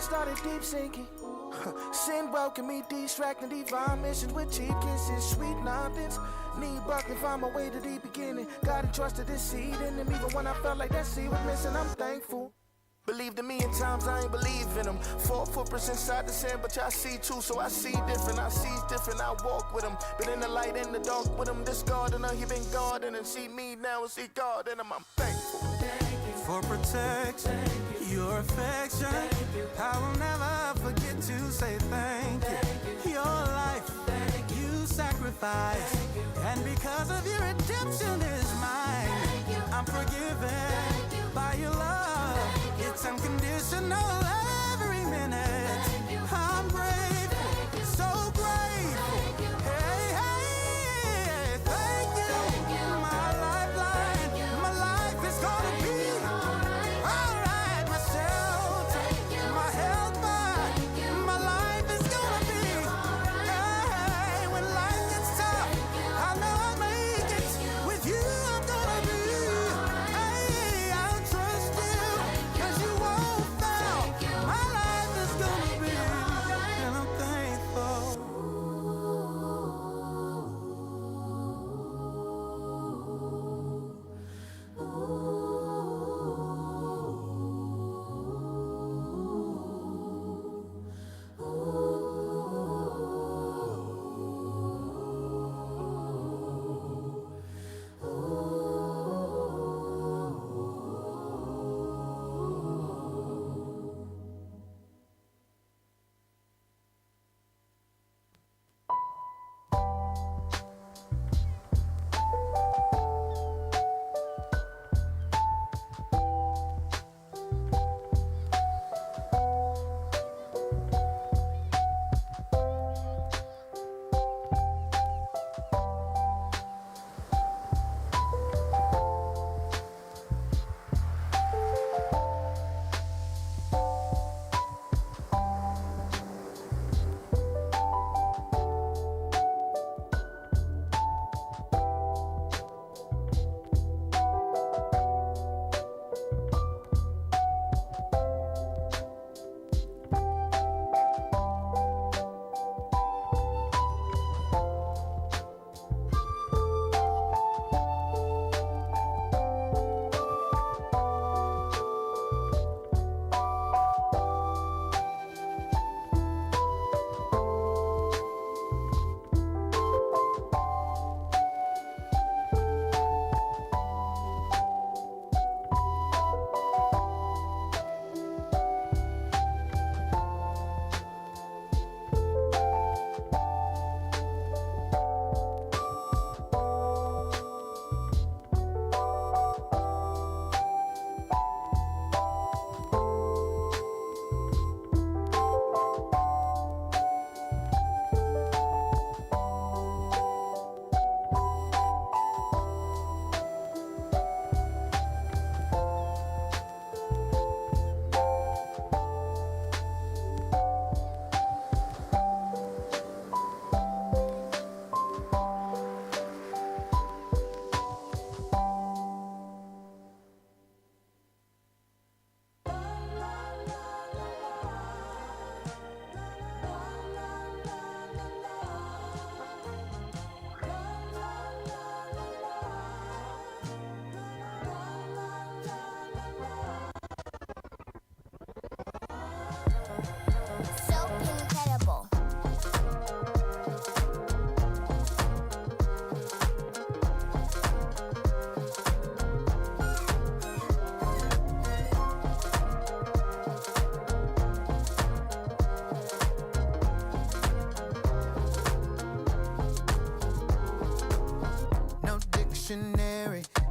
started deep sinking. Sin welcome me, distracting divine missions with cheap kisses, sweet nothings. Need buckling, find my way to the beginning. God entrusted this seed in him, even when I felt like that seed was missing. I'm thankful. Believed in me in times I ain't believe in him. 4 footprints inside the sand, but y'all see too, so I see different. I see different, I walk with him. Been in the light, in the dark with him. This gardener, he been gardening. And see me now and see God in him. I'm thankful. For protection, your affection. I will never forget to say thank you. Your life, you sacrificed. And because of your redemption is mine. I'm forgiven by your love. It's unconditional every minute. I'm grateful, so grateful. Hey, hey, thank you. My lifeline, my life is gonna be alright. My shelter, my help, my life is gonna be. Hey, when life gets tough, I know I'll make it. With you, I'm gonna be. Hey, I'll trust you. You won't fail. My life is gonna be, and I'm thankful.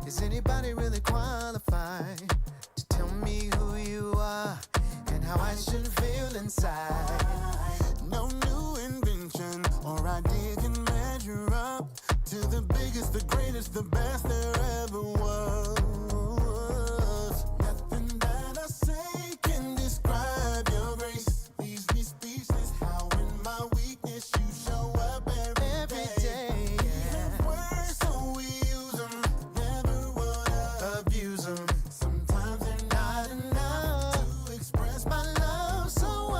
Is anybody really qualified to tell me who you are and how I should feel inside? No new invention or idea can measure up to the biggest, the greatest, the best there ever was. Nothing that I say can describe your grace. Leaves me speechless. How in my weakness you show up every day. Sometimes they're not enough to express my love, so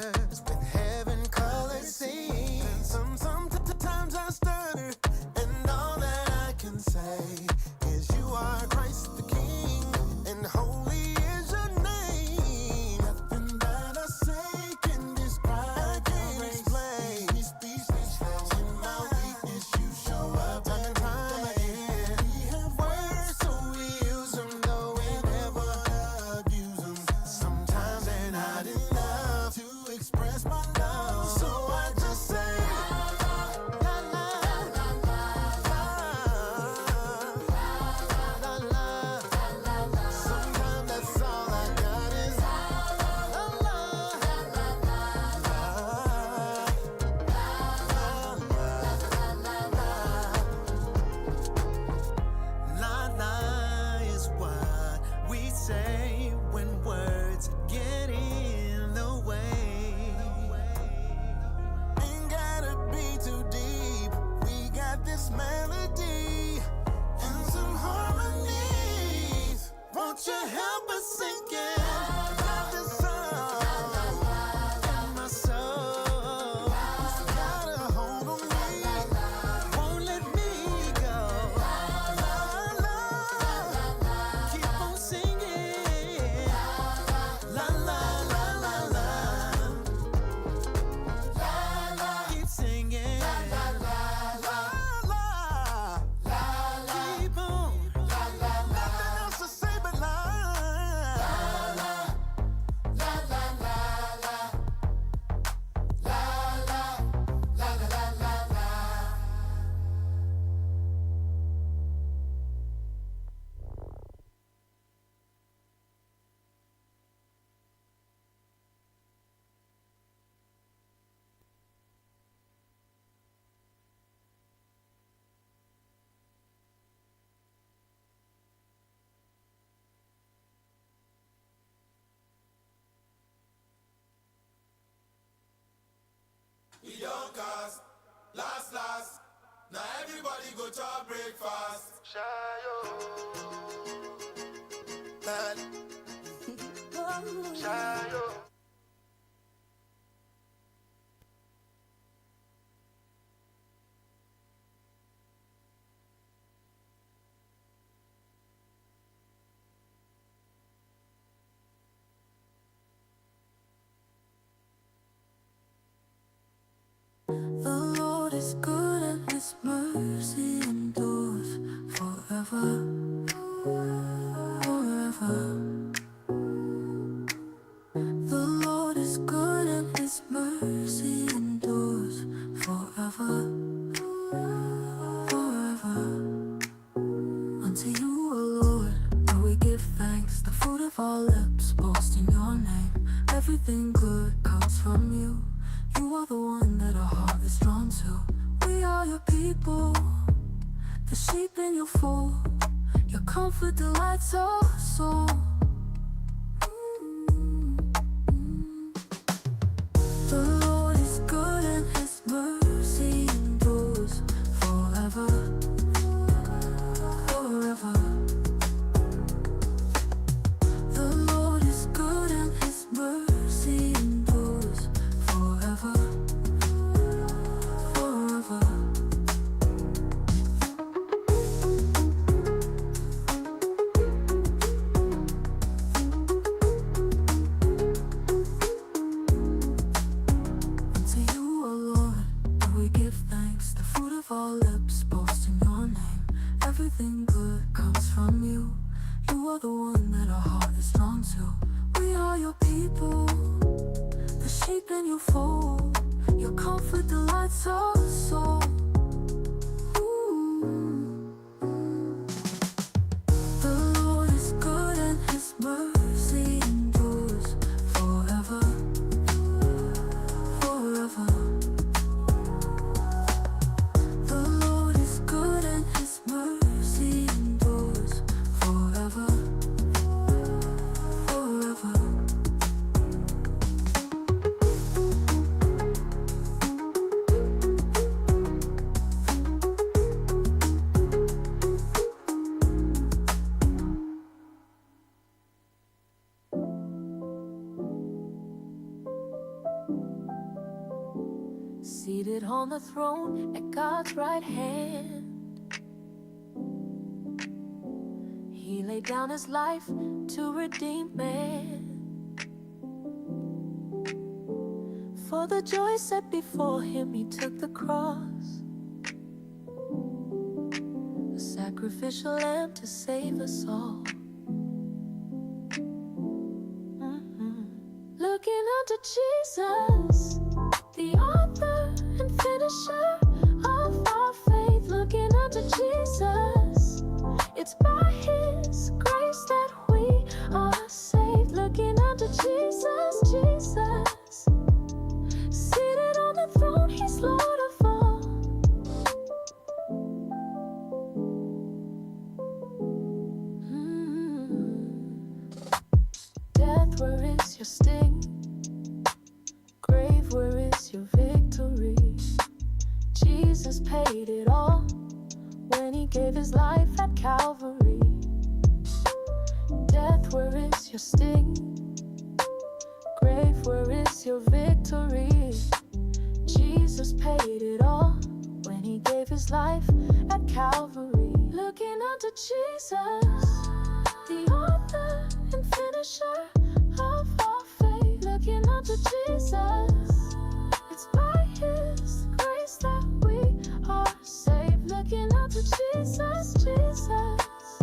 words with heaven color scenes. And sometimes I stutter, and all that I can say is you are Christ the King, and holy is your name. Nothing that I say can describe, I can't explain. In my weakness, you show up time and time again. We have words, so we use them, though we never abuse them. Sometimes they're not enough to express my love, so I just say, la la la la la la la. Sometimes that's all I got is la la la la la la is what we say when words get in the way. Ain't gotta be too deep. We got this melody and some harmonies. Won't you help us sing it? Love this song in my soul. Got a hold on me, won't let me go. Keep on singing. La la la la la. Keep singing. La la la la. Keep on. Nothing else to say but la la la la la la la la la la la. We don't cast, last. Now everybody go to breakfast. The Lord is good and His mercy endures forever, forever. The Lord is good and His mercy endures forever, forever. Unto you, O Lord, do we give thanks, the fruit of our lips, boasting your name. Everything good comes from you. You are the one that our heart is drawn to. We are your people, the sheep in your fold. Your comfort delights our soul. The Lord is good and His mercy endures forever, forever. The Lord is good and His mercy endures forever, forever. Unto you, O Lord, do we give thanks, the fruit of our lips, boasting your name. Everything good comes from you. You are the one that our heart is drawn to. We are your people, the sheep in your fold. Your comfort delights our soul. The Lord is good and His mercy endures forever, forever. The Lord is good and His mercy endures forever, forever. seated on the throne at God's right hand. He laid down his life to redeem man. For the joy set before him, he took the cross, a sacrificial lamb to save us all. Looking unto Jesus, the author and finisher of our faith. Looking unto Jesus, it's by his grace that we are saved. Looking unto Jesus, Jesus, seated on the throne, he's Lord of all. Death, where is your sting? Grave, where is your victory? Jesus paid it all when he gave his life at Calvary. Death, where is your sting? Grave, where is your victory? Jesus paid it all when he gave his life at Calvary. Looking unto Jesus, the author and finisher of our faith. Looking unto Jesus, it's by his grace that we are saved. Looking unto Jesus, Jesus,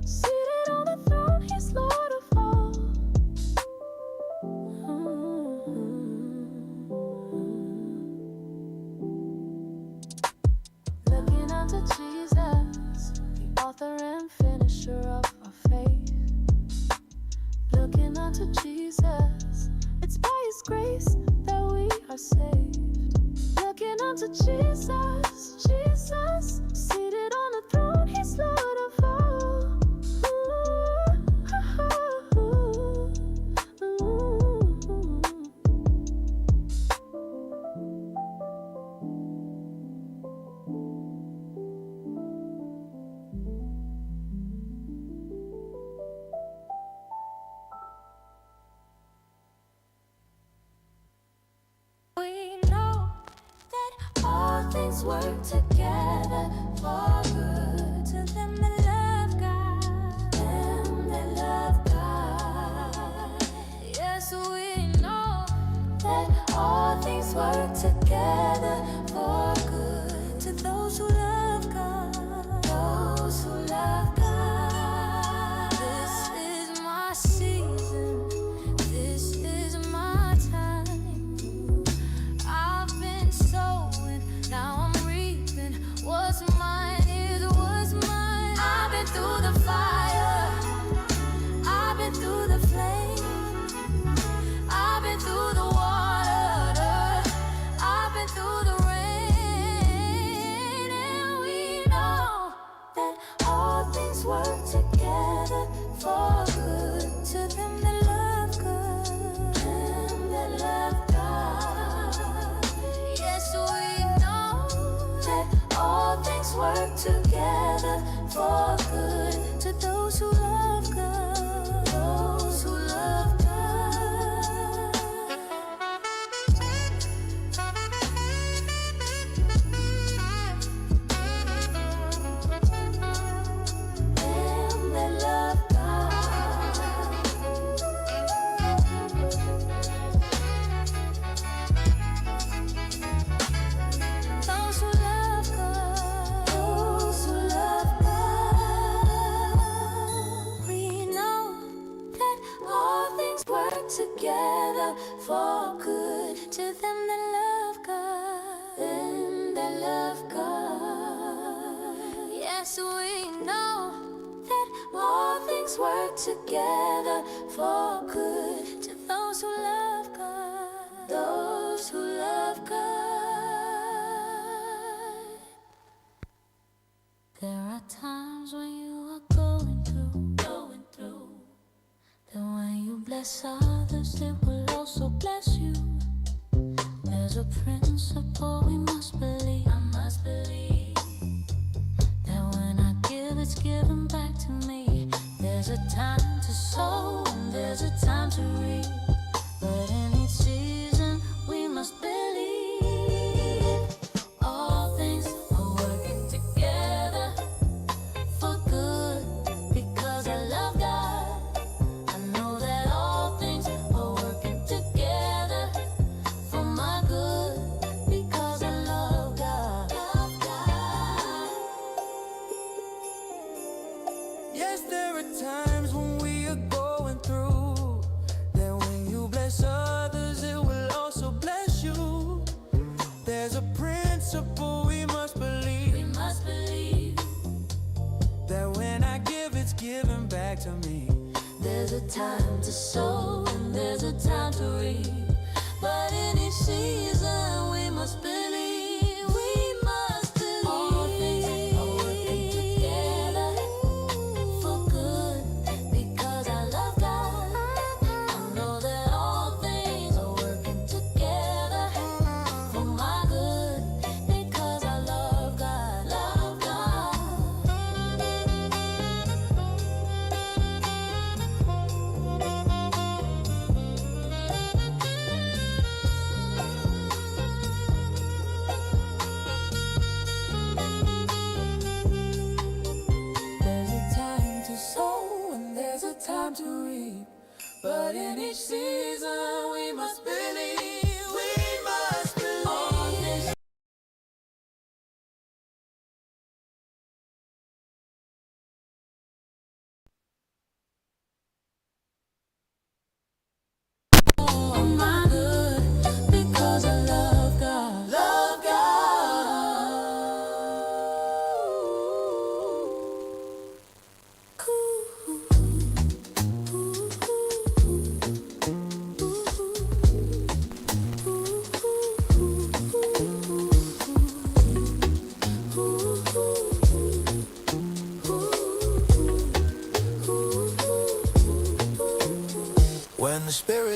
seated on the throne, he's Lord of all. Looking unto Jesus, the author and finisher of our faith. Looking unto Jesus, it's by his grace that we are saved. Looking unto Jesus, Jesus, seated on the throne, he's Lord of all. We know that all things work together for good to them that love God, them that love God. Yes, we know that all things work together for good to those who love God, those who love God. This is my season, this is my time. I've been sowing, now I'm reaping. What's mine is what's mine. I've been through the fire, I've been through the flame, I've been through the water, I've been through the rain. And we know that all things work together for good to them that love God, them that love God. Yes, we know that all things work together for good to those who love God, those who love God. Them that love God. Those who love God, those who love God. We know that all things work together for good to them that love God, them that love God. Yes, we know that all things work together for good to those who love God, those who love God. There are times when you are going through, that when you bless others, it will also bless you. There's a principle we must believe. I must believe that when I give, it's given back to me. There's a time to sow and there's a time to reap, but in each season we must believe.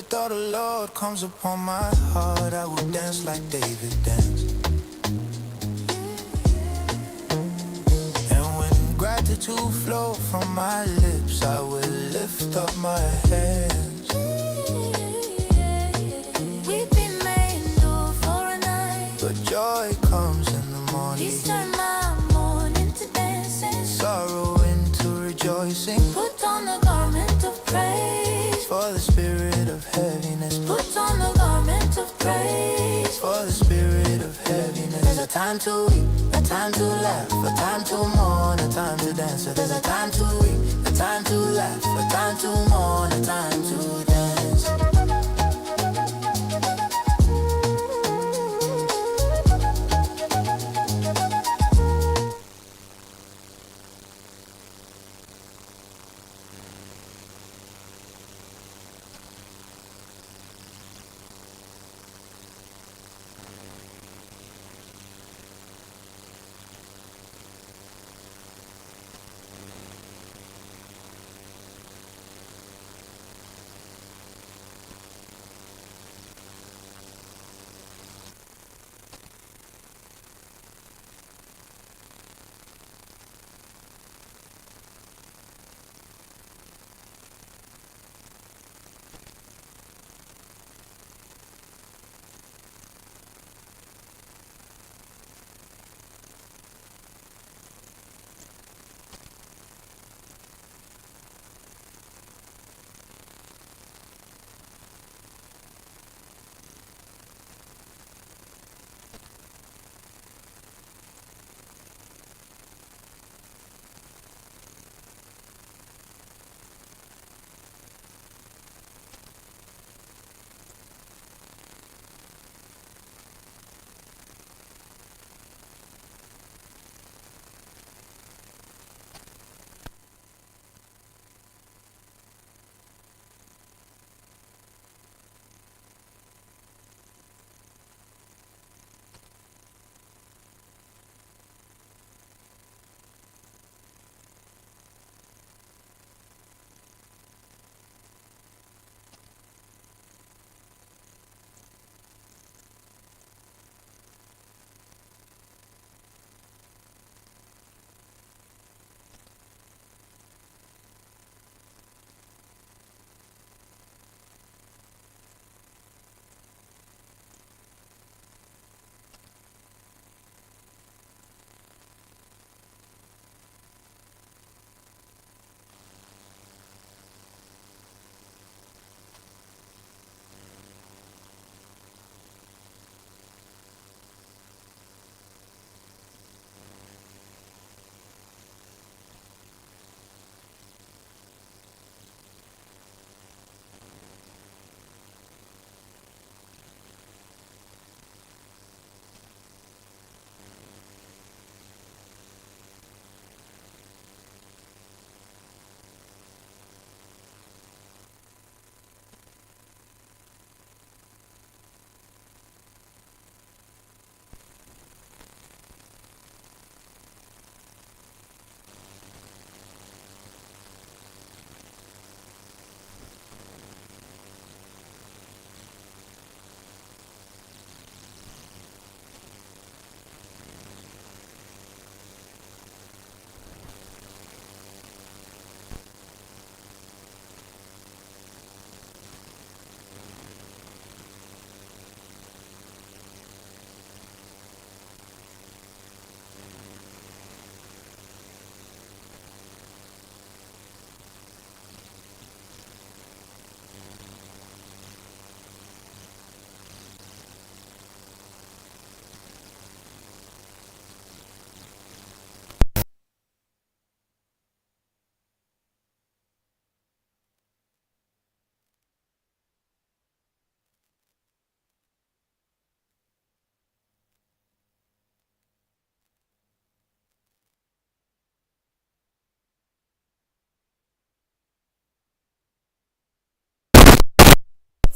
thought of Lord comes upon my heart, I will dance like David danced. And when gratitude flow from my lips, I will lift up my hands. We've been made endure for a night, But joy comes in the morning. please turn my morning to dancing. Sorrow into rejoicing. Put on the garment of praise, For the spirit of heaviness. put on the garment of praise. For the spirit of heaviness. There's a time to weep, a time to laugh, a time to mourn, a time to dance. So there's a time to weep, a time to laugh, a time to mourn, a time to dance.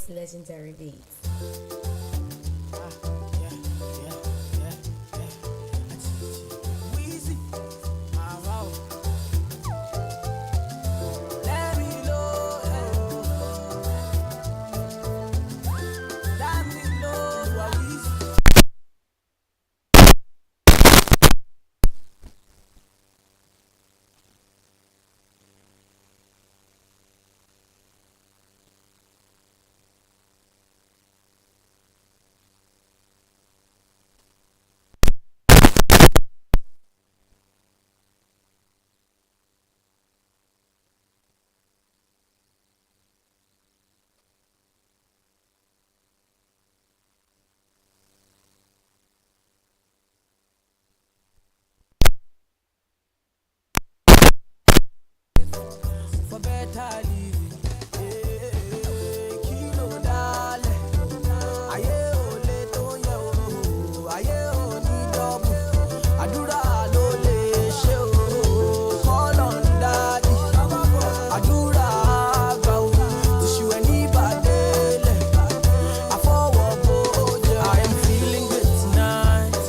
Legendary beats. better living. Kilo dale, aye ole to ye o, aye oni double. Adura lo le ṣe o, call on daddy. Adura gba o, tishu eni badele. I forward go, I am feeling good tonight.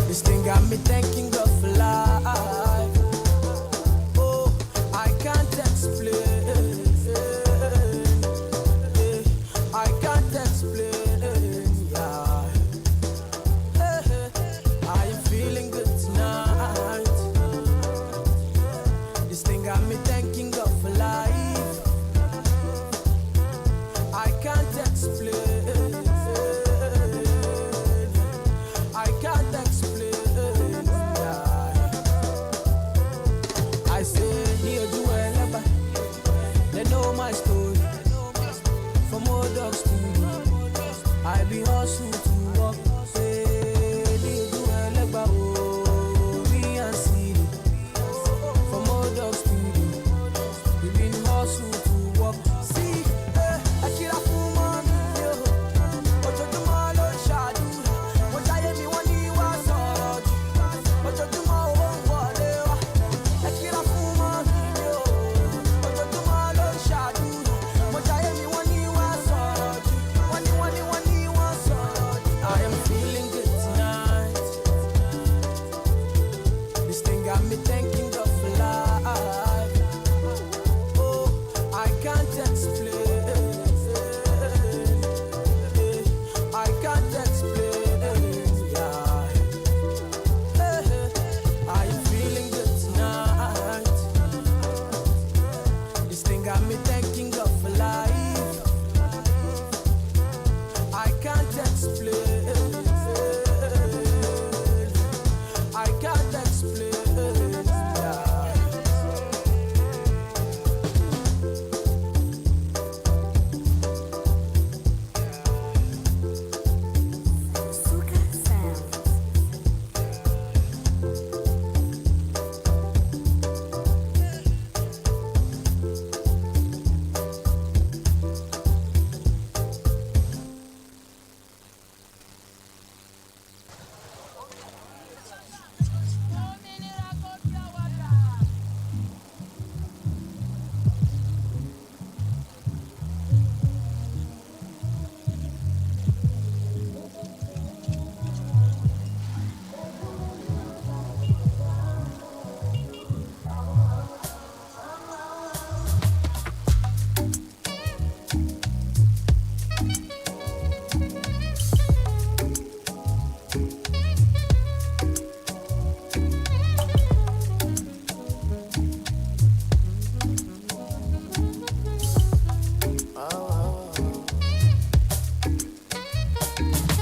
This thing got me thanking God for life. Oh, I can't explain. I can't explain. Yeah. I am feeling good tonight. This thing got me thanking God for life. I can't explain. I can't explain. Yeah. I say, near do ever. They know my story. From old dogs to me. I be hustle to walk. Say, near do ever. Oh, me and see. From old dogs to me. We been hustle to walk. See, I kill a fool man. But you do my Lord shadow. What I am, me one you was hard. But you do my own whatever. I kill a fool man. But you do my Lord shadow. What I am, me one you was hard. One you was hard. I am feeling good tonight. This thing got me thanking God for life. Oh, I can't explain. I can't explain. Yeah. I am feeling good tonight. This thing got me thanking God for life. I can't explain. I can't explain. Yeah. Suka Sound.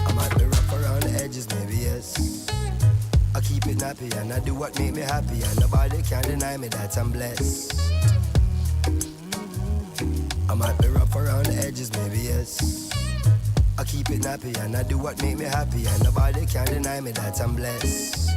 I might be rough around the edges, maybe yes. I keep it nappy and I do what make me happy, and nobody can deny me that I'm blessed. I might be rough around the edges, maybe yes. I keep it nappy and I do what make me happy, and nobody can deny me that I'm blessed.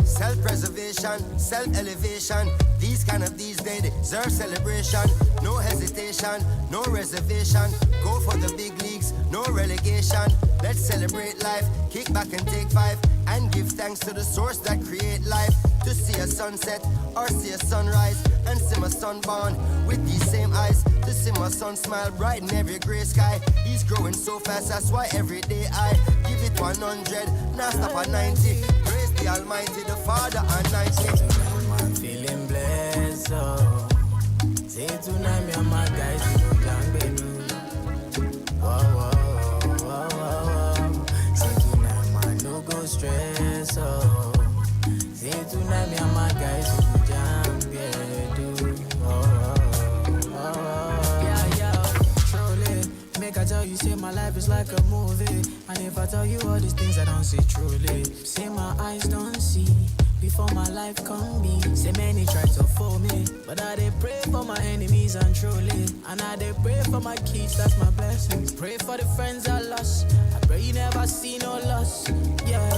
Self-preservation, self-elevation. These days deserve celebration. No hesitation, no reservation. Go for the big leagues, no relegation. Let's celebrate life, kick back and take five, and give thanks to the source that create life. To see a sunset or see a sunrise, and see my son born with these same eyes. To see my son smile bright in every gray sky. He's growing so fast, that's why every day I give it 100, now stop at 90. Praise the Almighty, the Father and 90. I'm feeling blessed, oh. Say tonight, me and my guys, we can be do. Whoa, whoa, whoa, whoa. Say tonight, man, no go stress, oh. Say tonight, me and my guys, we can be do. Yeah, truly. Make I tell you, say my life is like a movie. And if I tell you all these things, I don't see truly. Say my eyes don't see. Before my life come be, say many try to fool me, but I dey pray for my enemies and truly, and I dey pray for my kids, that's my blessing. Pray for the friends I lost, I pray you never see no loss, yeah.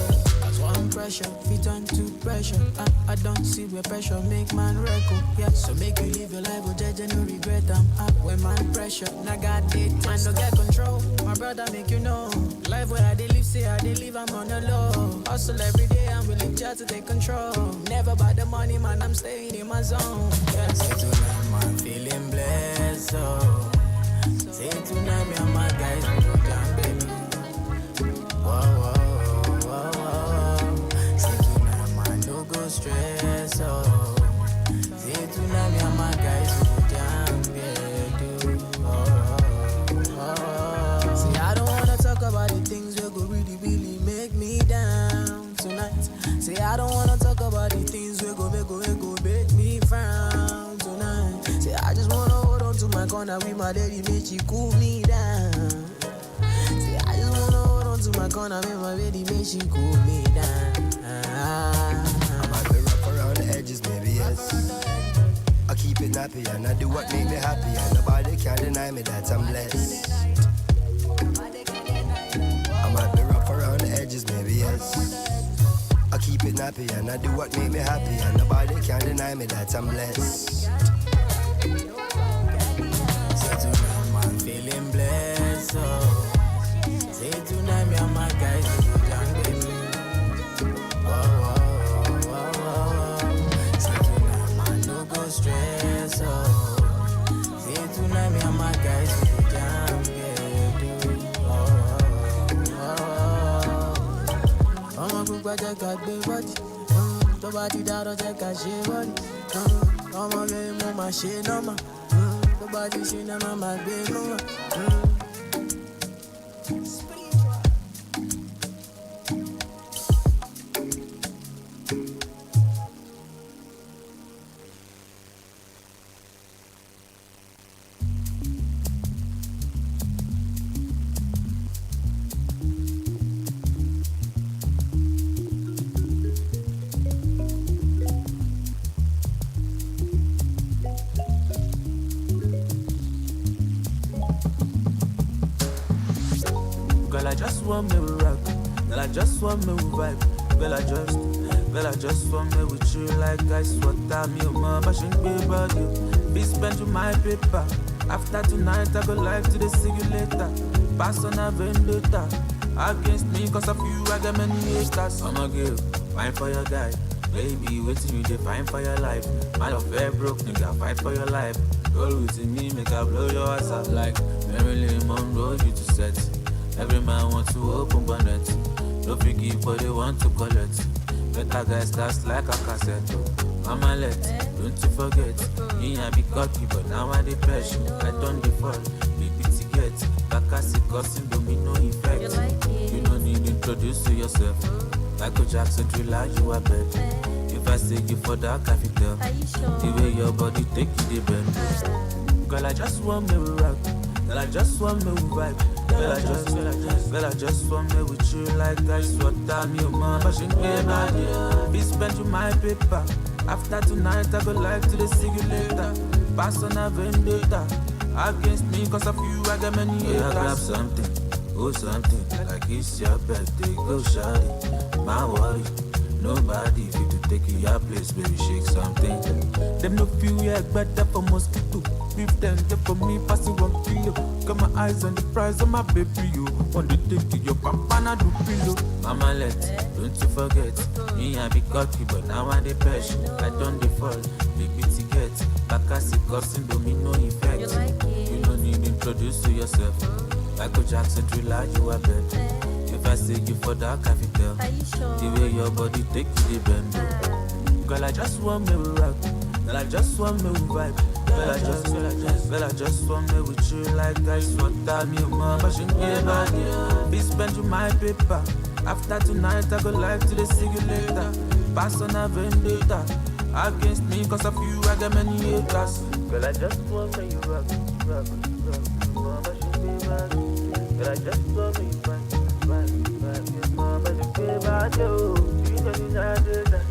That's one prayer pressure, fit on to pressure. I don't see where pressure make man record. Yeah, so make you live your life, oh judge, no regret. I'm up when man pressure. Now God did, man don't get control. My brother make you know. Life where I dey live, say I dey live, I'm on the low. Hustle every day, I'm willing to take control. Never buy the money, man, I'm staying in my zone. Yeah, say tonight, man, feeling blessed, so. Say tonight, me and my guys, we go down, baby. Whoa, whoa, whoa, whoa. Say tonight, man, no go stress, oh. Say tonight, me and my guys, we go down, baby. Say I don't wanna talk about the things that go really, really make me down tonight. Say I don't wanna talk about the things that go make me frown tonight. Say I just wanna hold on to my corner with my lady, make she cool me down. Say I just wanna hold on to my corner with my lady, make she cool me down. I might be rough around the edges, maybe yes. I keep it nappy and I do what make me happy, and nobody can deny me that I'm blessed. I might be rough around the edges, maybe yes. I keep it nappy and I do what make me happy, and nobody can deny me that I'm blessed. Say tonight, man, feeling blessed, oh. Say tonight, me and my guys, we go down, baby. Whoa, whoa, whoa, whoa. Say tonight, man, no go stress, oh. Say tonight, me and my guys, we go down, baby. Ọmọ púpọ̀ jẹ́ ká gbé bọ́dì, tó bá ti dárọ̀ jẹ́ ká ṣe bọ́dì. Ọmọ rẹ̀ mo máa ṣe nọ́mà, tó bá ti ṣe náà máa gbé nọ́mà. Girl, I just want me rock. Girl, I just want me vibe. Girl, I just want me with you like ice water. Me, oh, mama, she be about you. Be spent to my paper. After tonight, I go live to the see you later. Pass on a vendetta. Against me, cause of you, I get many haters. I'm a girl, fine for your guy. Baby, waiting you, they fine for your life. My love very broke, nigga, fight for your life. Roll with me, make I blow your ass up like Marilyn Monroe, you to set. Every man wants to open bonnet. No forgive, but they want to collect. Better guys cast like a cassette. Mama let, don't you forget. Me I be cocky, but now I dey pressure. I don't default, baby to get. Back as it causing domino effect. You don't need to introduce to yourself. Michael Jackson, thriller, you are bed. If I say you for that, I feel tell. The way your body take you, the bend. Girl, I just want me rock. Girl, I just want me vibe. Girl, I just want me with you like ice water. Me, oh, mama, she be about you. Be spent to my paper. After tonight, I go live to the see you later. Pass on a vendetta. Against me, cause of you, I get many haters. I grab something, oh something. Like it's your birthday, go shawty. My worry, nobody fit to take you your place, baby, shake something. Them no feel yeah, better for mosquito. Beef them, get for me, pass it 1 kilo. Got my eyes on the prize of my baby, you. Want to take you, your papa, do pillow. Mama let, don't you forget. Me, I be cocky, but now I dey pressure. I don't default, baby, to get. Back as it causing domino effect. You don't need to introduce to yourself. Michael Jackson, thriller, you are bed. If I say you for that, I feel tell. The way your body take you, the bend. Girl, I just want me rock. Girl, I just want me vibe. Girl, I just want me with you like ice water. Me, oh, mama, she be about you. Be spent to my paper. After tonight, I go live to the see you later. Pass on a vendetta. Against me, cause of you, I get many haters. Girl, I just want me rock. Mama, she be about you. Girl, I just want me vibe. Mama, she be about you. You know you not do that.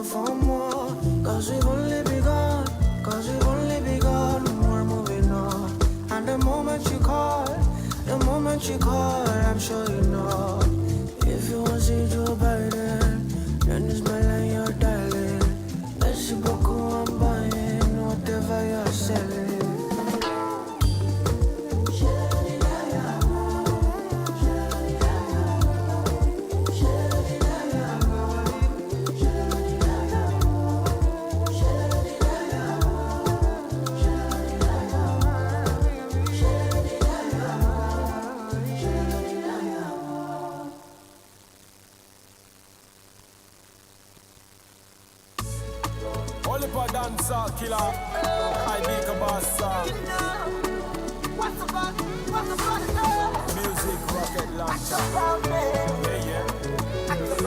for more. Cause we've only begun, we're moving on. And the moment you call, I'm sure you know. If you want to see Joe Biden, then it's my line you're dialing. Merci beaucoup, I'm buying whatever you're selling. Dancer killer, I make a boss song. What's about Music rocket launcher. Yeah. Act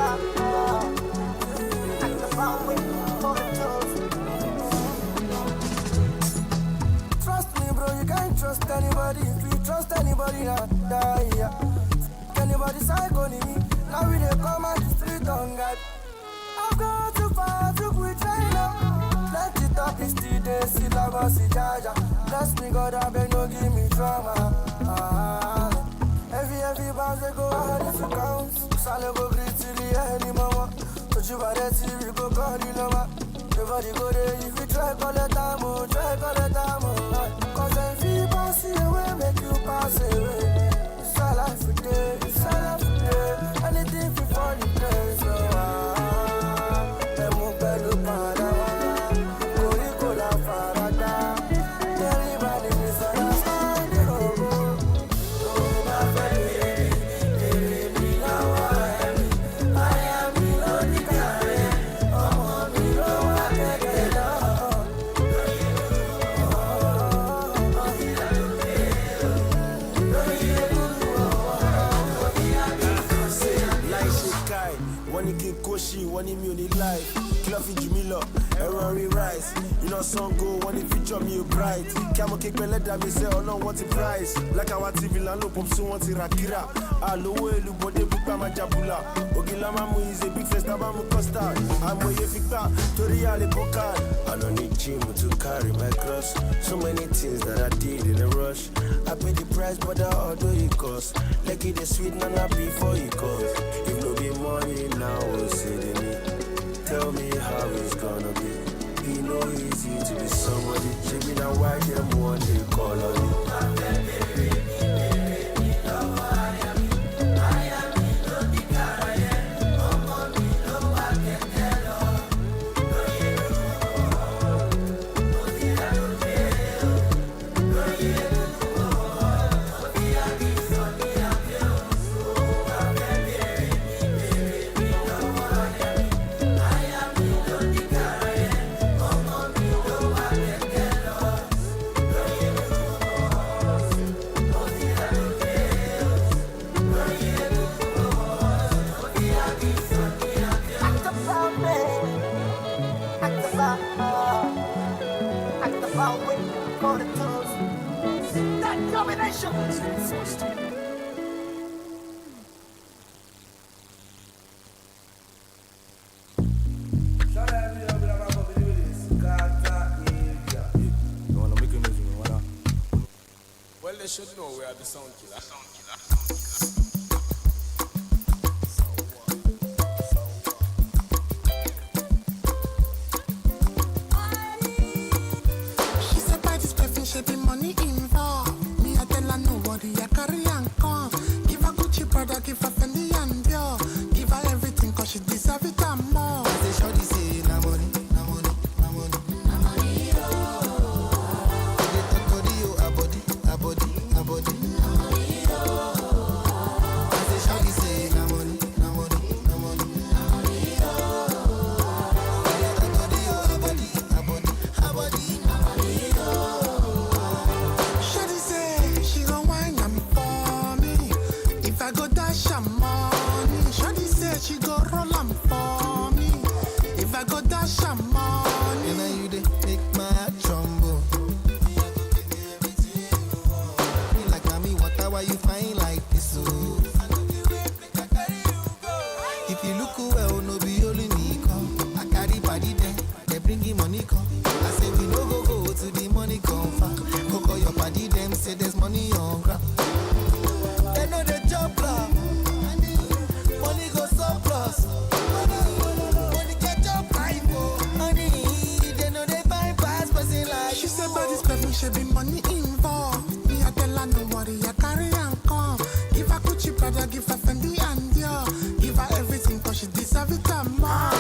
about waiting for the toes. Trust me, bro, you can't trust anybody. If you trust anybody, now die. Yeah. Anybody psycho me? Now we dey come out the street on God. I've got to fight, look we try now. Let it up, it's still there, see lava, see jaja. Bless me, God, I beg, no give me trauma. Every bounce they go hard if you count. Sale go greet to the early mama. Touch you by the TV, go call the number. Everybody go there, if you try call it time, Cause if you pass away, make you pass away. It's a life for day, anything for funny place, One in me life, Cluffy Jumilo, Error Rice. You know, song go, one in feature me bright. Camo kick me let that me say, oh no, what the price? Like our TV, Lano Pop, so want to Rakira. Alo, Lu Bode, Bukama Jabula. Ogilamamu is a big festival, Costa. I'm way Ficta, Toria, Poca. I don't need gym to carry my cross. So many things that I did in a rush. I pay the price, but I order it cost. Like it is sweet, nana before it cost. If no be money now, we'll see the need. Tell me how it's gonna be. Be no easy to be somebody. She be now why them one day call on me. Well, they should know we are the sound killer. She said by this perfume, she be money involved. Me, I tell her nobody, I carry and come. Give her Gucci Prada, give her Fendi and Dior. Give her everything, cause she deserve it and more. I say, shorty say, na money. If you look well, no be only me come. I carry by everything should be money involved. Me, I tell her no worry, I carry and come. Give her Gucci, Prada, give her Fendi and Dior. Give her everything cause she deserve it and more.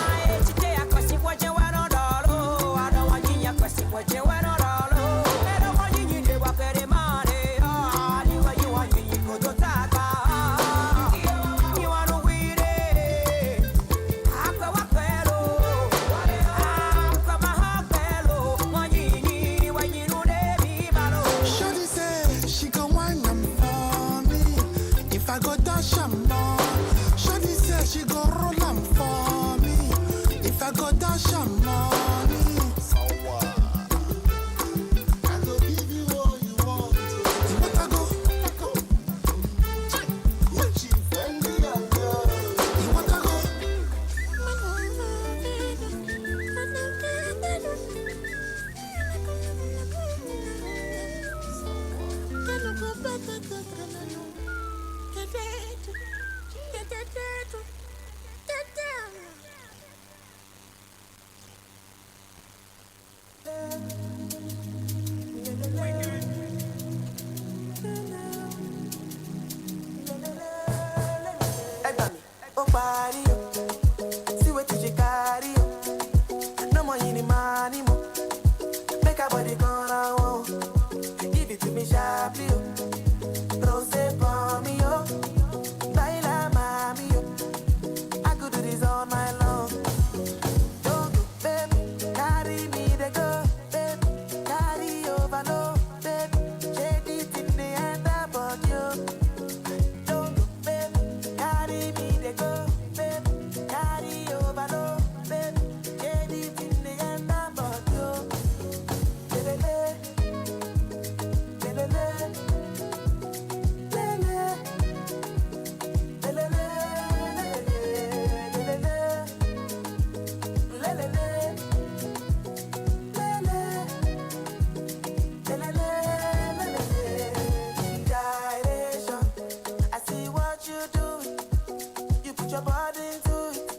Shawty say she gon' whine am for me if I go dash am more. Shawty say she go roll am for me if I go dash am money. I go give you all you want. You want I go? Gucci, Fendi, and Dior. You want I go? Oh, body, see what you carry. No more any money, mo. Make a body gonna want. Give it to me sharply, rose for me, yo. Baila, mami, yo. I could do this all night long. Don't go, baby, carry me the go, baby, carry over, no, baby. Shake it in the end about you. Don't go, baby, carry me the go, baby, carry over, no, baby. Shake it in the end about you. Lelele, lelele, lelele, lelele, lelele, Gyration, I see what you do. You put your body into it.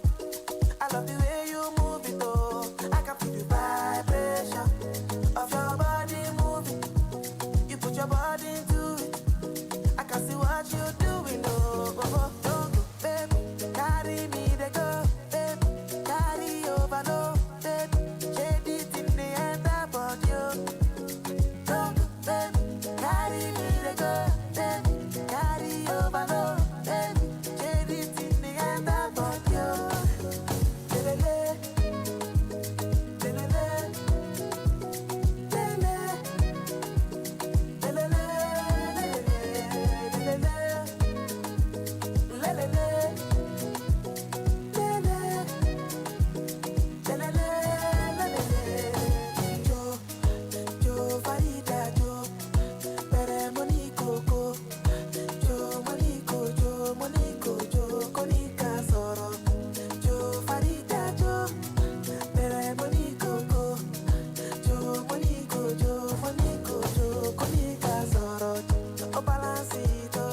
I love the way you move it, oh. I can feel the vibration of your body moving. You put your body into it. I can see what you're doing, oh. Don't go, baby, carry me the go, baby, carry over, no, baby. Shade it in the end about you. Don't go, baby, carry me the go, baby, carry over, no, baby. Shade it in the end about you. Lelele, lelele, lelele, lelele, lelele, Jo, Jo, Farida, Jo, Pere Monico, Jo, Monico, Jo, Monico, Jo, Konika Soro, Jo, Farida, Jo, Pere Monico, Jo, Monico, Jo, Monico, Jo, Konika Soro, O balancito,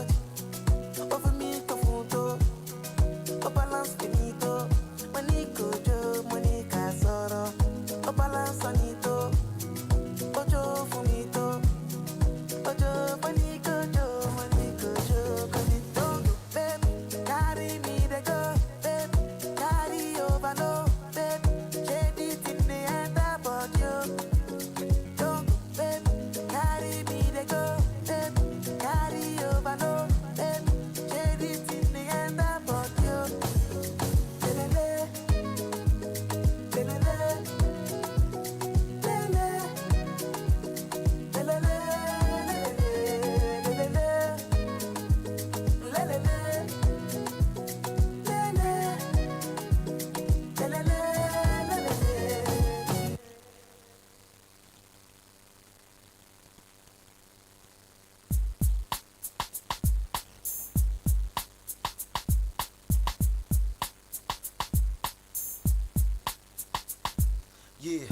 O vomito funto, O balance finito, Monico, Jo, Monica Soro, O balanzanito, Ojo funito, Ojo Monico, Jo, Monico, Jo, Conito, baby, carry me the go, baby, carry over, no, baby, shade it in the end about you. Don't go, baby, carry me the go, baby, carry over, no, baby, shade it in the end about you. Lelele, lelele, lelele, lelele, lelele, Yeah,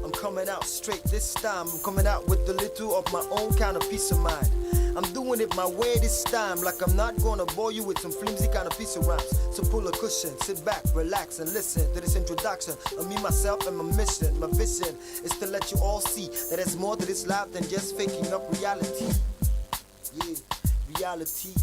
I'm coming out straight this time. I'm coming out with a little of my own kind of peace of mind. I'm doing it my way this time, like I'm not gonna bore you with some flimsy kind of piece of rhymes. So pull a cushion, sit back, relax, and listen to this introduction of me, myself, and my mission. My vision is to let you all see that there's more to this life than just faking up reality. Yeah, reality.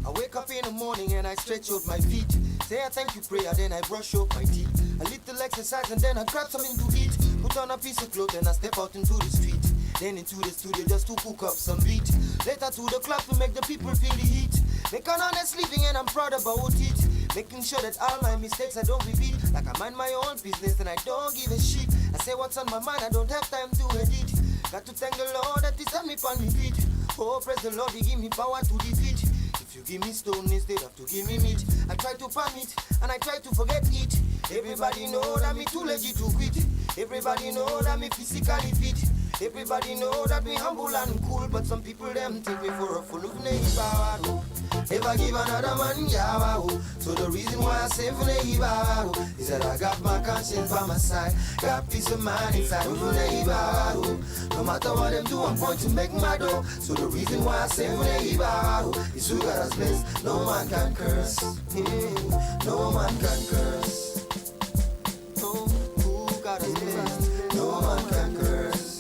I wake up in the morning and I stretch out my feet. Say I thank you prayer, then I brush up my teeth. A little exercise and then I grab something to eat. Put on a piece of cloth and I step out into the street. Then into the studio just to cook up some beat. Later to the club to make the people feel the heat. Make an honest living and I'm proud about it. Making sure that all my mistakes I don't repeat. Like I mind my own business and I don't give a shit. I say what's on my mind, I don't have time to edit. Got to thank the Lord that He set me on my feet. Oh, praise the Lord, He give me power to defeat. If you give me stone instead of to give me meat, I try to palm it and I try to forget it. Everybody know that me too lazy to quit. Everybody know that me physically fit. Everybody know that me humble and cool, but some people them take me for a fool of neighbor. Never give another man yawa. So the reason why I say for neighbor is that I got my conscience by my side, got peace of mind inside of neighbor. No matter what them do, I'm going to make my dough. So the reason why I say for neighbor is who got us blessed. No man can curse. No man can curse. No, who got us blessed? No man can curse.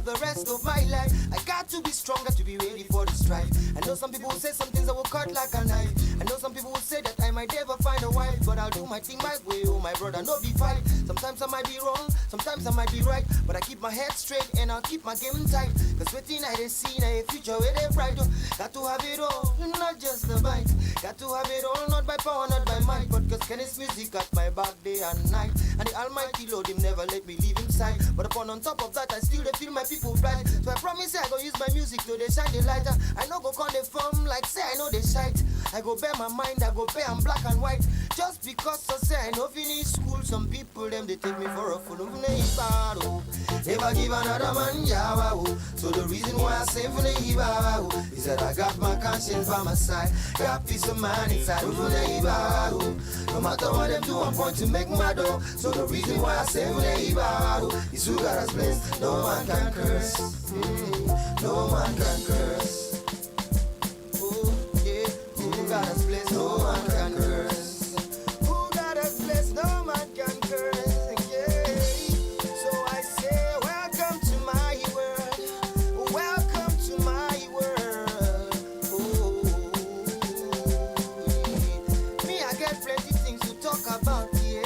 The rest of my life, I got to be stronger to be ready for the strife. I know some people will say some things that will cut like a knife. I know some people will say that I might never find a wife, but I'll do my thing my way. Oh my brother, no be fight. Sometimes I might be wrong, sometimes I might be right, but I keep my head straight and I'll keep my game tight. Cause waiting I see a future where they bright. Got to have it all, not just the bite. Got to have it all, not by power, not by might, but cause Kenny's music at my back day and night. And the Almighty Lord, Him never let me leave inside. But upon on top of that, I still they feel my people bright. So I promise I go use my music to they shine the lighter. I know go call the form like say I know they shite. I go bear my mind, I go bear I'm black and white. Just because I say I know finish school, some people them they take me for a fool of neighbor. Never give another man yawa. So the reason why I say for neighbor is that I got my conscience by my side, got peace of mind inside of neighbor. No matter what them do, I'm going to make my dough. So the reason why I say for neighbor is who got us blessed. No man can curse. No man can curse. Oh yeah, who got us blessed? No man can curse. Who got us blessed? No man can curse. Yeah. So I say, welcome to my world. Welcome to my world. Oh, yeah. Me, I get plenty things to talk about. Yeah.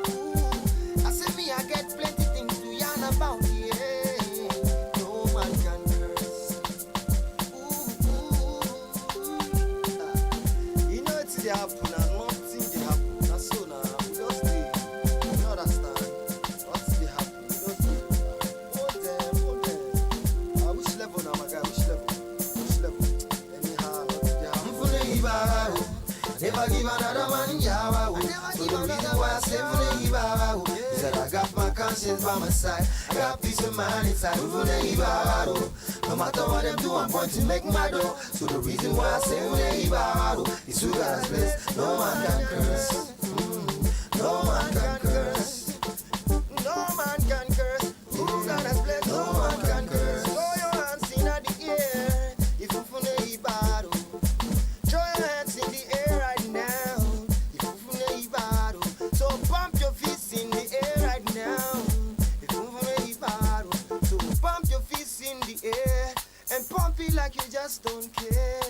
Ooh. I say me, I get plenty things to yarn about. Yeah. Happen and nothing they happen. That's so now. We just stay. You understand? What's they happen? We just stay. Hold them. Which level now, my guy? Which level? Anyhow, they happen. Never give another man yawa. So the reason why I say for is that I got my conscience by my side. I got peace of mind inside of no matter what them do, I'm going to make my dough. So the reason why I say is who got us blessed. No man can curse. No man can curse. No man can curse. Who got us blessed? No man can curse. Throw your hands in the air if you for neighbor. Throw your hands in the air right now if you for neighbor. So pump your fists in the air right now if you for neighbor. So pump your fists in the air and pump it like you just don't care.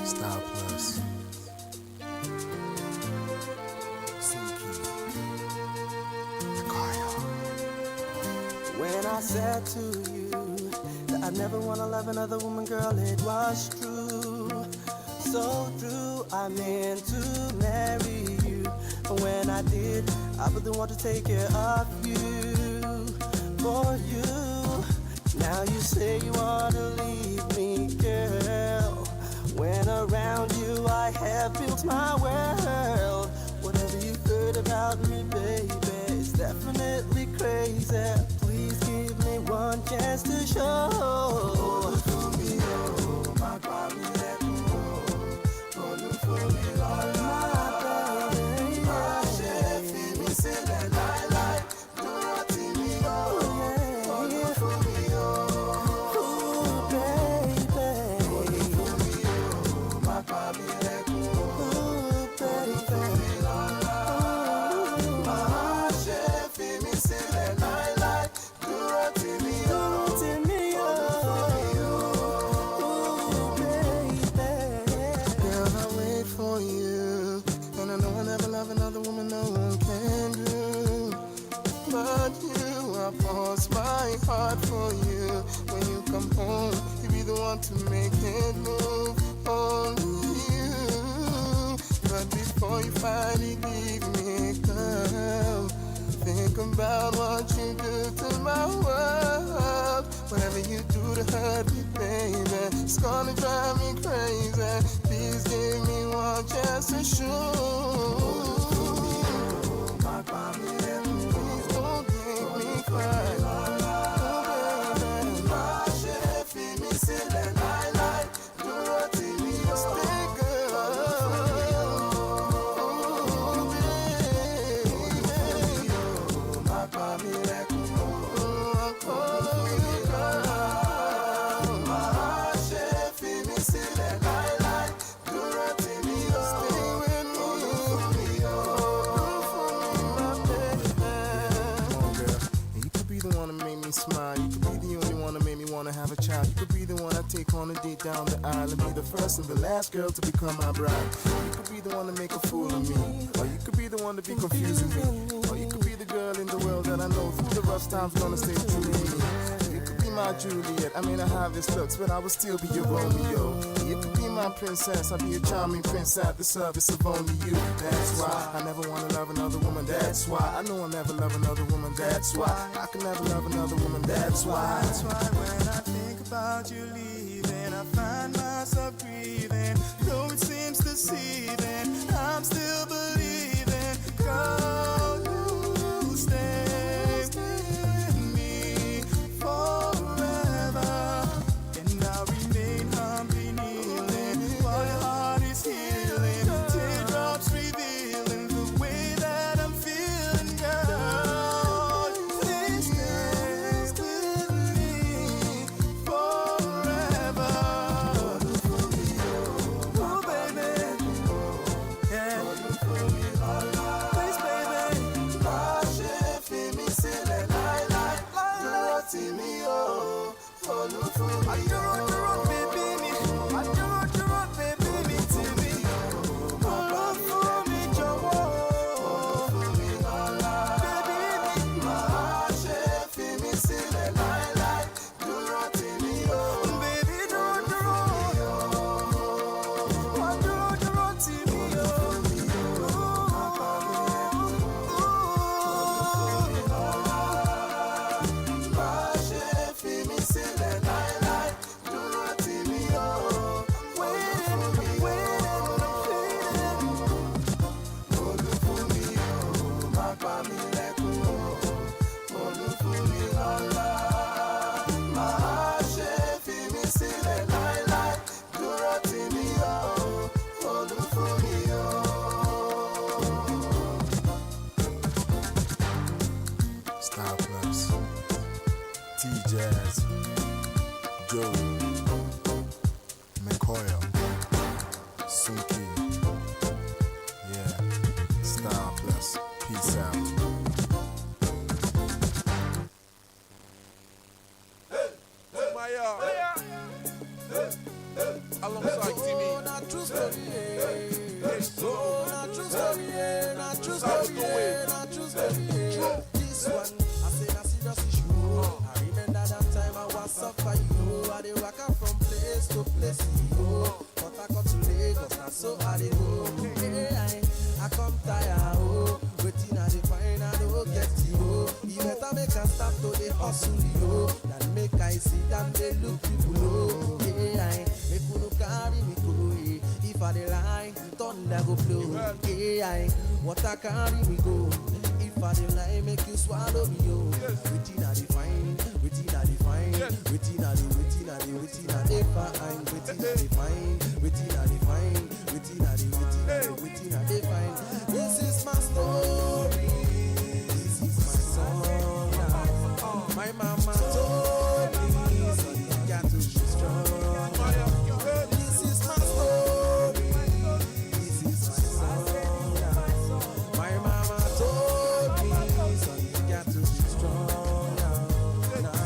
Star Plus. When I said to you that I never wanna love another woman, girl, it was true. So true, I meant to marry you. But when I did, I wouldn't want to take care of you. For you, now you say you wanna leave me, girl. When around you I have built my world. Whatever you could without me, baby. It's definitely crazy. Please give me one chance to show. My baby, my heart for you. When you come home, you be the one to make it move. Only you. But before you finally leave me, girl, think about what you do to my world. Whatever you do to hurt me, baby, it's gonna drive me crazy. Please give me one chance to show. My baby, please don't make me cry. Smile. You could be the only one that made me wanna have a child. You could be the one I take on a date down the aisle and be the first and the last girl to become my bride. You could be the one to make a fool of me, or you could be the one to be confusing me, or you could be the girl in the world that I know through the rough times gonna stay true to me. You could be my Juliet. I may not have this looks, but I will still be your Romeo. You could be my princess. I'll be a charming prince at the service of only you. That's why I never wanna love another woman. That's why I know I'll never love another woman. That's why I can never love another woman. That's why. That's why when I think about you leaving, I find myself grieving. Though it seems deceiving, I'm still believing. Girl, you stay with me forever, and I'll remain humbly kneeling while your heart is healing. Teardrops revealing the way that I'm feeling, girl. Please stay with me forever. Oh, baby. Yeah. Please, baby. I do road, baby, me. I do road, baby, me to me. Follow for me, Joe. Baby, me. Baby, do road. I do road to me, Star Plus, T-Jazz, Joe, McCoy, Suki. Yeah, Star Plus, peace out. Alongside Timmy. Not true story, Yes, so. not true story, not true Sounds the way. story, not true story. This one, I say a serious issue. I remember that time I was suffer you. I dey waka from place to place, yo. But I got to Lagos, now so I dey go. Hey, I come tired, oh. Waiting I dey find, I don't get you. You better make a start to the hustle, yo. Then make I sit down, they look people, oh. Hey, make you no carry me go. If I dey lie, turn them go flow. Yeah, water carry me go. If I dey lie, make you swallow me, yo. Waiting I define, waiting I define, waiting I define, waiting I define, waiting I define, waiting I define. This is my story, this is my song. Now. My mama told me, so you got to be strong. This is my story, this is my song. Now. My mama told me, so you got to be strong. Now.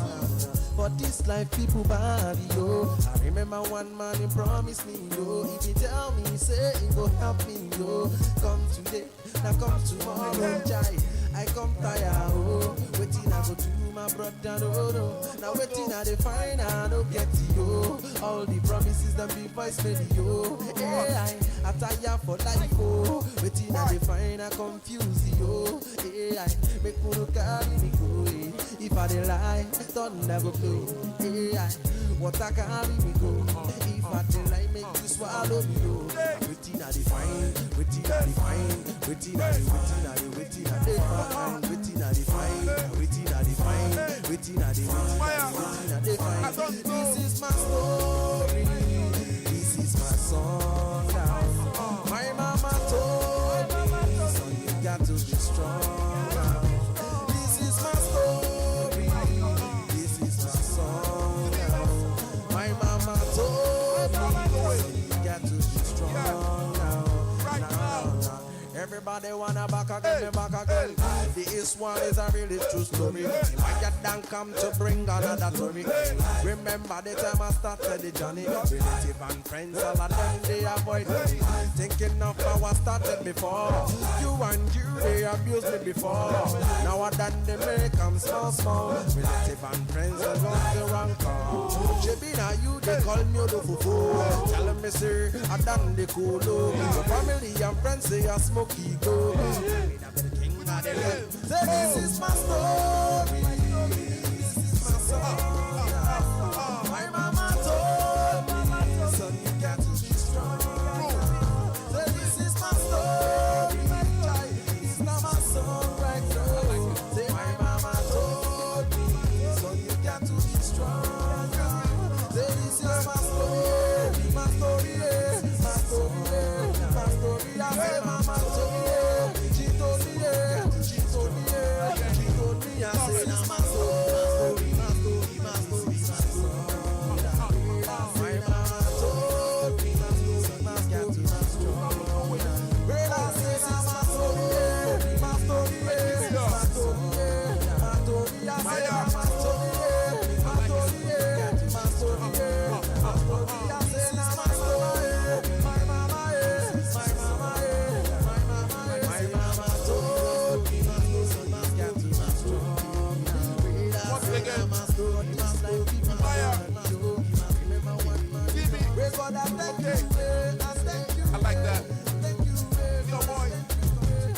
For this life, people bad, yo. I remember one man, he promised me, yo. If he tell me, say he go help me, yo. Come today, now come tomorrow, jai. I come tired, oh. Waiting, I go to my brother, no. Now waiting, I define, I don't get you. All the promises that be voice made, yo. Yeah, I tire for life, oh. Waiting, I define, I confuse you. Yeah, make me look at me, go. If I dey lie, thunder go blow. Yeah, water carry me go. If I dey lie, make you swallow me, yo. Waiting, I define, waiting, I define, waiting, I define, waiting, I define, waiting, I define, waiting, I define, waiting, I define. This is my story, this is my song now. My mama told me, so you got to be strong now. This is my story, this is my song now. My mama told me, so you got to be strong now. Everybody wanna back again, back again. This one is a really true story. I get down come to bring another story. Remember the time I started the journey. Relative and friends, all of them they avoid me. Thinking of how I started before. You and you, they abused me before. Now I done they make them small. Relative and friends, they got the wrong call. Shebi now you, they call me the fufu. Tell me sir, I done the cool. Your family and friends say I smoky go. Say this is my story, this is my song. My mama told me, son, you got to be strong. Say this is my story, it's not my song right now. Say my mama told me, son, you got to be strong. Say this is my story, my story, my story, my story. I say mama told me, she told me, she told me, she told me. I say this is my story, my story, my story, my story. My mama told me, my story, my story. Well, I say this is my story, my story, my story, my story. I say my story, my story, my story, my story. I say this is my story, my mama, my mama, my mama, my mama told me, my story, my strong. Once again, My story, my life, my fire. Remember one man. Give me. Wait for that, thank you, I thank you. I like that. Thank you, Yo, boy.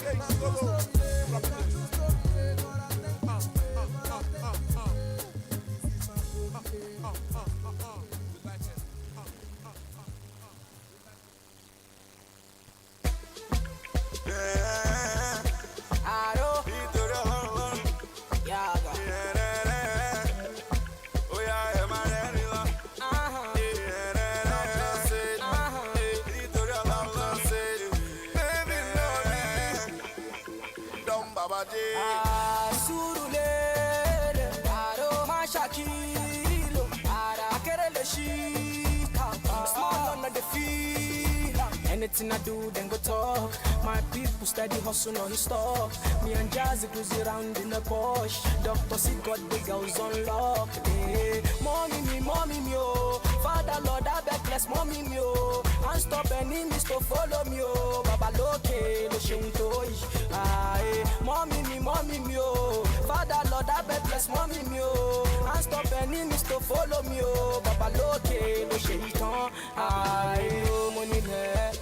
Hey, solo. Drop it. Surulere, Aroha Shakilo, Akerele Shika, small on the field. Anything I do, then go talk. My people steady hustle, no he stop. Me and Jazzy cruise around in the Porsche. Dr. C got the girls on lock. Hey, mommy me, oh. Father Lord, I beg bless mommy me, oh. And stop enemies to follow me, oh. Baba loke, the shinto. Aye, mommy me, oh. Father Lord, I beg bless mommy me, oh. And stop enemies to follow me, oh. Baba loke, the shinto. Aye, oh, money there.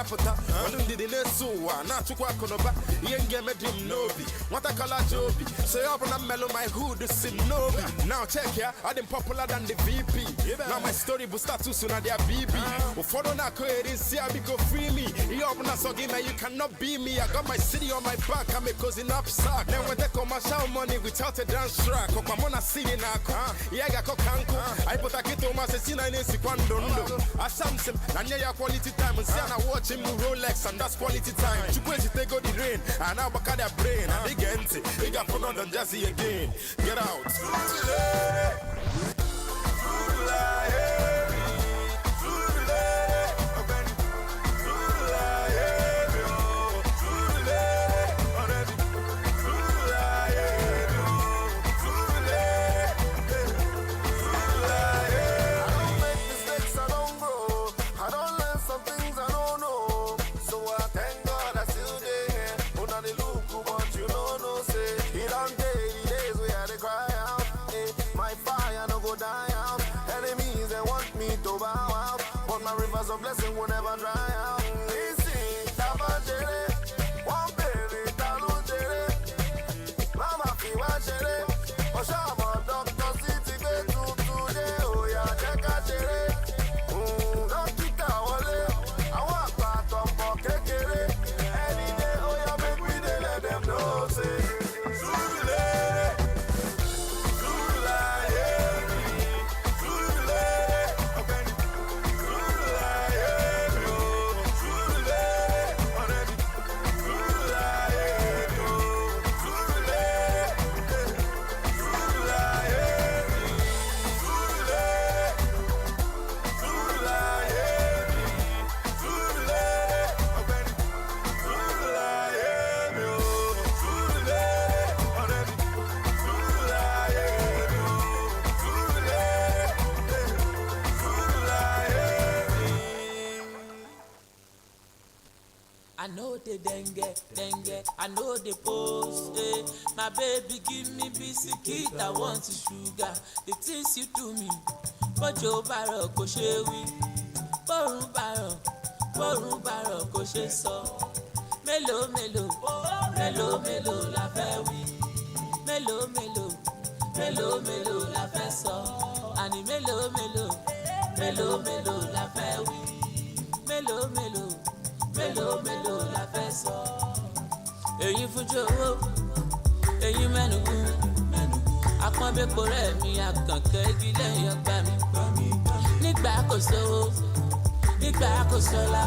puta. When did the so not to quack on a back, he ain't get me dim nobi. What a color joby. Say up on a mellow my hood, the sin nobi. Now check here, I am popular than the VP. Now my story will start too soon at their BB. For don't I didn't see I go freely. You open a so game, you cannot be me. I got my city on my back, I'm a cousin up sack. Then when they commercial money without a dance track, I'm on a scene in a car. Yeah, I got canko. I put a kit on my scene in Sequando. I Samson, and yeah, quality time. And see, I watch him Rolex, and that's quality time. To quench they go the rain, and now back at their brain. And they get it. They got put on the Jazzy again. Get out. So blessing will never dry out. Easy, tabajere, one baby, talujere. Mama fi wa jere, Oshama Doctor City go to today. Oh yeah, check a jere. Don't kick a wale. I want part of my kekere. Any day, oh yeah, make me they let them know. Say, I know the dengue, I know the post, eh. My baby give me biscuit, I want sugar. The things you do me, but your barrel ko she wi. Borun barrel ko she so. Melo la fẹ́ wí. Melo la fẹ́ sọ. Ani melo la fẹ́ wí. Mélòó la fẹ́ sọ. Èyí fújò owó, èyí mẹ́nugún. Àpọ́nbẹ́pọ̀ rẹ̀ mi àkànkẹ́ igi lẹ́yìn ọgbà mi. Nígbà kò sówó, nígbà kò sọ́lá.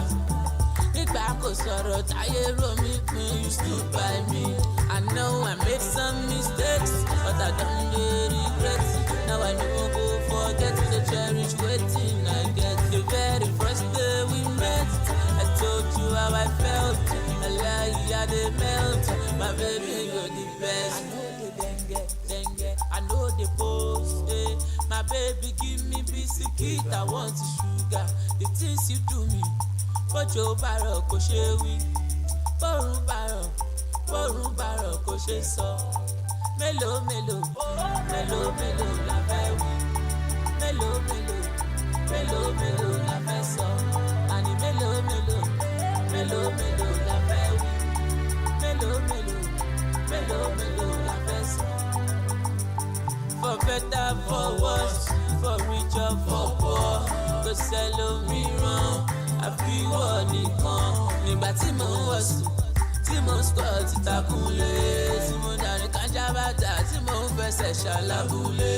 Nígbà kò sọ̀rọ̀ táyé rò mí pin, you stood by me. I know I made some mistakes, but I don't regret. Now I no go forget to cherish wetin I get. The very first day we met, I told you how I felt. I lie, I dey melt. My baby, you're the best. I know the dengue, I know the post. Eh. My baby, give me biscuit, I want sugar. The things you do me, but your barrel ko she wi. Borun barrel ko she so. Mélòó la fẹ́ wí. Mélòó la fẹ́ sọ. Ani mélòó la fẹ́ wí. Mélòó la fẹ́ sọ. For better, for worse, for richer, for poor. Kò sẹ́lòmíràn, àfi ìwọ nìkan. Nígbà tí mo ń wọ̀sùn, tí mo ń squat ìtàkùnlé, tí mo dàrí kájà bàtà, tí mo ń fẹsẹ̀ ṣàlàbùlé.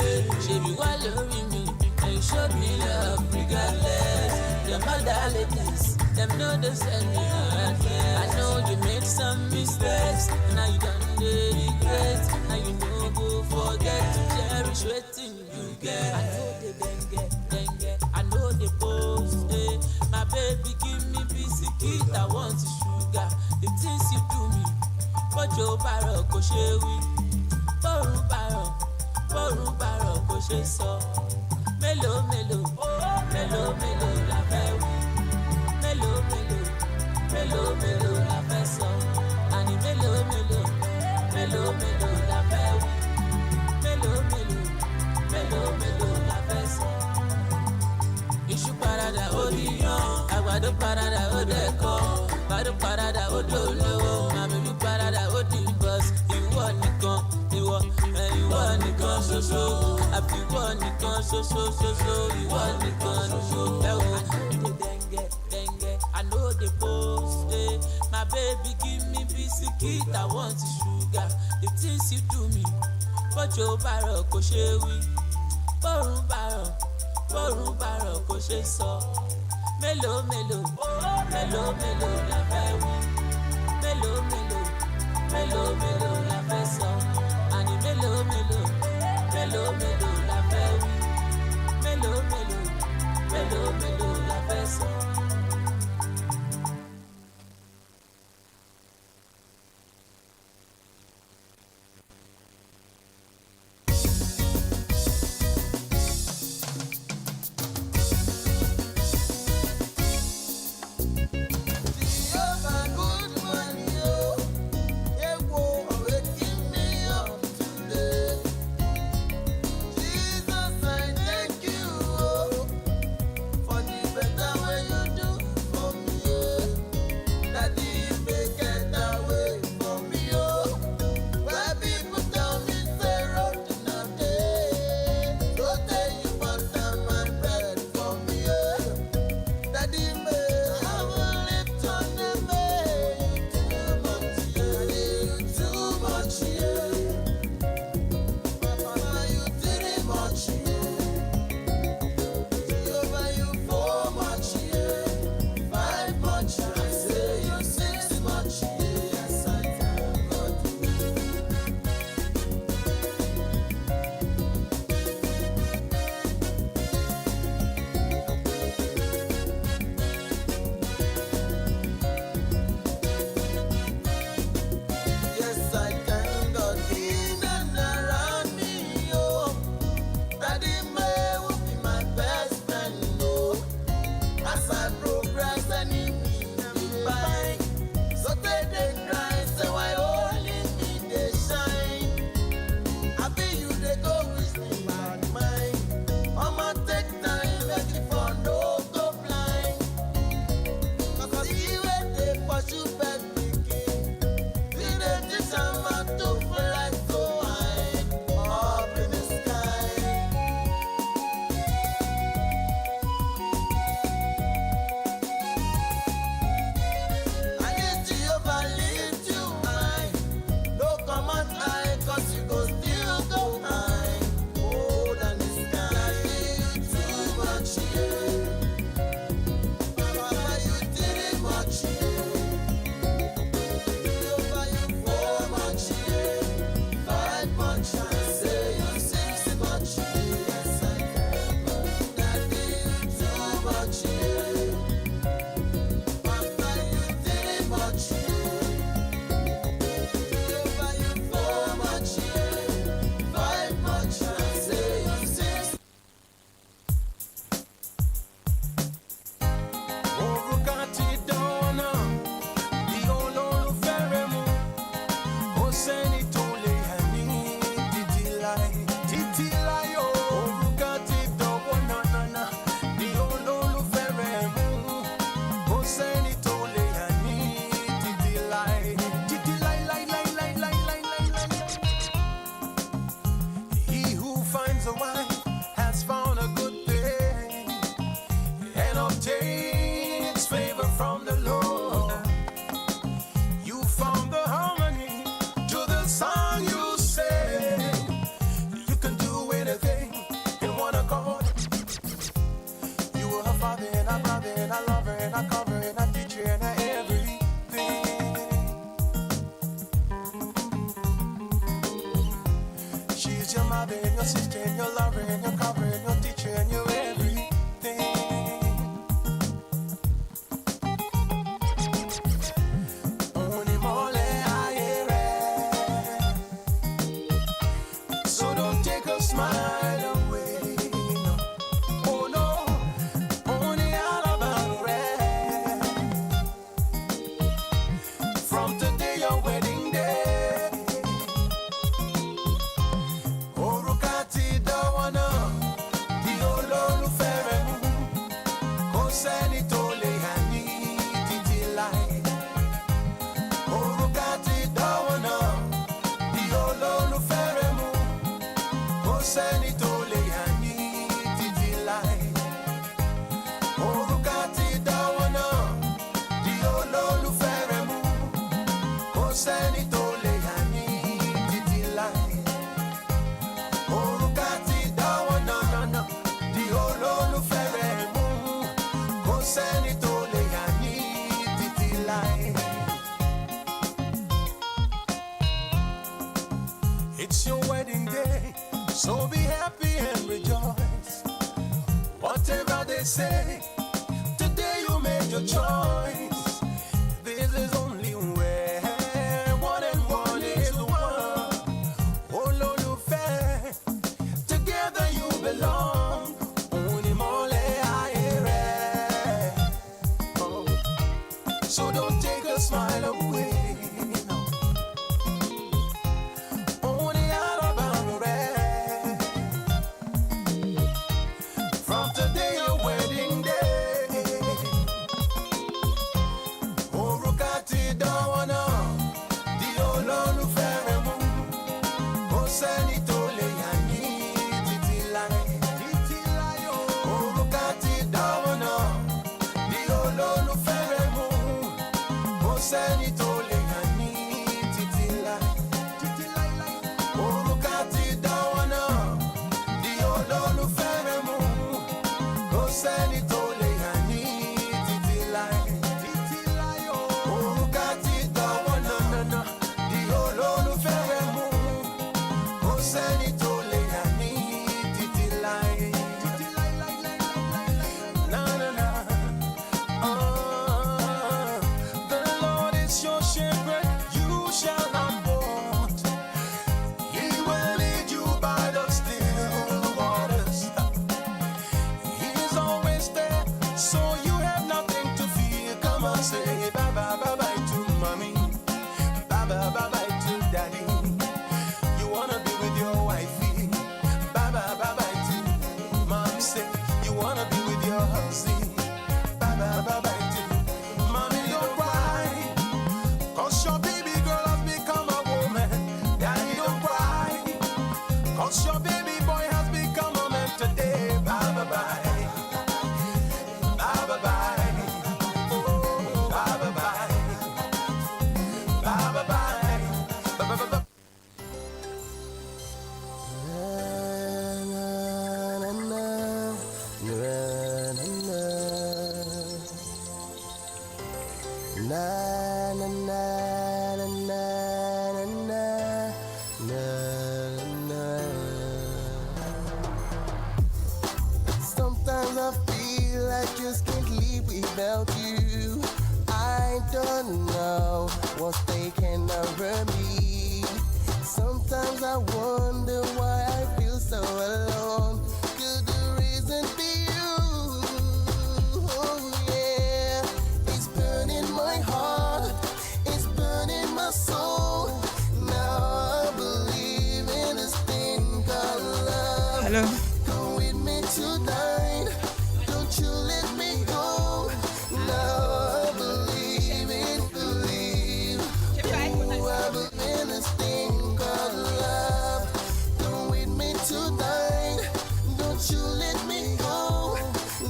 Ṣèbí wà lórí mi, and you showed me love regardless. Your mother ladies, them know they send me again. I know you made some mistakes, now you done dey regret. Now you no go forget to cherish wetin you get. I know the dengue, I know the post. Eh. My baby give me biscuit, I want sugar. The things you do me, but your barrel ko she wi. Borun barrel ko she so. Mélòó la fẹ́ wí. Mélòó la fẹ́ sọ. Ani mélòó la fẹ́ wí. Mélòó la fẹ́ sọ. Iṣu parada ó di yan, àgbàdo parada ó dẹ̀kọ́. olówó, màmí mi parada ó di bus. Ìwọ nìkan, ìwọ nìkan ṣoṣo. Àfi ìwọ nìkan ṣoṣo, ìwọ nìkan ṣoṣo. Ẹ wo, dengue, I know the post. My baby give me biscuit, I want sugar. The things you do me, bọ́jọ́ bàrọ̀ kò ṣe wí. Bọ́rùn bàrọ̀ kò ṣe sọ. Mélòó la fẹ́ wí. Mélòó la fẹ́ sọ. Àní mélòó la fẹ́ wí. Mélòó la fẹ́ sọ. Orukati dawana, the sẹ́ni tó lè yà ní títí láì. Orúkà ti dáwọ́ náà di olólùfẹ́ rẹ̀ mú. Kò sẹ́ni tó lè yà ní títí láì. Orúkà ti dáwọ́ náà di olólùfẹ́ rẹ̀ mú. Kò sẹ́ni tó lè yà ní títí láì. It's your wedding day, so be happy and rejoice. Whatever they say, today you made your choice. This is only where one and one is one. Oh, Lord, together you belong. Only mole aire. Oh, so don't take a smile away. From today your wedding day. Orúkà ti dáwọ́ náà di olólùfẹ́ rẹ̀ mú. Kò sẹ́ni tó lè yà ní títí láì. Orúkà ti dáwọ́ náà di olólùfẹ́ rẹ̀ mú. Kò sẹ́ni tó lè yà ní títí láì. Orúkà ti dáwọ́ náà di olólùfẹ́ rẹ̀ mú. Kò sẹ́ni tó lè yà ní títí láì. Orúkà ti dáwọ́ náà di olólùfẹ́ rẹ̀ mú. Kò sẹ́ni tó lè yà ní títí láì. The Lord is your shepherd, you shall not want. He will lead you by the still waters. He is always there, so you have nothing to fear. Come on, say bye bye bye bye to mommy, bye bye bye bye to daddy. You wanna be with your wifey, bye bye bye bye to mommy. Say you wanna be with your husband, bye bye bye bye to mommy. Don't cry, 'cause your baby girl has become a woman. Daddy, don't cry, 'cause your baby boy has become a man today. Bye bye bye. Bye bye bye. Oh, bye bye bye. Bye bye bye. Bye bye bye. Sometimes I feel I just can't live without you. I don't know what's taking over me. Sometimes I wonder why I feel so alone. Could the reason be you? Oh yeah, it's burning my heart, it's burning my soul. Now I believe in this thing called love. Hello. Come with me tonight, don't you let me go. Now I believe in, believe. Ooh, I believe in this thing called love. Come with me tonight, don't you let me go.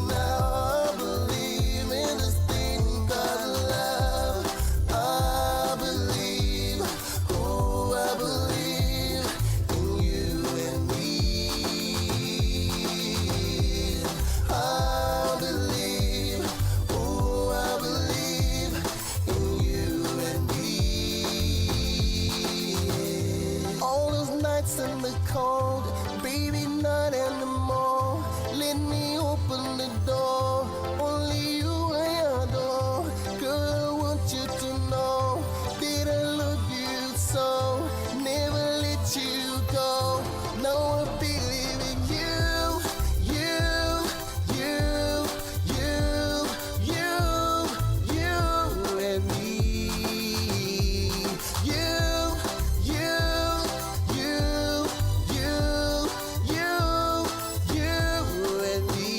Now I believe in this thing called love. I believe, oh I believe in you and me. I believe, oh I believe in you and me. All those nights in the cold, baby, not anymore. Let me open the door. Only you I adore. Girl, I want you to know that I love you so. Never let you go. Now I believe in you, you, you, you, you, you and me. You, you, you, you, you, you and me.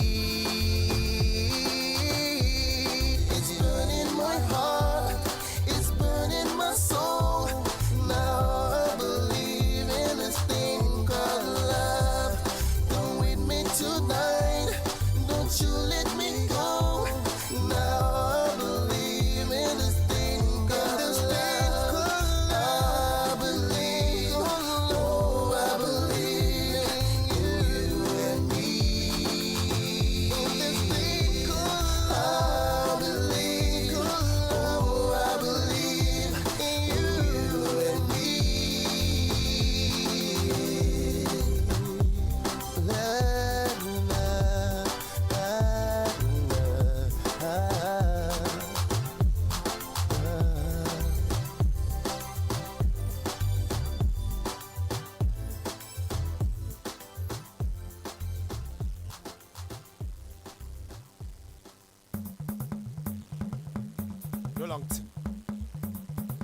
long thing.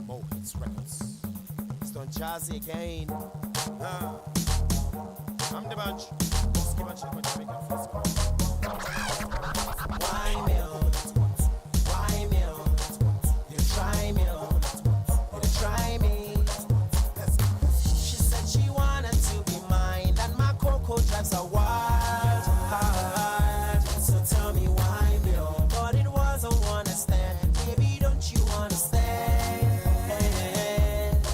Mo Hits Records. It's done jazzy again. I'm the bunch. Just give a check on Jamaican first. Why me? Why me? You try me? You try me? She said she wanted to be mine, and my cocoa drives her wild. So tell me why me? But it was a one night stand. Baby, don't you understand?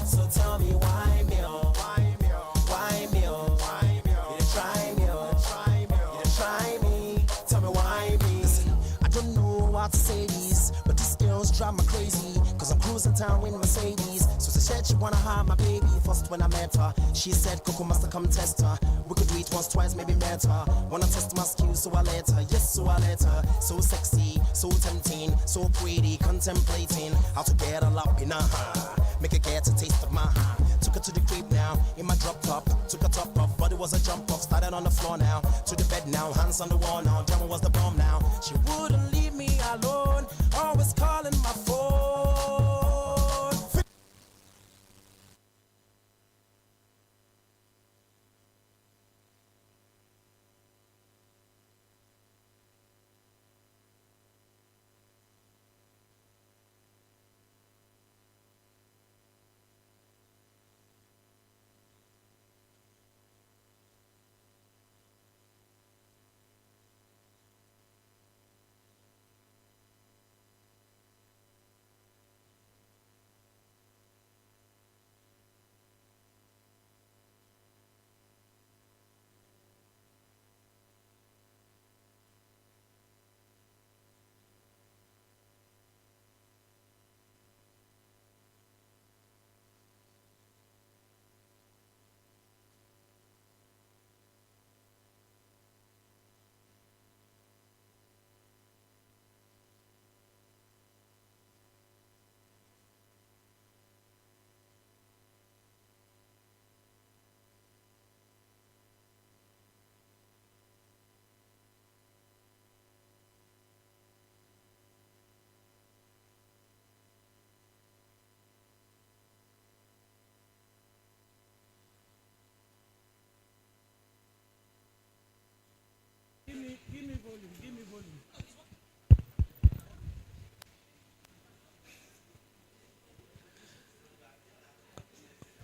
So tell me why me? Why me? Why me? Why me? You try me? You try me? Tell me why me? Listen, I don't know how to say this, but these girls drive me crazy. Cause I'm cruising town with Mercedes. So she said she wanna have my baby. First when I met her, she said Coco must have come test her. We could do it once, twice, maybe met her. Wanna test my skills, so I let her. Yes, so I let her. So sexy, so tempting, so pretty, contemplating how to get her up in her. Make her get a taste of my hand. Took her to the crib now, in my drop top. Took her top off, but it was a jump off. Started on the floor now, to the bed now, hands on the wall now. Drama was the bomb now. She wouldn't leave me alone, always calling my phone.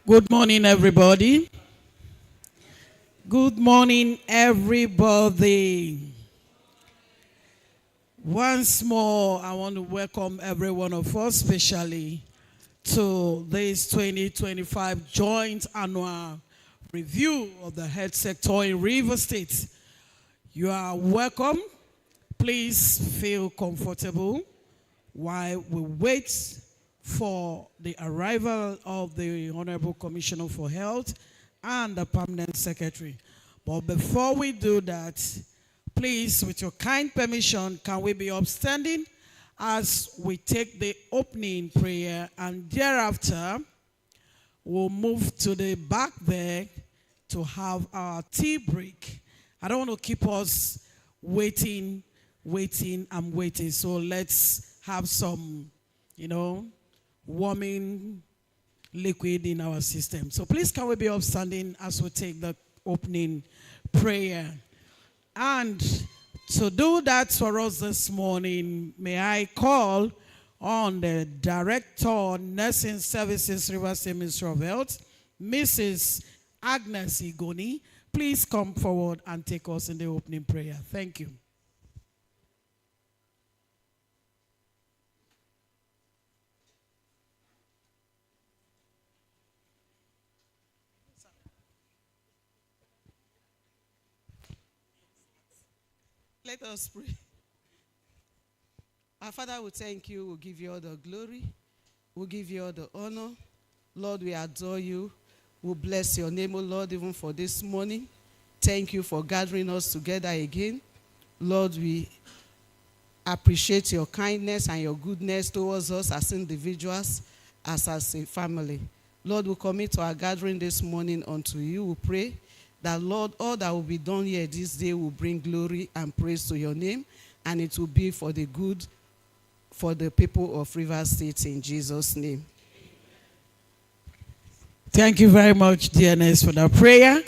Good morning, everybody. Good morning, everybody. Once more, I want to welcome every one of us, especially to this 2025 joint annual review of the health sector in Rivers State. You are welcome. Please feel comfortable while we wait for the arrival of the Honorable Commissioner for Health and the Permanent Secretary. But before we do that, please, with your kind permission, can we be upstanding as we take the opening prayer, and thereafter we'll move to the back there to have our tea break. I don't want to keep us waiting. So let's have some, warming liquid in our system. So please, can we be upstanding as we take the opening prayer? And to do that for us this morning, may I call on the Director, Nursing Services, Rivers State Ministry of Health, Mrs. Agnes Igoni. Please come forward and take us in the opening prayer. Thank you. Let us pray. Our Father, we thank you. We'll give you all the glory. We'll give you all the honor. Lord, we adore you. We'll bless your name, O Lord, even for this morning. Thank you for gathering us together again. Lord, we appreciate your kindness and your goodness towards us as individuals, as a family. Lord, we commit our gathering this morning unto you. We pray that, Lord, all that will be done here this day will bring glory and praise to your name, and it will be for the good for the people of Rivers State in Jesus' name. Thank you very much, DNS, for that prayer.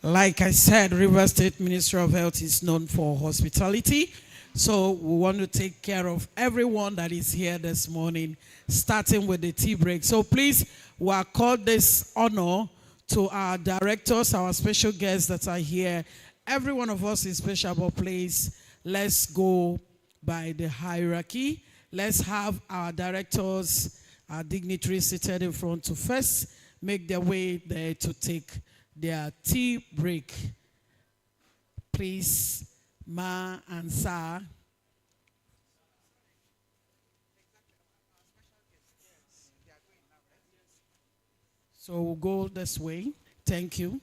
Like I said, River State Ministry of Health is known for hospitality. So we want to take care of everyone that is here this morning, starting with the tea break. So please, we accord this honor to our directors, our special guests that are here. Every one of us is special, but please, let's go by the hierarchy. Let's have our directors, our dignitaries seated in front to first make their way there to take their tea break. Please, Ma and Sa. So we'll go this way. Thank you.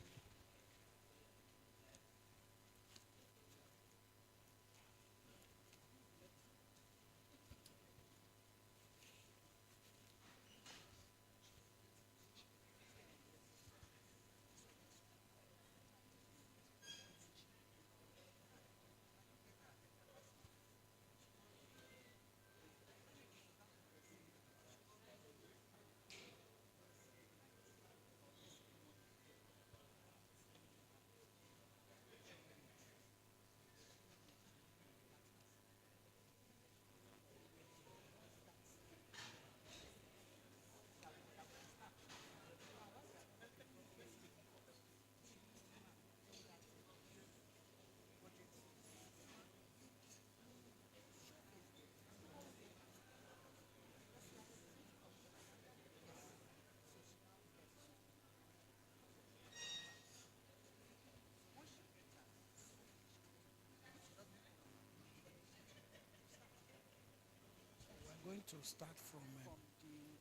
We're going to start from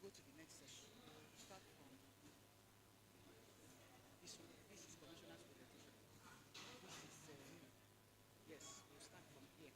go to the next session. Start from this is commissioner's presentation. Yes, we'll start from here.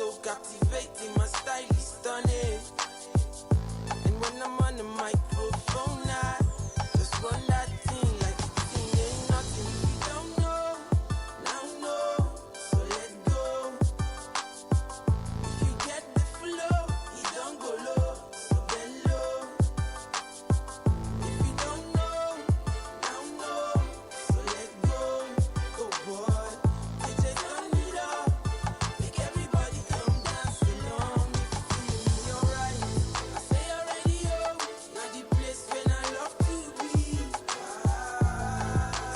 so captivating, my style is stunning. And when I'm on the microphone, I just run that thing like the thing ain't nothing. If you don't know, now know, so let go. If you get the flow, you don't go low, so bend low. If you don't know, now know, so let go. Go boy, DJ turn it up, make everybody come dance along. If you feel me alright, I say already oh, now the place when I love to be.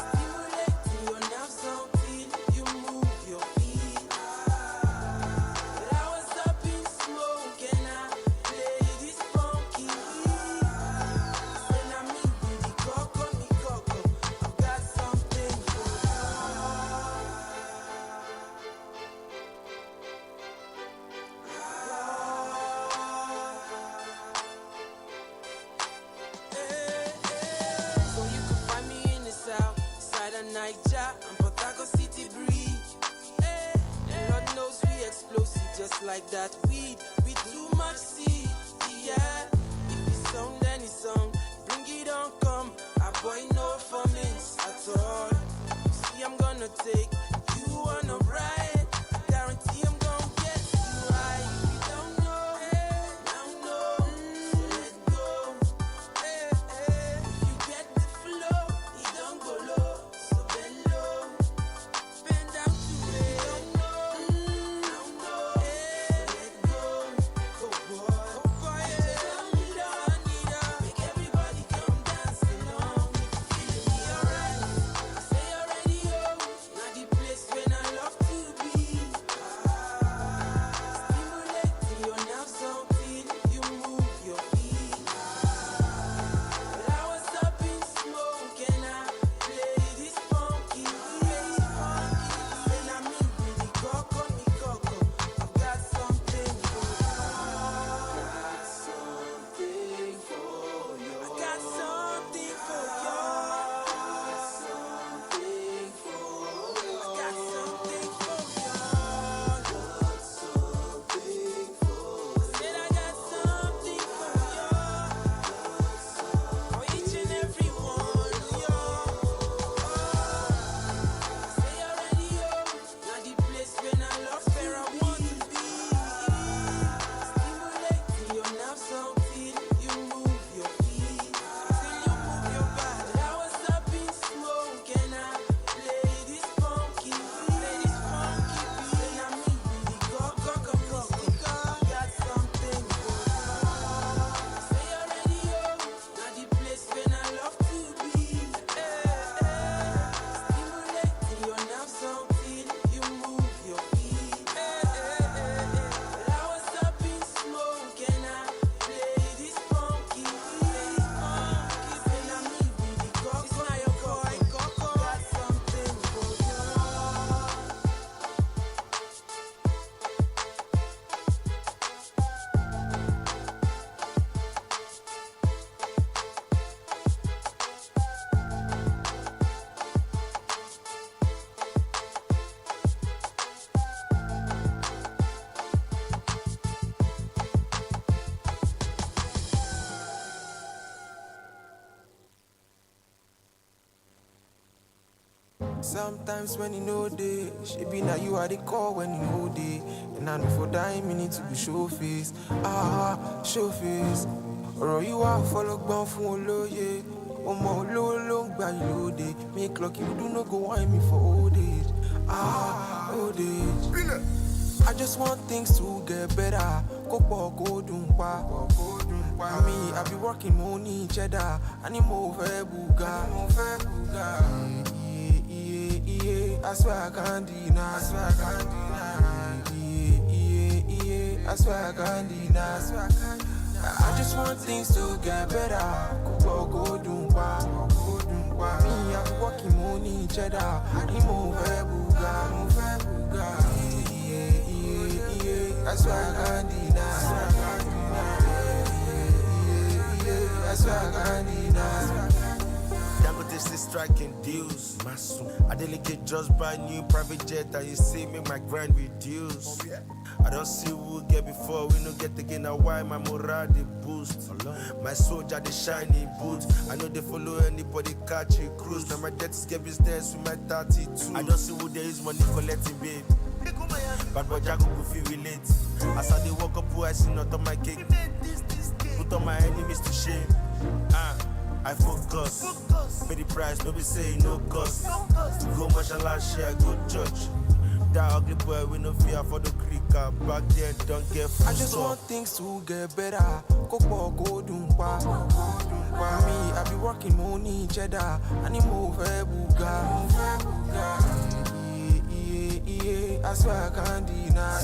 Stimulating your nerves until you move your feet. But I was up in smoke and I play this funky beat. When I'm in with the coco, me coco, I've got something for So you can find me in the south side of Niger and Port Harcourt City breeze. Lord knows we explosive just like that weed. We too much seed, yeah. If it's sound, then it's sound. Bring it on, come. I boy no formings at all. See, I'm gonna take you on a ride. I guarantee I'm gonna get you right. If you don't know, now know, so let go. If you get the flow, you don't go low, so bend low. Bend down to it. You don't know, now know, so let go. Go boy, turn it up, make everybody come dance along. Feel me alright? I say already oh, now the place when I love to be. Stimulating your nerves until you move your feet. But I was up in smoke and I play this funky beat. When I'm in with the coco, me coco, I've got something for you. I got something for you. I got something for you. Said I got something for you. For each and every one of you. Say already oh, now the place when I love where I want to be. Stimulating your nerves until you move your feet. Till you move your body. I was up in smoke and I play this funky beat. When I'm in with the coco, got something for you. Say already oh, now the place when I love to be. Stimulating your nerves until you move your feet. But I was up in smoke and I play this funky beat. When I'm in with the coco, got something for you. Sometimes when you know day, she be now you are the call when you know day. And I know for that minute to be show face. Show face. Or you are follow gbon fun oloye. Omo olowo lo n gba ilode. Make lucky you do not go wine me for old age. Old age. I just want things to get better. Go dun pa. Me, I be working money cheddar. I need more buga. I swear I can't deny. I swear I can't deny. I swear I can't deny. I just want things to get better. Go dun pa. Me, I be working money cheddar. I need more buga. I swear I can't deny. I swear I can't deny. This is striking deals. I delegate just buy new private jet and you see me my grind reduce. I I don't see who get before, we no get again. Now why my morale they boost? My soldier they shiny boots. I know they follow anybody catch a cruise. Now my debt is get business with my 32. I don't see who there is money collecting, babe. But boy Jago go feel relate. As I they walk up, who I see not on my cake. Put all my enemies to shame. I focus. Pay the price, no be saying no cost. Go mashallah, share, go church. That ugly boy we no fear for the cricker. Back there, don't get full. I just want things to get better. Go dumpa. Me, I be working money cheddar. I need more buga. I swear I can't deny.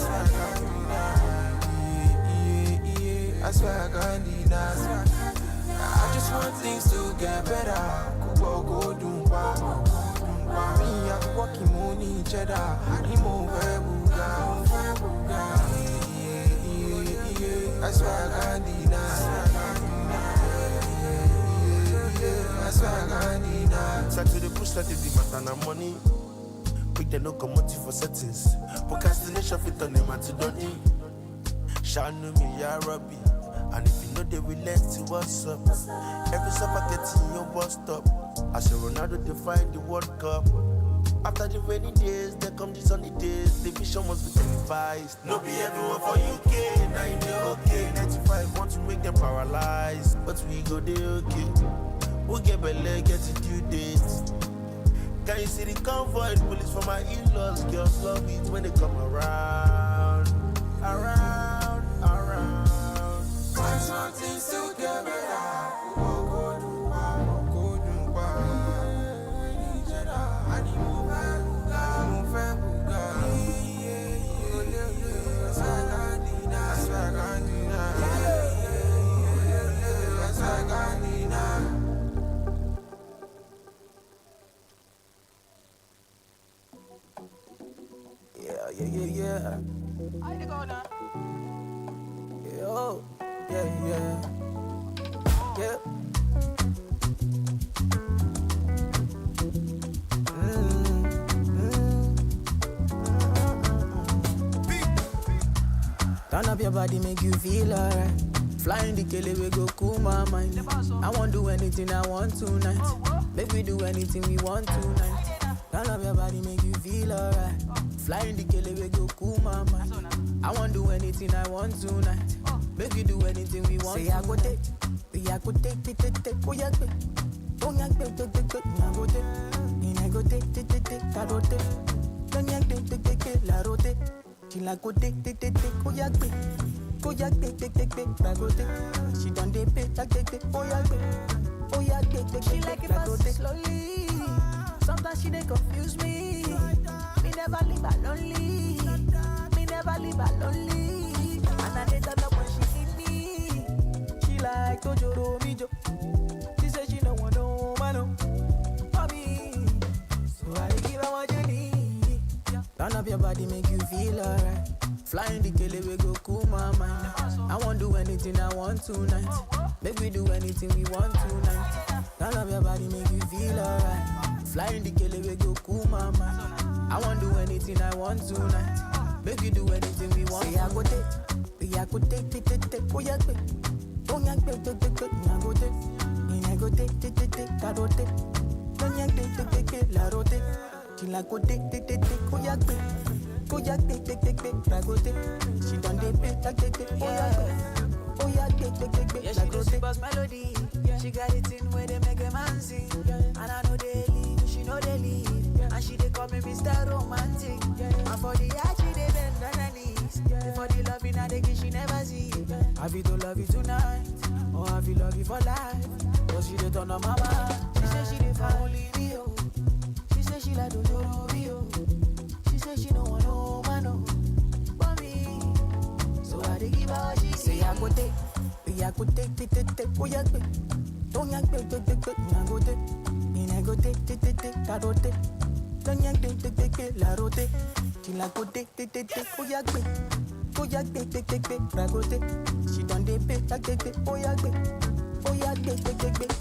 I swear I can't deny. I just want things to get better. Go dumpa. Me, I be working money cheddar. I need more buga. I swear I can't deny. I swear I can't deny. Start to the push that the matter na money. Quick the locomotive for settings. Procrastination fit on him and to dodgy. Shall know me, ya Robbie. And if you know they relate to what's up. Every summer getting your bus stop. As a Ronaldo define the World Cup. After the rainy days, there come the sunny days. The vision must be televised. No be everyone for UK, now you know okay. 95 want to make them paralyzed, but we go they okay. Who get belay, get a due date. Can you see the convoy? Police for my in-laws, girls love it when they come around. I just want things to get better. Go dumpa. I need more buga. I swear I can't deny. I swear I can't deny. Yeah. I to go now. Yeah. Turn up your body, make you feel alright. Flying the kele, we go cool my mind. I won't do anything I want tonight. Make we do anything we want tonight. Turn up your body, make you feel alright. Flying the kele, we go cool my mind. I won't do anything I want tonight. Make we do anything we want. Say I go take, oh yeah, take. I go take, I go take, I go take. Don't yank, la rote. She like go take, oh yeah, take. Go yak, I go take. She done dey pay, take, oh yeah, take. She like it fast slowly. Sometimes she dey confuse me. Me never leave her lonely. And I dey turn up when she need me. She like Tojoro Mijo. She say she no want no man for me. So I dey give her what you need. Turn up your body, make you feel alright. Flying the kele, we go cool my mind. I won't do anything I want tonight. Make we do anything we want tonight. Turn up your body, make you feel alright. Flying the kele, we go cool my mind. I won't do anything I want tonight. Make we do anything we want. Say I go take, oh yeah, take. Don't yank, I go take. I go take, I go take. Don't yank, la rote. She like go take, oh yeah, take. Go yak, I go take. She done dey pay, take, oh yeah, take. Yeah, she do super melody. She got it in where they make a man sing. And I know they leave, she know they leave. And she dey call me Mr. Romantic. And for the art, she dey bend on her knees. For the love in her, they she never see. Have you to love you tonight? Or have you love you for life? Cause she dey turn on my mind. She say she dey for only me, oh. She say she like Dojoro Bio. She say she no want no man, oh. For me. So I dey give her what she say I go take. I go take, oh yeah, take. Don't yank, I go take. I go take, I go take. Don't yank, la rote. She like go take, oh yeah, take. Go yak, I go take. She done dey pay, take, oh yeah, take,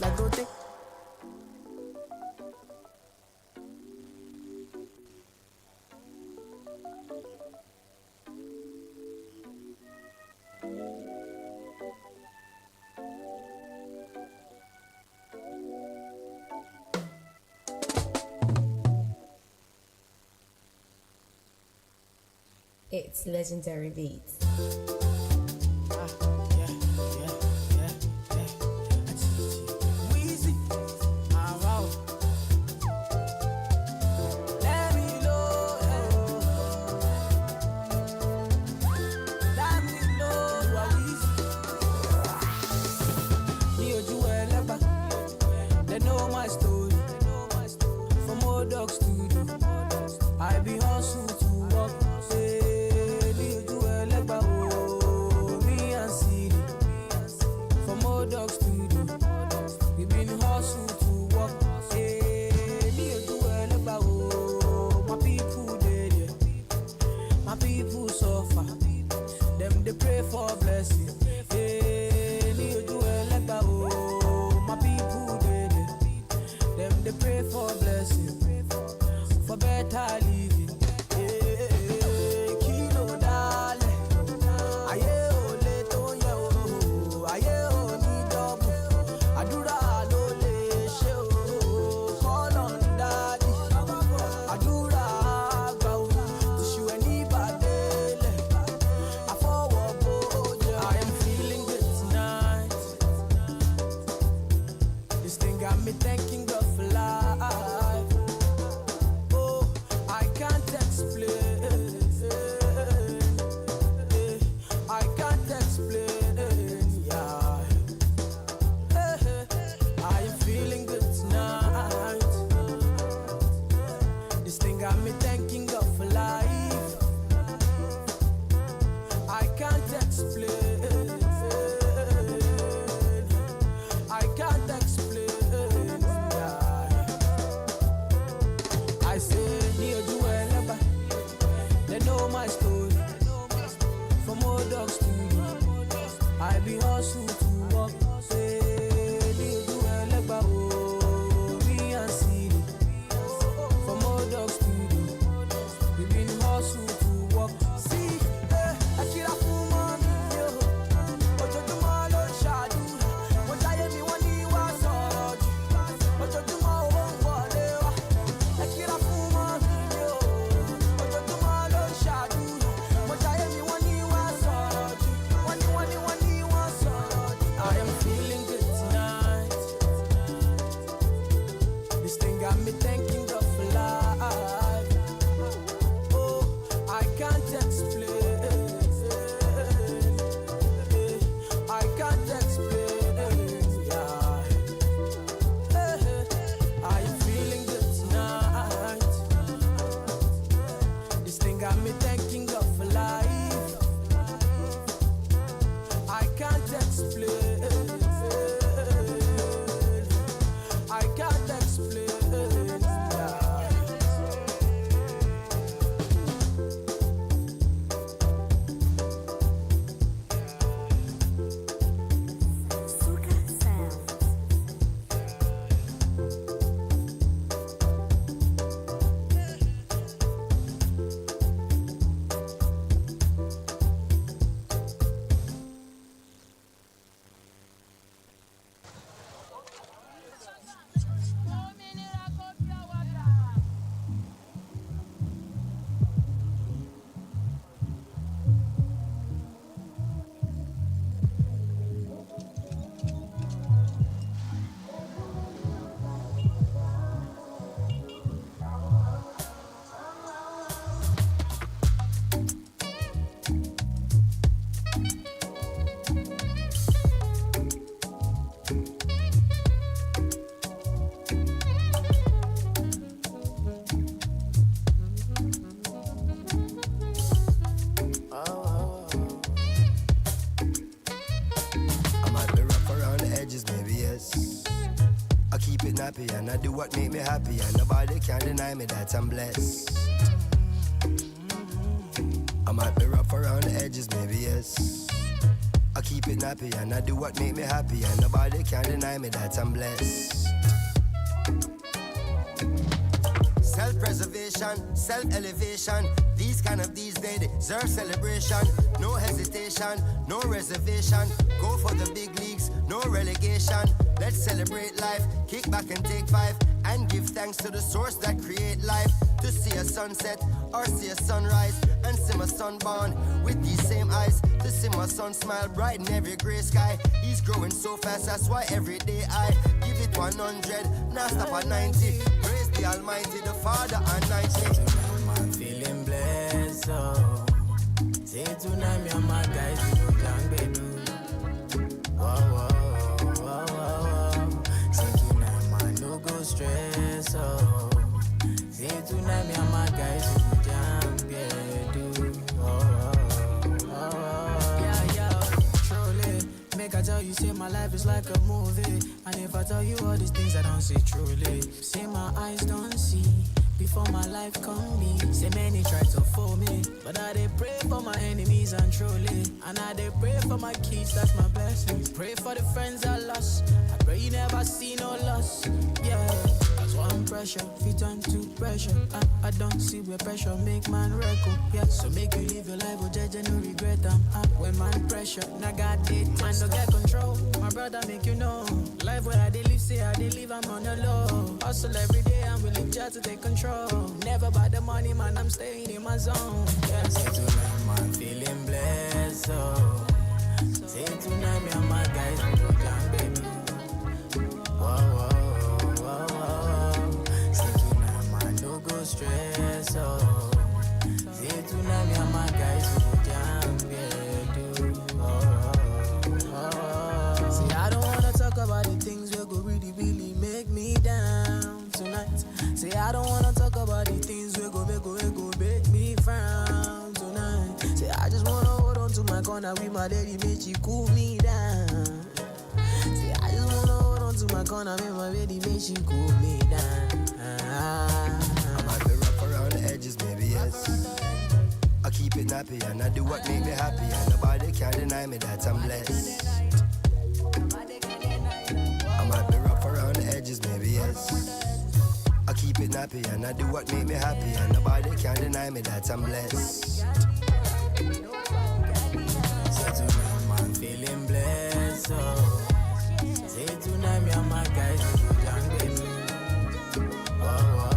la rote. It's legendary beats. They know my story. From old dog studio, I be hustle to work. Say, do you do a legba? Oh, me and Siri. From old dog studio, we been hustle to work. Say, do you do a legba? Oh, my people dead, yeah. My people suffer. Them they pray for blessing. Hey, do you do a legba? Oh, my people dead. Them they pray for blessing, for better living. Kilo dale, aye ole to ye o, aye oni double. Adura lo le she o, call on daddy. Adura agba o, tishu eni badele. I forward boja. I am feeling good tonight. This thing got me thinking of life. Oh, I can't explain. I can't explain. Yeah. I am feeling good tonight. This thing got me thinking of life. I can't explain. I can't explain. I say, near do wherever. They know my story. From old dog studio, I be hustle to work. Say, near do wherever. Oh, me and Siri. From old dog studio, we been hustle to work. See, I kill a fool, mommy, yo. But you do my lord shadow. What I am, you want you was hard. But you do my own whatever. I kill a fool, mommy, yo. But you do my lord shadow. What I am, you want you was hard. When you was hard. I am feeling good tonight. This thing got me thinking of life. Oh, I can't explain. I can't explain. Yeah. I am feeling good tonight. This thing got me thinking of life. I can't explain. I can't explain. Yeah. I might be rough around the edges, maybe yes. I keep it nappy and I do what make me happy, and nobody can deny me that I'm blessed. I might be rough around the edges, maybe yes. I keep it nappy and I do what make me happy, and nobody can deny me that I'm blessed. Self-preservation, self-elevation. These days deserve celebration. No hesitation, no reservation. Go for the big leagues, no relegation. Let's celebrate life, kick back and take 5, and give thanks to the source that create life. To see a sunset or see a sunrise and see my son born with these same eyes. To see my son smile bright in every gray sky. He's growing so fast, that's why every day I give it 100, now stop at 90. Praise the Almighty, the Father and 90. I'm feeling blessed, oh. Say tonight me and my guys we go down bedu. Whoa, whoa, whoa, whoa, whoa. Say tonight man no go stress, oh. Say tonight me and my guys we go down bedu. Make I tell you, say my life is like a movie. And if I tell you all these things, I don't say truly. Say my eyes don't see before my life come me. Say many try to fool me, but I dey pray for my enemies and truly. And I dey pray for my kids, that's my blessing. Pray for the friends I lost. I pray you never see no loss. Yeah, that's one pressure, fit on to pressure. I don't see where pressure make man record. Yeah, so make you live your life, oh judge no regret. When man pressure, now God did man don't get control. My brother make you know, life where I dey live, say I dey live, I'm on the low. Hustle every day, I'm willing just to take control. Never by the money, man, I'm staying in my zone. Yeah, say tonight, man, feeling blessed, oh. Say tonight, me and my guys, we go down, baby. Whoa, whoa, whoa, whoa. Say tonight, man, no go stress, oh. Say tonight, me and my guys, we go down, baby. See, I don't wanna talk about the things that go really, really make me down tonight. Say, I don't wanna talk about the things that go make me frown tonight. Say, I just wanna hold on to my corner with my lady, make she cool me down. Say, I just wanna hold on to my corner with my lady, make she cool me down. I might be rough around the edges, maybe yes. I keep it nappy and I do what make me happy, and nobody can deny me that I'm blessed. I might be rough around the edges, maybe yes. I keep it nappy and I do what make me happy, and nobody can deny me that I'm blessed. Say tonight, man, feeling blessed, oh. Say tonight, me and my guys, we go down, baby. Whoa, whoa,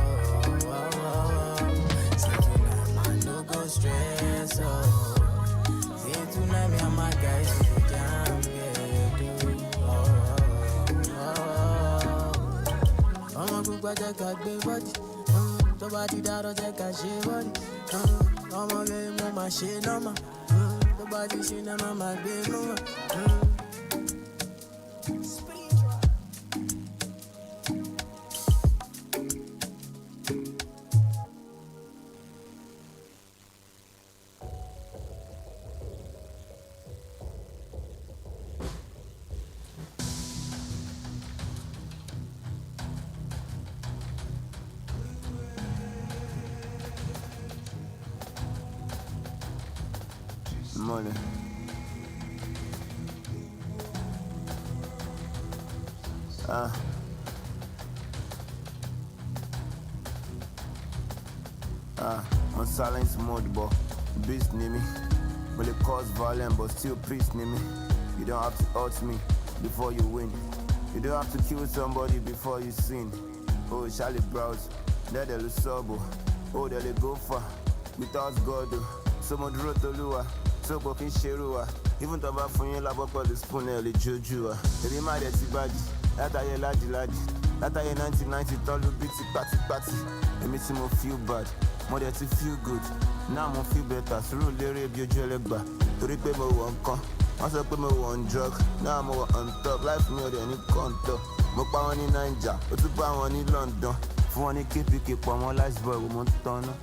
whoa, whoa. Say tonight, man, no go stress, oh. Say tonight, me and my guys, we go down, baby. Ọmọ gbogbo jẹ́ ká gbé bọ́dì, tó bá ti dárọ́ jẹ́ ká ṣe bọ́dì. Ọmọ rẹ̀ mo máa ṣe nọ́mà, tó bá ti ṣe nọ́mà máa gbé nọ́mà. Money. On silence mode, but beast near me. Will it cause violence, but still peace near me. You don't have to hurt me before you win. You don't have to kill somebody before you sin. Oh, Charlie Browse, that they'll sub. Oh, they'll go far without God. Someone wrote the lure. So fucking sherua. Even though I'm from you, love up the spoon, early juju. They mad at the body. That I hear laddie. That I hear 1990, tall bitty patty. It makes him feel bad. More than to feel good. Now I'm feel better. Through Larry, you jelly bar. To repay my one con. Also put me one drug. Now I'm on top. Life more than any contour. More power in Niger. But to power in London. For one keep on my last boy with Montana.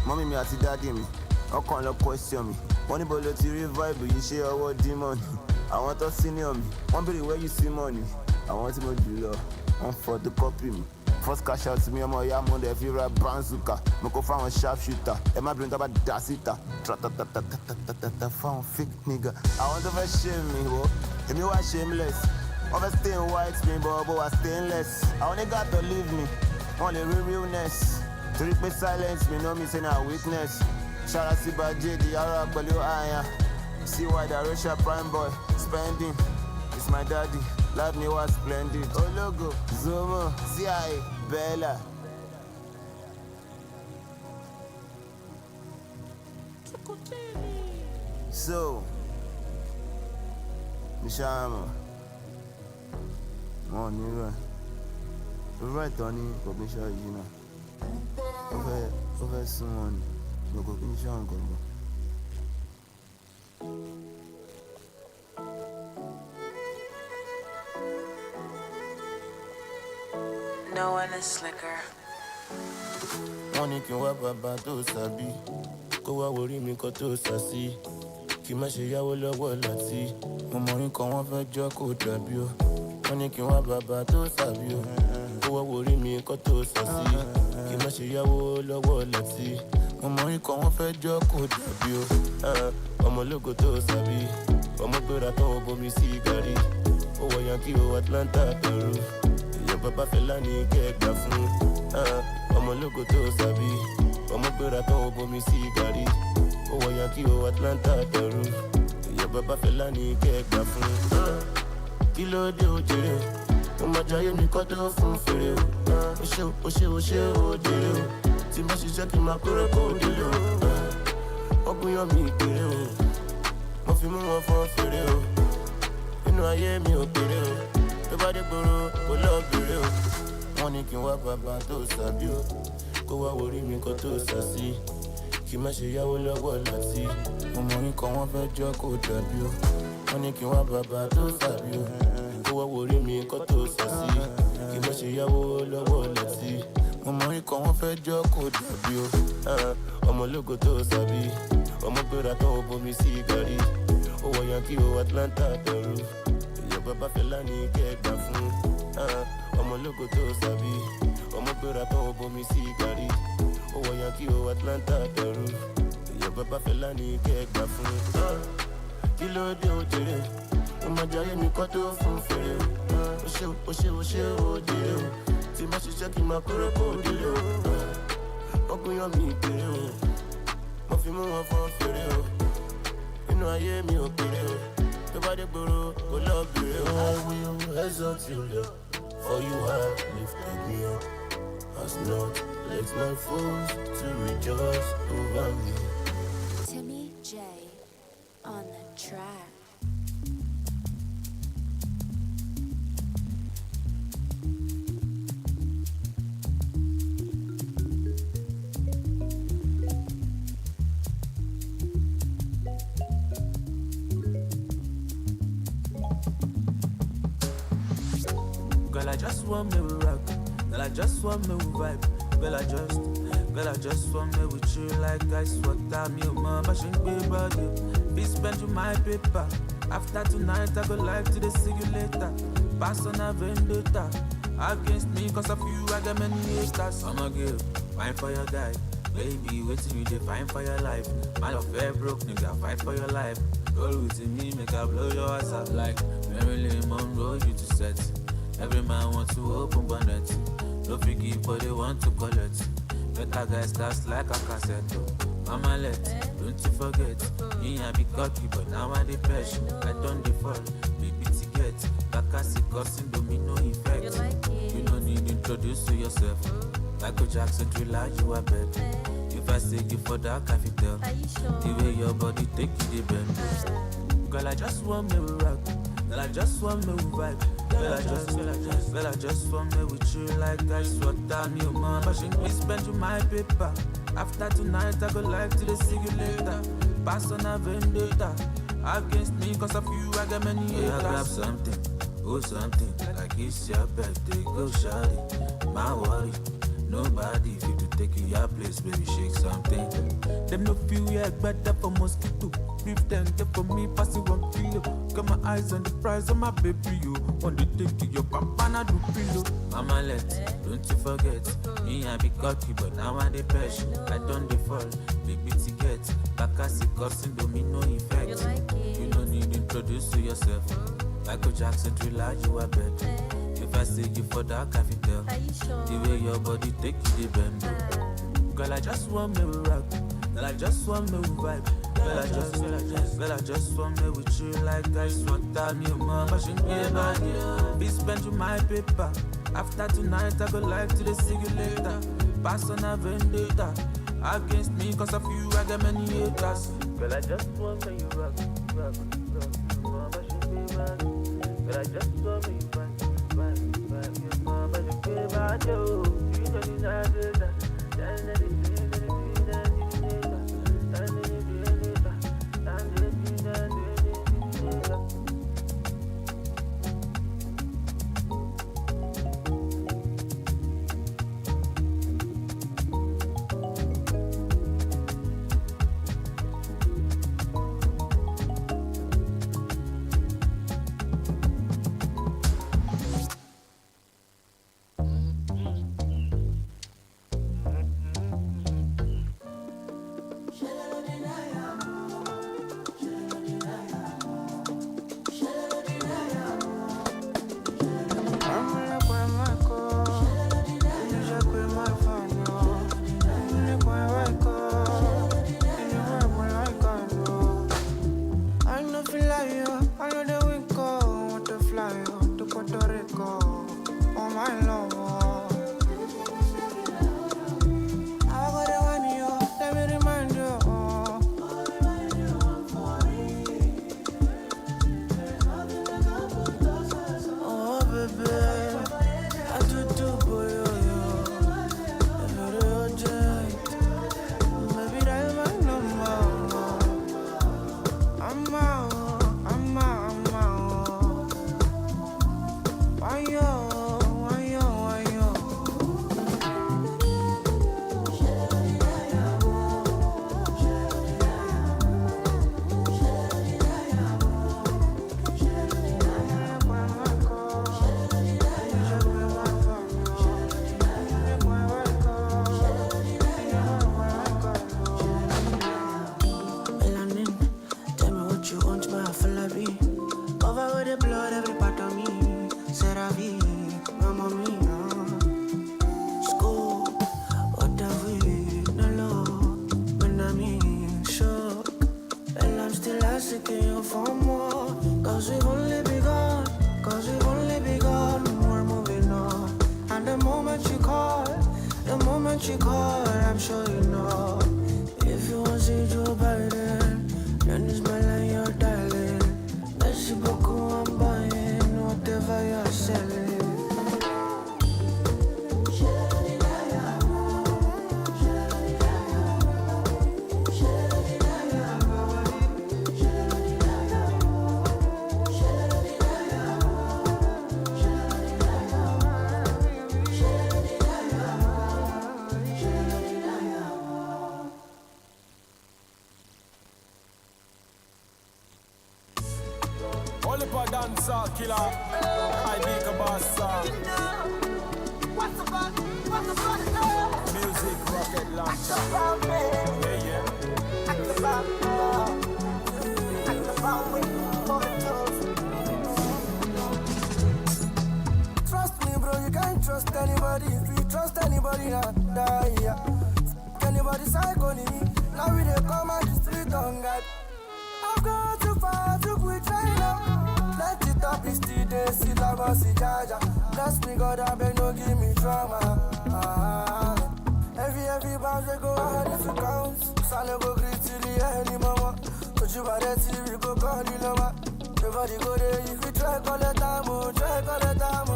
Mommy me àti daddy mi, ọkàn lọ question mi. Wọ́n níbo ló ti rí vibe yìí ṣe ọwọ́ demon. Àwọn tó senior mi, wọ́n béèrè where you see money. Àwọn tí mo jù lọ, wọ́n photocopy mi. First cash out mi ọmọ ìyá mo dẹ̀ fi ra branzuka. Mo kó fáwọn sharp shooter, ẹ má bìnrin tó bá dà síta. Tratatatatatatata fáwọn fake nigga. Àwọn tó fẹ́ ṣe mi wo, èmi wá shameless. Wọ́n fẹ́ stay in white mi but wà stainless. Àwọn nigga tó leave me, wọ́n lè rí realness. To replace silence, me know me say na weakness. Shout out to Bajé, the Ara Pẹ̀lú Aya. See why the Russia prime boy spending. It's my daddy. Life me was splendid. Ologo, Zomo, CIA, Bella. So, Mishama. Mon nigga. Right, Tony, for me, sure, you know. Over someone, no go in jungle. No one is slicker. Money can wá bàbá tó sàbí, kó wá worí mi kó tó sàsí, kí má ṣe yáwó lọ́wọ́ láti, ọmọ yín kan wọ́n fẹ́ jọ́ kó dàbí o. Money can wá bàbá tó sàbí o, kó wá worí mi kó tó sàsí, kí má ṣe yáwó lọ́wọ́ láti, ọmọ yín kan wọ́n fẹ́ jọ́ kó dàbí o. Ọmọ ológo tó sàbí, ọmọ gbéra tán ó bomi sí gàrí, ó wọ Yankee o Atlanta Peru. Bàbá Fẹlá ní kẹgbà fún ọmọ ológo tó sàbí, ọmọ gbéra tán ó bomi sí gàrí, ó wọ Yankee o Atlanta Peru. Èèyàn bàbá Fẹlá ní kẹgbà fún kí ló dé ó jèrè o, ó máa jayé mi kọ́ tó fún fèrè o, ó ṣe ó jèrè o, tí má ṣiṣẹ́ kí n máa kúrò kó délé o, ọgbìn yan mi kéré o, mo fi mú wọn fọ́n fèrè o, inú ayé mi ò kéré o. Tó bá dé gbòòrò kó lọ bèrè o. Wọ́n ní kí n wá bàbá tó sàbí o, kó wá worí mi kó tó sàsí, kí má ṣe yáwó lọ́wọ́ láti, ọmọ yín kan wọ́n fẹ́ jọ́ kó dàbí o. Wọ́n ní kí n wá bàbá tó sàbí o, kó wá worí mi kó tó sàsí, kí má ṣe yáwó lọ́wọ́ láti, ọmọ yín kan wọ́n fẹ́ jọ́ kó dàbí o. Ọmọ ológo tó sàbí, ọmọ gbéra tán ó bomi sí gàrí, ó wọ Yankee o Atlanta Peru. Bàbá Fẹlá ní kẹgbà fún ọmọ ológo tó sàbí, ọmọ gbéra tán ó bomi sí gàrí, ó wọ Yankee o Atlanta Peru. Èèyàn bàbá Fẹlá ní kẹgbà fún kí ló dé ó jèrè, ó máa jayé mi kọ́ tó fún fèrè o, ó ṣe ó jèrè o, tí má ṣiṣẹ́ kí n máa kúrò kó délé o, ọgbìn yan mi kéré o, mo fi mú wọn fọ́n fèrè o, inú ayé mi ò kéré o. I will exalt you, Lord, for you have lifted me up. Has not let my foes to rejoice over me. Timmy J on the track. Girl, I just want me rock. Girl, I just want me vibe. Girl, I just want me with you like ice water. Me and my machine be body. Be spend you my paper. After tonight, I go live to the see you later. Pass on a vendetta. Against me, cause of you, I got many haters. I'ma give, fine for your guy. Baby, waiting you, they fine for your life. My love fair broke, nigga, fight for your life. Roll with me, make I blow your ass up like Marilyn Monroe, you to set. Every man wants to open bonnet. No forgive, but they want to collect. Better guys cast like a cassette. Mama let, don't you forget. Me I be cocky, but now I depression. I don't default, baby ticket. Like I see causing domino effect. You don't need to introduce to yourself. Michael Jackson thriller, you are bed. If I say you for that, I feel tell. The way your body take you, the bend. Girl, I just want me rock. Girl, I just want me vibe. Girl, I just want me with you like ice water. Me and my machine, we spend you my paper. After tonight, I go live to the see you later. Pass on a vendetta. Against me, cause of you, I got many haters. Yeah, grab something, oh something. Like it's your birthday, go shawty. My worry, nobody fit to take you your place, baby, shake something. Them no feel yeah, better for mosquito. Beef them, get for me, pass it 1 kilo. Got my eyes on the price of my baby, you. Want to take you, your pampana do pillow. Mama let, don't you forget. Me I be cocky, but now I depression. I don't default, big ticket. Bakasi causing domino effect. You don't need to introduce to yourself. Michael Jackson thriller, you are bed. If I say you for that, I feel tell. The way your body take you, the bend. Girl, I just want me rock. Girl, I just want me vibe. Girl, I just want me with you like I want time. Your mama shouldn't be about you. Be spent with my paper. After tonight, I go like to the see you later. Pass on a vendetta against me, cause of you, I got many haters. Girl, I just want me you rock. Your mama should be about you. Girl, I just want me you rock. Your mama should be about you. You know you not do that. Killer, I make a boss song. Music rocket launcher. Yeah, yeah. Trust me, bro, you can't trust anybody. If you trust anybody, now die. Anybody psycho me? Now we dey come out the street on God. I've gone too far to quit right now. Let it up, it's still there, see la bossy jaja. Bless me, God, I beg, no give me trauma. Every bounce they go hard if you count. Sale go greet till the early mama. But you are there, we go call the lama. Everybody go there, if you try, call it time, try, call it time.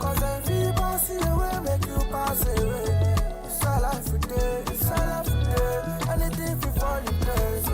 Cause if you pass away, make you pass away. It's all life for day, it's all life for day. Anything if you fall in place,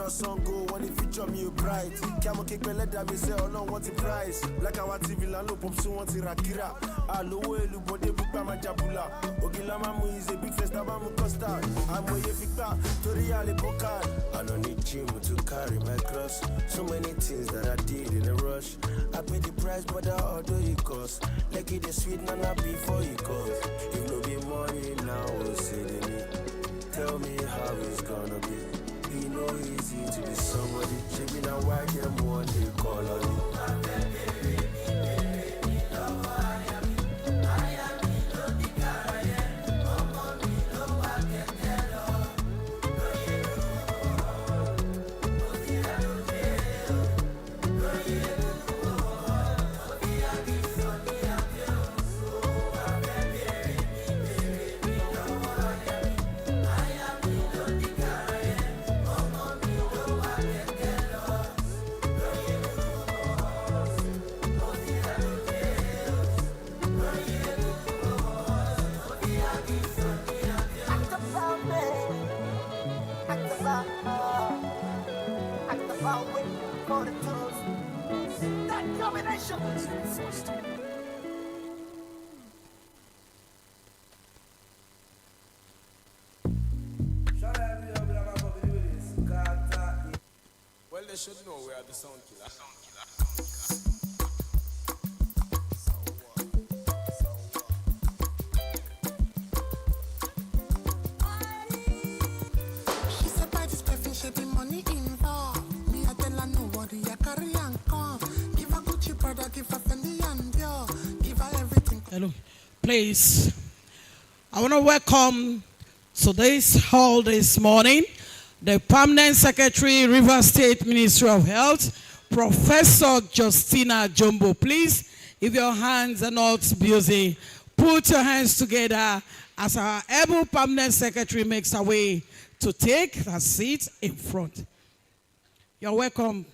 know, song go when it feature me bright. Camo kick me let me say, oh no, what's the price? Like our TV, Lalo Pop, so what's the Rakira? Alo, Elu, Bode, Bukama Jabula. Ogilamamu is a big festival, Costa. I'm way Fika, Toriale Bokan. I don't need gym to carry my cross. So many things that I did in a rush. I pay the price, but I order it cost. Like it is sweet, nana before it cost. If no be money now, we'll say the need. Tell me how it's gonna be. Be no easy to be somebody. Shaping a white them one day call on you. Well, they should know we are the sound killer. She said by this perfume, she be money involved. Me, I tell her nobody, I carry and come. Give her Gucci Prada, give her Fendi and Dior. Give her everything. Hello, please. I want to welcome to this hall this morning the Permanent Secretary, River State Ministry of Health, Professor Justina Jumbo. Please, if your hands are not busy, put your hands together as our able Permanent Secretary makes her way to take her seat in front. You're welcome.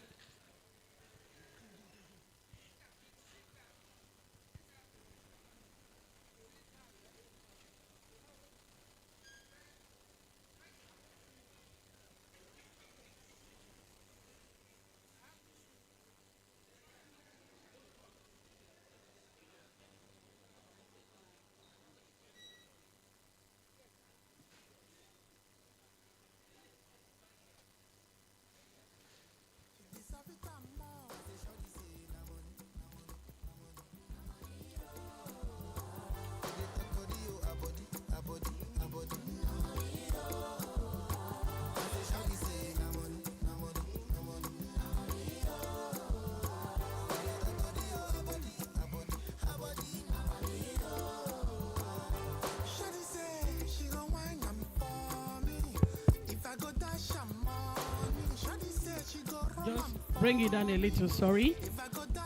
Just bring it down a little, sorry.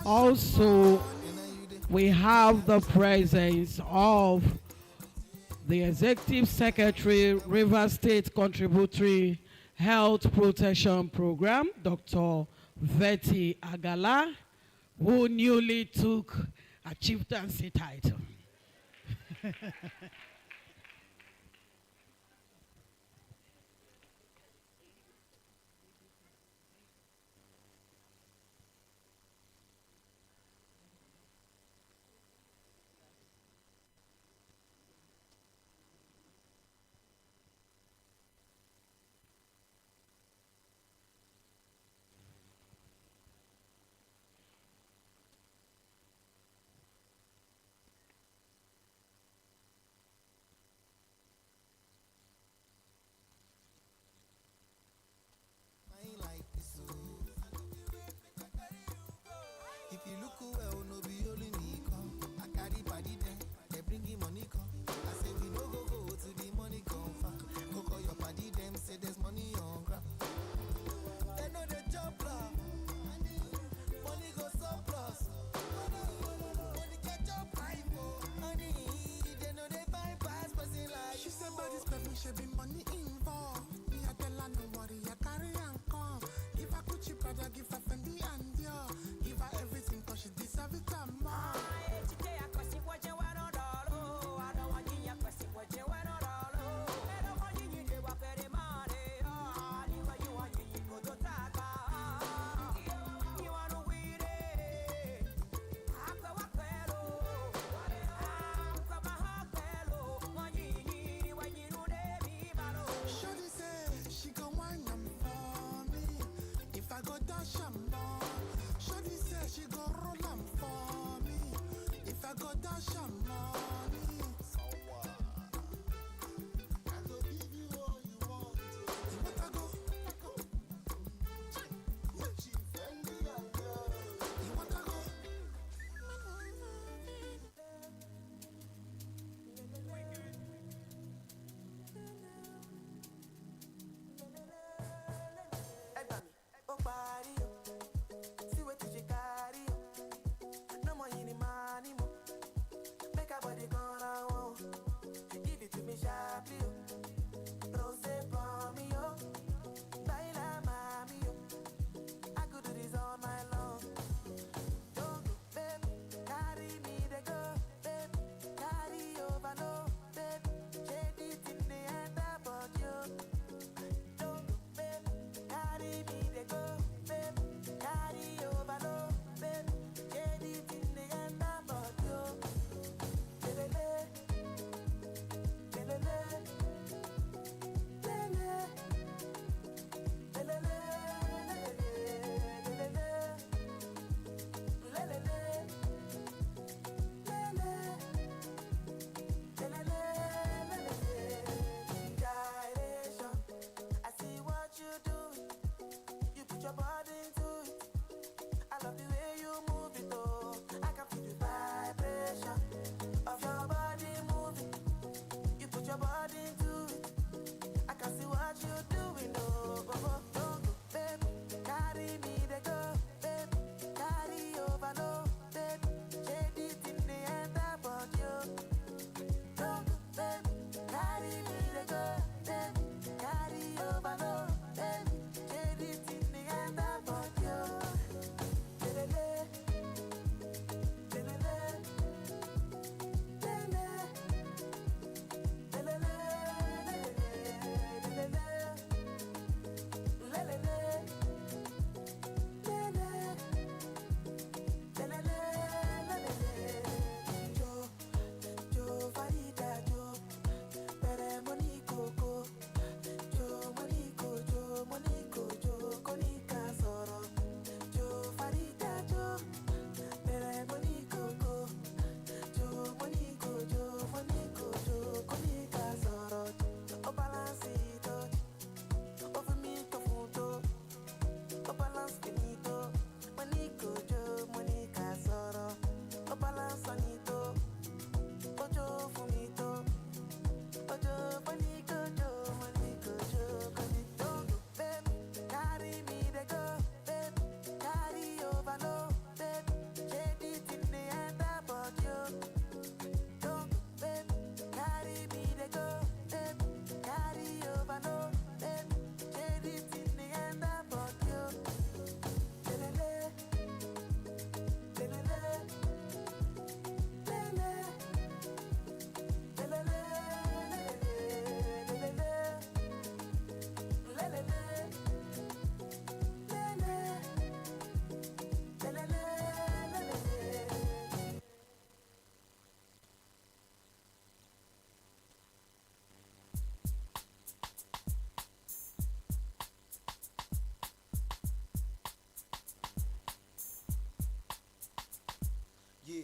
Also, we have the presence of the Executive Secretary, River State Contributory Health Protection Program, Dr. Vetty Agala, who newly took a chieftaincy title. Should be money involved. Me, I tell her nobody, I carry and come. Give her Gucci Prada, give her Fendi and Dior. Give her everything cause she deserve it and more. put your body into it. I love the way you move it, oh. I can feel the vibration of your body moving. You put your body into it. I can see what you're doing, oh. Don't go, baby. Carry me, they go, baby. Carry over, no, baby. Shade it in the end about you. Don't go, baby. Carry me, they go, baby. Carry over, no, baby. Shade it in the end about you. Le-le-le. Le-le-le. Le-le. Le-le-le. Yeah,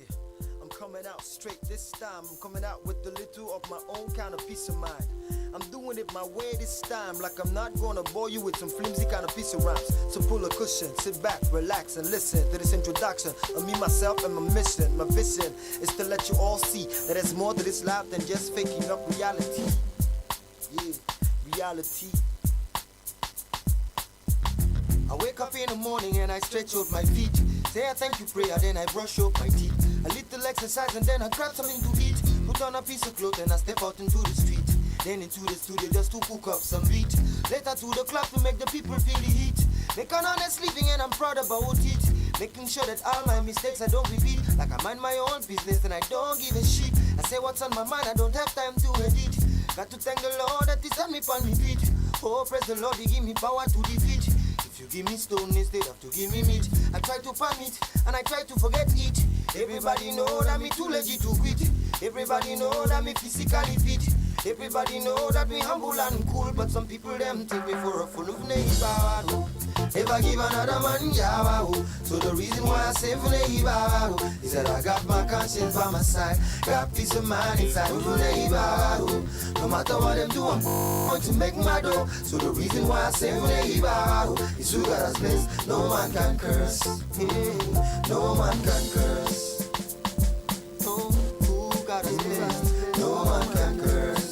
I'm coming out straight this time. I'm coming out with a little of my own kind of peace of mind. I'm doing it my way this time, like I'm not gonna bore you with some flimsy kind of piece of rhymes. So pull a cushion, sit back, relax, and listen to this introduction of me, myself, and my mission. My vision is to let you all see that there's more to this life than just faking up reality. Yeah, reality. I wake up in the morning and I stretch out my feet. Say a thank you prayer, then I brush up my teeth. A little exercise and then I grab something to eat. Put on a piece of cloth and I step out into the street. Then into the studio just to cook up some beat. Later to the club to make the people feel the heat. Make an honest living and I'm proud about it. Making sure that all my mistakes I don't repeat. Like I mind my own business and I don't give a shit. I say what's on my mind, I don't have time to edit. Got to thank the Lord that He set me on me feet. Oh, praise the Lord, He give me power to defeat. If you give me stone instead of to give me meat, I try to pan it and I try to forget it. Everybody know that me too legit to quit. Everybody know that me physically fit. Everybody know that me humble and cool, but some people them take me for a fool of neighbor. Ever give another man yawa. So the reason why I say for neighbor is that I got my conscience by my side, got peace of mind inside of neighbor. No matter what them do, I'm going to make my dough. So the reason why I say for neighbor is who got us blessed. No man can curse. No man can curse. Oh, who got us blessed? No man can curse.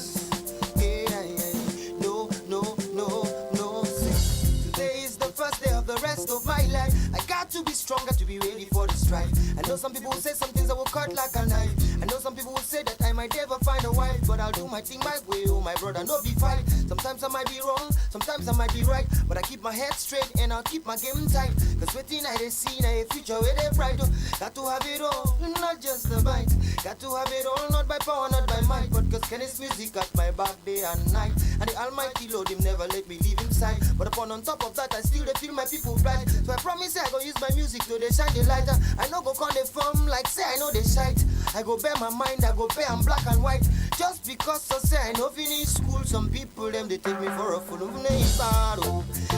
The rest of my life, I got to be stronger to be ready for the strife. I know some people will say some things that will cut like a knife. I know some people will say that I might never find a wife, but I'll do my thing my way. Oh my brother, no be fight. Sometimes I might be wrong, sometimes I might be right, but I keep my head straight and I'll keep my game tight. Cause waiting I see now a future where they bright. Got to have it all, not just the bite. Got to have it all, not by power, not by might, but cause Kenny's music at my back day and night. And the Almighty Lord, Him never let me leave Him side. But upon on top of that, I still feel my people bright. So I promise I go use my music to they shine the light. I no go call the firm like say I know they shite. I go bear my mind, I go bear I'm black and white. Just because so say I no finish school, some people them they take me for a fool.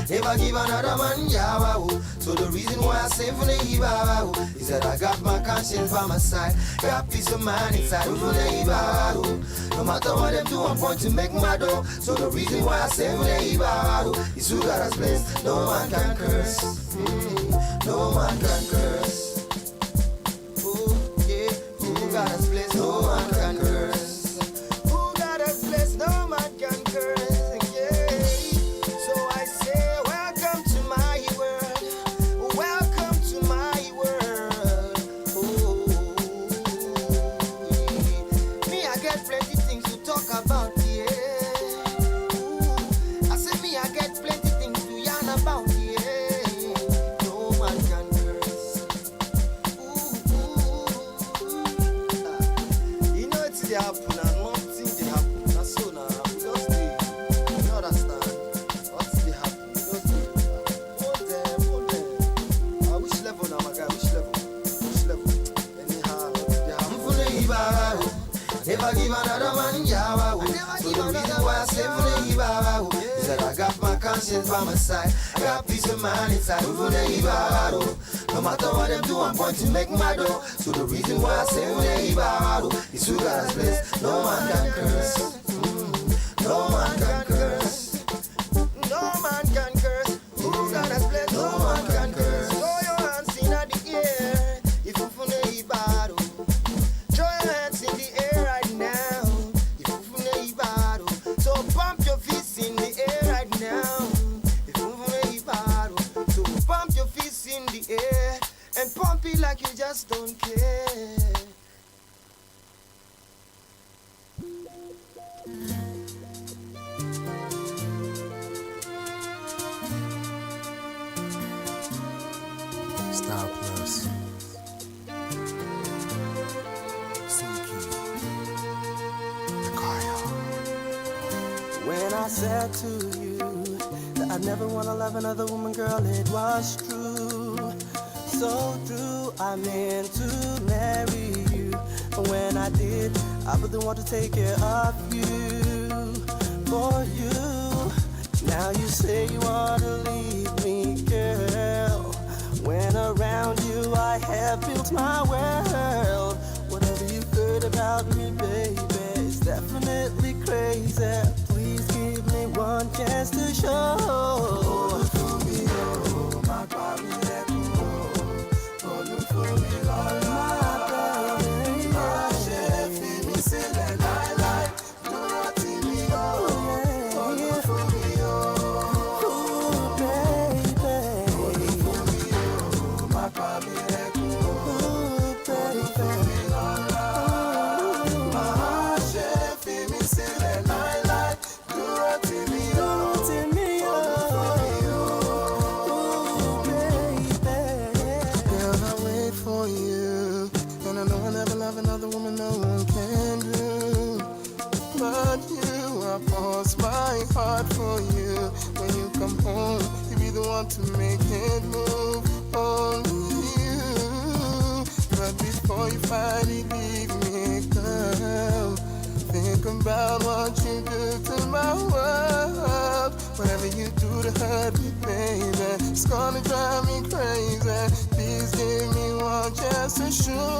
Never give another man yawa. So the reason why I say is that I got my conscience by my side, got peace of mind inside. No matter what them do, I'm going to make my dough. So the reason why I say is who got us blessed. No man can curse. No man can curse. Oh yeah, who got us blessed? No man can curse. Who got us blessed? No man can curse. Yeah. So I say, welcome to my world. Welcome to my world. Oh, yeah. Me, I get plenty things to talk about. Yeah. Ooh. I say me, I get plenty things to yarn about. Yeah. No man can curse. You know it's the happen and nothing they happen. That's so now. We just do. You understand? What's the happen? We just do. Hold them. Which level now, my guy? Which level? Which level? Anyhow, what's the happen? Never give another man yawa. So the reason why I say is that I got my conscience by my side, I got peace of mind inside. No matter what them do, I'm going to make my dough. So the reason why I say is who got us blessed. No man can curse. No man can curse. No man can curse. Who got us blessed? No man can curse. Throw your hands in the air if you feel ibado. Throw your hands in the air right now if you feel ibado. So pump your fists in the air right now if you feel ibado. So pump your fists in the air and pump it like you just don't care. Star Plus. When I said to you that I never wanna love another woman, girl, it was true. So true, I meant to marry you. But when I did, I wouldn't want to take care of you. For you, now you say you wanna leave me, girl. When around you I have built my world. Whatever you heard about me, baby, it's definitely crazy. Please give me one chance to show. For me, oh, my baby, for me, my baby, my chef, me say that I like. Do what in me, oh, for me, oh, baby, for me, oh, my baby, my chef, me say that I like. Do what in me, oh, baby. Girl, I wait for you, and I know I never love another woman, no one can do. But you, I pause my heart for you. When you come home, you be the one to make it move. Only you. But before you finally leave me, girl, think about what you do to my world. Whatever you do to hurt me, baby, it's gonna drive me crazy. Please give me one chance to show.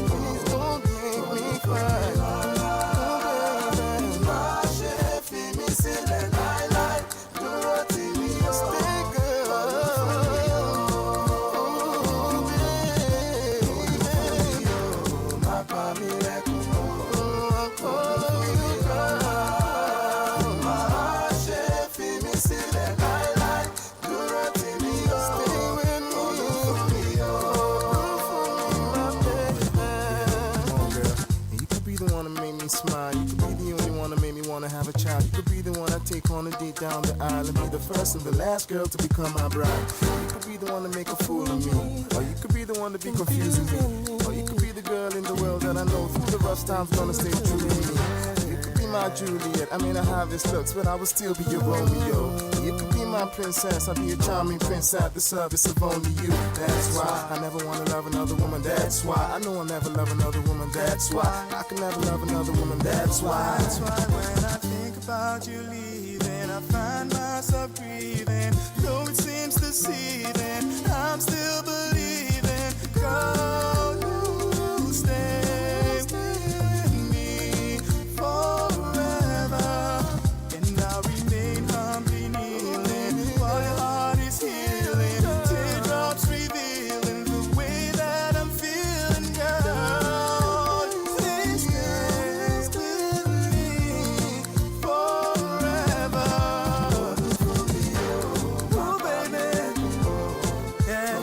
Please don't make me cry. Oh, baby, my chef, me say that I like. Do what in me, stay girl. Oh, baby, my baby, I'm calling you girl. My chef, me say that I like. Do what in me, stay with me. Smile. You could be the only one that made me wanna have a child. You could be the one I take on a date down the aisle and be the first and the last girl to become my bride. You could be the one to make a fool of me, or you could be the one to be confusing me, or you could be the girl in the world that I know through the rough times gonna stay true to me. You could be my Juliet. I mean, I have this looks, but I will still be your Romeo. You could be my princess, I'll be a charming prince at the service of only you. That's why I never wanna love another woman. That's why I know I'll never love another woman. That's why I can never love another woman. That's why. That's why when I think about you leaving, I find myself breathing. Though it seems deceiving, I'm still believing. Girl, you stay with me forever, and I'll remain humbly kneeling while your heart is healing. Teardrops revealing the way that I'm feeling, girl. Please stay with me forever. Oh, baby, yeah.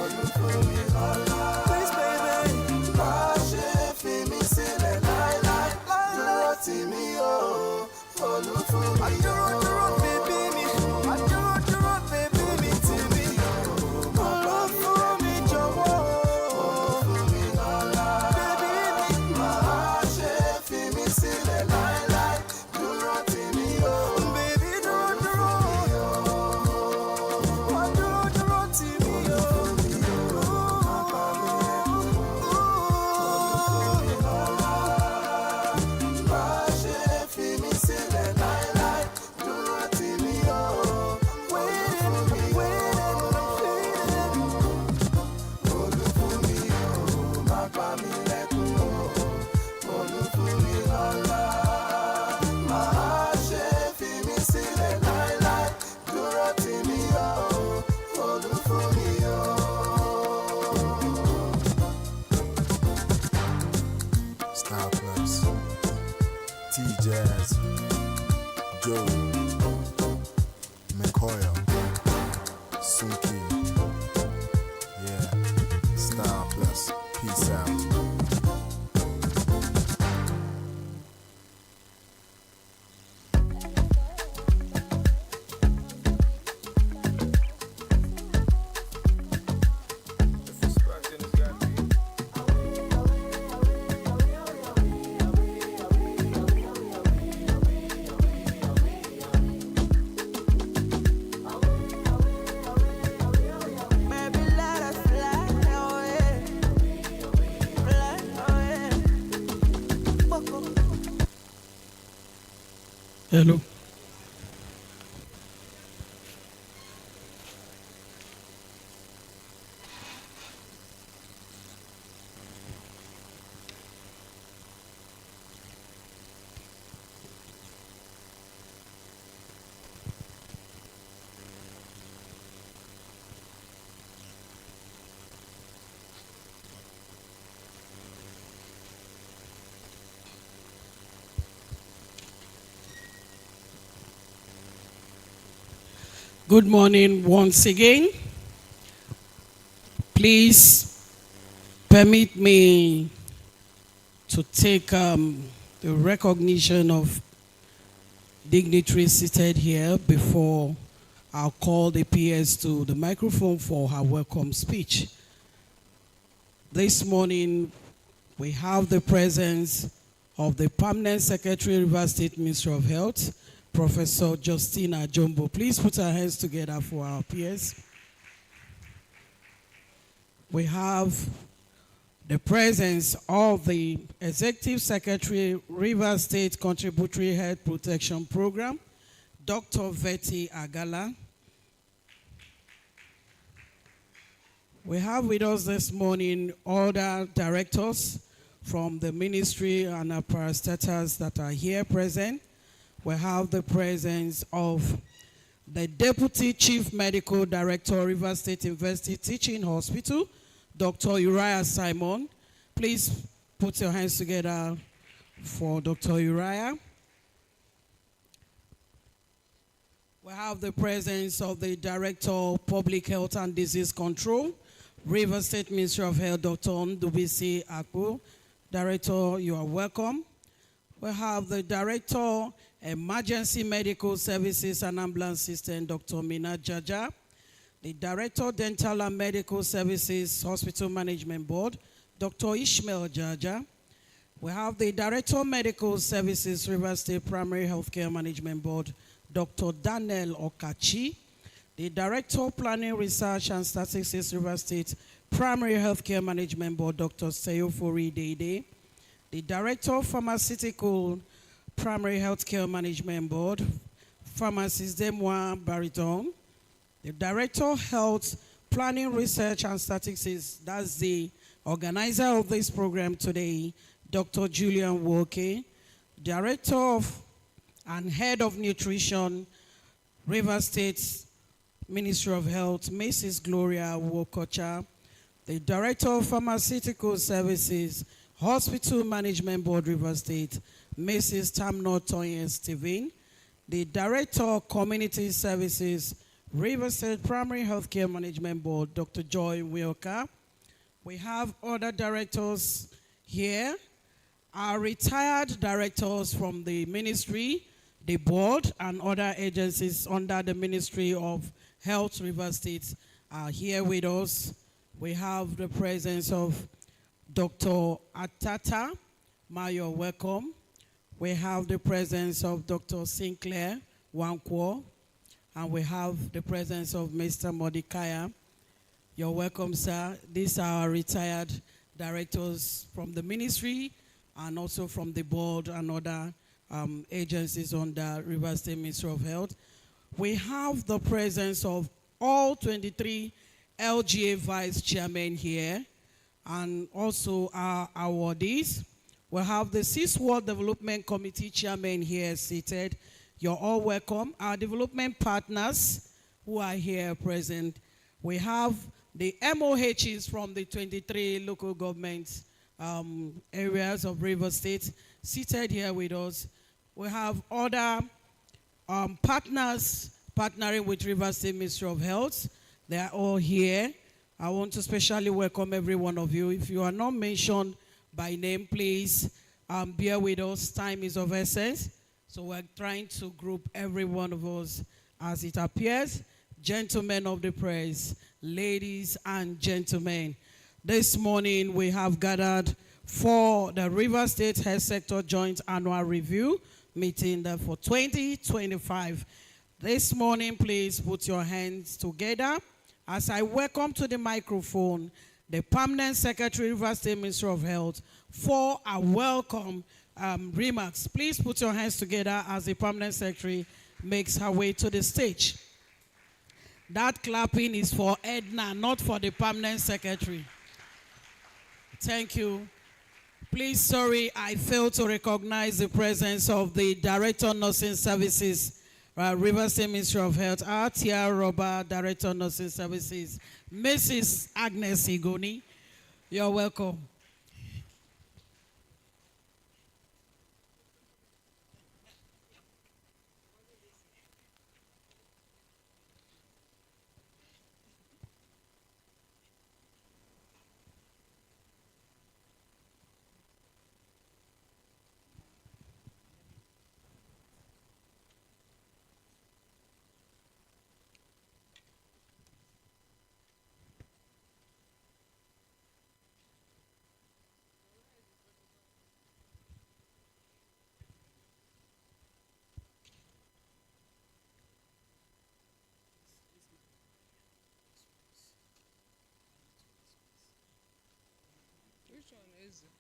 Please, baby, wash it, feel me, say that lie, to me, oh, follow for me. I do road, baby, me. I do road, baby, me, to me. Follow for me, Joe. Baby, me, wash it, feel me, say that lie, do road to me, oh. Baby, do road, I do road to me, oh. Style Plus, T-Jazz, Joe, McCoy, Suki. Yeah, Style Plus, peace out. Hello. Good morning once again. Please permit me to take the recognition of dignitaries seated here before I'll call the PS to the microphone for her welcome speech. This morning, we have the presence of the Permanent Secretary, Rivers State Ministry of Health, Professor Justina Jumbo. Please put our hands together for our peers. We have the presence of the Executive Secretary, Rivers State Contributory Health Protection Program, Dr. Vetty Agala. We have with us this morning other directors from the ministry and our parastatals that are here present. We have the presence of the Deputy Chief Medical Director, Rivers State University Teaching Hospital, Dr. Uriah Simon. Please put your hands together for Dr. Uriah. We have the presence of the Director of Public Health and Disease Control, Rivers State Ministry of Health, Dr. Ndubisi Akpo. Director, you are welcome. We have the Director, Emergency Medical Services and Ambulance System, Dr. Mina Jaja. The Director, Dental and Medical Services Hospital Management Board, Dr. Ishmael Jaja. We have the Director of Medical Services, River State Primary Healthcare Management Board, Dr. Daniel Okachi. The Director of Planning, Research and Statistics, River State Primary Healthcare Management Board, Dr. Seyofori Dede. The Director of Pharmaceutical Primary Healthcare Management Board, Pharmacist Demwa Bariton. The Director of Health Planning, Research and Statistics, that's the organizer of this program today, Dr. Julian Woke. Director of and Head of Nutrition, River State Ministry of Health, Mrs. Gloria Wokocha. The Director of Pharmaceutical Services, Hospital Management Board, River State, Mrs. Tamno Toyin Steven. The Director of Community Services, River State Primary Healthcare Management Board, Dr. Joy Wilka. We have other directors here. Our retired directors from the ministry, the board, and other agencies under the Ministry of Health, River State, are here with us. We have the presence of Dr. Atata. Mayo, welcome. We have the presence of Dr. Sinclair Wankwo, and we have the presence of Mr. Mordecai. You're welcome, sir. These are retired directors from the ministry and also from the board and other agencies under River State Ministry of Health. We have the presence of all 23 LGA vice chairmen here and also our awardees. We have the 6th World Development Committee chairman here seated. You're all welcome. Our development partners who are here present. We have the MOHs from the 23 local governments areas of River State seated here with us. We have other partners partnering with River State Ministry of Health. They are all here. I want to especially welcome every one of you. If you are not mentioned by name, please bear with us. Time is of essence. So we're trying to group every one of us as it appears. Gentlemen of the press, ladies and gentlemen, this morning we have gathered for the River State Health Sector Joint Annual Review meeting for 2025. This morning, please put your hands together as I welcome to the microphone the Permanent Secretary, River State Ministry of Health, for a welcome remarks. Please put your hands together as the Permanent Secretary makes her way to the stage. That clapping is for Edna, not for the Permanent Secretary. Thank you. Please, sorry, I failed to recognize the presence of the Director of Nursing Services, River State Ministry of Health, RTR Robert, Director of Nursing Services, Mrs. Agnes Igoni. You're welcome. Which one is it?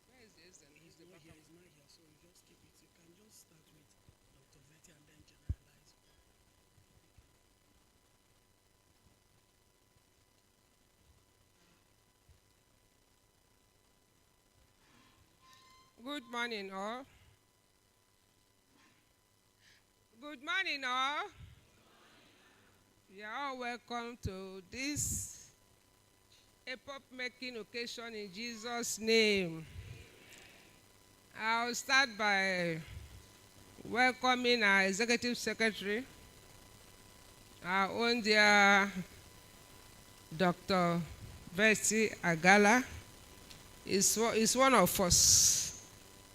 Where is the Ezen? Who's the backup? He's not here, so you just keep it. You can just start with Dr. Vetty and then generalize. Good morning, all. Good morning, all. You are all welcome to this epoch-making occasion in Jesus' name. I'll start by welcoming our Executive Secretary, our own dear Dr. Bessie Agala. Is one of us.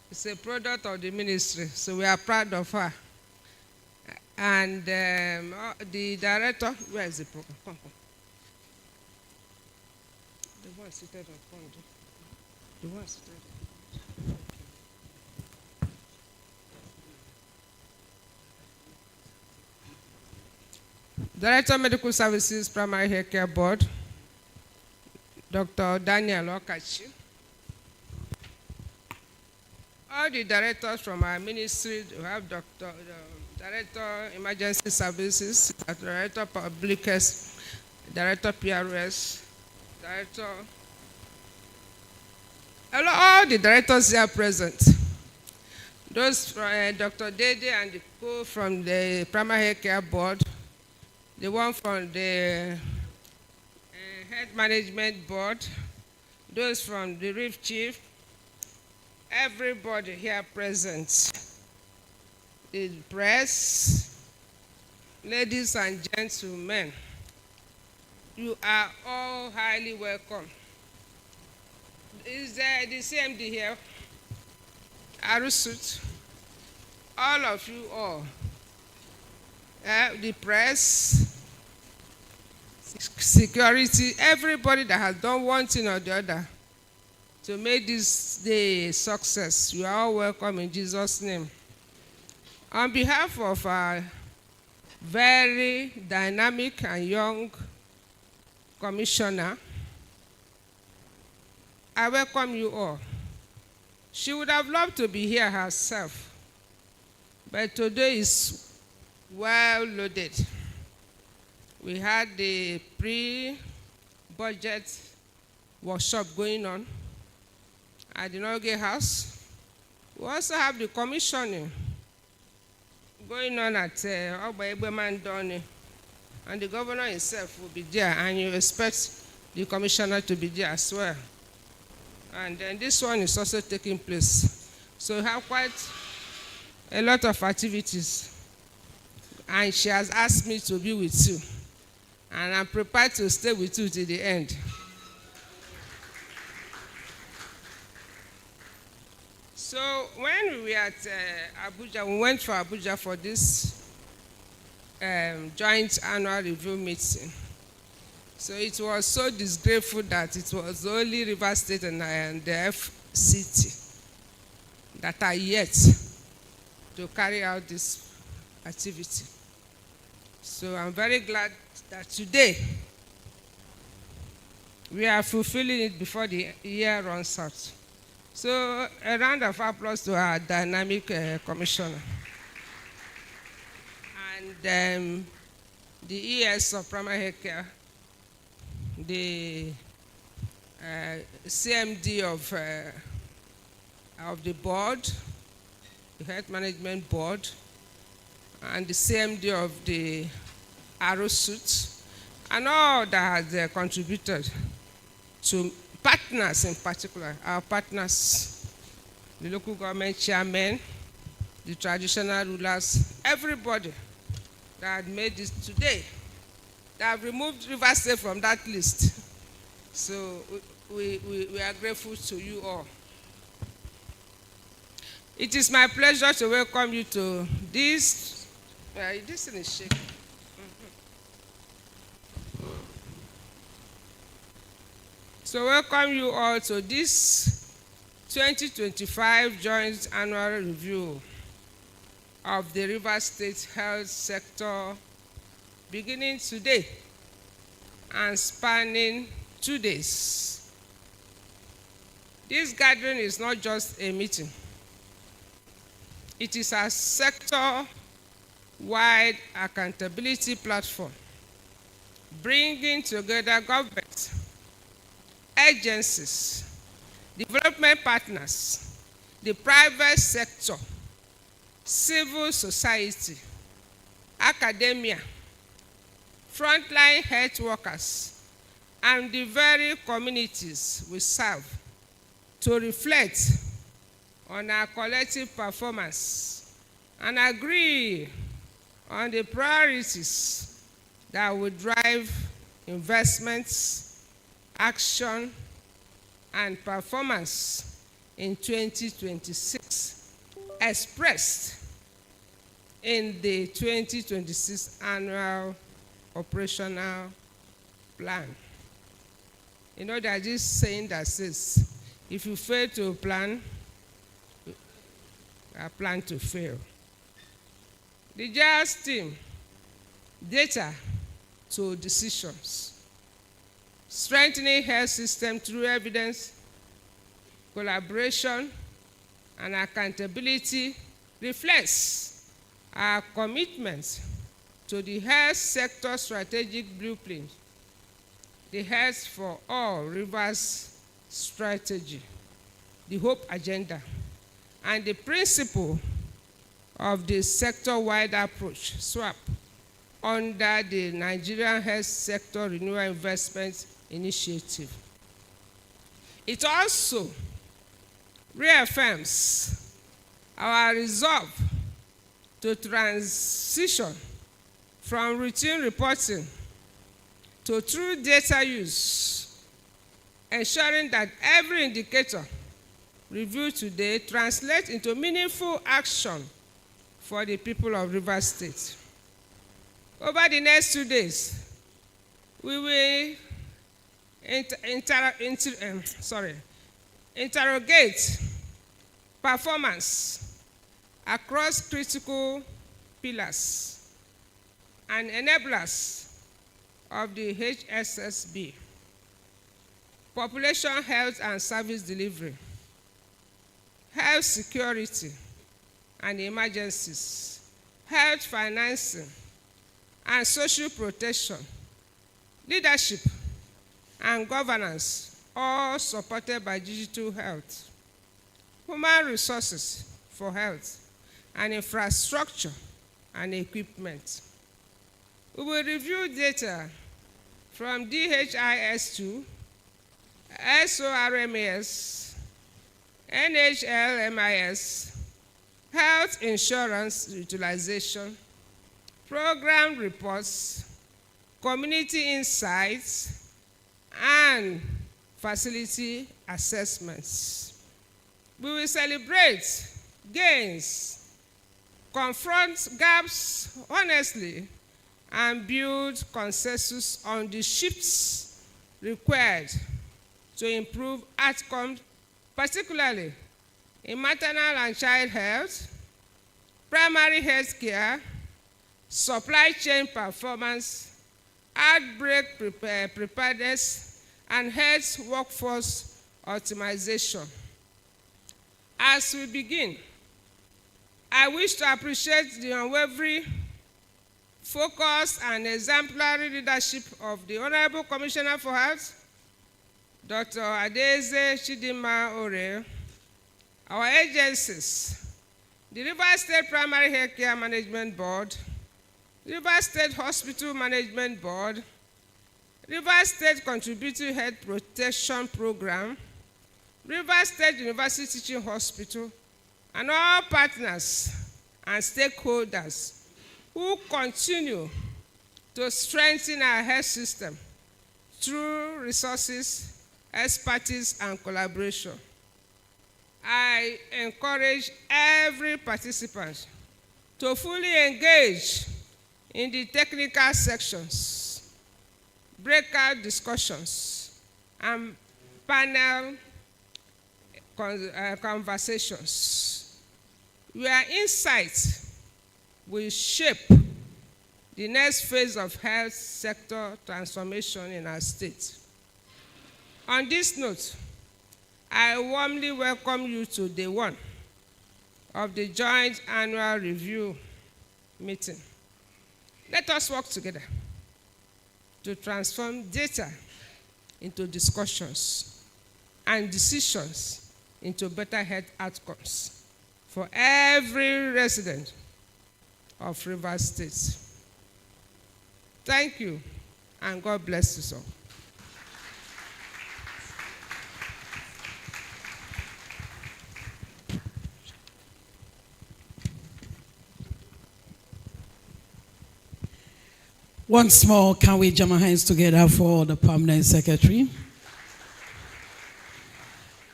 It's a product of the ministry, so we are proud of her. And the director, where is the program? Come. The one seated on front. The one seated. Director Medical Services Primary Health Care Board, Dr. Daniel Okachi. All the directors from our ministry, we have Director Emergency Services, Director Public Health, Director PRS, Director, all the directors here present. Those from Dr. Dede and the co from the Primary Health Care Board, the one from the Health Management Board, those from the Reef Chief, everybody here present, the press, ladies and gentlemen, you are all highly welcome. Is there the CMD here? Arusut, all of you all, the press, security, everybody that has done one thing or the other to make this day a success. You are all welcome in Jesus' name. On behalf of our very dynamic and young commissioner, I welcome you all. She would have loved to be here herself, but today is well loaded. We had the pre-budget workshop going on at the Norgate House. We also have the commissioning going on at Oba Ebemandoni, and the governor himself will be there, and you expect the commissioner to be there as well. And then this one is also taking place. So we have quite a lot of activities. And she has asked me to be with you. And I'm prepared to stay with you till the end. So when we were at Abuja, we went for Abuja for this joint annual review meeting. So it was so disgraceful that it was only Rivers State and the FCT that are yet to carry out this activity. So I'm very glad that today we are fulfilling it before the year runs out. So a round of applause to our dynamic commissioner. And the ES of primary health care, the CMD of the board, the Health Management Board, and the CMD of the Arusut, and all that has contributed to partners in particular, our partners, the local government chairmen, the traditional rulers, everybody that had made this today. They have removed Rivers State from that list. So we are grateful to you all. It is my pleasure to welcome you to this. This thing is shaking. So welcome you all to this 2025 joint annual review of the Rivers State health sector, beginning today and spanning 2 days. This gathering is not just a meeting. It is a sector-wide accountability platform, bringing together government, agencies, development partners, the private sector, civil society, academia, frontline health workers, and the very communities we serve to reflect on our collective performance and agree on the priorities that will drive investments, action, and performance in 2026, expressed in the 2026 annual operational plan. You know, there's this saying that says, if you fail to plan, you are planned to fail. The JAS team, data, to decisions. Strengthening health system through evidence, collaboration, and accountability reflects our commitment to the health sector strategic blueprint, the Health for All Rivers strategy, the Hope Agenda, and the principle of the sector-wide approach, SWAP, under the Nigerian Health Sector Renewal Investment Initiative. It also reaffirms our resolve to transition from routine reporting to true data use, ensuring that every indicator reviewed today translates into meaningful action for the people of Rivers State. Over the next 2 days, we will interrogate performance across critical pillars and enablers of the HSSB: population health and service delivery, health security and emergencies, health financing and social protection, leadership and governance, all supported by digital health, human resources for health, and infrastructure and equipment. We will review data from DHIS2, SORMAS, NHLMIS, health insurance utilization, program reports, community insights, and facility assessments. We will celebrate gains, confront gaps honestly, and build consensus on the shifts required to improve outcomes, particularly in maternal and child health, primary health care, supply chain performance, outbreak preparedness, and health workforce optimization. As we begin, I wish to appreciate the unwavering focus and exemplary leadership of the Honorable Commissioner for Health, Dr. Adeze Chidima Ore, our agencies, the Rivers State Primary Health Care Management Board, Rivers State Hospital Management Board, Rivers State Contributory Health Protection Program, Rivers State University Teaching Hospital, and all partners and stakeholders who continue to strengthen our health system through resources, expertise, and collaboration. I encourage every participant to fully engage in the technical sections, breakout discussions, and panel conversations, where insights will shape the next phase of health sector transformation in our state. On this note, I warmly welcome you to day one of the joint annual review meeting. Let us work together to transform data into discussions and decisions into better health outcomes for every resident of Rivers State. Thank you, and God bless you all. Once more, can we jam our hands together for the permanent secretary?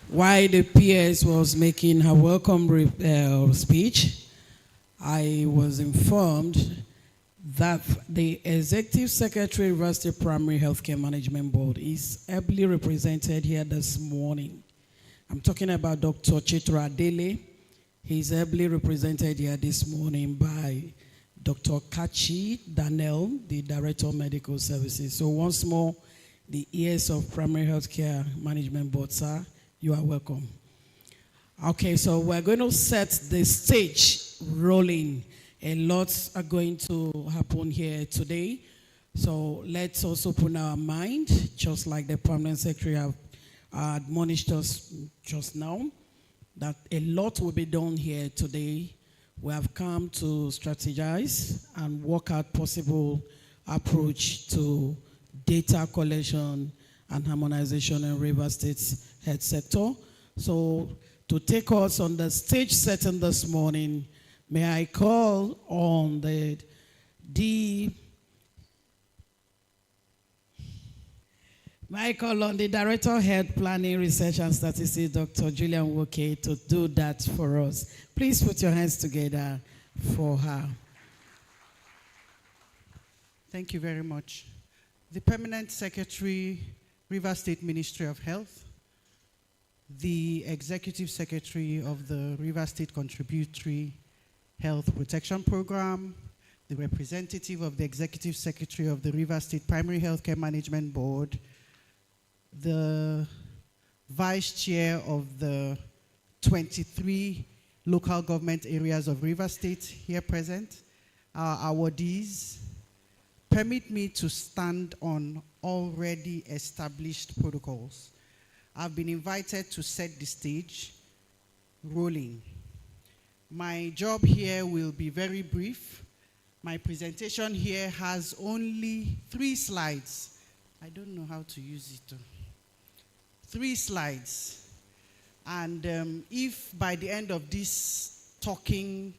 While the PS was making her welcome speech, I was informed that the Executive Secretary, Rivers State Primary Healthcare Management Board, is ably represented here this morning. I'm talking about Dr. Chitra Adele. He's ably represented here this morning by Dr. Kachi Daniel, the Director of Medical Services. So once more, the ears of Primary Healthcare Management Board, sir, you are welcome. Okay, so we're going to set the stage rolling. A lot are going to happen here today. So let's also open our mind, just like the Permanent Secretary have admonished us just now, that a lot will be done here today. We have come to strategize and work out possible approach to data collection and harmonization in River State's health sector. So to take us on the stage setting this morning, may I call on the Director of Health Planning, Research and Statistics, Dr. Julian Woke, to do that for us. Please put your hands together for her. Thank you very much. The Permanent Secretary, River State Ministry of Health, the Executive Secretary of the River State Contributory Health Protection Program, the representative of the Executive Secretary of the River State Primary Healthcare Management Board, the Vice Chair of the 23 local government areas of River State here present, our awardees. Permit me to stand on already established protocols. I've been invited to set the stage rolling. My job here will be very brief. My presentation here has only 3 slides. I don't know how to use it. 3 slides. And if by the end of this talking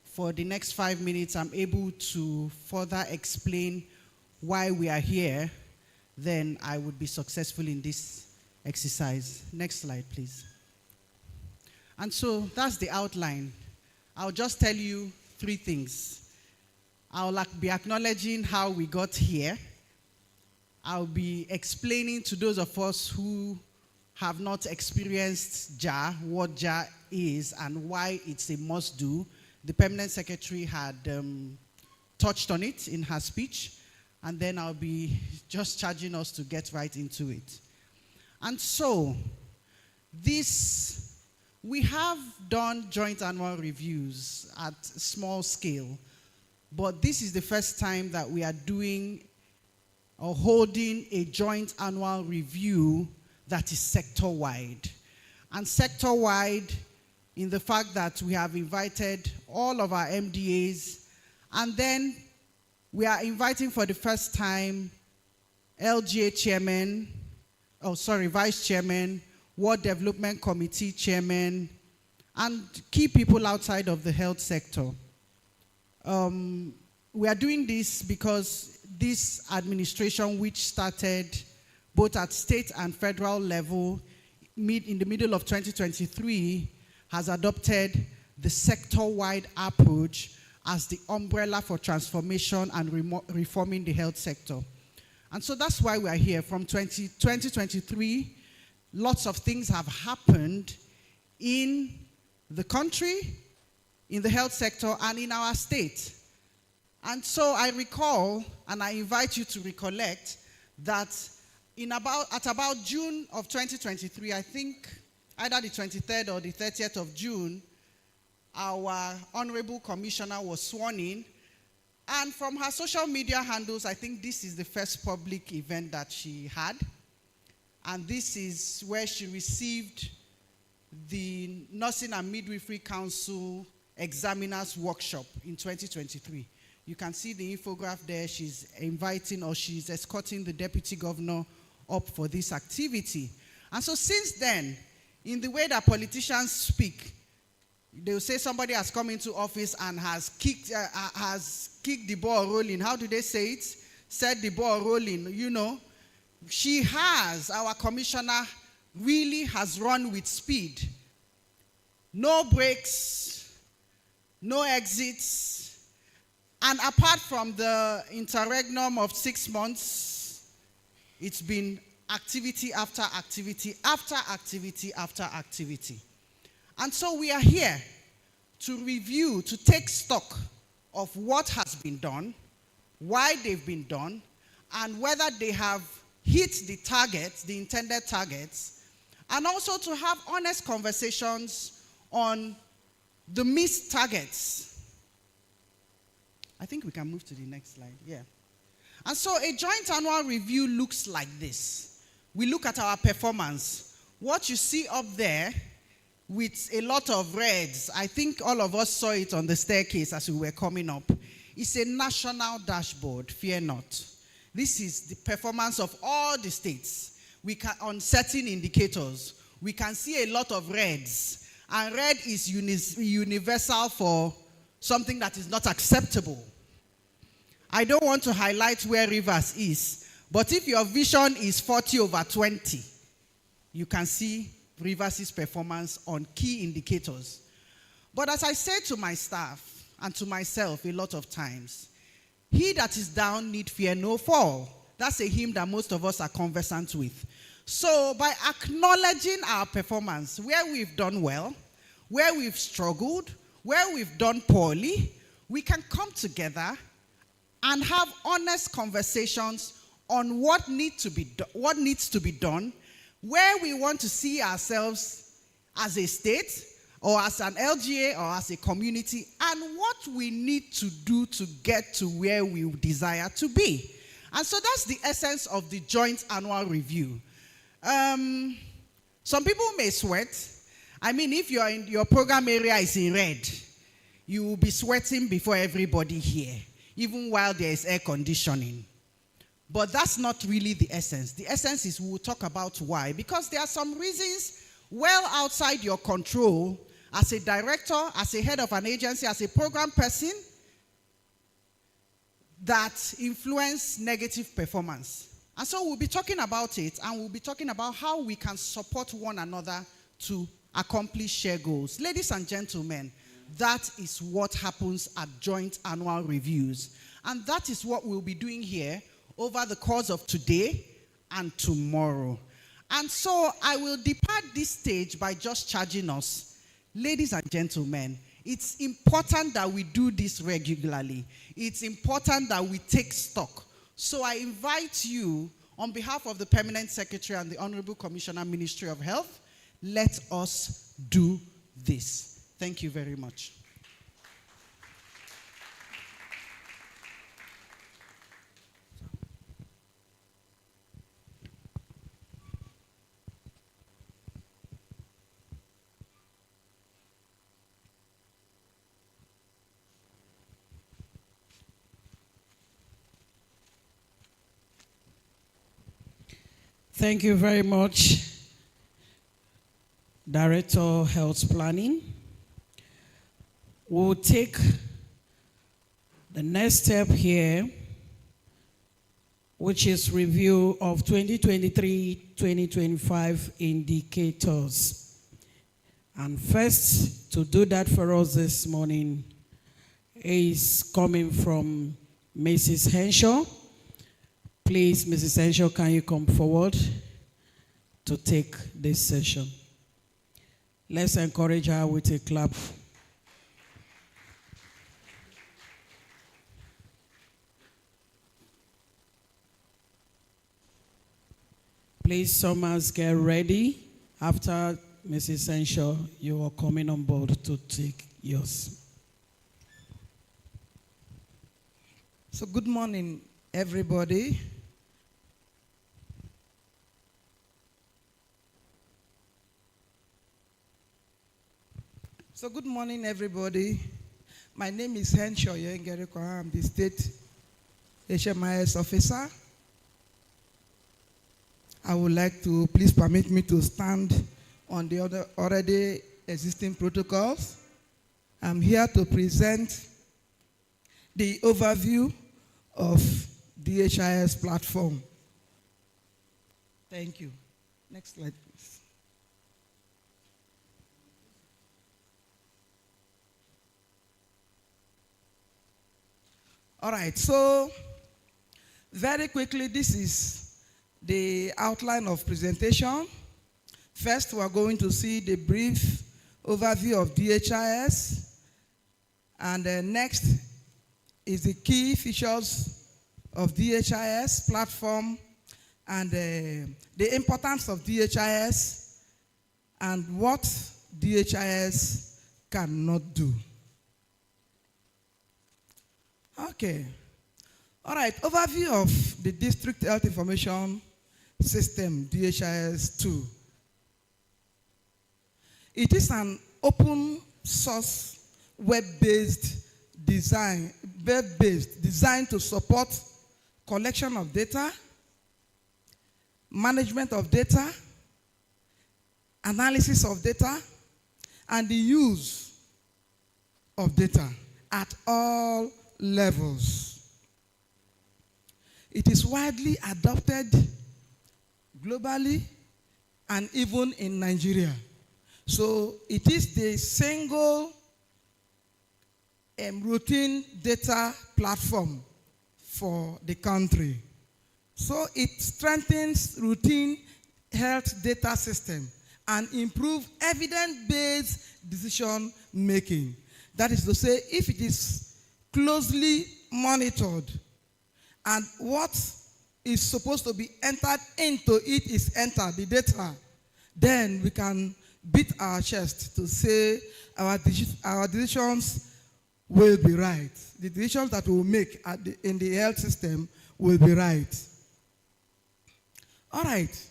for the next 5 minutes I'm able to further explain why we are here, then I would be successful in this exercise. Next slide, please. And so that's the outline. I'll just tell you 3 things. I'll be acknowledging how we got here. I'll be explaining to those of us who have not experienced JAR, what JAR is and why it's a must-do. The Permanent Secretary had touched on it in her speech, and then I'll be just charging us to get right into it. And so, we have done joint annual reviews at small scale, but this is the first time that we are doing or holding a joint annual review that is sector-wide. And sector-wide in the fact that we have invited all of our MDAs, and then we are inviting for the first time LGA chairman, vice chairman, Ward Development Committee chairman, and key people outside of the health sector. We are doing this because this administration, which started both at state and federal level in the middle of 2023, has adopted the sector-wide approach as the umbrella for transformation and reforming the health sector. And so that's why we are here. From 2023, lots of things have happened in the country, in the health sector, and in our state. And so I recall, and I invite you to recollect, that at about June of 2023, I think either the 23rd or the 30th of June, our Honorable Commissioner was sworn in. And from her social media handles, I think this is the first public event that she had. And this is where she received the Nursing and Midwifery Council Examiners Workshop in 2023. You can see the infograph there. She's she's escorting the Deputy Governor up for this activity. And so since then, in the way that politicians speak, they'll say somebody has come into office and has kicked the ball rolling. How do they say it? Set the ball rolling, you know. Our commissioner really has run with speed. No breaks, no exits. And apart from the interregnum of 6 months, it's been activity after activity after activity after activity. And so we are here to review, to take stock of what has been done, why they've been done, and whether they have hit the targets, the intended targets, and also to have honest conversations on the missed targets. I think we can move to the next slide. Yeah. And so a joint annual review looks like this. We look at our performance. What you see up there with a lot of reds, I think all of us saw it on the staircase as we were coming up. It's a national dashboard, fear not. This is the performance of all the states. We can, on certain indicators, we can see a lot of reds. And red is universal for something that is not acceptable. I don't want to highlight where Rivers is, but if your vision is 40/20, you can see Rivers' performance on key indicators. But as I say to my staff and to myself a lot of times, he that is down need fear no fall. That's a hymn that most of us are conversant with. So by acknowledging our performance, where we've done well, where we've struggled, where we've done poorly, we can come together and have honest conversations on what needs to be done, where we want to see ourselves as a state or as an LGA or as a community, and what we need to do to get to where we desire to be. And so that's the essence of the joint annual review. Some people may sweat. I mean, if your program area is in red, you will be sweating before everybody here, even while there is air conditioning. But that's not really the essence. The essence is we'll talk about why. Because there are some reasons well outside your control as a director, as a head of an agency, as a program person, that influence negative performance. And so we'll be talking about it, and we'll be talking about how we can support one another to accomplish shared goals. Ladies and gentlemen, that is what happens at joint annual reviews. And that is what we'll be doing here over the course of today and tomorrow. And so I will depart this stage by just charging us. Ladies and gentlemen, it's important that we do this regularly. It's important that we take stock. So I invite you, on behalf of the Permanent Secretary and the Honorable Commissioner, Ministry of Health, let us do this. Thank you very much. Thank you very much, Director Health Planning. We'll take the next step here, which is review of 2023-2025 indicators. And first, to do that for us this morning is coming from Mrs. Henshaw. Please, Mrs. Henshaw, can you come forward to take this session? Let's encourage her with a clap. Please, Summers, get ready. After Mrs. Henshaw, you are coming on board to take yours. So good morning, everybody. So good morning, everybody. My name is Henshaw Yengeriko. I'm the State HMIS officer. I would like to please permit me to stand on the already existing protocols. I'm here to present the overview of the HIS platform. Thank you. Next slide, please. All right, so very quickly, this is the outline of presentation. First, we are going to see the brief overview of DHIS, and then next, is the key features of DHIS platform and the importance of DHIS and what DHIS cannot do. Okay. All right, overview of the District Health Information System, DHIS2. It is an open source web-based designed to support collection of data, management of data, analysis of data, and the use of data at all levels. It is widely adopted globally and even in Nigeria. So it is the single routine data platform for the country. So it strengthens routine health data system and improve evidence-based decision making. That is to say, if it is closely monitored and what is supposed to be entered into it is entered, the data, then we can beat our chest to say our decisions will be right. The decisions that we will make in the health system will be right. All right.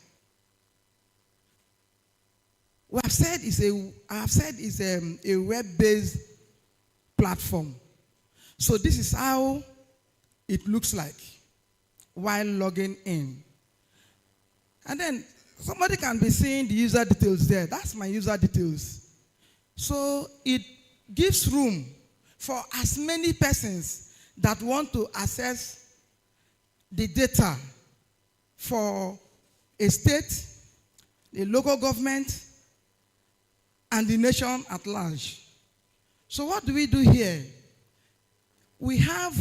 I have said it's a web-based platform. So this is how it looks like while logging in. And then somebody can be seeing the user details there. That's my user details. So it gives room for as many persons that want to access the data for a state, a local government, and the nation at large. So what do we do here? We have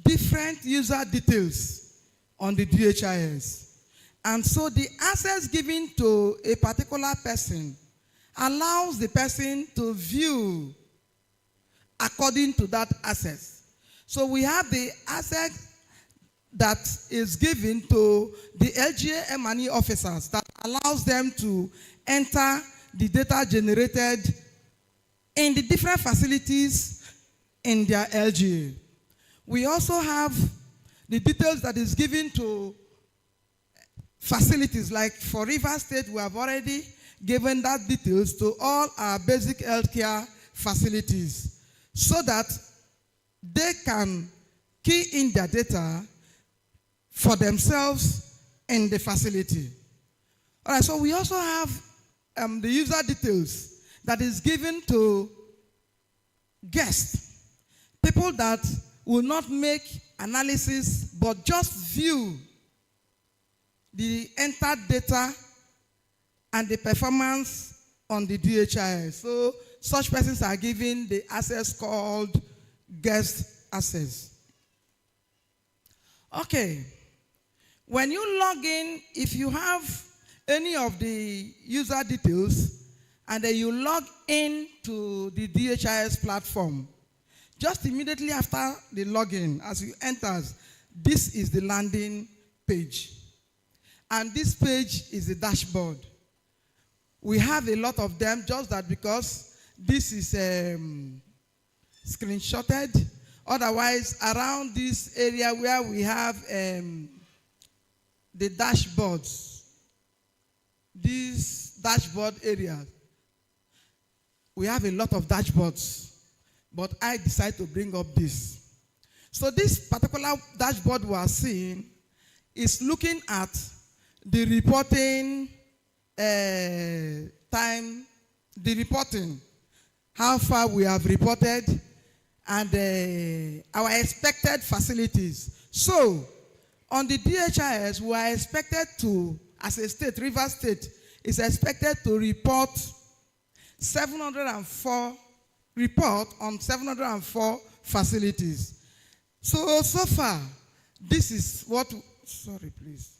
different user details on the DHIS. And so the access given to a particular person allows the person to view according to that access. So we have the access that is given to the LGA M&E officers that allows them to enter the data generated in the different facilities in their LGA. We also have the details that is given to facilities, like for River State, we have already given that details to all our basic healthcare facilities so that they can key in their data for themselves in the facility. All right, so we also have the user details that is given to guests, people that will not make analysis but just view the entered data and the performance on the DHIS. So such persons are given the access called guest access. Okay. When you log in, if you have any of the user details and then you log in to the DHIS platform, just immediately after the login, as you enter, this is the landing page. And this page is the dashboard. We have a lot of them, just that because this is screenshotted. Otherwise, around this area where we have the dashboards, these dashboard areas, we have a lot of dashboards, but I decided to bring up this. So this particular dashboard we are seeing is looking at the reporting time, the reporting, how far we have reported, and our expected facilities. So, on the DHIS, we are expected to, as a state, River State, is expected to report 704 on 704 facilities. So far, this is what, sorry please.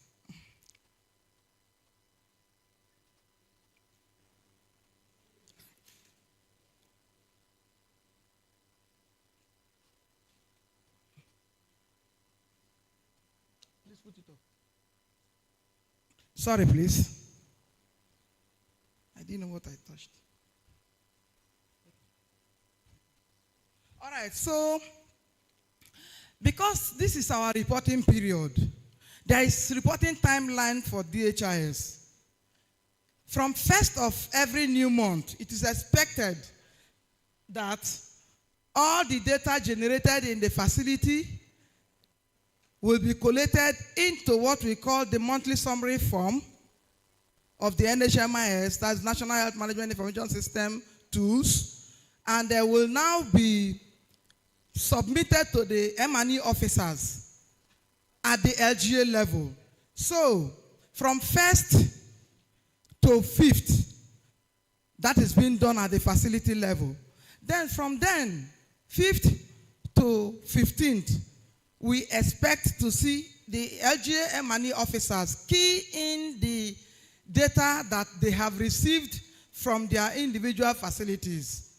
Please put it up. Sorry, please. I didn't know what I touched. All right, so because this is our reporting period, there is reporting timeline for DHIS. From 1st of every new month, it is expected that all the data generated in the facility will be collated into what we call the monthly summary form of the NHMIS, that's National Health Management Information System tools, and they will now be submitted to the M&E officers at the LGA level. So, from 1st to 5th, that is being done at the facility level. Then from then, 5th to 15th, we expect to see the LGA M&E officers key in the data that they have received from their individual facilities,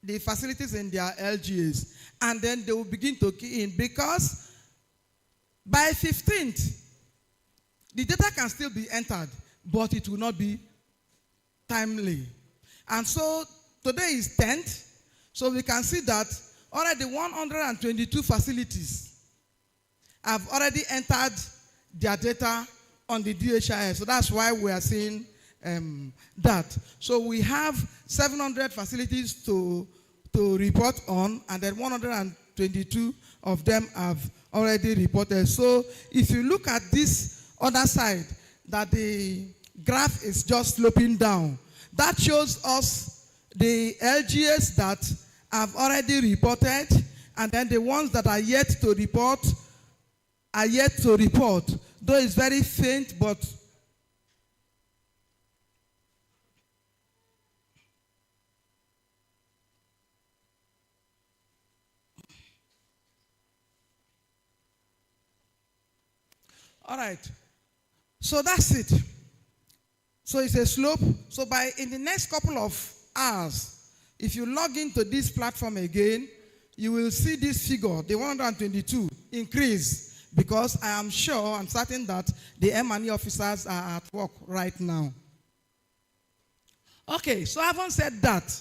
the facilities in their LGAs, and then they will begin to key in, because by 15th, the data can still be entered, but it will not be timely. And so today is 10th, so we can see that already 122 facilities have already entered their data on the DHIS. So that's why we are seeing that. So we have 700 facilities to report on, and then 122 of them have already reported. So if you look at this other side, that the graph is just sloping down, that shows us the LGAs that have already reported, and then the ones that are yet to report are yet to report. Though it's very faint, but all right. So that's it. So it's a slope. So in the next couple of hours, if you log into this platform again, you will see this figure, the 122, increase, because I am sure, I'm certain that the M&E officers are at work right now. Okay, so having said that,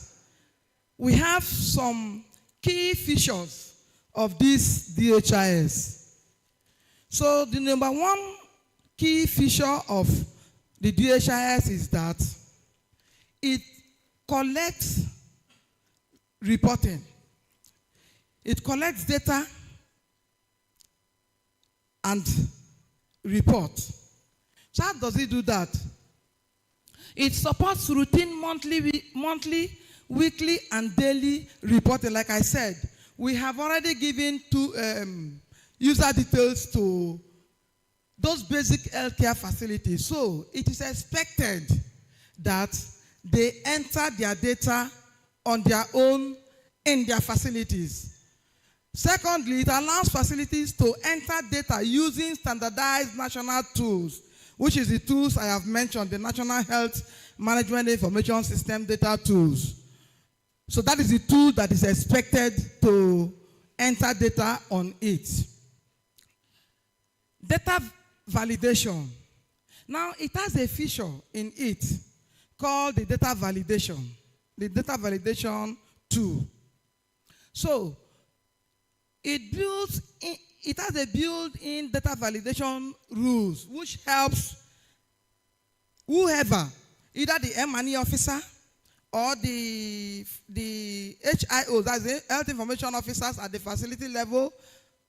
we have some key features of this DHIS. So the number one key feature of the DHIS is that it collects reporting. It collects data and reports. So how does it do that? It supports routine monthly, weekly, and daily reporting. Like I said, we have already given user details to those basic healthcare facilities. So it is expected that they enter their data on their own in their facilities. Secondly, it allows facilities to enter data using standardized national tools, which is the tools I have mentioned, the National Health Management Information System data tools. So that is the tool that is expected to enter data on it. Data validation. Now, it has a feature in it called the data validation tool. So, it has a built-in data validation rules, which helps whoever, either the M&E officer or the HIOs, that's the health information officers at the facility level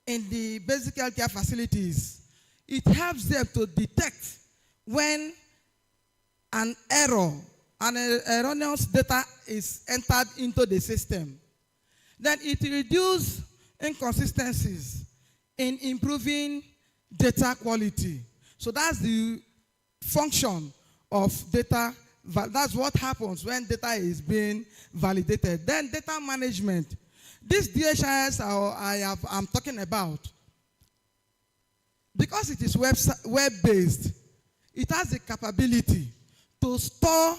in the basic healthcare facilities. It helps them to detect when an error, an erroneous data is entered into the system. Then it reduces inconsistencies in improving data quality. So that's the function of data. That's what happens when data is being validated. Then data management. This DHIS I'm talking about, because it is web-based, it has the capability to store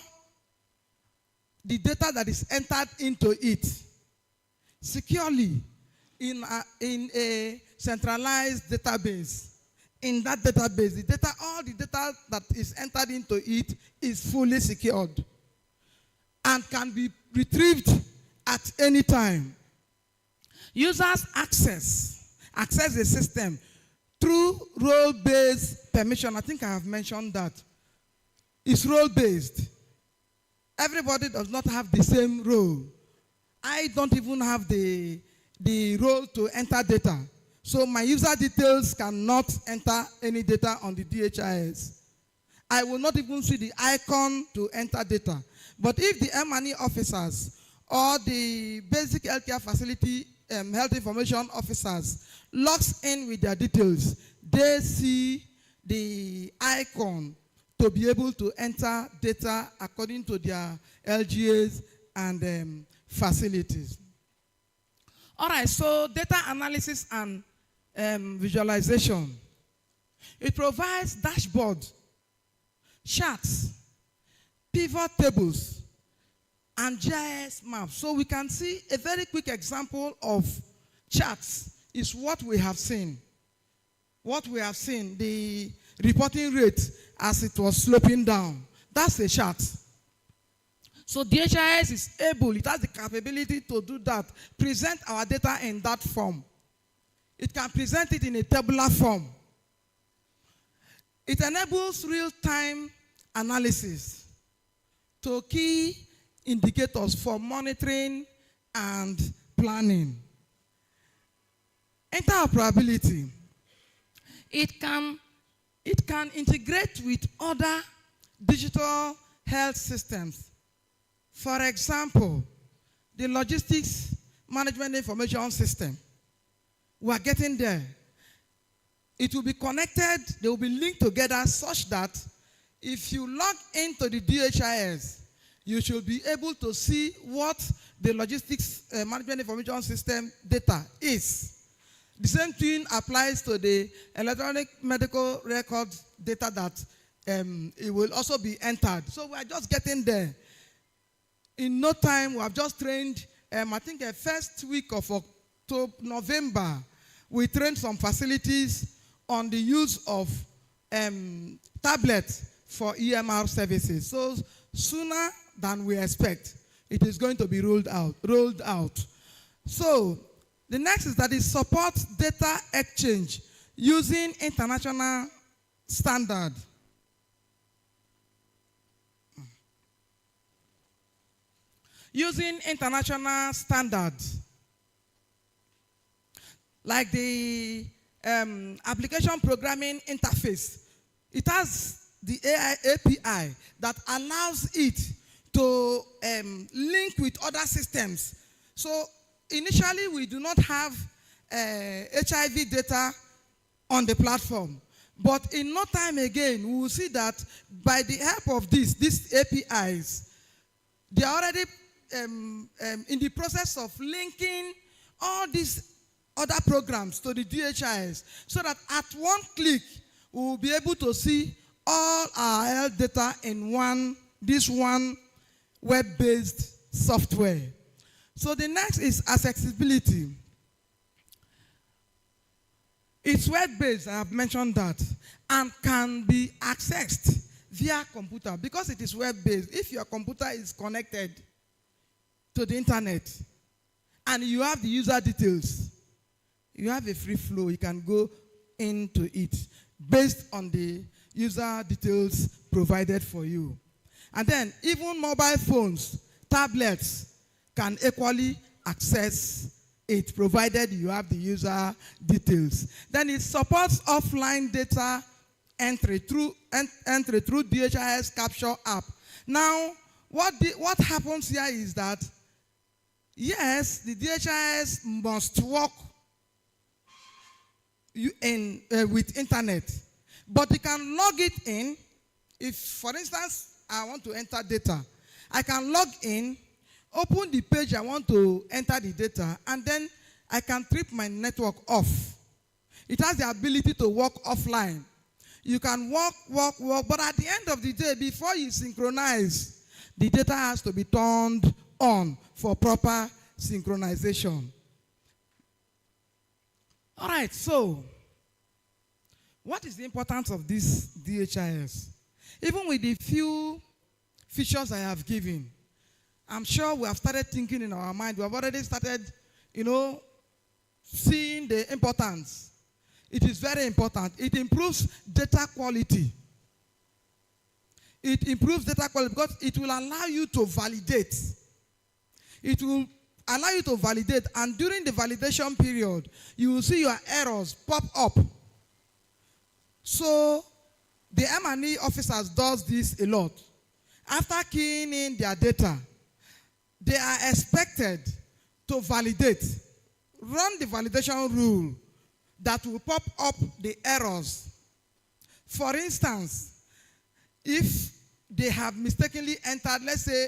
the data that is entered into it securely in a centralized database in that database, the data, all the data that is entered into it is fully secured and can be retrieved at any time. Users access the system through role-based permission. I think I have mentioned that. It's role-based. Everybody does not have the same role. I don't even have the role to enter data. So my user details cannot enter any data on the DHIS. I will not even see the icon to enter data. But if the M&E officers or the basic healthcare facility health information officers logs in with their details, they see the icon to be able to enter data according to their LGAs and facilities. All right, so data analysis and visualization. It provides dashboards, charts, pivot tables, and GIS maps. So we can see a very quick example of charts is what we have seen. What we have seen, the reporting rate as it was sloping down. That's a chart. So DHIS is able, it has the capability to do that, present our data in that form. It can present it in a tabular form. It enables real-time analysis to key indicators for monitoring and planning. Interoperability. It can integrate with other digital health systems. For example, the logistics management information system. We are getting there. It will be connected, they will be linked together such that if you log into the DHIS, you should be able to see what the logistics management information system data is. The same thing applies to the electronic medical record data that it will also be entered. So we are just getting there. In no time, we have just trained, I think the first week of November, we trained some facilities on the use of tablets for EMR services. So sooner than we expect, it is going to be rolled out. So the next is that it supports data exchange using international standard. Using international standards, like the application programming interface. It has the API that allows it to link with other systems. So initially, we do not have HIV data on the platform. But in no time again, we will see that by the help of these APIs, they are already in the process of linking all these other programs to the DHIS, so that at one click, we will be able to see all our health data in this one web-based software. So the next is accessibility. It's web-based, I have mentioned that, and can be accessed via computer because it is web-based. If your computer is connected to the internet and you have the user details, you have a free flow, you can go into it based on the user details provided for you. And then even mobile phones, tablets can equally access it provided you have the user details. Then it supports offline data entry through DHIS capture app. Now, what happens here is that, yes, the DHIS must work with internet, but you can log it in. If, for instance, I want to enter data, I can log in, open the page I want to enter the data, and then I can trip my network off. It has the ability to work offline. You can work, but at the end of the day, before you synchronize, the data has to be turned on for proper synchronization. All right, so what is the importance of this DHIS? Even with the few features I have given, I'm sure we have started thinking in our mind. We have already started, seeing the importance. It is very important. It improves data quality. It improves data quality because it will allow you to validate. It will allow you to validate, and during the validation period, you will see your errors pop up. So the M&E officers does this a lot. After keying in their data, they are expected to validate, run the validation rule that will pop up the errors. For instance, if they have mistakenly entered, let's say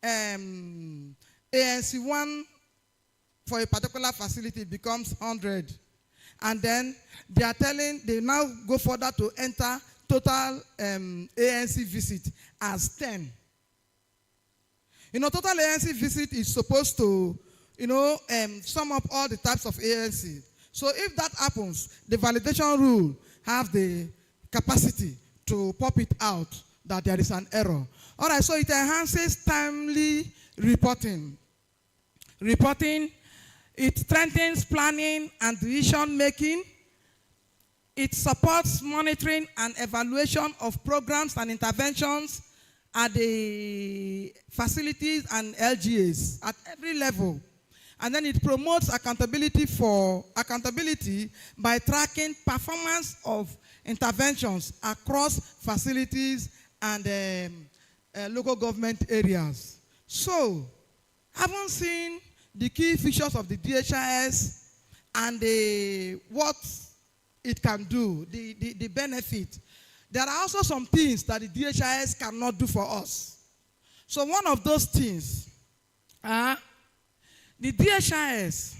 ANC1 for a particular facility becomes 100, and then they now go further to enter total ANC visit as 10. Total ANC visit is supposed to, sum up all the types of ANC. So if that happens, the validation rule have the capacity to pop it out that there is an error. All right, so it enhances timely reporting. It strengthens planning and decision making. It supports monitoring and evaluation of programs and interventions at the facilities and LGAs at every level. And then it promotes accountability by tracking performance of interventions across facilities and local government areas. So, having seen the key features of the DHIS and what it can do, the benefit, there are also some things that the DHIS cannot do for us. So one of those things, the DHIS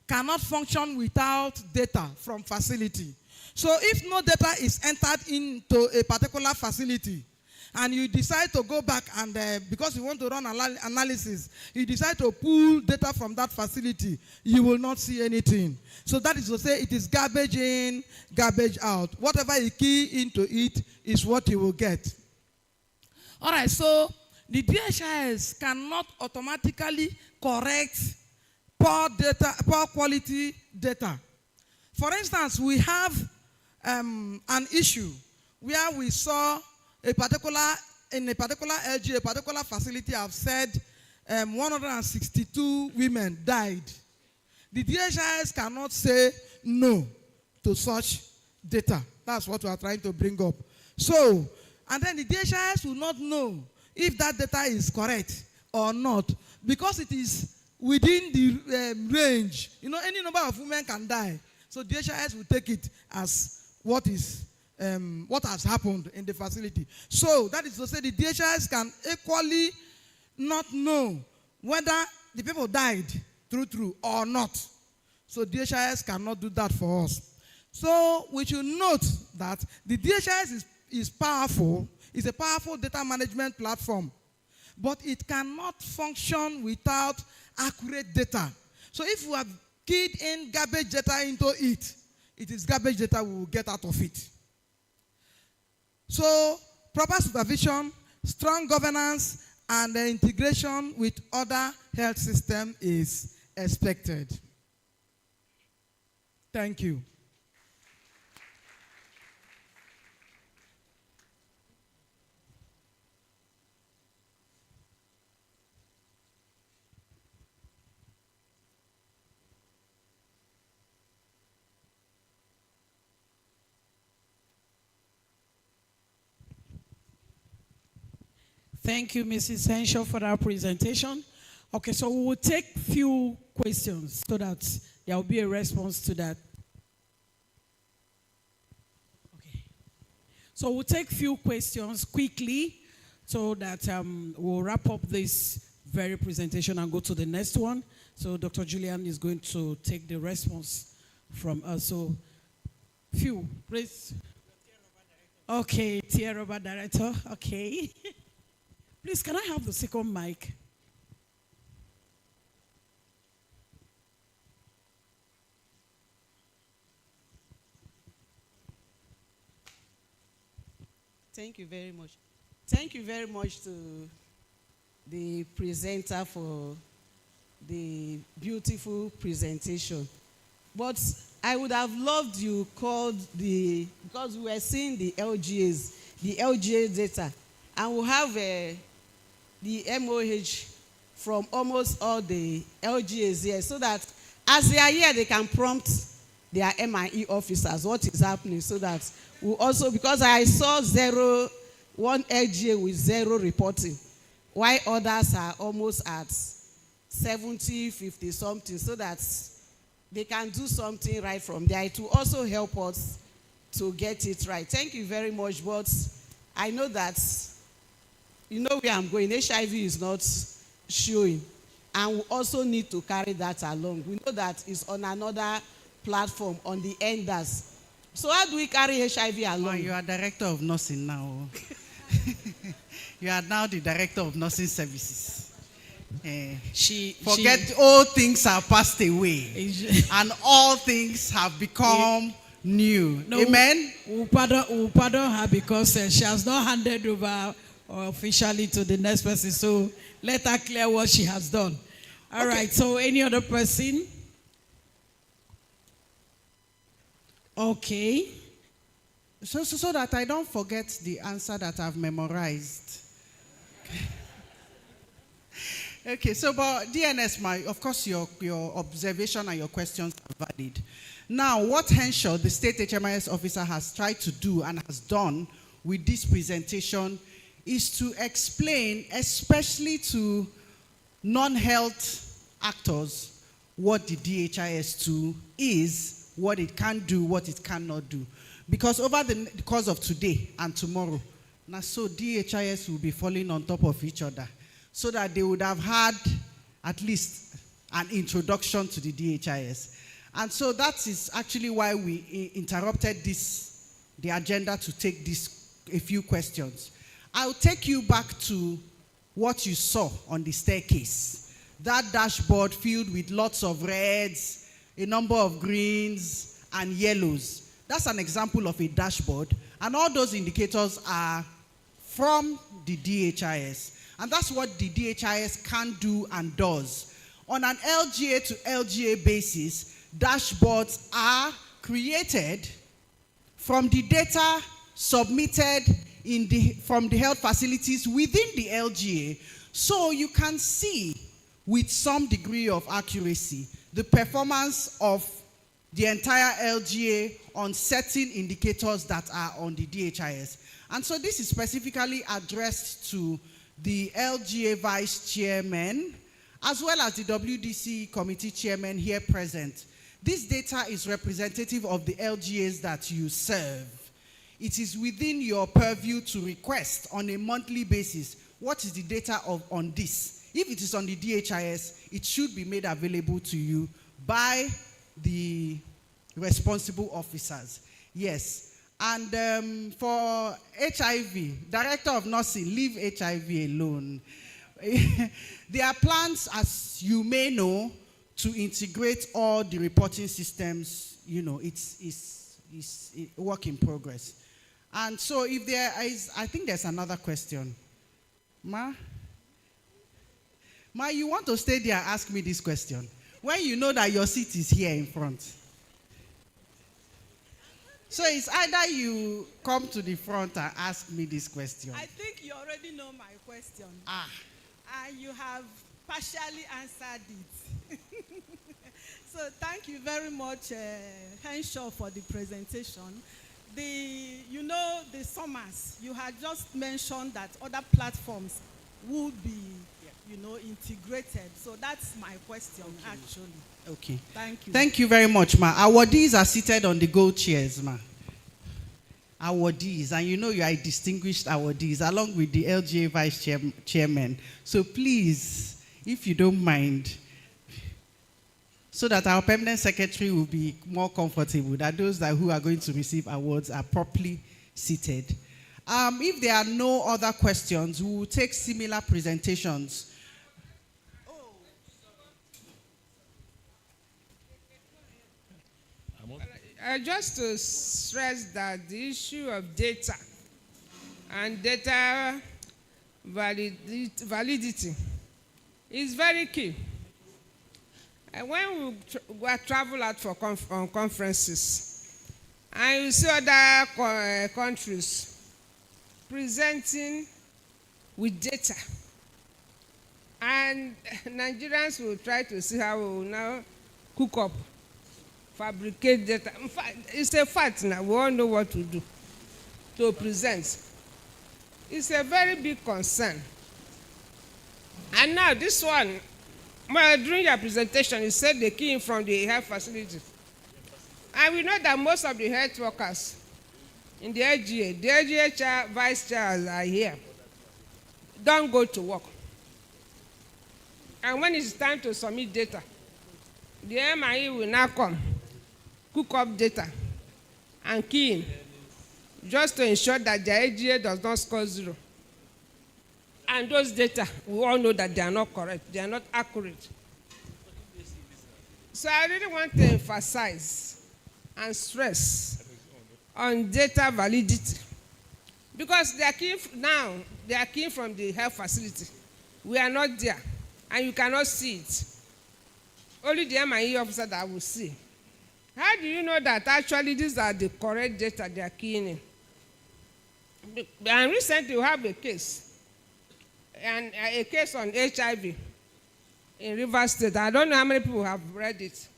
cannot function without data from facility. So if no data is entered into a particular facility, and you decide to go back and, because you want to run analysis, you decide to pull data from that facility, you will not see anything. So that is to say, it is garbage in, garbage out. Whatever you key into it is what you will get. All right, so the DHIS cannot automatically correct poor quality data. For instance, we have an issue where we saw in a particular LG, a particular facility have said 162 women died. The DHIS cannot say no to such data. That's what we are trying to bring up. So, and then the DHIS will not know if that data is correct or not because it is within the range. Any number of women can die. So DHIS will take it as what has happened in the facility. So that is to say the DHIS can equally not know whether the people died true or not. So DHIS cannot do that for us. So we should note that the DHIS is powerful. It's a powerful data management platform. But it cannot function without accurate data. So if we have keyed in garbage data into it, it is garbage data we will get out of it. So, proper supervision, strong governance, and the integration with other health systems is expected. Thank you. Thank you, Mrs. Henshaw, for that presentation. Okay, so we will take few questions so that there will be a response to that. Okay. So we'll take few questions quickly so that we'll wrap up this very presentation and go to the next one. So Dr. Julian is going to take the response from us. So, few, please. Okay, Tier Robert Director. Okay. Please, can I have the second mic? Thank you very much. Thank you very much to the presenter for the beautiful presentation. But I would have loved you called because we were seeing the LGA data, and we have the MOH from almost all the LGAs here, so that as they are here, they can prompt their MIE officers what is happening, so that we also, because I saw one LGA with 0 reporting, while others are almost at 70, 50 something, so that they can do something right from there. It will also help us to get it right. Thank you very much, but I know that, you know where I'm going. HIV is not showing, and we also need to carry that along. We know that it's on another platform, on the enders. So how do we carry HIV along? Well, you are director of nursing now. You are now the director of nursing services. Forget all things have passed away and all things have become new. No, Amen? We'll pardon her because she has not handed over officially to the next person. So let her clear what she has done. All right. So any other person? Okay. So that I don't forget the answer that I've memorized. Okay, so but DNS, of course your observation and your questions are valid. Now, what Henshaw, the state HMIS officer, has tried to do and has done with this presentation is to explain, especially to non-health actors, what the DHIS2 is, what it can do, what it cannot do. Because over the course of today and tomorrow, now so DHIS will be falling on top of each other, so that they would have had at least an introduction to the DHIS. And so that is actually why we interrupted the agenda to take a few questions. I'll take you back to what you saw on the staircase. That dashboard filled with lots of reds, a number of greens, and yellows. That's an example of a dashboard. And all those indicators are from the DHIS. And that's what the DHIS can do and does. On an LGA to LGA basis, dashboards are created from the data submitted from the health facilities within the LGA, so you can see with some degree of accuracy the performance of the entire LGA on certain indicators that are on the DHIS. And so this is specifically addressed to the LGA vice chairman, as well as the WDC committee chairman here present. This data is representative of the LGAs that you serve. It is within your purview to request on a monthly basis, what is the data on this? If it is on the DHIS, it should be made available to you by the responsible officers. Yes. And for HIV, Director of Nursing, leave HIV alone. There are plans, as you may know, to integrate all the reporting systems. You know, it's a work in progress. And so if there is, I think there's another question. Ma, you want to stay there and ask me this question when you know that your seat is here in front? So it's either you come to the front and ask me this question. I think you already know my question. And you have partially answered it. So thank you very much, Henshaw, for the presentation. The summers, you had just mentioned that other platforms would be, integrated. So that's my question, actually. Okay. Thank you. Thank you very much, ma. Awardees are seated on the gold chairs, ma. Awardees, and you know you are a distinguished awardees, along with the LGA vice chairman. So please, if you don't mind, so that our permanent secretary will be more comfortable, that those who are going to receive awards are properly seated. If there are no other questions, we will take similar presentations. Just to stress that the issue of data and data validity is very key. And when we travel out for conferences, and you see other countries presenting with data, and Nigerians will try to see how we will now cook up, fabricate data. In fact, it's a fact now. We all know what to do to present. It's a very big concern. And now this one, well, during your presentation, you said they came from the health facility. And we know that most of the health workers in the AGA vice chairs are here, don't go to work. And when it's time to submit data, the MIE will now come, cook up data, and key in, just to ensure that the AGA does not score 0. And those data, we all know that they are not correct, they are not accurate. So I really want to emphasize and stress on data validity, because they are key from the health facility. We are not there, and you cannot see it. Only the MIE officer that will see. How do you know that actually these are the correct data they are keying in? And recently we have a case, and a case on HIV in Rivers State. I don't know how many people have read it.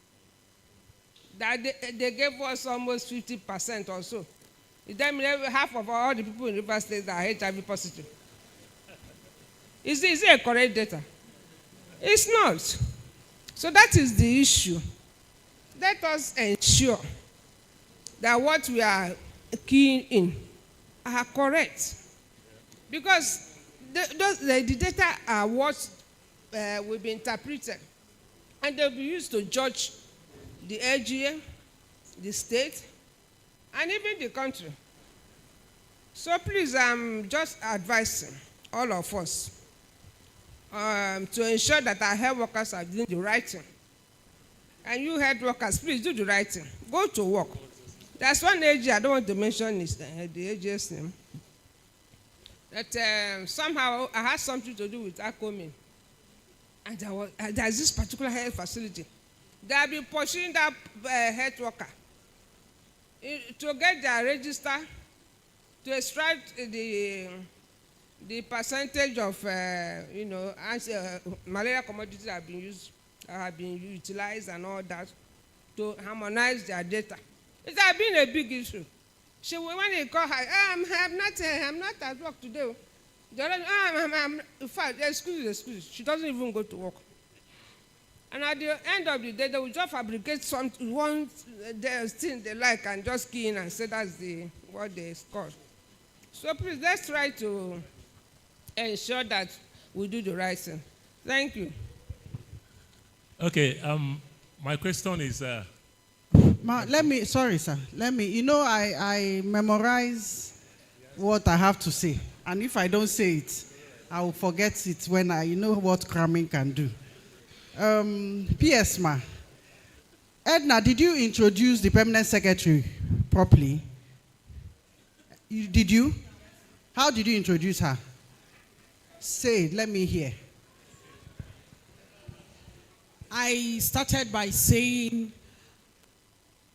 That they gave us almost 50% or so. That means half of all the people in Rivers State are HIV positive. Is it a correct data? It's not. So that is the issue. Let us ensure that what we are keying in are correct. Because the data are what will be interpreted, and they'll be used to judge the AGA, the state, and even the country. So please, I'm just advising all of us to ensure that our health workers are doing the right thing. And you health workers, please do the right thing. Go to work. There's one AGA, I don't want to mention the AGA's name, that somehow I had something to do with ACOMIN. And there's this particular health facility. They have been pursuing that health worker to get their register, to extract the percentage of malaria commodities that have been utilized and all that, to harmonize their data. It has been a big issue. When they call her, I'm not at work today. In fact, excuse, she doesn't even go to work. And at the end of the day, they will just fabricate one thing they like and just key in and say that's what they scored. So please, let's try to ensure that we do the right thing. Thank you. Okay, my question is... sorry, sir. I memorize what I have to say. And if I don't say it, I will forget it when you know what cramming can do. P.S. Ma, Edna, did you introduce the permanent secretary properly? Did you? How did you introduce her? Say it, let me hear. I started by saying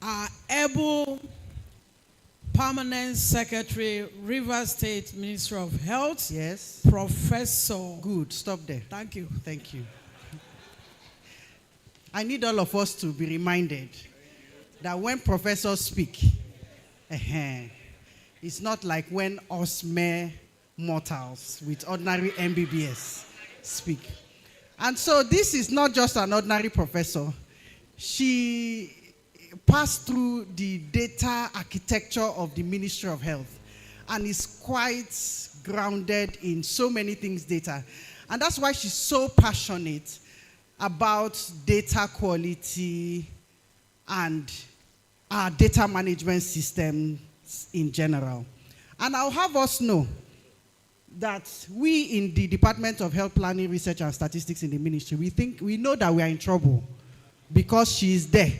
our able permanent secretary, Rivers State Minister of Health. Yes. Professor. Good, stop there. Thank you. Thank you. I need all of us to be reminded that when professors speak, it's not like when us mere mortals with ordinary MBBS speak. And so this is not just an ordinary professor. She passed through the data architecture of the Ministry of Health and is quite grounded in so many things data. And that's why she's so passionate about data quality and our data management systems in general. And I'll have us know that we in the Department of Health Planning, Research and Statistics in the ministry, we know that we are in trouble because she is there.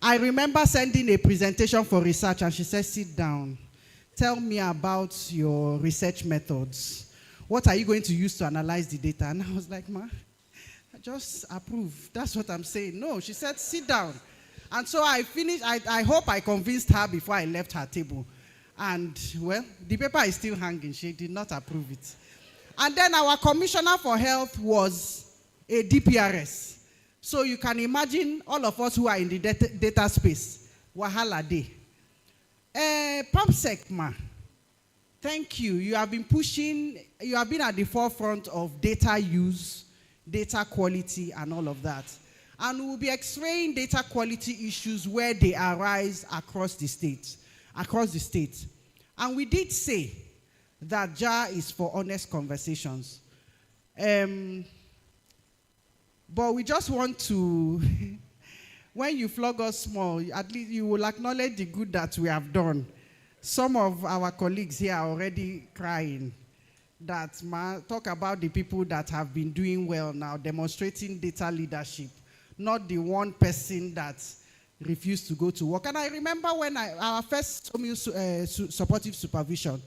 I remember sending a presentation for research and she said, sit down. tell me about your research methods. What are you going to use to analyze the data? And I was like, ma, I just approve. That's what I'm saying. No, she said, sit down. And so I finished. I hope I convinced her before I left her table. And, well, the paper is still hanging. She did not approve it. And then our commissioner for health was a DPRS. So you can imagine all of us who are in the data space. Wahala day. PAMSEC, ma, thank you. You have been at the forefront of data use, data quality, and all of that. And we'll be x-raying data quality issues where they arise across the state. And we did say that JAR is for honest conversations. But we just want to, when you flog us small, at least you will acknowledge the good that we have done. Some of our colleagues here are already crying. Talk about the people that have been doing well now, demonstrating data leadership, not the one person that refused to go to work. And I remember when our first supportive supervision,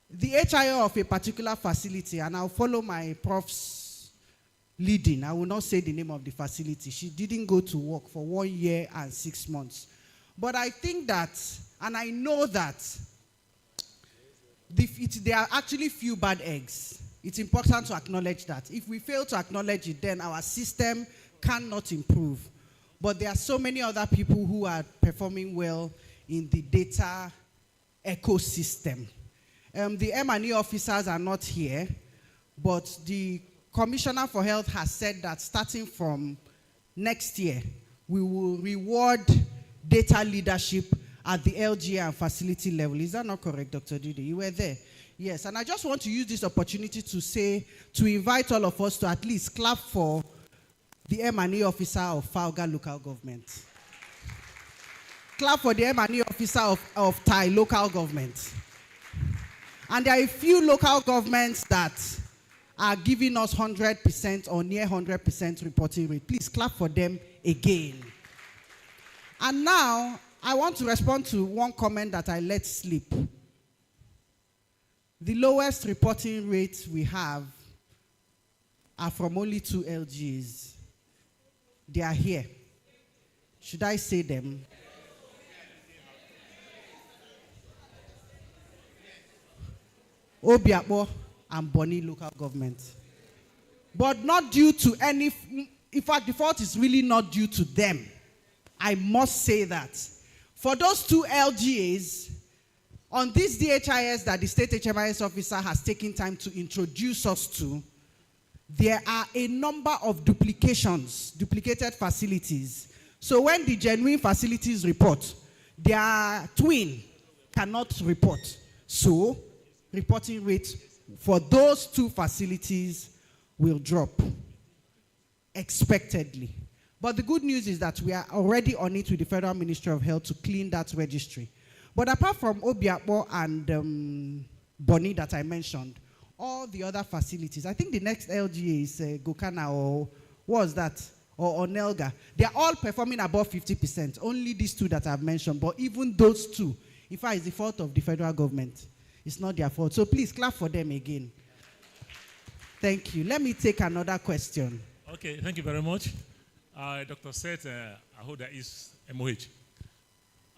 the HIO of a particular facility, and I'll follow my prof's leading, I will not say the name of the facility. She didn't go to work for 1 year and 6 months. But I think that, and I know that, there are actually few bad eggs. It's important to acknowledge that. If we fail to acknowledge it, then our system cannot improve. But there are so many other people who are performing well in the data ecosystem. The M&E officers are not here, but the Commissioner for Health has said that starting from next year, we will reward data leadership at the LGA and facility level. Is that not correct, Dr. Didi? You were there. Yes, and I just want to use this opportunity to invite all of us to at least clap for the M&E officer of Fauga local government. Clap for the M&E officer of Thai local government. And there are a few local governments that are giving us 100% or near 100% reporting rate. Please clap for them again. And now, I want to respond to one comment that I let slip. The lowest reporting rates we have are from only 2 LGs. They are here. Should I say them? Obiakpo and Boni local government. But not due to any, in fact, the fault is really not due to them. I must say that. For those 2 LGAs, on this DHIS that the state HMIS officer has taken time to introduce us to, there are a number of duplicated facilities. So when the genuine facilities report, their twin cannot report. So reporting rate for those 2 facilities will drop expectedly. But the good news is that we are already on it with the Federal Ministry of Health to clean that registry. But apart from Obiakpo and Boni that I mentioned, all the other facilities, I think the next LGA is Gokana or what was that? Or Onelga. They are all performing above 50%. Only these 2 that I've mentioned. But even those 2, in fact, it's the fault of the federal government. It's not their fault. So please clap for them again. Thank you. Let me take another question. Okay, thank you very much. Doctor said, I hope that is MOH.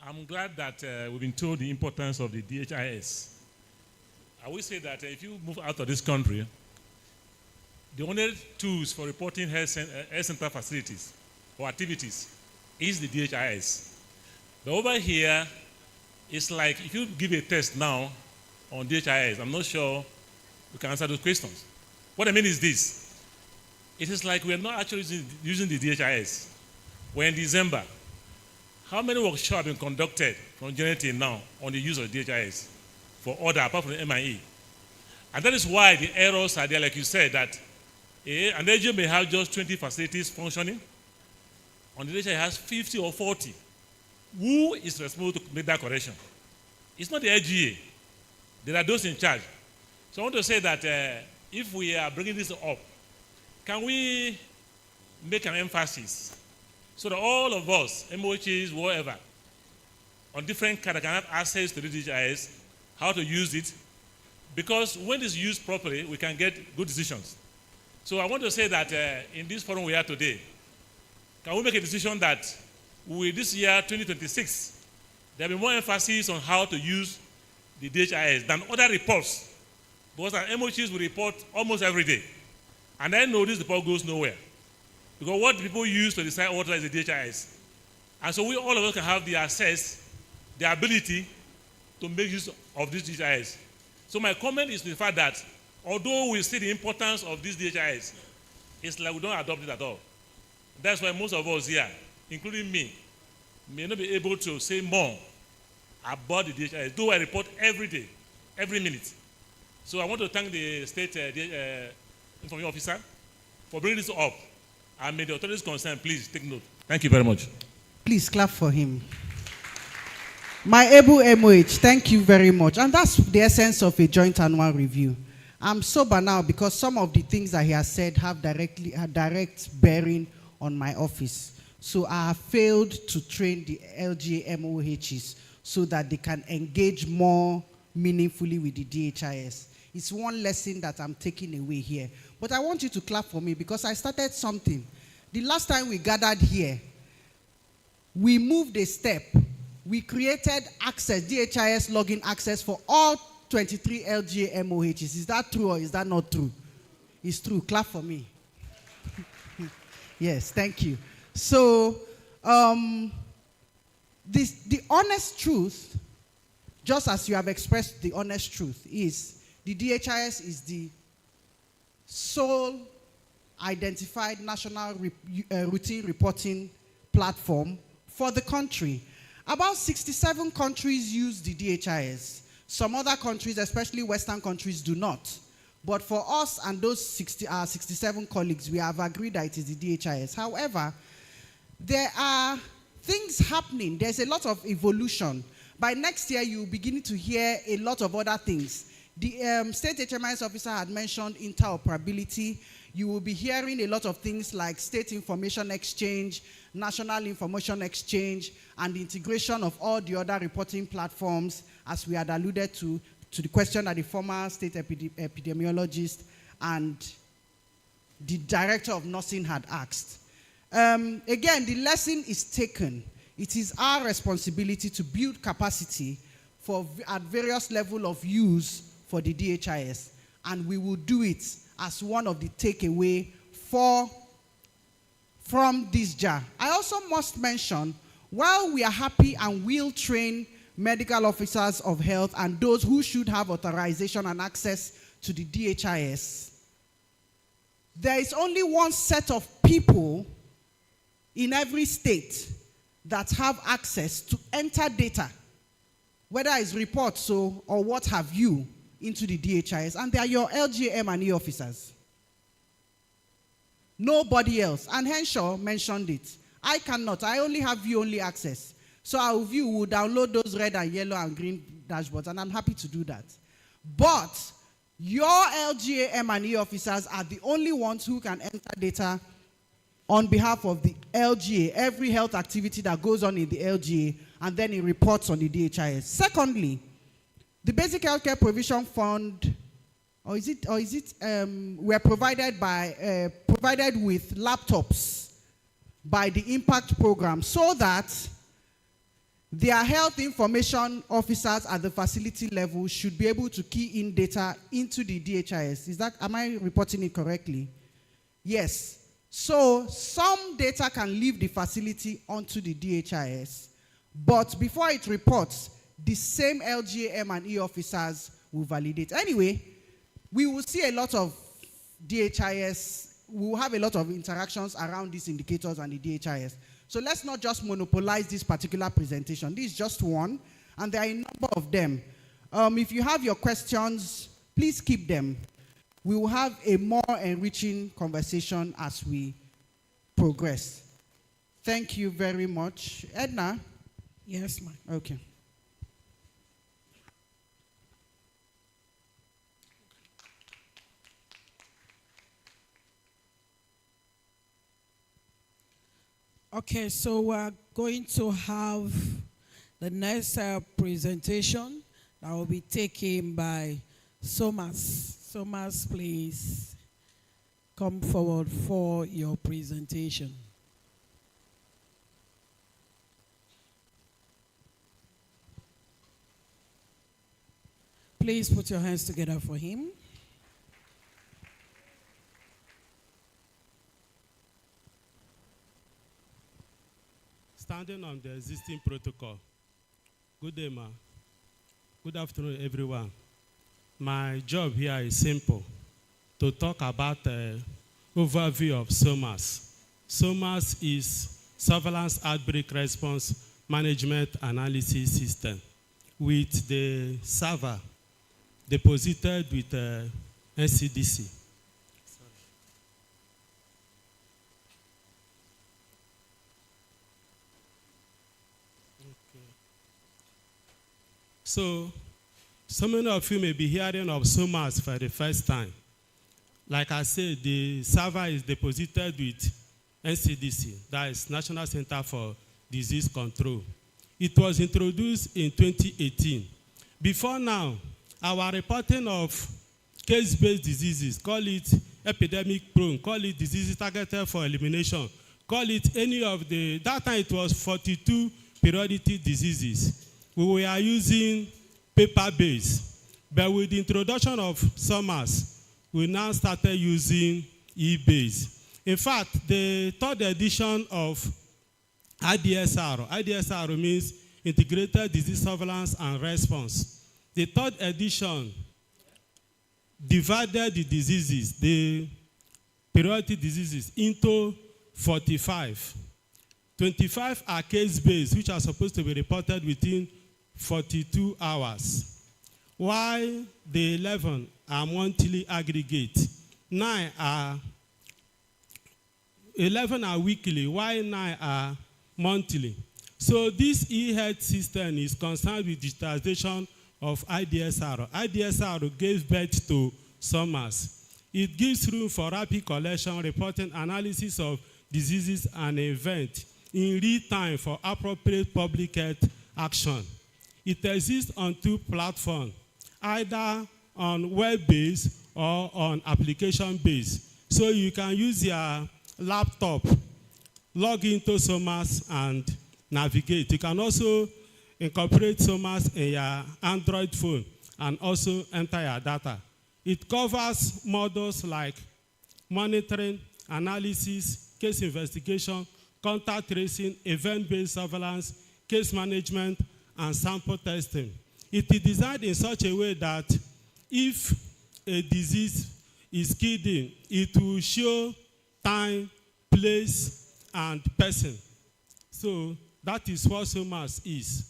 I'm glad that we've been told the importance of the DHIS. I will say that if you move out of this country, the only tools for reporting health center facilities or activities is the DHIS. But over here, it's like if you give a test now on DHIS, I'm not sure we can answer those questions. What I mean is this. It is like we are not actually using the DHIS. We're in December. How many workshops have been conducted from January till now on the use of DHIS for order apart from the MIE? And that is why the errors are there, like you said, that an LGA may have just 20 facilities functioning. On the DHIS it has 50 or 40. Who is responsible to make that correction? It's not the LGA. There are those in charge. So I want to say that if we are bringing this up, can we make an emphasis so that all of us, MOHs, whatever, on different cards that can have access to the DHIS, how to use it, because when it's used properly, we can get good decisions. So I want to say that in this forum we are today, can we make a decision that with this year, 2026, there will be more emphasis on how to use the DHIS than other reports, because our MOHs will report almost every day. And I know this report goes nowhere, because what people use to decide what is the DHIS. And so all of us can have the access, the ability to make use of this DHIS. So my comment is the fact that although we see the importance of this DHIS, it's like we don't adopt it at all. That's why most of us here, including me, may not be able to say more about the DHIS, though I report every day, every minute. So I want to thank the State Information Officer for bringing this up. And may the authorities concerned please take note. Thank you very much. Please clap for him. My able MOH, thank you very much. And that's the essence of a joint annual review. I'm sober now because some of the things that he has said have direct bearing on my office. So I have failed to train the LGA MOHs so that they can engage more meaningfully with the DHIS. It's one lesson that I'm taking away here. But I want you to clap for me because I started something. The last time we gathered here, we moved a step. We created access, DHIS login access for all 23 LGA MOHs. Is that true or is that not true? It's true. Clap for me. Yes, thank you. So, the honest truth, just as you have expressed the honest truth, is the DHIS is the sole identified national routine reporting platform for the country. About 67 countries use the DHIS. Some other countries, especially Western countries, do not. But for us and those 67 colleagues, we have agreed that it is the DHIS. However, there are things happening. There's a lot of evolution. By next year, you'll begin to hear a lot of other things. The State HMIS officer had mentioned interoperability. You will be hearing a lot of things like State Information Exchange, National Information Exchange, and the integration of all the other reporting platforms, as we had alluded to the question that the former state epidemiologist and the director of nursing had asked. Again, the lesson is taken. It is our responsibility to build capacity at various levels of use for the DHIS, and we will do it as one of the takeaway from this jar. I also must mention, while we are happy and will train medical officers of health and those who should have authorization and access to the DHIS, there is only one set of people in every state that have access to enter data, whether it's reports or what have you, into the DHIS, and they are your LGA and E officers. Nobody else. And Henshaw mentioned it. I cannot. I only have view-only access. So our view will download those red and yellow and green dashboards, and I'm happy to do that. But your LGA and E officers are the only ones who can enter data on behalf of the LGA, every health activity that goes on in the LGA, and then it reports on the DHIS. Secondly, the Basic Healthcare Provision Fund, we're provided with laptops by the Impact Program so that their health information officers at the facility level should be able to key in data into the DHIS. Am I reporting it correctly? Yes. So some data can leave the facility onto the DHIS, but before it reports, the same LGA and E officers will validate. Anyway, we will see a lot of DHIS. We will have a lot of interactions around these indicators and the DHIS. So let's not just monopolize this particular presentation. This is just one, and there are a number of them. If you have your questions, please keep them. We will have a more enriching conversation as we progress. Thank you very much. Edna? Yes, ma'am. Okay. Okay, so we're going to have The next presentation that will be taken by Somas. Somas, please come forward for your presentation. Please put your hands together for him. Standing on the existing protocol. Good day, ma. Good afternoon, everyone. My job here is simple, to talk about the overview of SOMAS. SOMAS is Surveillance Outbreak Response Management Analysis System, with the server deposited with NCDC. So many of you may be hearing of SOMAS for the first time. Like I said, the server is deposited with NCDC, that is National Center for Disease Control. It was introduced in 2018. Before now, our reporting of case-based diseases, call it epidemic prone, call it diseases targeted for elimination, call it any of the, that time it was 42 periodicity diseases. We were using paper-based, but with the introduction of SOMAS, we now started using e-based. In fact, the third edition of IDSR means Integrated Disease Surveillance and Response. The third edition divided the diseases, the periodic diseases, into 45. 25 are case-based, which are supposed to be reported within 42 hours, while the 11 are monthly aggregate. 11 are weekly, while 9 are monthly. So this e-health system is concerned with digitization of IDSR. IDSR gave birth to SOMAS. It gives room for rapid collection, reporting, analysis of diseases and events in real time for appropriate public health action. It exists on 2 platforms, either on web-based or on application-based. So you can use your laptop, log into SOMAS and navigate. You can also incorporate SOMAS in your Android phone and also enter your data. It covers models like monitoring, analysis, case investigation, contact tracing, event-based surveillance, case management, and sample testing. It is designed in such a way that if a disease is keyed in, it will show time, place, and person. So that is what SOMAS is.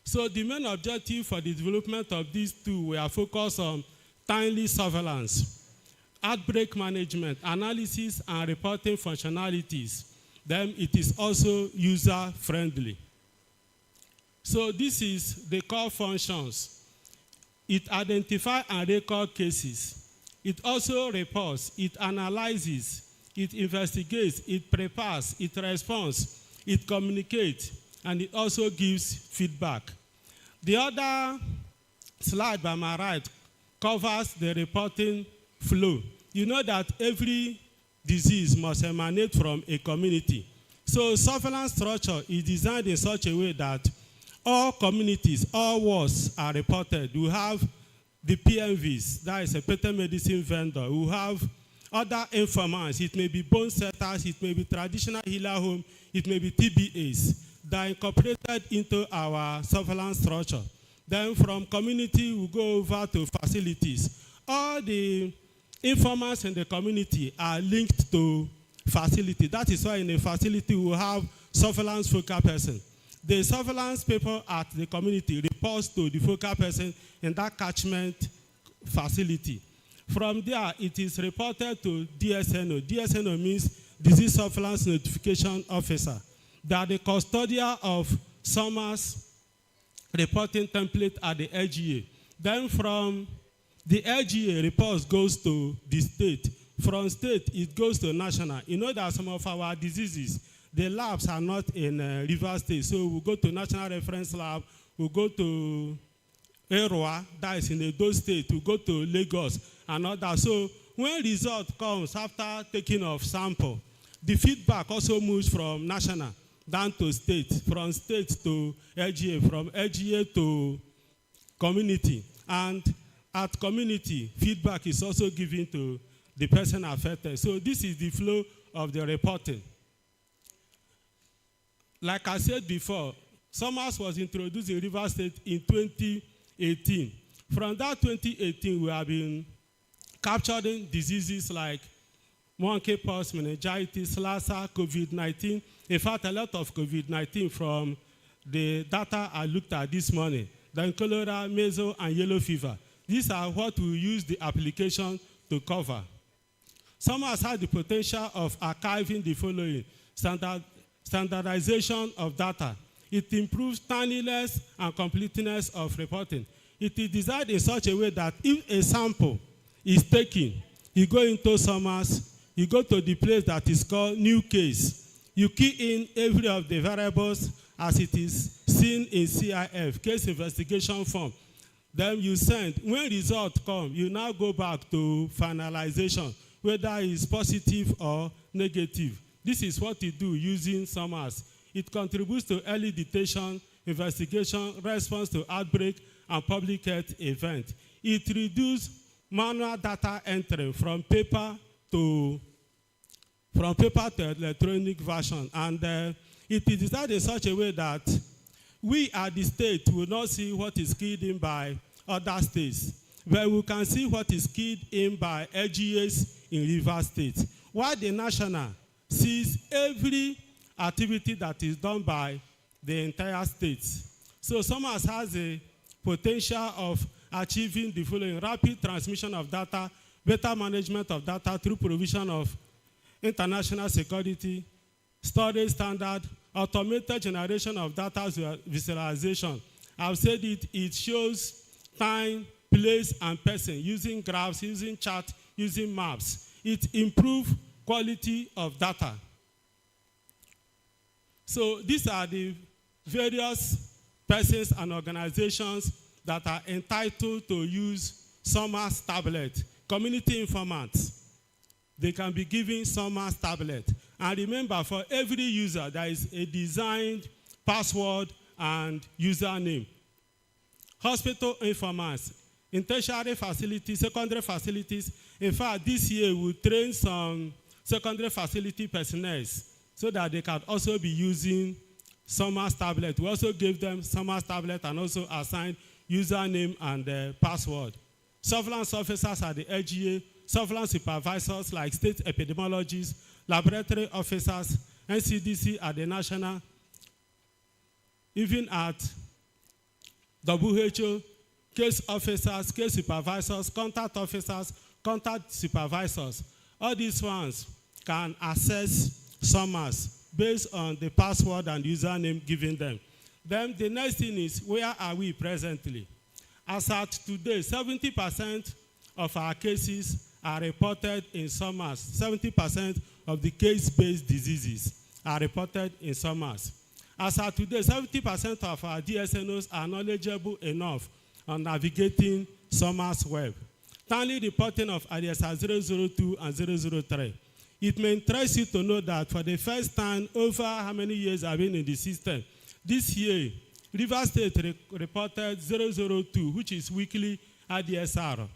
So the main objective for the development of these two were focused on timely surveillance, outbreak management, analysis, and reporting functionalities. Then it is also user-friendly. So this is the core functions. It identifies and records cases. It also reports, it analyzes, it investigates, it prepares, it responds, it communicates, and it also gives feedback. The other slide by my right covers the reporting flow. You know that every disease must emanate from a community. So surveillance structure is designed in such a way that all communities, all wards are reported. We have the PMVs, that is a patent medicine vendor. We have other informants. It may be bone setters, it may be traditional healer home, it may be TBAs that are incorporated into our surveillance structure. Then from community, we go over to facilities. All the informants in the community are linked to facility. That is why in a facility we have surveillance focal person. The surveillance people at the community reports to the focal person in that catchment facility. From there, it is reported to DSNO. DSNO means Disease Surveillance Notification Officer. They are the custodian of SOMAS reporting template at the LGA. Then from the LGA, reports goes to the state. From state, it goes to national. You know that some of our diseases, the labs are not in Rivers State. So we go to National Reference Lab, we go to Erwa, that is in Edo State, we go to Lagos and all that. So when result comes after taking of sample, the feedback also moves from national down to state, from state to LGA, from LGA to community. And at community, feedback is also given to the person affected. So this is the flow of the reporting. Like I said before, SOMAS was introduced in Rivers State in 2018. From that 2018, we have been capturing diseases like monkeypox, meningitis, Lassa, COVID-19. In fact, a lot of COVID-19 from the data I looked at this morning. Then cholera, measles, and yellow fever. These are what we use the application to cover. SOMAS has the potential of archiving the following: standardization of data. It improves timeliness and completeness of reporting. It is designed in such a way that if a sample is taken, you go into SOMAS, you go to the place that is called new case. You key in every of the variables as it is seen in CIF, case investigation form. Then you send. When results come, you now go back to finalization, whether it's positive or negative. This is what you do using SOMAS. It contributes to early detection, investigation, response to outbreak, and public health event. It reduces manual data entry from paper to electronic version. And it is designed in such a way that we at the state will not see what is keyed in by other states, but we can see what is keyed in by LGAs in Rivers State, while the national sees every activity that is done by the entire state. So SOMAS has a potential of achieving the following: rapid transmission of data, better management of data through provision of international security, storage standard, automated generation of data visualization. I've said it shows time, place, and person using graphs, using chart, using maps. It improves quality of data. So these are the various persons and organizations that are entitled to use SOMAS tablet. Community informants, they can be given SOMAS tablet. And remember, for every user, there is a designed password and username. Hospital informants, in tertiary facilities, secondary facilities. In fact, this year we'll train some secondary facility personnel so that they can also be using SOMAS tablet. We also give them SOMAS tablet and also assign username and password. Surveillance officers at the LGA, surveillance supervisors like state epidemiologists, laboratory officers, NCDC at the national, even at WHO, case officers, case supervisors, contact officers, contact supervisors. All these ones can access SOMAS based on the password and username given them. Then the next thing is, where are we presently? As at today, 70% of our cases are reported in SOMAS. 70% of the case-based diseases are reported in SOMAS. As at today, 70% of our DSNOs are knowledgeable enough on navigating SOMAS web. Timely reporting of IDSR 002 and 003. It may interest you to know that for the first time over how many years I've been in the system, this year, Rivers State reported 002, which is weekly IDSR,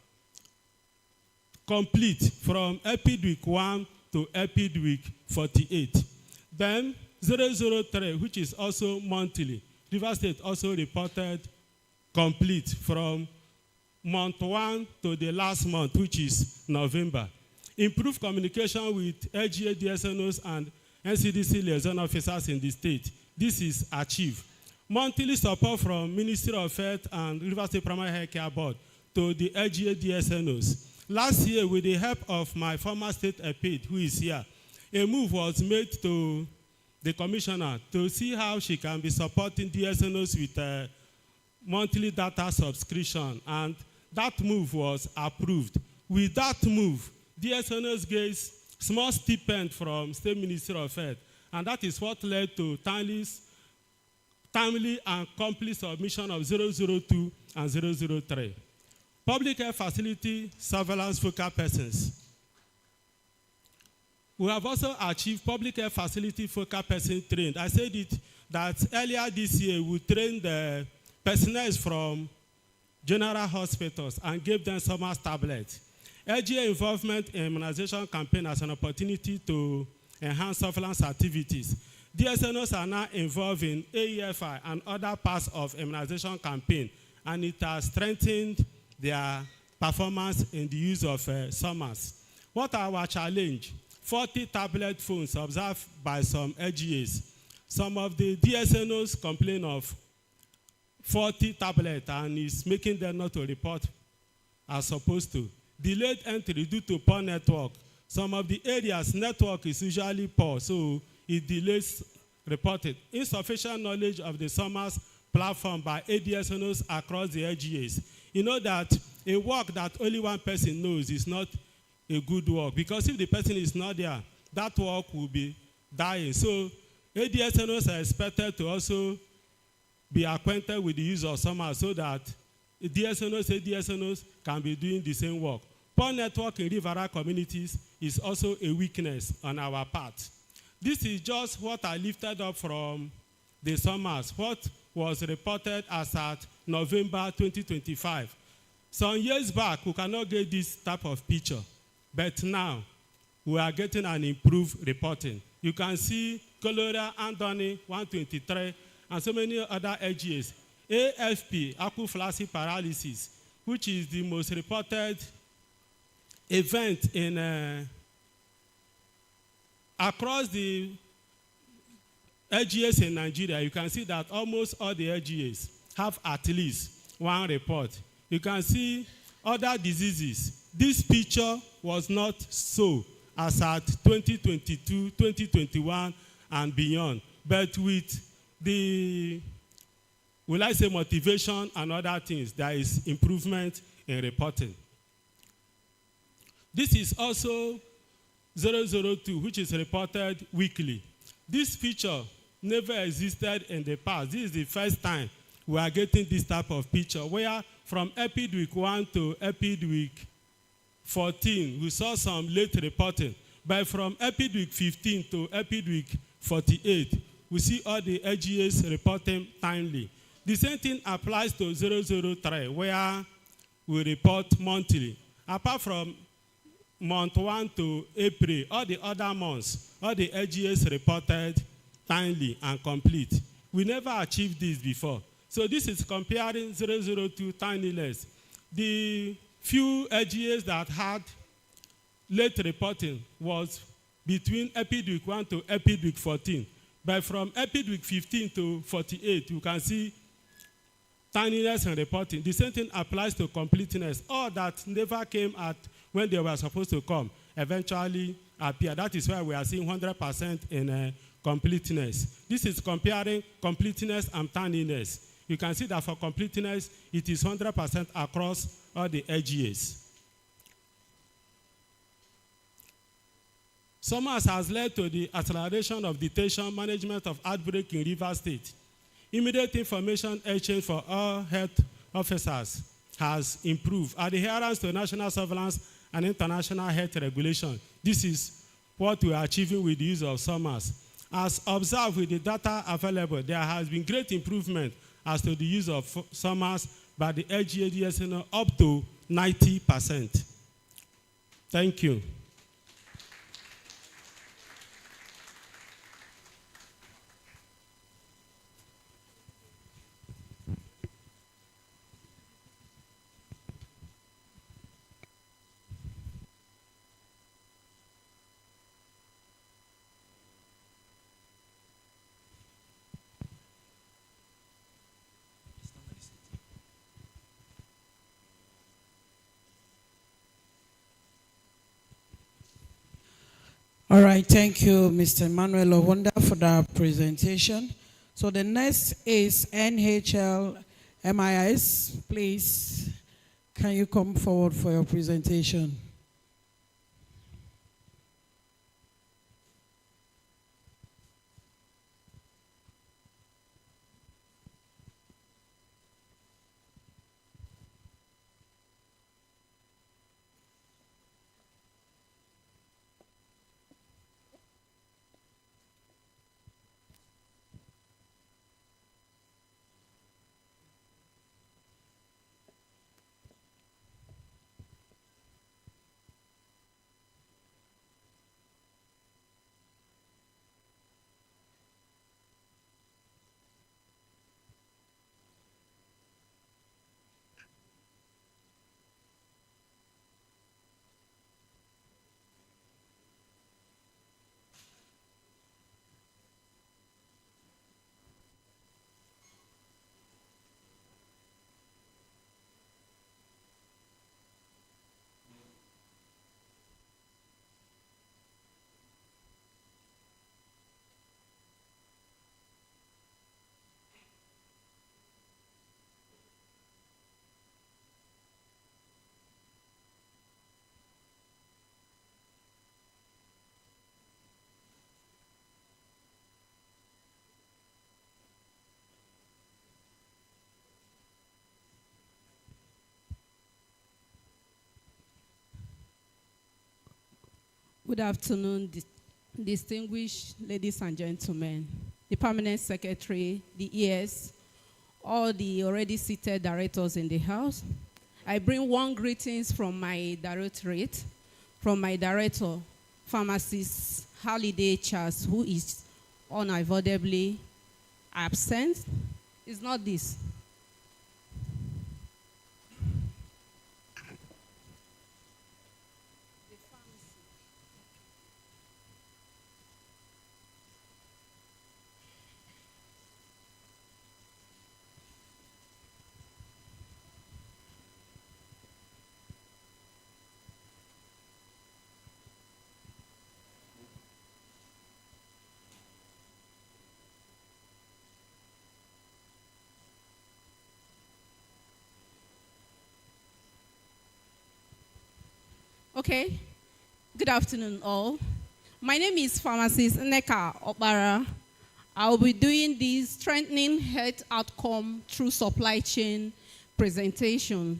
complete from EPID week 1 to EPID week 48. Then 003, which is also monthly. Rivers State also reported complete from month 1 to the last month, which is November. Improved communication with LGA DSNOs and NCDC liaison officers in the state. This is achieved. Monthly support from Ministry of Health and Rivers State Primary Health Care Board to the LGA DSNOs. Last year, with the help of my former state EPID, who is here, a move was made to the commissioner to see how she can be supporting DSNOs with monthly data subscription, and that move was approved. With that move, DSNOs get small stipend from State Ministry of Health, And that is what led to timely and complete submission of 002 and 003. Public health facility surveillance focal persons. We have also achieved public health facility focal person trained. I said it that earlier this year we trained the personnel from general hospitals and gave them summer tablets. LGA involvement in immunization campaign as an opportunity to enhance surveillance activities. DSNOs are now involved in AEFI and other parts of immunization campaign, and it has strengthened their performance in the use of SUMAS. What are our challenge? 40 tablet phones observed by some LGAs. Some of the DSNOs complain of 40 tablets and is making them not to report as supposed to. Delayed entry due to poor network. Some of the areas network is usually poor, so it delays reported. Insufficient knowledge of the SUMAS platform by ADSNOs across the LGAs. You know that a work that only one person knows is not a good work, because if the person is not there, that work will be dying. So ADSNOs are expected to also be acquainted with the use of SUMAS so that ADSNOs can be doing the same work. Poor network in riverine communities is also a weakness on our part. This is just what I lifted up from the SUMAS, what was reported as at November 2025. Some years back, we cannot get this type of picture, but now we are getting an improved reporting. You can see cholera, Andoni, 123, and so many other LGAs. AFP, apophylaxis paralysis, which is the most reported event in across the LGAs in Nigeria. You can see that almost all the LGAs have at least one report. You can see other diseases. This picture was not so as at 2022, 2021, and beyond. But with the, will I say, motivation and other things, there is improvement in reporting. This is also 002, which is reported weekly. This feature never existed in the past. This is the first time we are getting this type of picture, where from EPID week 1 to EPID week 14, we saw some late reporting. But from EPID week 15 to EPID week 48, we see all the LGAs reporting timely. The same thing applies to 003, where we report monthly. Apart from month 1 to April, all the other months, all the LGAs reported timely and complete. We never achieved this before. So this is comparing 002 timeliness. The few LGAs that had late reporting was between EPID week 1 to EPID week 14. But from EPID week 15 to 48, you can see timeliness and reporting. The same thing applies to completeness. All that never came at when they were supposed to come eventually appear. That is why we are seeing 100% in completeness. This is comparing completeness and timeliness. You can see that for completeness, it is 100% across all the LGAs. SUMAS has led to the acceleration of detection management of outbreak in Rivers State. Immediate information exchange for all health officers has improved. Adherence to national surveillance and international health regulation. This is what we are achieving with the use of SUMAS. As observed with the data available, there has been great improvement as to the use of SUMAS by the LGA up to 90%. Thank you. All right, thank you, Mr. Emmanuel Owunda, for that presentation. So the next is NHL MIS. Please, can you come forward for your presentation? Good afternoon, distinguished ladies and gentlemen, the Permanent Secretary, the ES, all the already seated directors in the House. I bring warm greetings from my directorate, from my director, Pharmacist Holiday Charles, who is unavoidably absent. It's not this. Okay, good afternoon all. My name is Pharmacist Nneka Okpara. I'll be doing the strengthening health outcome through supply chain presentation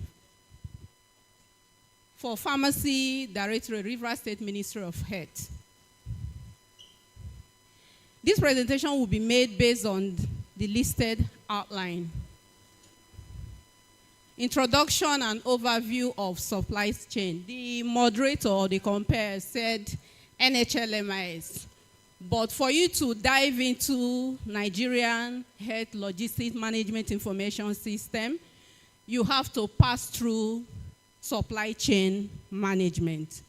for Pharmacy Directorate, Rivers State Ministry of Health. This presentation will be made based on the listed outline. Introduction and overview of supply chain. The moderator or the compare said NHLMIS. But for you to dive into Nigerian Health Logistics Management Information System, you have to pass through supply chain management.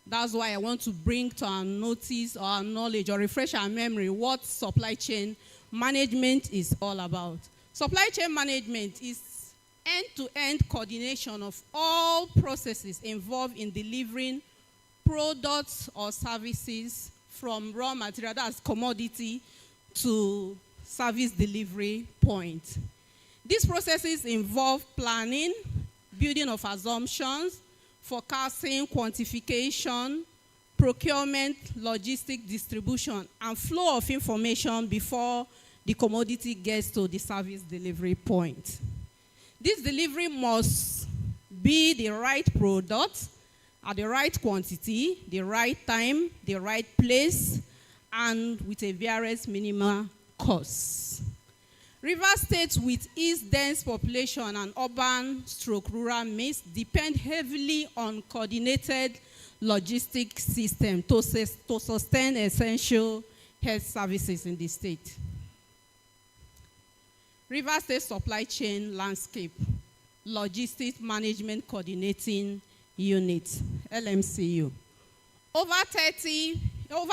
That's why I want to bring to our notice or our knowledge or refresh our memory what supply chain management is all about. Supply chain management is end-to-end coordination of all processes involved in delivering products or services from raw material, that's commodity, to service delivery point. These processes involve planning, building of assumptions, forecasting, quantification, procurement, logistic distribution, and flow of information before the commodity gets to the service delivery point. This delivery must be the right product at the right quantity, the right time, the right place, and with a various minimal costs. River states with its dense population and urban/rural mix depend heavily on coordinated logistic system to sustain essential health services in the state. River State Supply Chain Landscape Logistics Management Coordinating Unit, LMCU. Over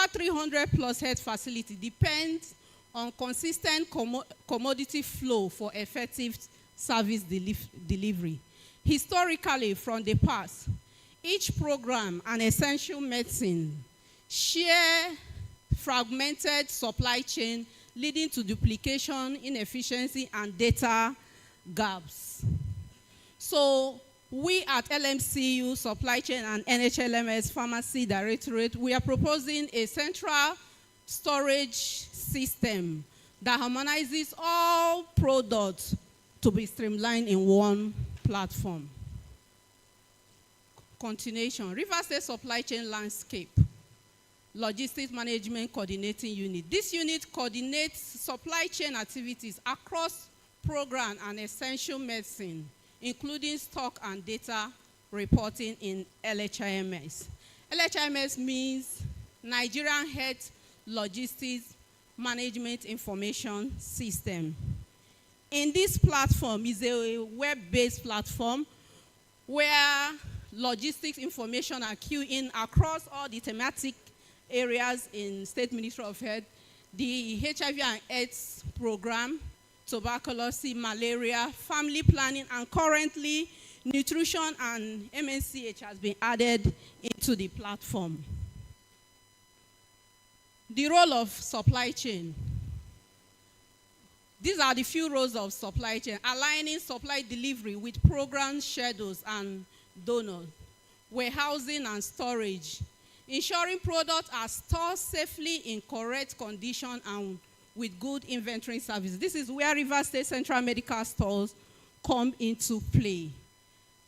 300 plus health facilities depend on consistent commodity flow for effective service delivery. Historically, from the past, each program and essential medicine share fragmented supply chain leading to duplication, inefficiency, and data gaps. So we at LMCU, Supply Chain, and NHLMS Pharmacy Directorate, we are proposing a central storage system that harmonizes all products to be streamlined in one platform. Continuation, River State Supply Chain Landscape Logistics Management Coordinating Unit. This unit coordinates supply chain activities across program and essential medicine, including stock and data reporting in LHIMS. LHIMS means Nigerian Health Logistics Management Information System. In this platform is a web-based platform where logistics information are queued in across all the thematic areas in State Ministry of Health, the HIV and AIDS program, tuberculosis, malaria, family planning, and currently nutrition and MNCH has been added into the platform. The role of supply chain. These are the few roles of supply chain: aligning supply delivery with program schedules and donors, warehousing and storage, ensuring products are stored safely in correct condition and with good inventory service. This is where River State Central Medical Stores come into play.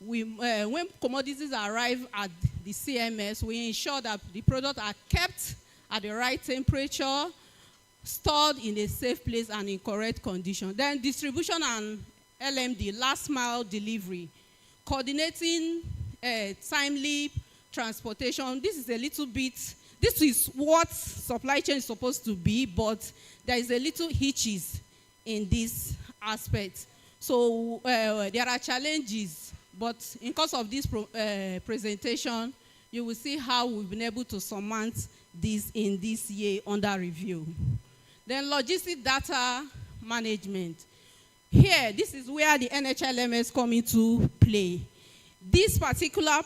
When commodities arrive at the CMS, we ensure that the products are kept at the right temperature, stored in a safe place and in correct condition. Then distribution and LMD, last mile delivery, coordinating timely transportation. This is a little bit, this is what supply chain is supposed to be, but there is a little hitches in this aspect. So there are challenges, but in course of this presentation, you will see how we've been able to surmount this in this year under review. Then logistic data management. Here, this is where the NHLMS come into play. This particular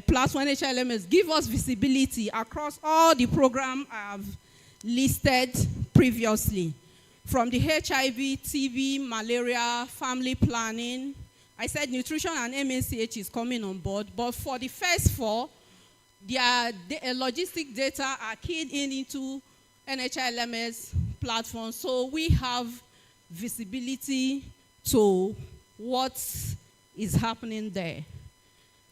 platform, NHLMS, give us visibility across all the programs I've listed previously. From the HIV, TB, malaria, family planning. I said nutrition and MNCH is coming on board, but for the first four, their logistic data are keyed into NHLMS platform, so we have visibility to what is happening there.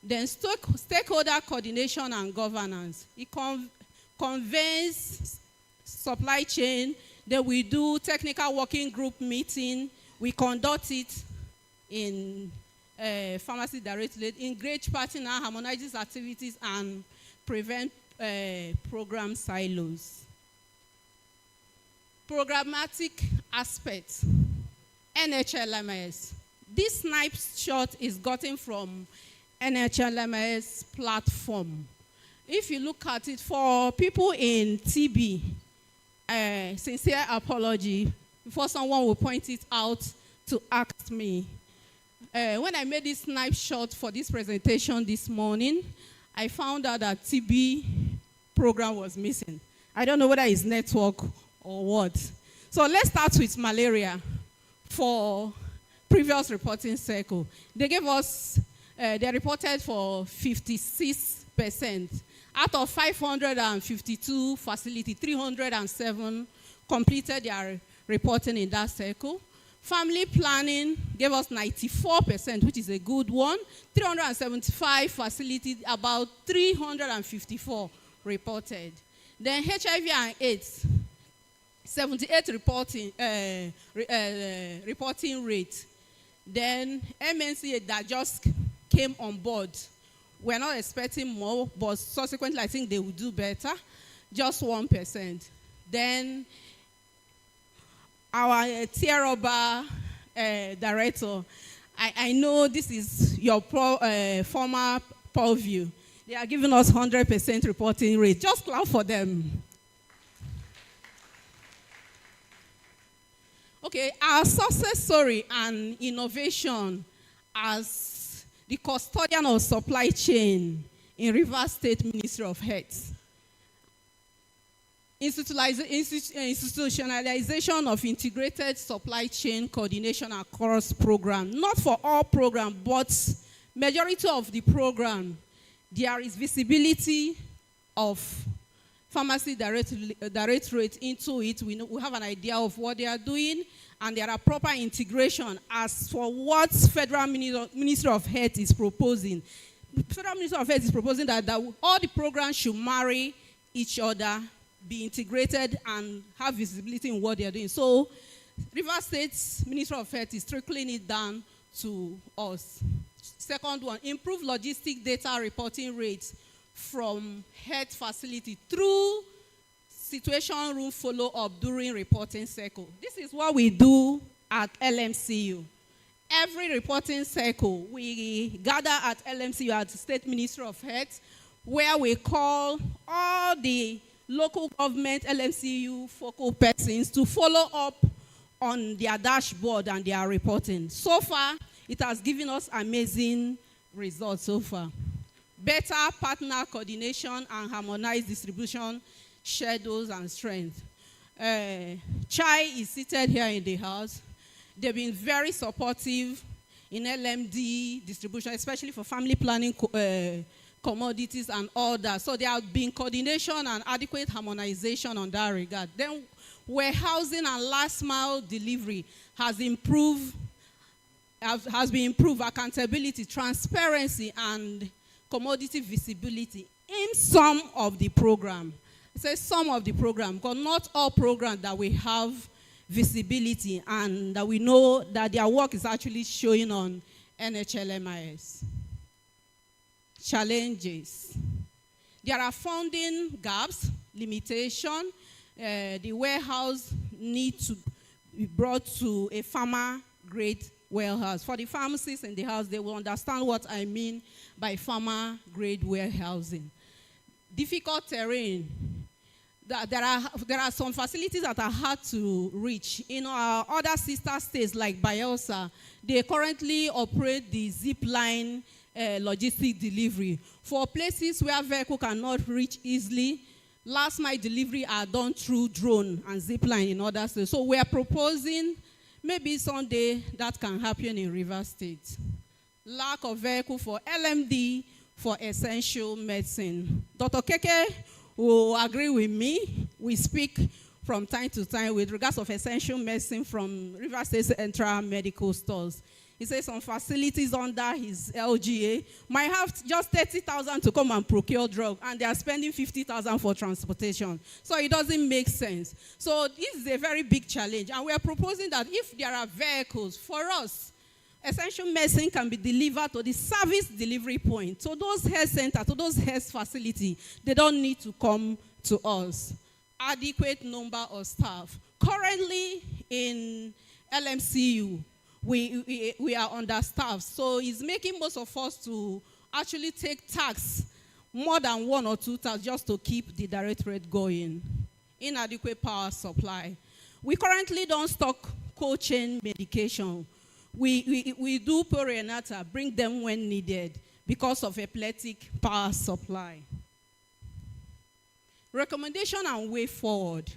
Then stakeholder coordination and governance. It conveys supply chain. Then we do technical working group meeting. We conduct it in pharmacy directly, engage partner, harmonizes activities, and prevent program silos. Programmatic aspects, NHLMS. This snapshot is gotten from NHLMS platform. If you look at it, for people in TB, sincere apology, before someone will point it out to ask me. When I made this snapshot for this presentation this morning, I found out that TB program was missing. I don't know whether it's network or what. So let's start with malaria. For previous reporting cycle, they gave us, they reported for 56%. Out of 552 facilities, 307 completed their reporting in that cycle. Family planning gave us 94%, which is a good one. 375 facilities, about 354 reported. Then HIV and AIDS, 78 reporting rate. Then MNCA that just came on board. We're not expecting more, but subsequently I think they will do better. Just 1%. Then our Tieroba director, I know this is your former purview. They are giving us 100% reporting rate. Just clap for them. Okay, our success story and innovation as the custodian of supply chain in Rivers State Ministry of Health. Institutionalization of integrated supply chain coordination across programs. Not for all programs, but majority of the program, there is visibility of pharmacy directorate into it. We have an idea of what they are doing, and there are proper integration as for what Federal Ministry of Health is proposing. Federal Ministry of Health is proposing that all the programs should marry each other, be integrated, and have visibility in what they are doing. So Rivers State Ministry of Health is trickling it down to us. Second one, improve logistic data reporting rates from health facility through situation room follow-up during reporting cycle. This is what we do at LMCU. Every reporting cycle, we gather at LMCU, at the State Ministry of Health, where we call all the local government LMCU focal persons to follow up on their dashboard and their reporting. So far, it has given us amazing results so far. Better partner coordination and harmonized distribution schedules and strength. Chai is seated here in the house. They've been very supportive in LMD distribution, especially for family planning commodities and all that. So there have been coordination and adequate harmonization on that regard. Then warehousing and last mile delivery has been improved, accountability, transparency, and commodity visibility. in some of the program. I say some of the program, because not all programs that we have visibility and that we know that their work is actually showing on NHLMIS. Challenges. There are funding gaps, limitation. The warehouse needs to be brought to a farmer-grade warehouse. For the pharmacists in the house, they will understand what I mean by farmer-grade warehousing. Difficult terrain. There are some facilities that are hard to reach. In our other sister states like Bayelsa, they currently operate the zip line logistic delivery. For places where vehicle cannot reach easily, last mile delivery are done through drone and zip line in other states. So we are proposing maybe someday that can happen in Rivers State. Lack of vehicle for LMD for essential medicine. Dr. Keke will agree with me. We speak from time to time with regards of essential medicine from Rivers State Central Medical Stores. He says some facilities under his LGA might have just 30,000 to come and procure drug, and they are spending 50,000 for transportation. So it doesn't make sense. So this is a very big challenge, and we are proposing that if there are vehicles for us, essential medicine can be delivered to the service delivery point. So those health centers, to those health facilities, they don't need to come to us. Adequate number of staff. Currently in LMCU, we are understaffed. So it's making most of us to actually take tax more than 1 or 2 tasks just to keep the direct rate going. Inadequate power supply. We currently don't stock cold chain medication. We do perinatal, bring them when needed because of epileptic power supply. Recommendation and way forward.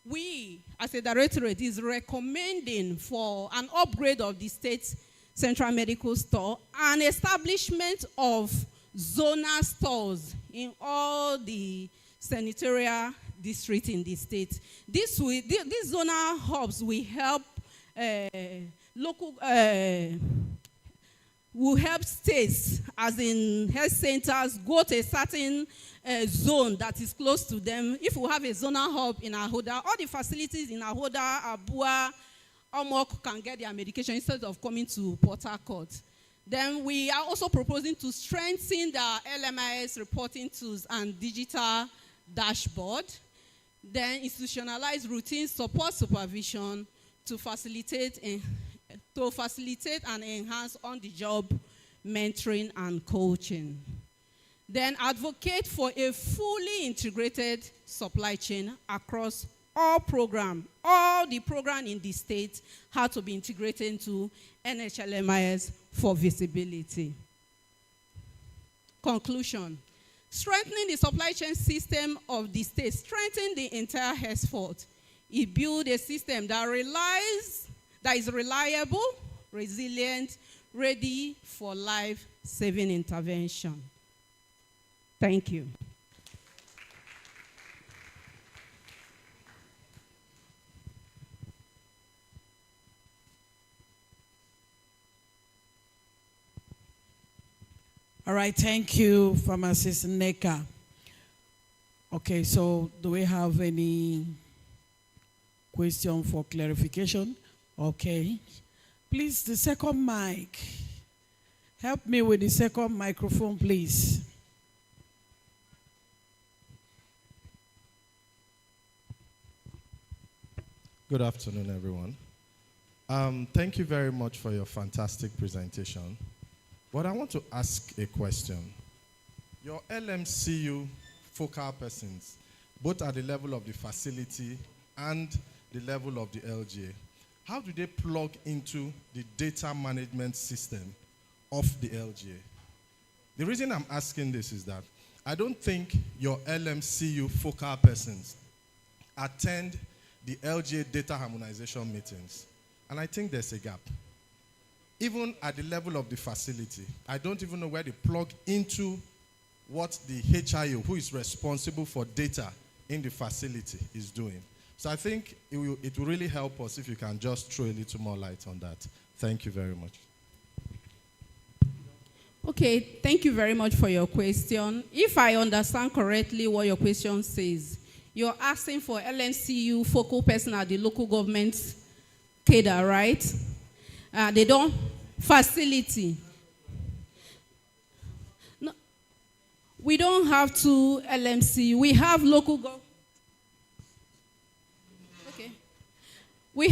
We, as a directorate, is recommending for an upgrade of the state central medical store and establishment of zonal stores in all the senatorial districts in the state. These zonal hubs will help will help states, as in health centers, go to a certain zone that is close to them. If we have a zonal hub in Ahoda, all the facilities in Ahoda, Abua, Omok can get their medication instead of coming to Port Harcourt. Then we are also proposing to strengthen the LMIS reporting tools and digital dashboard. Then institutionalize routine support supervision to facilitate and enhance on-the-job mentoring and coaching. Then advocate for a fully integrated supply chain across all programs. All the programs in the state have to be integrated into NHLMIS for visibility. Conclusion. Strengthening the supply chain system of the state, strengthen the entire henceforth. It builds a system that is reliable, resilient, ready for life-saving intervention. Thank you. All right, thank you, Pharmacist Neka. Okay, so do we have any question for clarification? Okay. Please, the second mic. Help me with the second microphone, please. Good afternoon, everyone. Thank you very much for your fantastic presentation. But I want to ask a question. Your LMCU focal persons, both at the level of the facility and the level of the LGA, how do they plug into the data management system of the LGA? The reason I'm asking this is that I don't think your LMCU focal persons attend the LGA data harmonization meetings. And I think there's a gap. Even at the level of the facility, I don't even know where they plug into what the HIO, who is responsible for data in the facility, is doing. So I think it will really help us if you can just throw a little more light on that. Thank you very much. Okay, thank you very much for your question. If I understand correctly what your question says, you're asking for LMCU focal person at the local government cadre, right? They don't facility. No, we don't have two LMCU. We have local government. Okay. We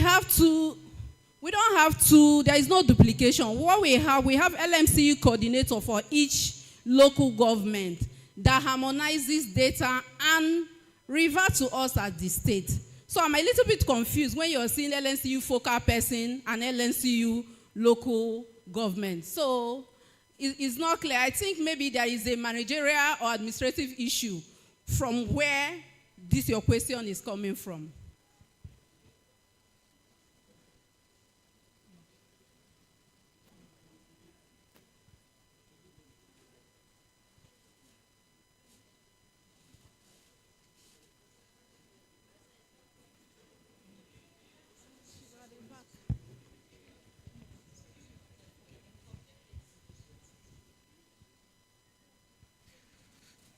don't have two, there is no duplication. What we have LMCU coordinator for each local government that harmonizes data and revert to us as the state. So I'm a little bit confused when you're seeing LMCU focal person and LMCU local government. So it's not clear. I think maybe there is a managerial or administrative issue from where your question is coming from.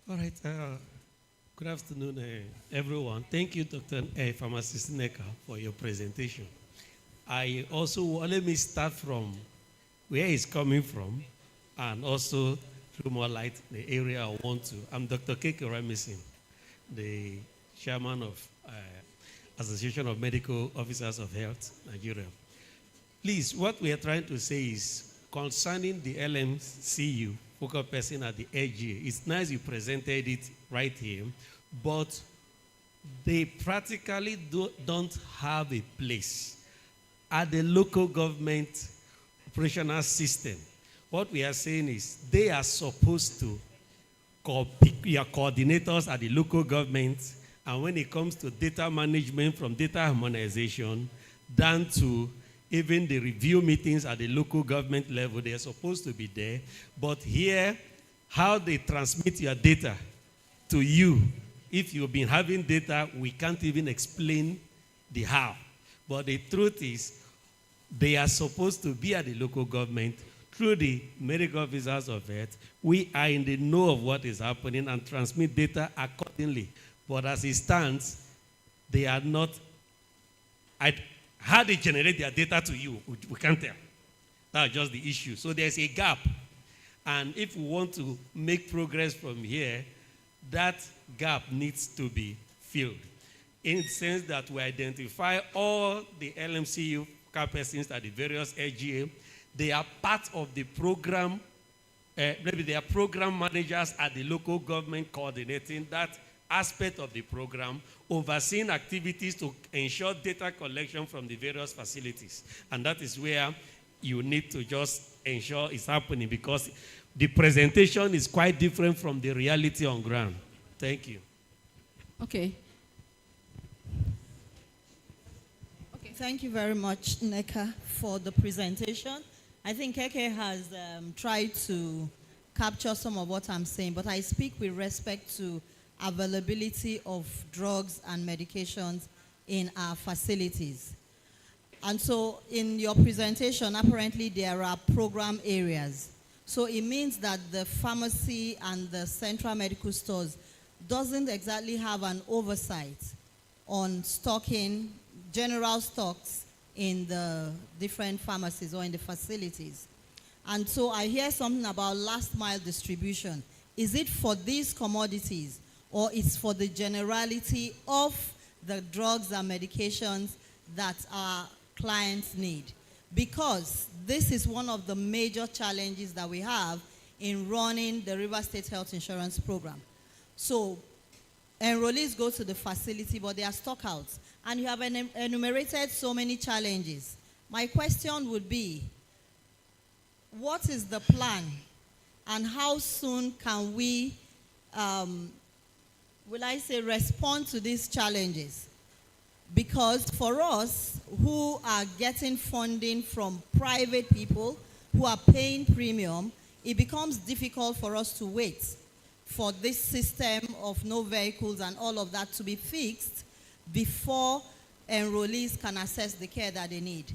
All right. Good afternoon, everyone. Thank you, Dr. Pharmacist Neka, for your presentation. I also let me start from where it's coming from, and also through more light the area I want to. I'm Dr. Keke Remisin, the chairman of Association of Medical Officers of Health, Nigeria. Please, what we are trying to say is concerning the LMCU, focal person at the AGA. It's nice you presented it right here, but they practically don't have a place at the local government operational system. What we are saying is they are supposed to be coordinators at the local government, and when it comes to data management, from data harmonization down to even the review meetings at the local government level, they're supposed to be there. But here, how they transmit your data to you, if you've been having data, we can't even explain the how. But the truth is, they are supposed to be at the local government through the medical officers of health. We are in the know of what is happening and transmit data accordingly. But as it stands, they are not. How they generate their data to you, we can't tell. That's just the issue. So there's a gap. And if we want to make progress from here, that gap needs to be filled. In the sense that we identify all the LMCU persons at the various AGA. They are part of the program. Maybe they are program managers at the local government coordinating that aspect of the program, overseeing activities to ensure data collection from the various facilities. And that is where you need to just ensure it's happening, because the presentation is quite different from the reality on ground. Thank you. Okay. Thank you very much, Neka, for the presentation. I think Keke has tried to capture some of what I'm saying, but I speak with respect to availability of drugs and medications in our facilities. And so in your presentation, apparently there are program areas. So it means that the pharmacy and the central medical stores doesn't exactly have an oversight on stocking general stocks in the different pharmacies or in the facilities. And so I hear something about last mile distribution. Is it for these commodities, or it's for the generality of the drugs and medications that our clients need? Because this is one of the major challenges that we have in running the River State Health Insurance Program. So enrollees go to the facility, but they are stockouts. And you have enumerated so many challenges. My question would be, what is the plan, and how soon can we, respond to these challenges? Because for us who are getting funding from private people who are paying premium, it becomes difficult for us to wait for this system of no vehicles and all of that to be fixed before enrollees can access the care that they need.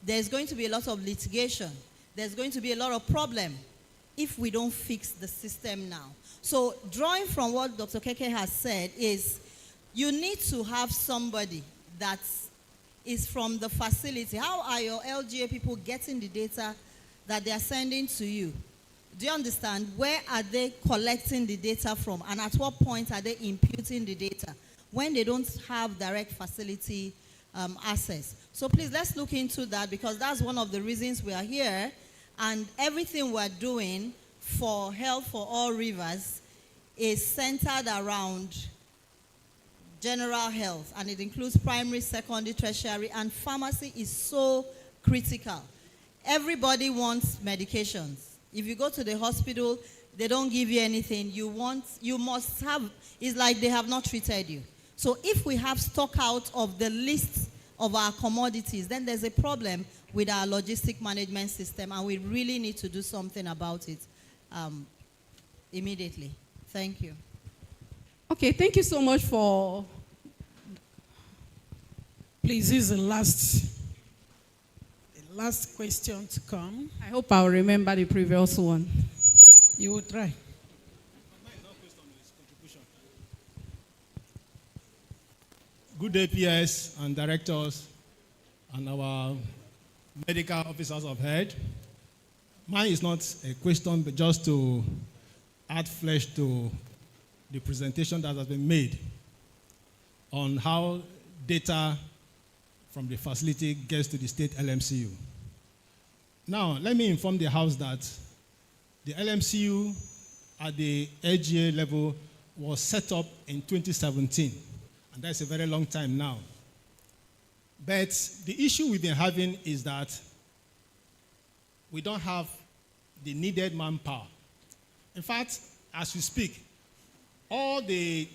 There's going to be a lot of litigation. There's going to be a lot of problem if we don't fix the system now. So drawing from what Dr. Keke has said is you need to have somebody that is from the facility. How are your LGA people getting the data that they are sending to you? Do you understand? Where are they collecting the data from? And at what point are they imputing the data when they don't have direct facility access? So please, let's look into that, because that's one of the reasons we are here. And everything we're doing for Health for All Rivers is centered around general health, and it includes primary, secondary, tertiary, and pharmacy is so critical. Everybody wants medications. If you go to the hospital, they don't give you anything. You must have, it's like they have not treated you. So if we have stock out of the list of our commodities, then there's a problem with our logistic management system, and we really need to do something about it immediately. Thank you. Okay, thank you so much for... Please, this is the last question to come. I hope I'll remember the previous one. You will try. Good day, PS and directors and our medical officers of health. Mine is not a question, but just to add flesh to the presentation that has been made on how data from the facility gets to the state LMCU. Now, let me inform the House that the LMCU at the LGA level was set up in 2017, and that's a very long time now. But the issue we've been having is that we don't have the needed manpower. In fact, as we speak, all the,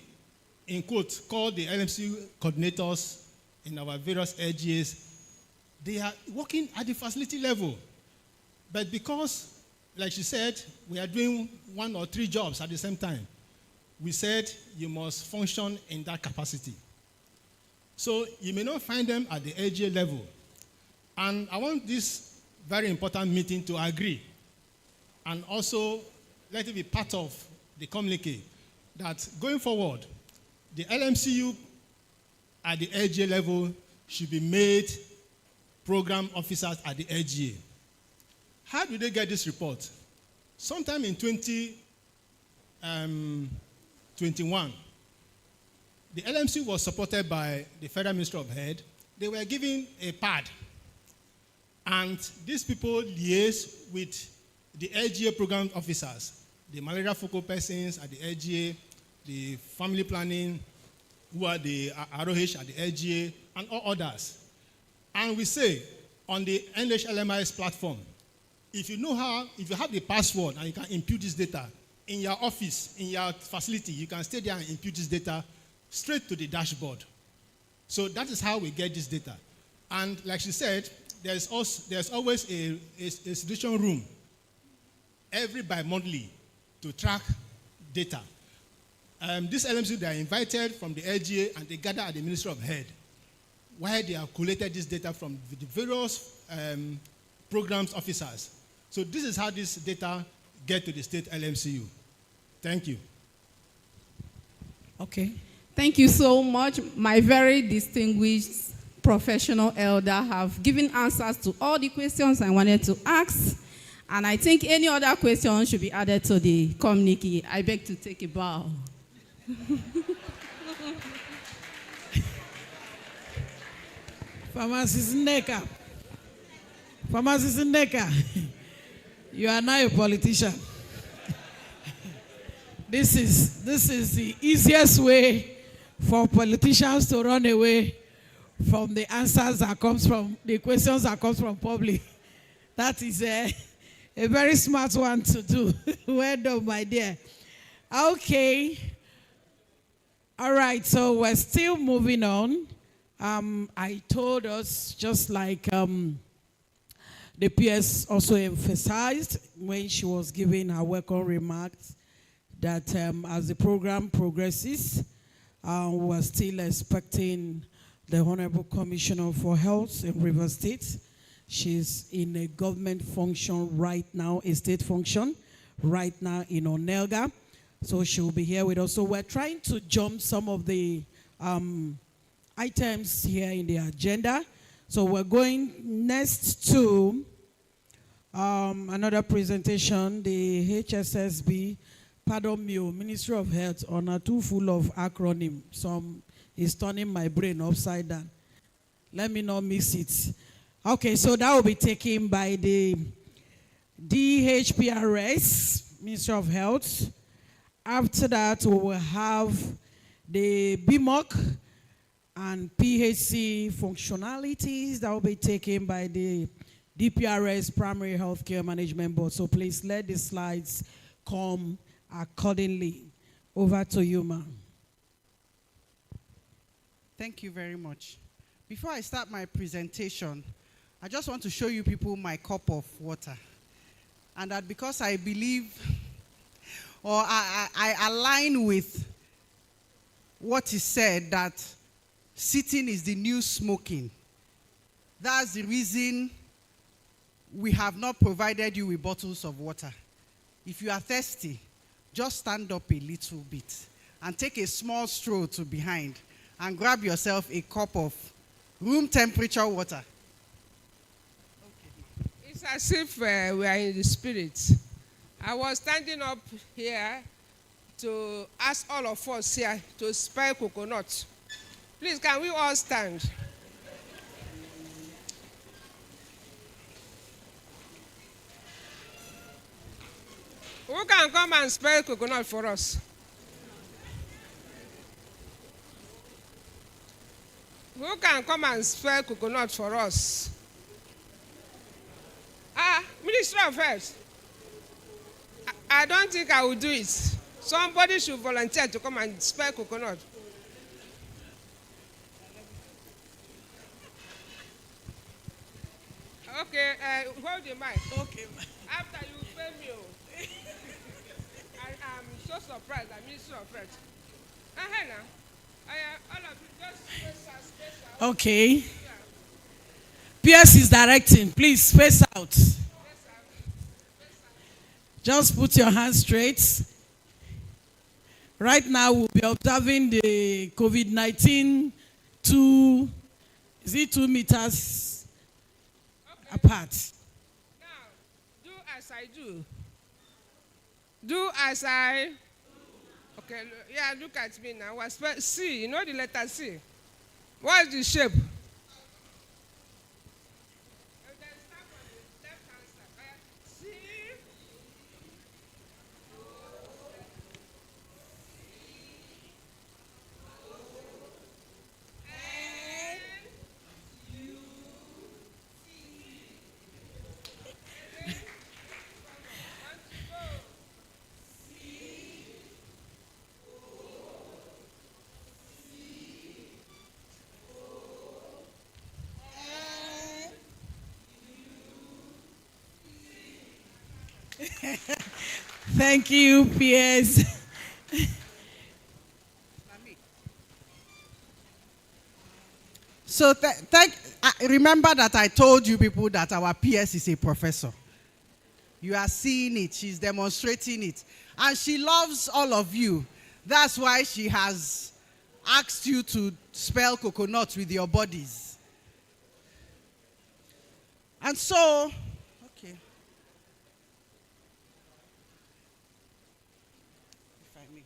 in quotes, called the LMCU coordinators in our various LGAs, they are working at the facility level. But because, like she said, we are doing 1 or 3 jobs at the same time, we said you must function in that capacity. So you may not find them at the LGA level. And I want this very important meeting to agree, and also let it be part of the communique, that going forward, the LMCU at the LGA level should be made program officers at the LGA. How did they get this report? Sometime in 2021, the LMC was supported by the Federal Ministry of Health. They were given a pad, and these people liaise with the LGA program officers, the malaria focal persons at the LGA, the family planning, who are the ROH at the LGA, and all others. And we say on the NHLMIS platform, if you have the password and you can impute this data in your office, in your facility, you can stay there and impute this data straight to the dashboard. So that is how we get this data. And like she said, there's always a situation room every bi-monthly to track data. This LMC, they are invited from the LGA and they gather at the Ministry of Health, where they have collated this data from the various programs officers. So this is how this data get to the state LMCU. Thank you. Okay. Thank you so much. My very distinguished professional elder have given answers to all the questions I wanted to ask. And I think any other question should be added to the communique. I beg to take a bow. Pharmacist Neka. Pharmacist Neka. You are now a politician. This is the easiest way for politicians to run away from the answers that comes from the questions that comes from public. That is a very smart one to do. Well done, my dear. Okay. All right, so we're still moving on. I told us, just like the PS also emphasized when she was giving her welcome remarks, that as the program progresses, we're still expecting the Honorable Commissioner for Health in River State. She's in a government function right now, a state function, right now in Onelga. So she'll be here with us. So we're trying to jump some of the items here in the agenda. So we're going next to another presentation, the HSSB, pardon me, Ministry of Health, on a too full of acronym. Some is turning my brain upside down. Let me not miss it. Okay, so that will be taken by the DHPRS, Ministry of Health. After that, we will have the BMOC and PHC functionalities that will be taken by the DPRS, Primary Healthcare Management Board. So please let the slides come accordingly. Over to you, ma'am. Thank you very much. Before I start my presentation, I just want to show you people my cup of water. And that because I believe, or I align with what is said, that sitting is the new smoking. That's the reason we have not provided you with bottles of water. If you are thirsty, just stand up a little bit and take a small stroll to behind and grab yourself a cup of room temperature water. It's as if we are in the spirit. I was standing up here to ask all of us here to spare coconut. Please, can we all stand? Who can come and spare coconut for us? Who can come and spare coconut for us? Minister of Health. I don't think I will do it. Somebody should volunteer to come and spare coconut. Okay, hold the mic. Okay. After you pay me, I'm so surprised that Minister of Health. All of you just space out. Okay. PS is directing. Please space out. Just put your hands straight. Right now, we'll be observing the COVID-19 2 meters apart. Now, do as I do. Do as I. Okay, yeah, look at me now. C, you know the letter C. What's the shape? Thank you, PS. So remember that I told you people that our PS is a professor. You are seeing it. She's demonstrating it. And she loves all of you. That's why she has asked you to spell coconut with your bodies. And so, okay. If I may.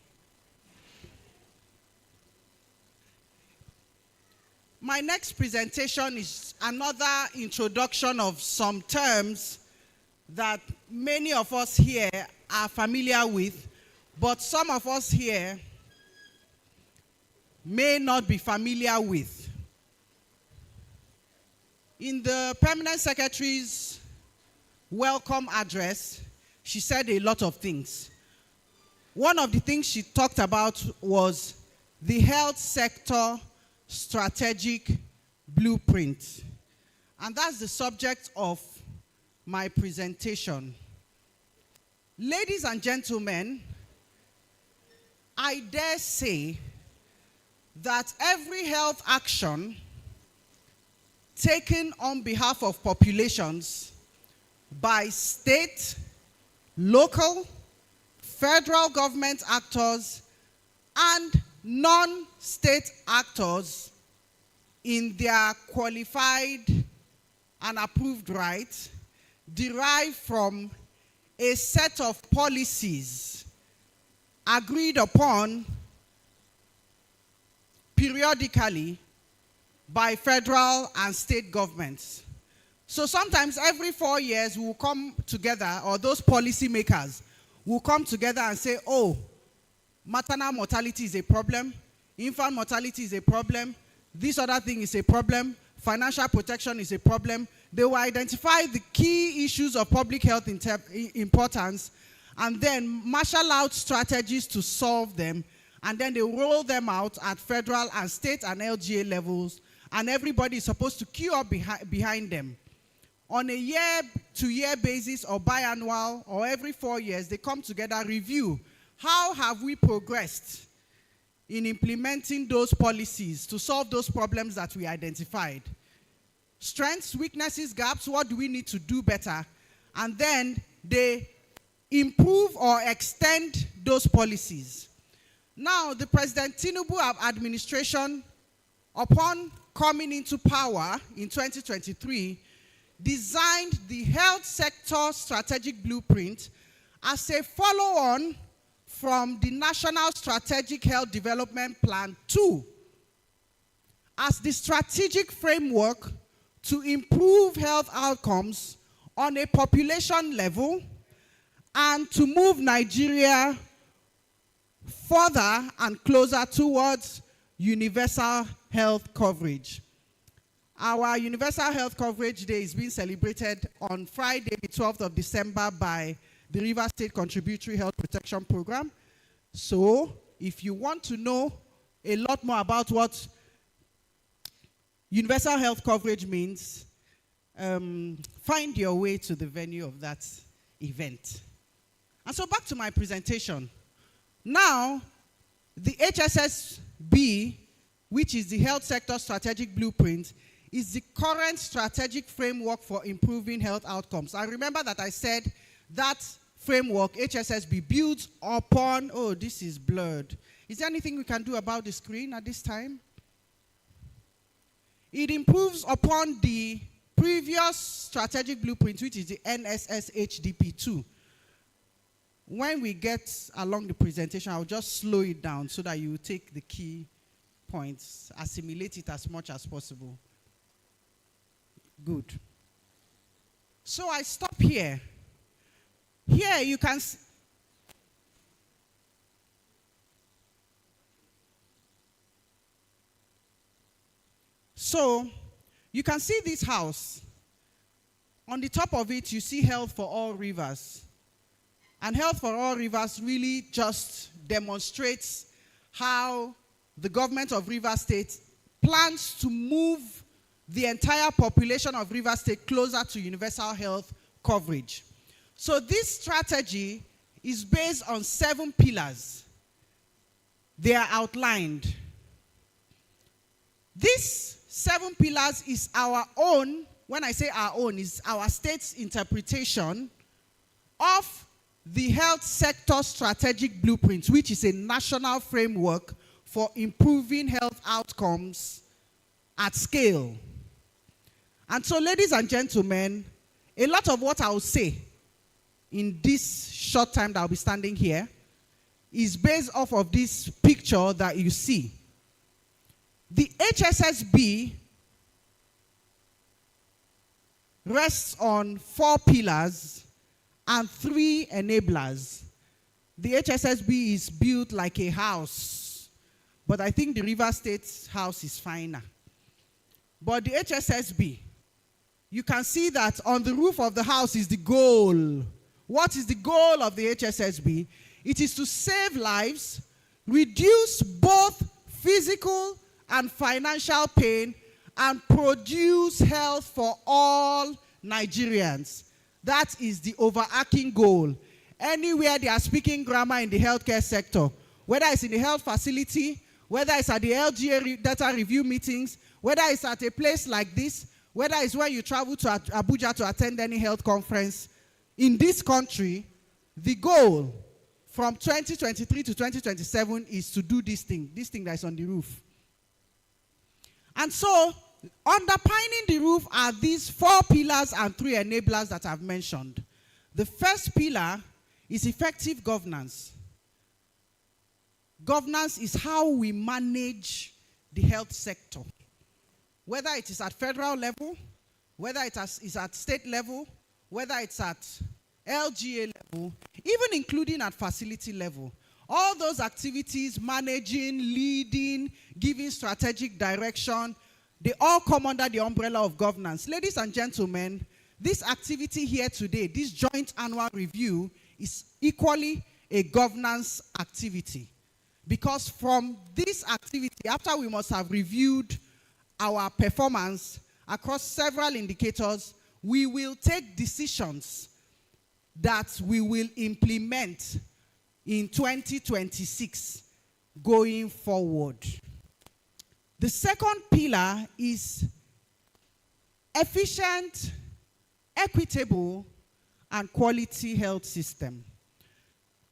My next presentation is another introduction of some terms that many of us here are familiar with, but some of us here may not be familiar with. In the Permanent Secretary's welcome address, she said a lot of things. One of the things she talked about was the health sector strategic blueprint. And that's the subject of my presentation. Ladies and gentlemen, I dare say that every health action taken on behalf of populations by state, local, federal government actors, and non-state actors in their qualified and approved rights derive from a set of policies agreed upon periodically by federal and state governments. So sometimes every 4 years we will come together, or those policy makers will come together and say, oh, maternal mortality is a problem, infant mortality is a problem, this other thing is a problem, financial protection is a problem. They will identify the key issues of public health importance and then marshal out strategies to solve them, and then they roll them out at federal and state and LGA levels, and everybody is supposed to queue up behind them. On a year-to-year basis or biannual or every 4 years, they come together, review. How have we progressed in implementing those policies to solve those problems that we identified? Strengths, weaknesses, gaps, what do we need to do better? And then they improve or extend those policies. Now, the President Tinubu administration, upon coming into power in 2023, designed the health sector strategic blueprint as a follow-on from the National Strategic Health Development Plan 2 as the strategic framework to improve health outcomes on a population level and to move Nigeria further and closer towards universal health coverage. Our Universal Health Coverage Day is being celebrated on Friday, the 12th of December by the Rivers State Contributory Health Protection Program. So, if you want to know a lot more about what universal health coverage means, find your way to the venue of that event. And so back to my presentation. Now, the HSSB, which is the Health Sector Strategic Blueprint, is the current strategic framework for improving health outcomes. I remember that I said that framework, HSSB, builds upon, oh, this is blurred. Is there anything we can do about the screen at this time? It improves upon the previous strategic blueprint, which is the NSSHDP2. When we get along the presentation, I'll just slow it down so that you take the key points, assimilate it as much as possible. Good. So I stop here. Here you can see. So you can see this house. On the top of it, you see Health for All Rivers. And Health for All Rivers really just demonstrates how the government of Rivers State plans to move the entire population of Rivers State closer to universal health coverage. So this strategy is based on 7 pillars. They are outlined. These 7 pillars is our own, when I say our own, is our state's interpretation of the health sector strategic blueprint, which is a national framework for improving health outcomes at scale. And so, ladies and gentlemen, a lot of what I'll say in this short time that I'll be standing here is based off of this picture that you see. The HSSB rests on 4 pillars and 3 enablers. The HSSB is built like a house, but I think the River State house is finer. But the HSSB, you can see that on the roof of the house is the goal. What is the goal of the HSSB? It is to save lives, reduce both physical and financial pain, and produce health for all Nigerians. That is the overarching goal. Anywhere they are speaking grammar in the healthcare sector, whether it's in the health facility, whether it's at the LGA data review meetings, whether it's at a place like this, whether it's when you travel to Abuja to attend any health conference, in this country, the goal from 2023 to 2027 is to do this thing that is on the roof. And so, underpinning the roof are these 4 pillars and 3 enablers that I've mentioned. The first pillar is effective governance. Governance is how we manage the health sector. Whether it is at federal level, whether it is at state level, whether it's at LGA level, even including at facility level. All those activities, managing, leading, giving strategic direction, they all come under the umbrella of governance. Ladies and gentlemen, this activity here today, this joint annual review, is equally a governance activity. Because from this activity, after we must have reviewed our performance across several indicators, we will take decisions that we will implement in 2026 going forward. The second pillar is efficient, equitable, and quality health system.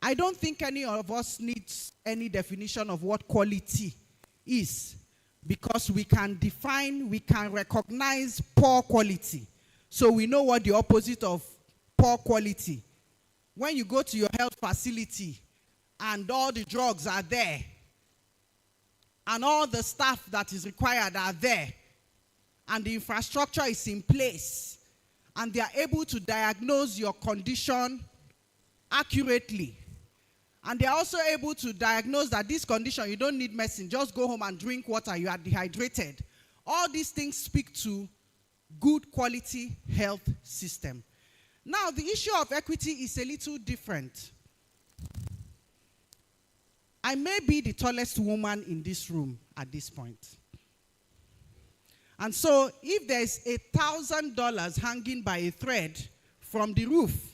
I don't think any of us needs any definition of what quality is, because we can define, we can recognize poor quality. So we know what the opposite of poor quality. When you go to your health facility and all the drugs are there, and all the staff that is required are there, and the infrastructure is in place, and they are able to diagnose your condition accurately, and they are also able to diagnose that this condition, you don't need medicine, just go home and drink water, you are dehydrated. All these things speak to good quality health system. Now, the issue of equity is a little different. I may be the tallest woman in this room at this point. And so, if there's $1,000 hanging by a thread from the roof,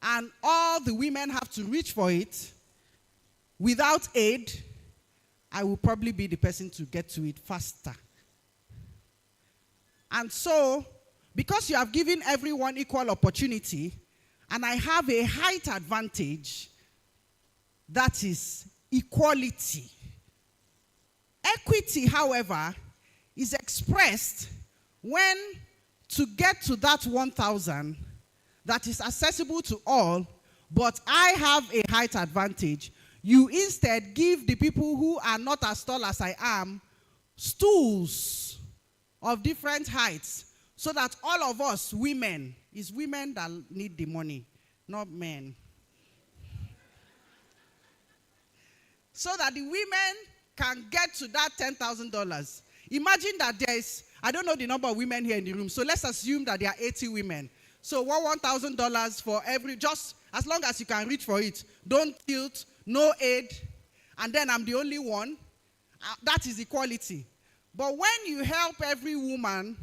and all the women have to reach for it without aid, I will probably be the person to get to it faster. And so, because you have given everyone equal opportunity, and I have a height advantage, that is equality. Equity, however, is expressed when, to get to that 1,000 that is accessible to all, but I have a height advantage, you instead give the people who are not as tall as I am stools of different heights, so that all of us women, it's women that need the money, not men. So that the women can get to that $10,000. Imagine that there's, I don't know the number of women here in the room, so let's assume that there are 80 women. So $1,000 for every, just as long as you can reach for it. Don't tilt, no aid, and then I'm the only one. That is equality. But when you help every woman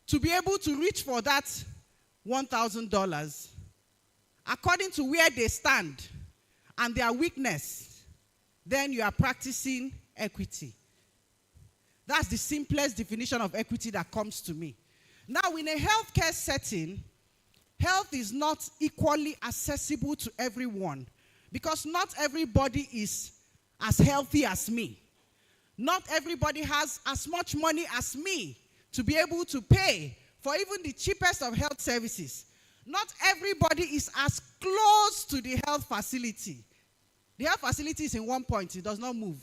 to be able to reach for that $1,000, according to where they stand and their weakness, then you are practicing equity. That's the simplest definition of equity that comes to me. Now, in a healthcare setting, health is not equally accessible to everyone, because not everybody is as healthy as me. Not everybody has as much money as me to be able to pay for even the cheapest of health services. Not everybody is as close to the health facility. The health facility is in one point, it does not move.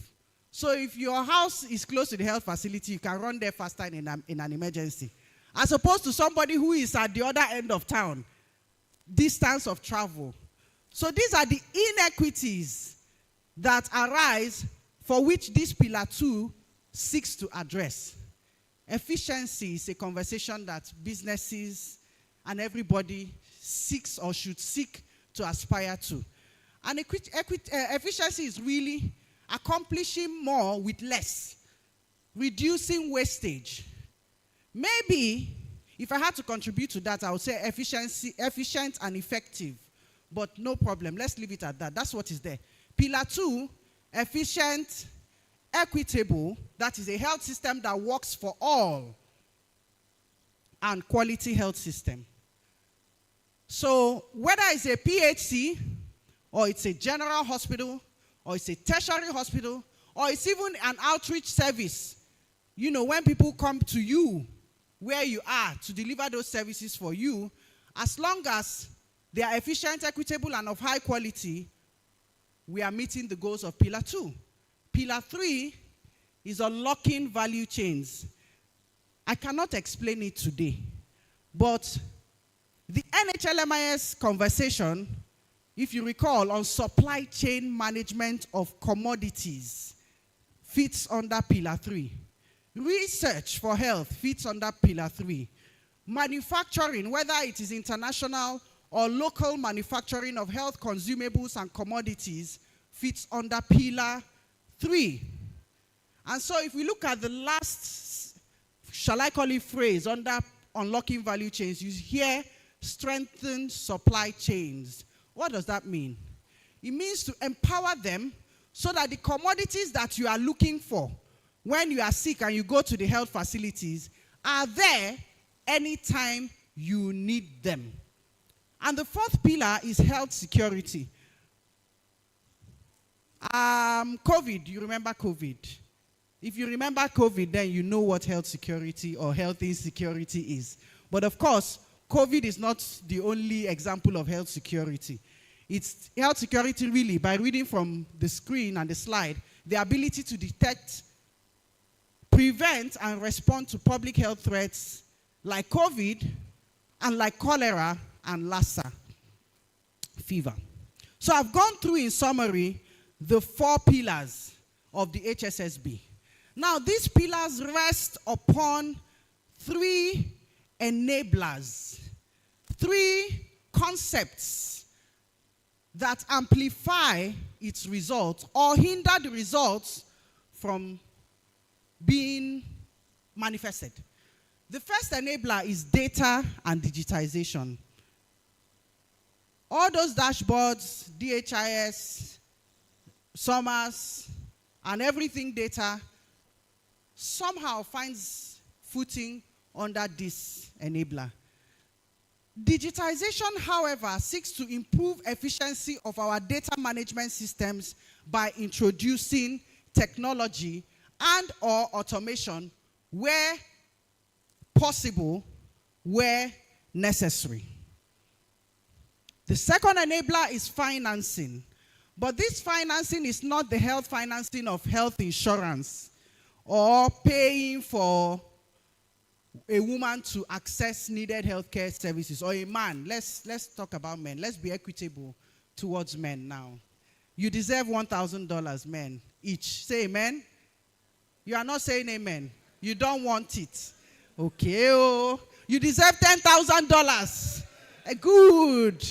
So if your house is close to the health facility, you can run there faster in an emergency. As opposed to somebody who is at the other end of town, distance of travel. So these are the inequities that arise, for which this pillar 2 seeks to address. Efficiency is a conversation that businesses and everybody seeks or should seek to aspire to. And efficiency is really accomplishing more with less, reducing wastage. Maybe, if I had to contribute to that, I would say efficient and effective. But no problem, let's leave it at that. That's what is there. Pillar 2, efficient, equitable, that is a health system that works for all, and quality health system. So, whether it's a PHC, or it's a general hospital, or it's a tertiary hospital, or it's even an outreach service. You know, when people come to you where you are to deliver those services for you, as long as they are efficient, equitable, and of high quality, we are meeting the goals of Pillar 2. Pillar 3 is unlocking value chains. I cannot explain it today, but the NHLMIS conversation, if you recall, on supply chain management of commodities fits under Pillar 3. Research for health fits under Pillar 3. Manufacturing, whether it is international or local manufacturing of health consumables and commodities, fits under Pillar 3. And so if we look at the last, shall I call it phrase, under unlocking value chains, you hear strengthen supply chains. What does that mean? It means to empower them so that the commodities that you are looking for when you are sick and you go to the health facilities are there anytime you need them. And the fourth pillar is health security. COVID, you remember COVID. If you remember COVID, then you know what health security or health insecurity is. But of course, COVID is not the only example of health security. It's health security really, by reading from the screen and the slide, the ability to detect, prevent, and respond to public health threats like COVID and like cholera and Lassa fever. So I've gone through in summary the 4 pillars of the HSSB. Now these pillars rest upon 3 enablers, 3 concepts that amplify its results or hinder the results from being manifested. The first enabler is data and digitization. All those dashboards, DHIS, SOMAS, and everything data somehow finds footing under this enabler. Digitization, however, seeks to improve efficiency of our data management systems by introducing technology and or automation where possible, where necessary. The second enabler is financing. But this financing is not the health financing of health insurance or paying for a woman to access needed healthcare services, or a man. Let's talk about men. Let's be equitable towards men now. You deserve $1,000, men, each. Say amen. You are not saying amen. You don't want it. Okay, oh. You deserve $10,000. Good.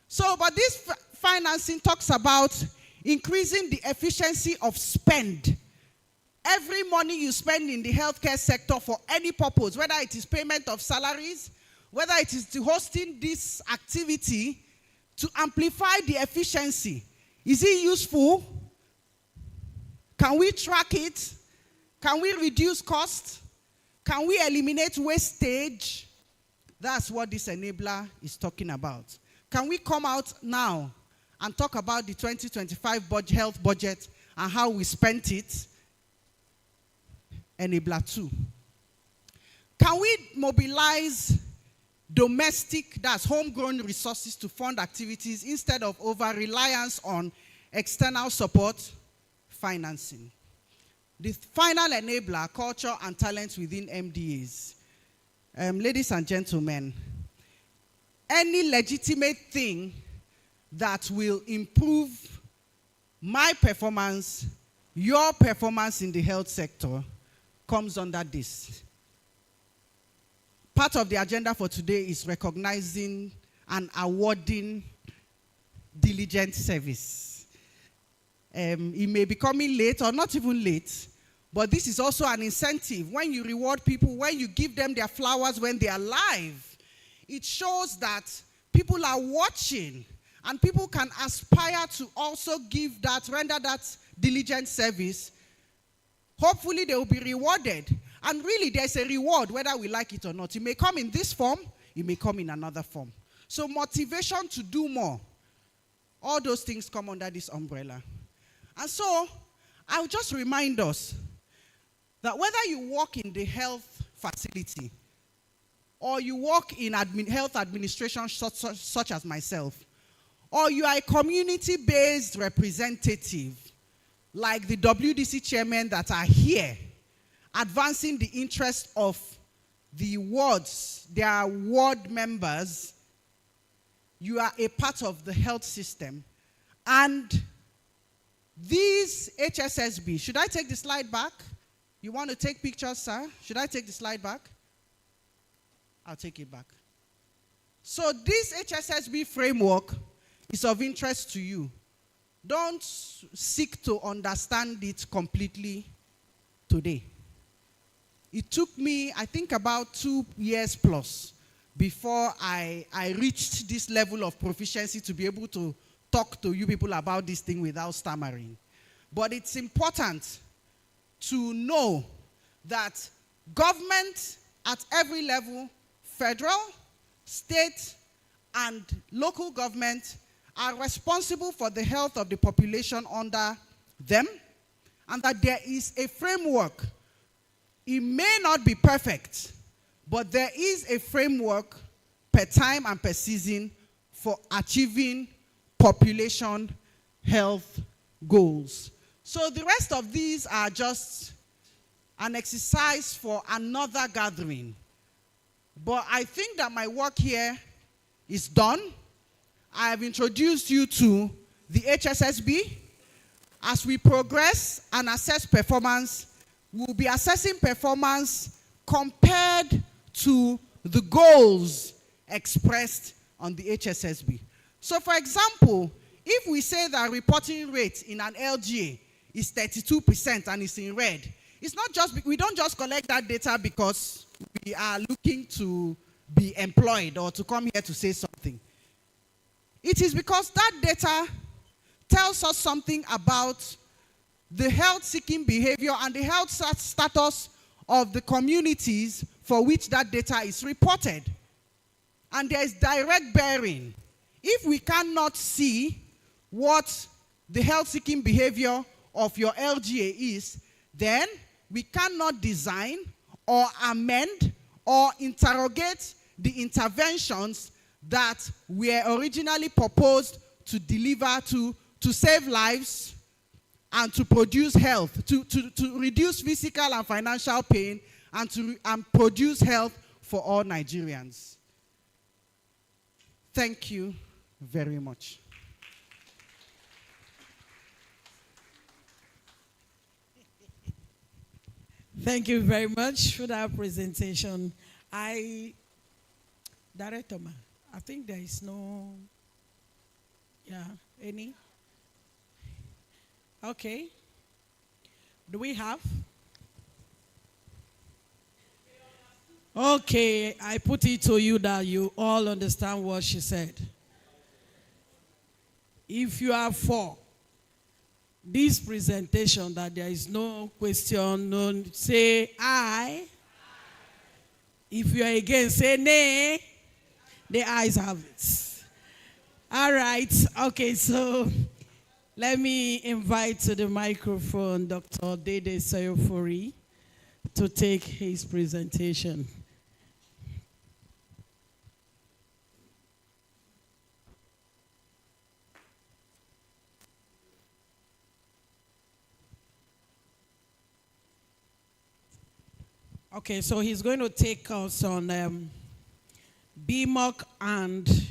So, but this financing talks about increasing the efficiency of spend. Every money you spend in the healthcare sector for any purpose, whether it is payment of salaries, whether it is to hosting this activity, to amplify the efficiency. Is it useful? Can we track it? Can we reduce cost? Can we eliminate wastage? That's what this enabler is talking about. Can we come out now and talk about the 2025 health budget and how we spent it? Enabler 2. Can we mobilize domestic, that's homegrown resources to fund activities instead of over-reliance on external support? Financing. The final enabler, culture and talent within MDAs. Ladies and gentlemen, any legitimate thing that will improve my performance, your performance in the health sector, comes under this. Part of the agenda for today is recognizing and awarding diligent service. It may be coming late or not even late, but this is also an incentive. When you reward people, when you give them their flowers when they are alive, it shows that people are watching and people can aspire to also give that, render that diligent service. Hopefully they will be rewarded. And really there's a reward whether we like it or not. It may come in this form, it may come in another form. So motivation to do more. All those things come under this umbrella. And so, I'll just remind us that whether you work in the health facility or you work in health administration such as myself, or you are a community-based representative like the WDC chairmen that are here advancing the interest of the wards, their ward members, you are a part of the health system. And these HSSB, should I take the slide back? You want to take pictures, sir? Should I take the slide back? I'll take it back. So this HSSB framework is of interest to you. Don't seek to understand it completely today. It took me, I think, about 2 years plus before I reached this level of proficiency to be able to talk to you people about this thing without stammering. But it's important to know that government at every level, federal, state, and local government, are responsible for the health of the population under them, and that there is a framework. It may not be perfect, but there is a framework per time and per season for achieving population health goals. So the rest of these are just an exercise for another gathering. But I think that my work here is done. I have introduced you to the HSSB. As we progress and assess performance, we'll be assessing performance compared to the goals expressed on the HSSB. So for example, if we say that reporting rate in an LGA is 32% and it's in red, it's not just, we don't just collect that data because we are looking to be employed or to come here to say something. It is because that data tells us something about the health-seeking behavior and the health status of the communities for which that data is reported. And there is direct bearing. If we cannot see what the health-seeking behavior of your LGA is, then we cannot design or amend or interrogate the interventions that were originally proposed to deliver, to save lives and to produce health, to reduce physical and financial pain and produce health for all Nigerians. Thank you very much. Thank you very much for that presentation. Director, I think there is no, any? Okay. Do we have? Okay, I put it to you that you all understand what she said. If you are for this presentation, that there is no question, no, say aye. If you are against, say nay. The ayes have it. All right. Okay, so let me invite to the microphone Dr. Dede Sayofori to take his presentation. Okay, so he's going to take us on BMOC and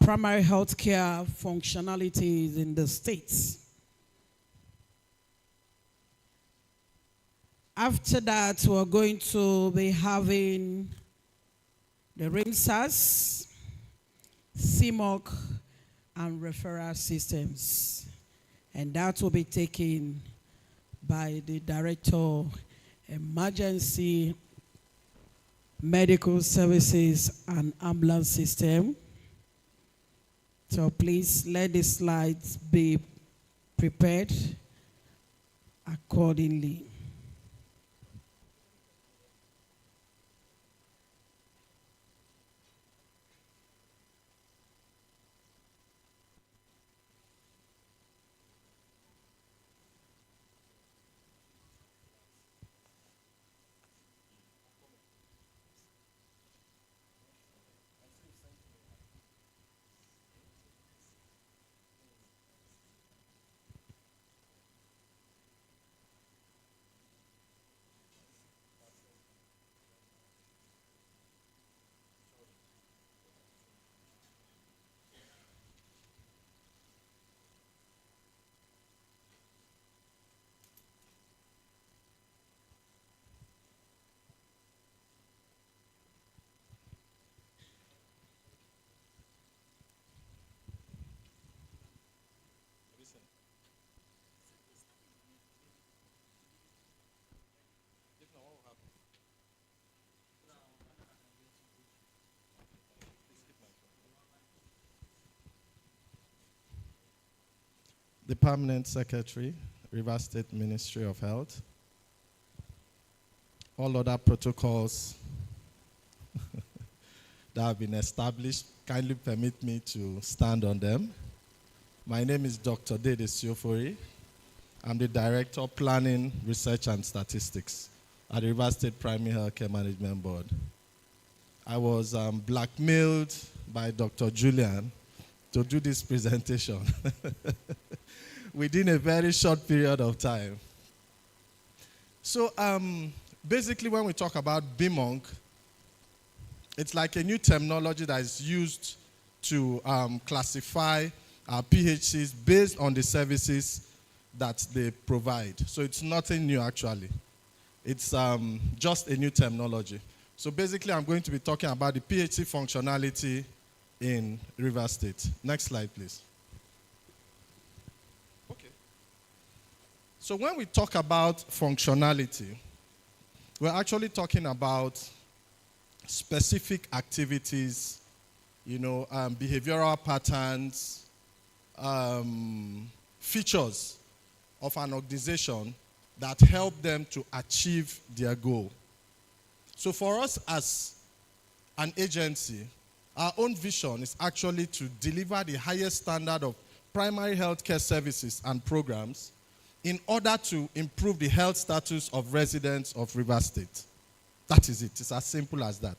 primary health care functionalities in the states. After that, we're going to be having the RIMSAS, CMOC, and referral systems. And that will be taken by the Director Emergency Medical Services and Ambulance System. So please let the slides be prepared accordingly. the Permanent Secretary, Rivers State Ministry of Health. All other protocols that have been established, kindly permit me to stand on them. My name is Dr. Dede Siofori. I'm the Director of Planning, Research and Statistics at the Rivers State Primary Healthcare Management Board. I was blackmailed by Dr. Julian to do this presentation within a very short period of time. So basically when we talk about BMONC, it's like a new terminology that is used to classify our PHCs based on the services that they provide. So it's nothing new actually. It's just a new terminology. So basically I'm going to be talking about the PHC functionality in Rivers State. Next slide, please. Okay. So when we talk about functionality, we're actually talking about specific activities, behavioral patterns, features of an organization that help them to achieve their goal. So for us as an agency, our own vision is actually to deliver the highest standard of primary healthcare services and programs in order to improve the health status of residents of Rivers State. That is it. It's as simple as that.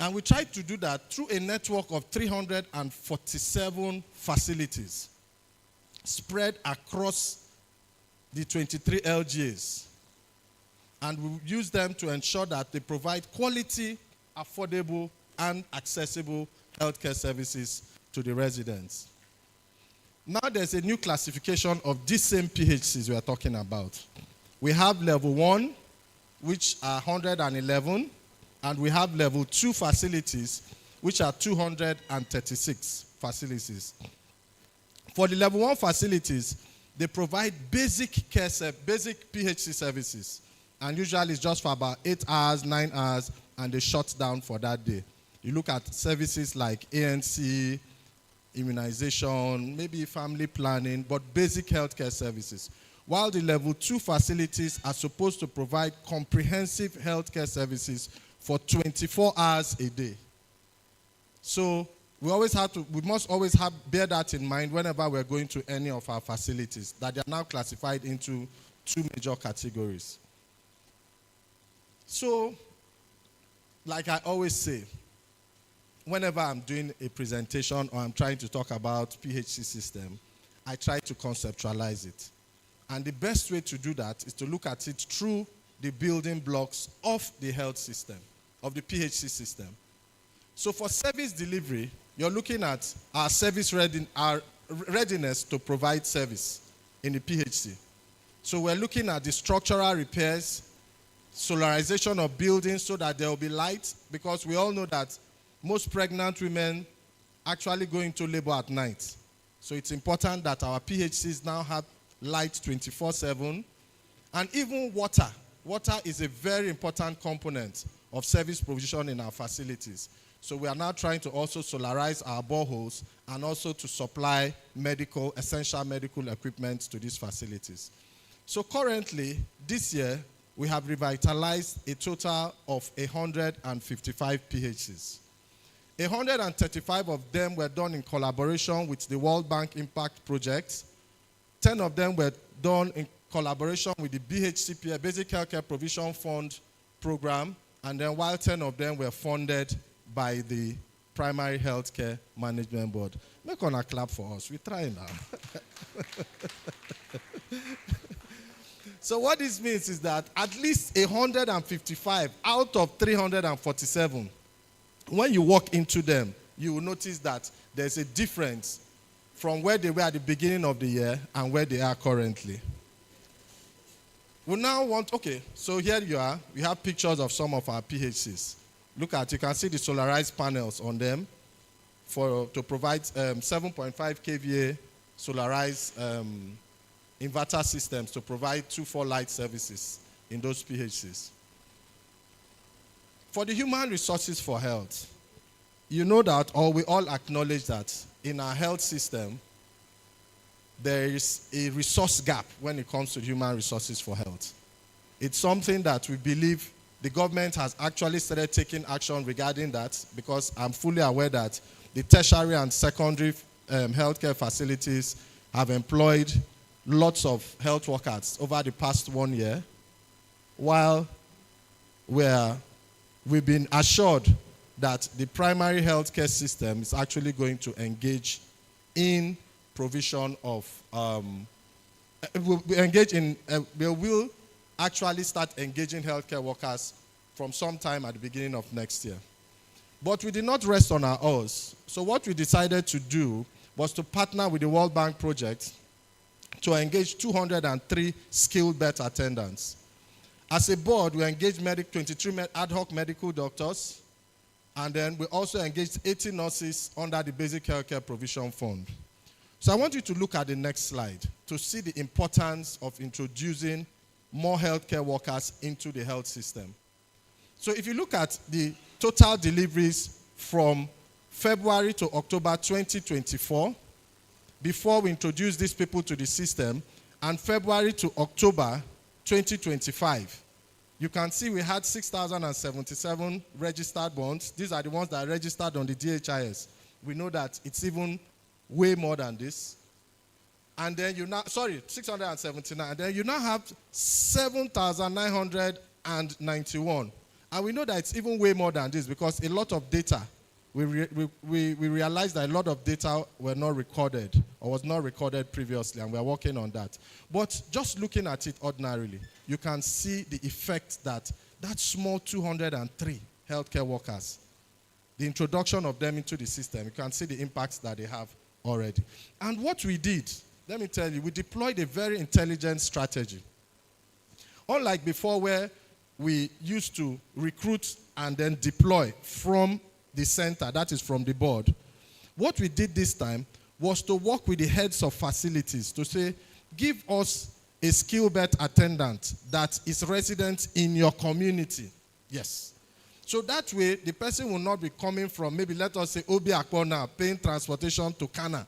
And we try to do that through a network of 347 facilities spread across the 23 LGAs. And we use them to ensure that they provide quality, affordable, and accessible healthcare services to the residents. Now there's a new classification of these same PHCs we are talking about. We have level 1, which are 111, and we have level 2 facilities, which are 236 facilities. For the level 1 facilities, they provide basic PHC services, and usually it's just for about 8 hours, 9 hours, and they shut down for that day. You look at services like ANC, immunization, maybe family planning, but basic healthcare services. While the level 2 facilities are supposed to provide comprehensive healthcare services for 24 hours a day. So we must always bear that in mind whenever we're going to any of our facilities, that they are now classified into 2 major categories. So, like I always say, whenever I'm doing a presentation or I'm trying to talk about PHC system, I try to conceptualize it. And the best way to do that is to look at it through the building blocks of the health system, of the PHC system. So for service delivery, you're looking at our our readiness to provide service in the PHC. So we're looking at the structural repairs, solarization of buildings so that there will be light, because we all know that most pregnant women actually go into labor at night. So it's important that our PHCs now have light 24/7. And even water. Water is a very important component of service provision in our facilities. So we are now trying to also solarize our boreholes and also to supply essential medical equipment to these facilities. So currently, this year, we have revitalized a total of 155 PHCs. 135 of them were done in collaboration with the World Bank Impact Project. 10 of them were done in collaboration with the BHCPA, Basic Healthcare Provision Fund program, and then while 10 of them were funded by the Primary Healthcare Management Board. Make on a clap for us. We try now. So what this means is that at least 155 out of 347, when you walk into them, you will notice that there's a difference from where they were at the beginning of the year and where they are currently. We now so here you are. We have pictures of some of our PHCs. Look at, you can see the solarized panels on them to provide 7.5 kVA solarized inverter systems to provide 2-4 light services in those PHCs. For the human resources for health, you know that, or we all acknowledge that in our health system, there is a resource gap when it comes to human resources for health. It's something that we believe the government has actually started taking action regarding that, because I'm fully aware that the tertiary and secondary healthcare facilities have employed lots of health workers over the past 1 year, while we've been assured that the primary healthcare system is actually going to engage in provision of, they will actually start engaging healthcare workers from sometime at the beginning of next year. But we did not rest on our oars. So what we decided to do was to partner with the World Bank project to engage 203 skilled bed attendants. As a board, we engaged 23 ad hoc medical doctors, and then we also engaged 80 nurses under the Basic Healthcare Provision Fund. So I want you to look at the next slide to see the importance of introducing more healthcare workers into the health system. So if you look at the total deliveries from February to October 2024, before we introduced these people to the system, and February to October 2025, you can see we had 6,077 registered ones. These are the ones that are registered on the DHIS. We know that it's even way more than this. And then 679. And then you now have 7,991. And we know that it's even way more than this, because a lot of data, we realized that a lot of data were not recorded or was not recorded previously, and we're working on that. But just looking at it ordinarily, you can see the effect that small 203 healthcare workers, the introduction of them into the system, you can see the impacts that they have already. And what we did, let me tell you, we deployed a very intelligent strategy. Unlike before, where we used to recruit and then deploy from the center, that is from the board, what we did this time was to work with the heads of facilities to say, give us a skill bed attendant that is resident in your community. Yes. So that way, the person will not be coming from, maybe let us say, Obi Akpona, paying transportation to Kana,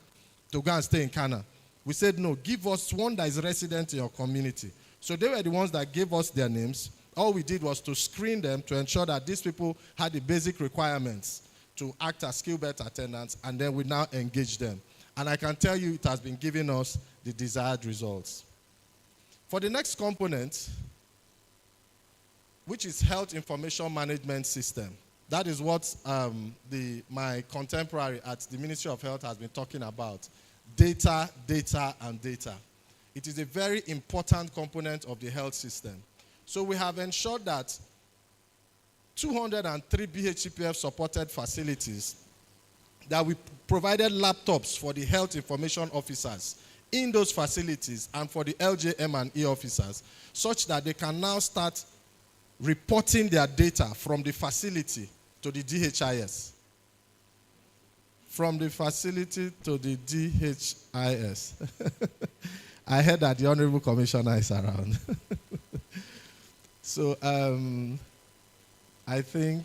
to go and stay in Kana. We said, no, give us one that is resident in your community. So they were the ones that gave us their names. All we did was to screen them to ensure that these people had the basic requirements to act as skill bed attendants, and then we now engage them. And I can tell you it has been giving us the desired results. For the next component, which is Health Information Management System, that is what my contemporary at the Ministry of Health has been talking about. Data, data, and data. It is a very important component of the health system. So we have ensured that 203 BHCPF supported facilities, that we provided laptops for the health information officers in those facilities and for the LJM and E officers, such that they can now start reporting their data from the facility to the DHIS. From the facility to the DHIS. I heard that the Honorable Commissioner is around. So I think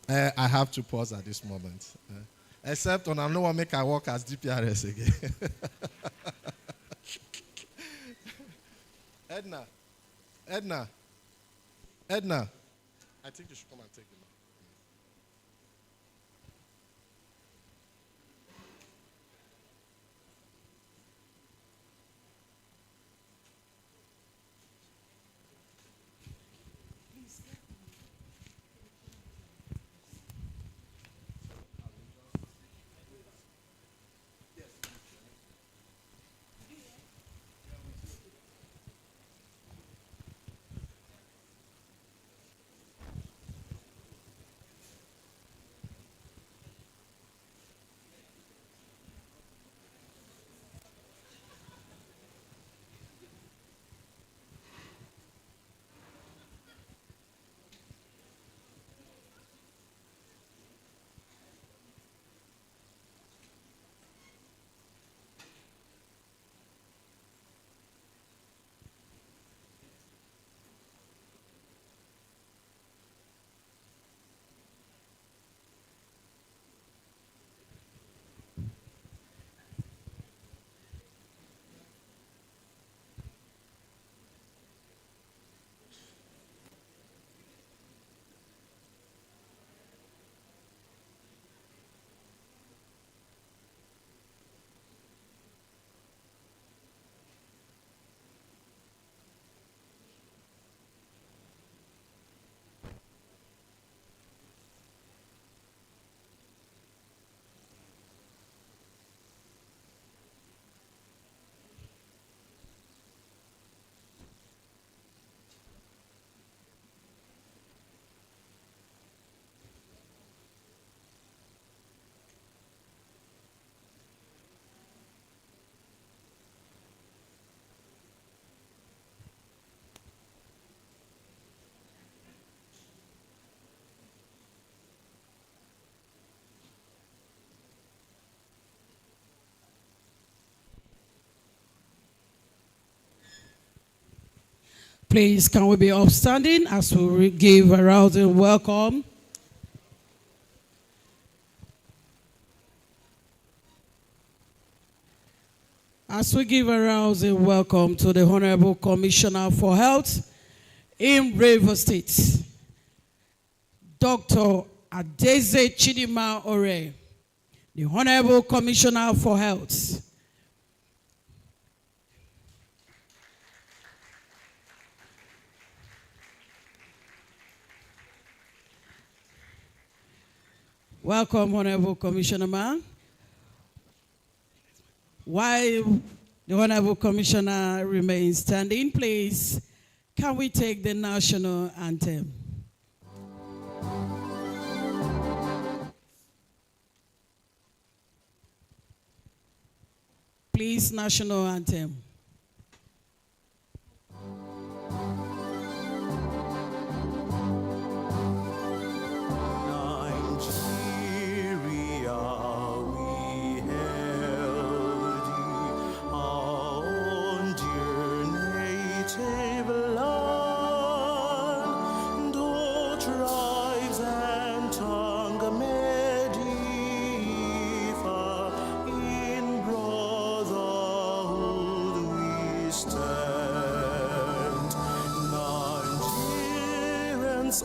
I have to pause at this moment. Except when I no one make I work as DPRS again. Edna. I think you should come and take the mic. Please, can we be upstanding as we give a rousing welcome? As we give a rousing welcome to the Honorable Commissioner for Health in Rivers State, Dr. Adeze Chidima Ore, the Honorable Commissioner for Health. Welcome, Honorable Commissioner Ma. While the Honorable Commissioner remains standing, please, can we take the national anthem? Please, national anthem.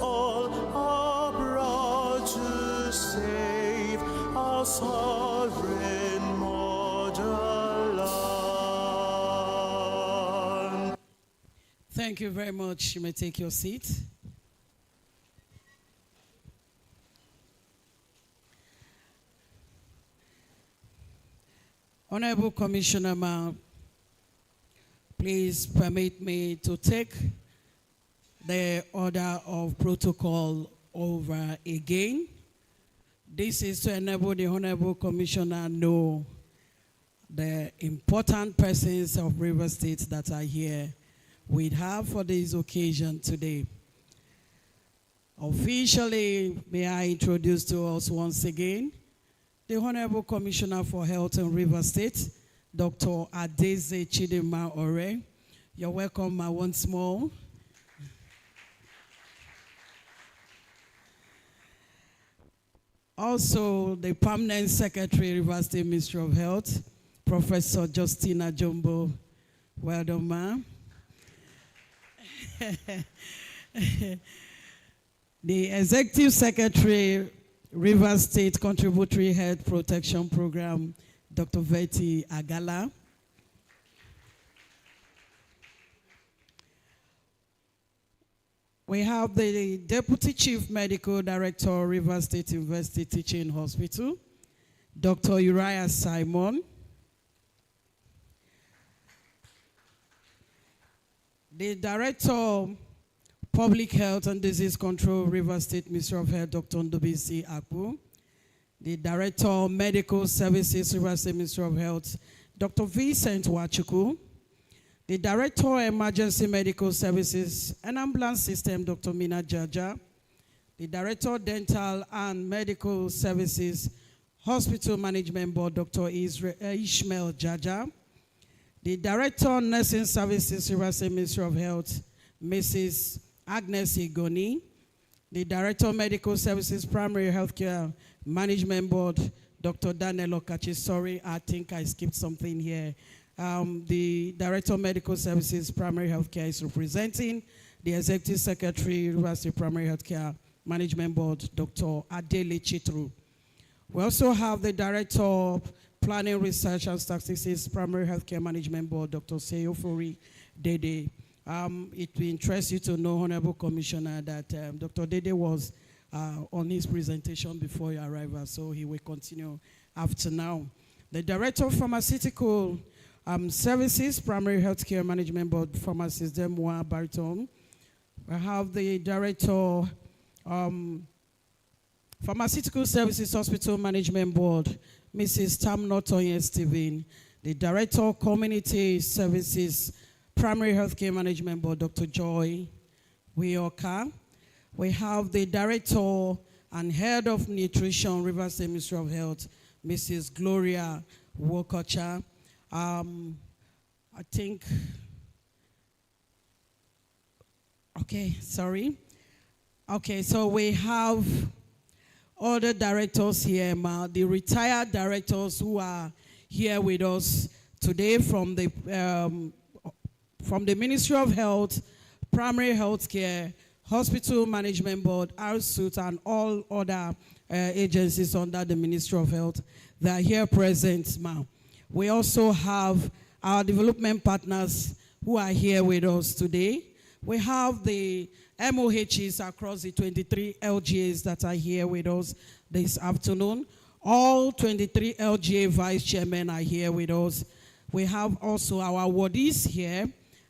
All are brought to save our sovereign motherland. Thank you very much. You may take your seat. Honorable Commissioner Ma, please permit me to take the order of protocol over again. This is to enable the Honorable Commissioner know the important persons of River State that are here with her for this occasion today. Officially, may I introduce to us once again the Honorable Commissioner for Health in River State, Dr. Adeze Chidima Ore. You're welcome, ma, once more. Also, the Permanent Secretary, River State Ministry of Health, Professor Justina Jumbo. Well done, ma'am. The Executive Secretary, River State Contributory Health Protection Program, Dr. Betty Agala. We have the Deputy Chief Medical Director, River State University Teaching Hospital, Dr. Uriah Simon. The Director, Public Health and Disease Control, River State Ministry of Health, Dr. Ndobisi Akpu. The Director, Medical Services, River State Ministry of Health, Dr. Vincent Wachuku. The Director, Emergency Medical Services and Ambulance System, Dr. Mina Jaja. The Director, Dental and Medical Services, Hospital Management Board, Dr. Ishmael Jaja. The Director, Nursing Services, River State Ministry of Health, Mrs. Agnes Igoni. The Director, Medical Services, Primary Healthcare Management Board, Dr. Daniel Okachi. Sorry, I think I skipped something here. The Director of Medical Services, Primary Healthcare is representing the Executive Secretary, University Primary Healthcare Management Board, Dr. Adele Chitru. We also have the Director of Planning, Research and Statistics, Primary Healthcare Management Board, Dr. Seyofori Dede. It will interest you to know, Honorable Commissioner, that Dr. Dede was on his presentation before your arrival, so he will continue after now. The Director of Pharmaceutical Services, Primary Healthcare Management Board, Pharmacist Demwa Bariton. We have the Director Pharmaceutical Services Hospital Management Board, Mrs. Tamnotoye Steven. The Director Community Services Primary Healthcare Management Board, Dr. Joy Wioka. We have the Director and Head of Nutrition, River State Ministry of Health, Mrs. Gloria Wokocha. I think Okay, sorry. Okay, so we have other directors here, the retired directors who are here with us today from the Ministry of Health, Primary Health Care, Hospital Management Board, RSUT, and all other agencies under the Ministry of Health. They are here present, ma'am. We also have our development partners who are here with us today. We have the MOHs across the 23 LGAs that are here with us this afternoon. All 23 LGA vice chairmen are here with us. We have also our wardies here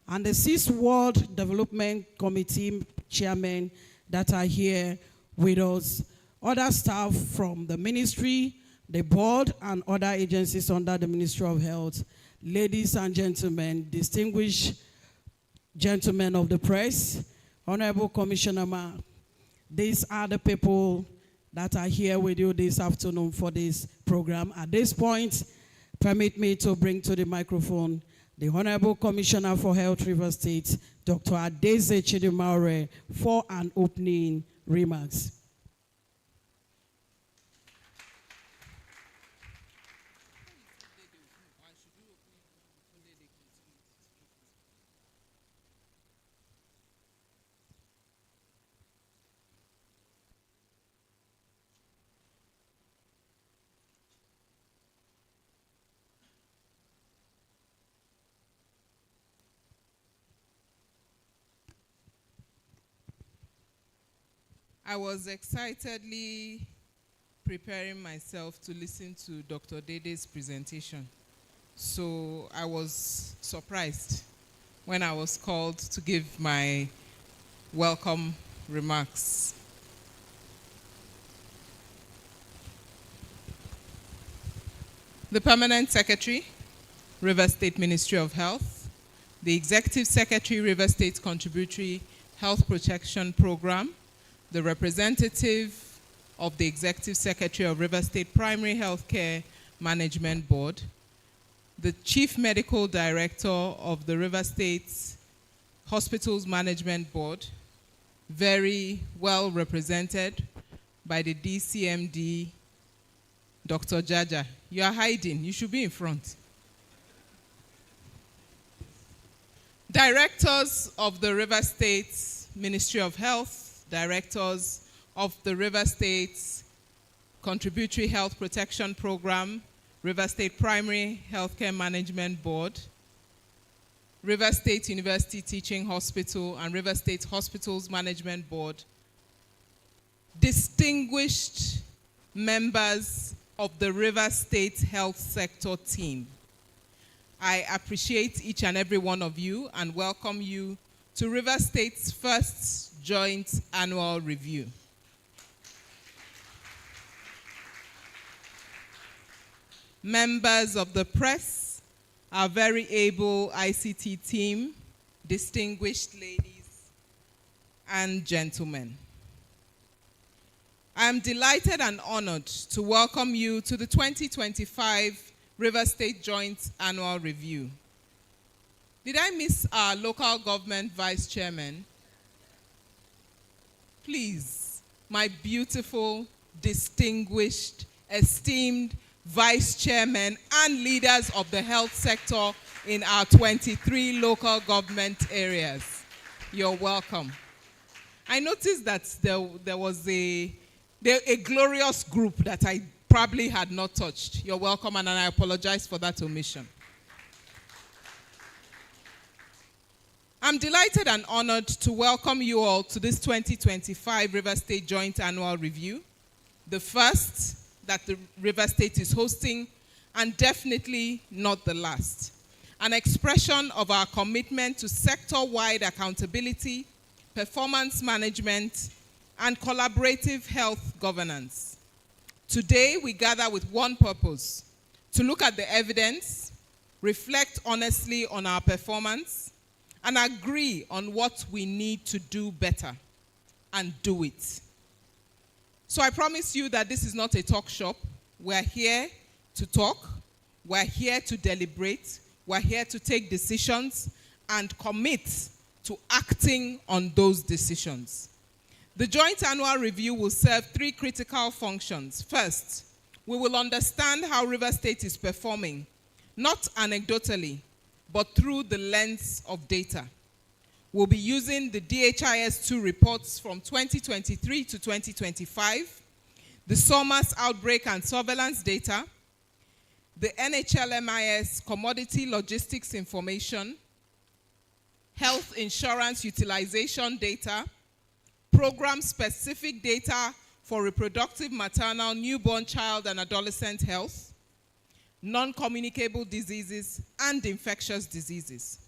and the 6th Ward Development Committee chairmen that are here with us. Other staff from the ministry, the board, and other agencies under the Ministry of Health. Ladies and gentlemen, distinguished gentlemen of the press, Honorable Commissioner Ma, these are the people that are here with you this afternoon for this program. At this point, permit me to bring to the microphone the Honorable Commissioner for Health River State, Dr. Adeze Chidimaure, for an opening remarks. I was excitedly preparing myself to listen to Dr. Dede's presentation. So I was surprised when I was called to give my welcome remarks. The Permanent Secretary, River State Ministry of Health, the Executive Secretary, River State Contributory Health Protection Program, the representative of the Executive Secretary of River State Primary Health Care Management Board, the Chief Medical Director of the River State Hospitals Management Board, very well represented by the DCMD, Dr. Jaja. You are hiding, you should be in front. Directors of the River State Ministry of Health, directors of the River State Contributory Health Protection Program, River State Primary Healthcare Management Board, River State University Teaching Hospital, and River State Hospitals Management Board, distinguished members of the River State Health Sector team. I appreciate each and every one of you and welcome you to River State's first Joint Annual Review. Members of the press, our very able ICT team, distinguished ladies and gentlemen. I am delighted and honored to welcome you to the 2025 River State Joint Annual Review. Did I miss our local government vice chairman? Please, my beautiful, distinguished, esteemed vice chairmen and leaders of the health sector in our 23 local government areas. You're welcome. I noticed that there was a glorious group that I probably had not touched. You're welcome, and I apologize for that omission. I'm delighted and honored to welcome you all to this 2025 River State Joint Annual Review, the first that the River State is hosting, and definitely not the last. An expression of our commitment to sector-wide accountability, performance management, and collaborative health governance. Today, we gather with one purpose: to look at the evidence, reflect honestly on our performance, and agree on what we need to do better, and do it. So I promise you that this is not a talk shop. We're here to talk, we're here to deliberate, we're here to take decisions and commit to acting on those decisions. The joint annual review will serve 3 critical functions. First, we will understand how River State is performing, not anecdotally, but through the lens of data. We'll be using the DHIS2 reports from 2023 to 2025, the SORMAS outbreak and surveillance data, the NHLMIS commodity logistics information, health insurance utilization data, program-specific data for reproductive, maternal, newborn, child, and adolescent health, non-communicable diseases, and infectious diseases.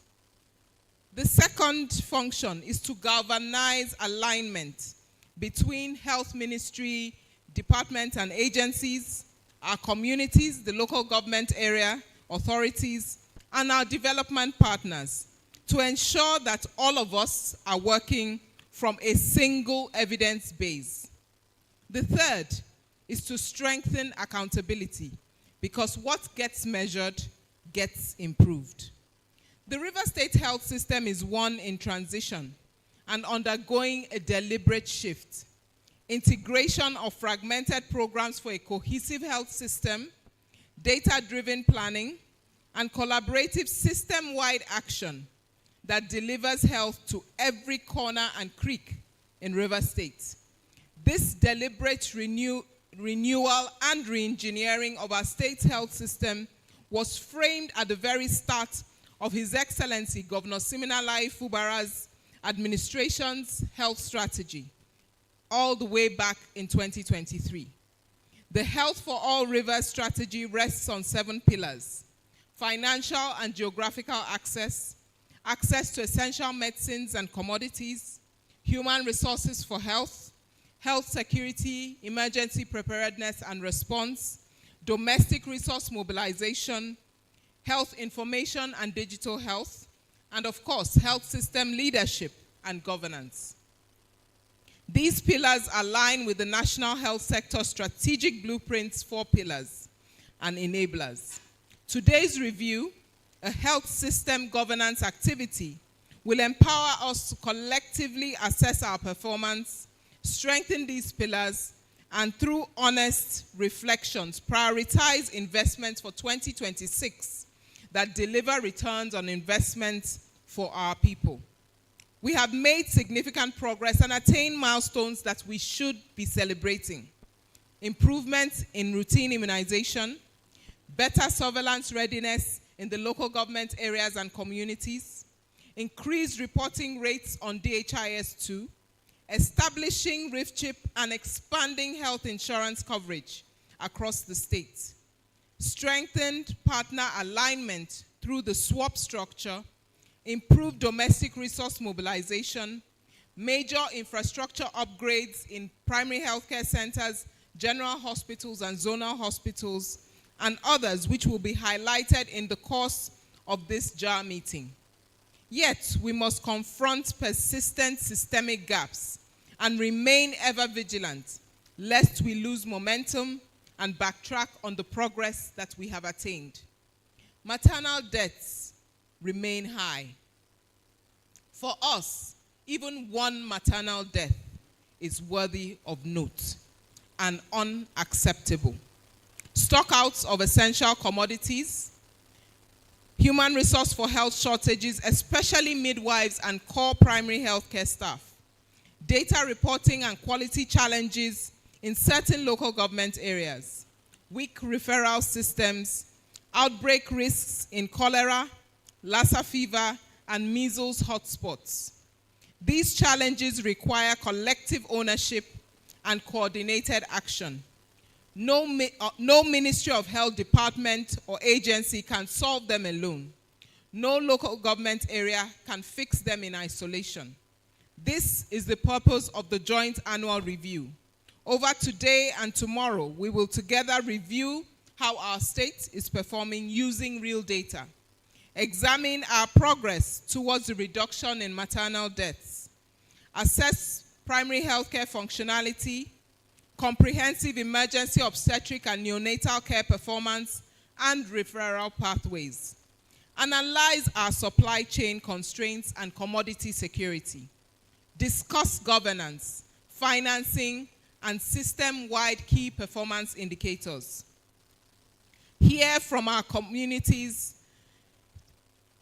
The second function is to galvanize alignment between health ministry, departments and agencies, our communities, the local government area, authorities, and our development partners to ensure that all of us are working from a single evidence base. The third is to strengthen accountability, because what gets measured gets improved. The River State health system is one in transition and undergoing a deliberate shift. Integration of fragmented programs for a cohesive health system, data-driven planning, and collaborative system-wide action that delivers health to every corner and creek in River State. This deliberate renewal and re-engineering of our state's health system was framed at the very start of His Excellency Governor Siminalayi Fubara's administration's health strategy, all the way back in 2023. The Health for All Rivers strategy rests on 7 pillars: financial and geographical access, access to essential medicines and commodities, human resources for health, health security, emergency preparedness and response, domestic resource mobilization, health information and digital health, and of course, health system leadership and governance. These pillars align with the National Health Sector Strategic Blueprint's 4 pillars and enablers. Today's review, a health system governance activity, will empower us to collectively assess our performance, strengthen these pillars, and through honest reflections, prioritize investments for 2026 that deliver returns on investment for our people. We have made significant progress and attained milestones that we should be celebrating. Improvements in routine immunization, better surveillance readiness in the local government areas and communities, increased reporting rates on DHIS2, establishing RIF chip and expanding health insurance coverage across the state, strengthened partner alignment through the swap structure, improved domestic resource mobilization, major infrastructure upgrades in primary healthcare centers, general hospitals and zonal hospitals, and others which will be highlighted in the course of this JAR meeting. Yet, we must confront persistent systemic gaps and remain ever vigilant, lest we lose momentum and backtrack on the progress that we have attained. Maternal deaths remain high. For us, even one maternal death is worthy of note and unacceptable. Stockouts of essential commodities, human resource for health shortages, especially midwives and core primary healthcare staff, data reporting and quality challenges in certain local government areas, weak referral systems, outbreak risks in cholera, Lassa fever, and measles hotspots. These challenges require collective ownership and coordinated action. No Ministry of Health department or agency can solve them alone. No local government area can fix them in isolation. This is the purpose of the joint annual review. Over today and tomorrow, we will together review how our state is performing using real data, examine our progress towards the reduction in maternal deaths, assess primary healthcare functionality, comprehensive emergency obstetric and neonatal care performance, and referral pathways, analyze our supply chain constraints and commodity security, discuss governance, financing, and system-wide key performance indicators, hear from our communities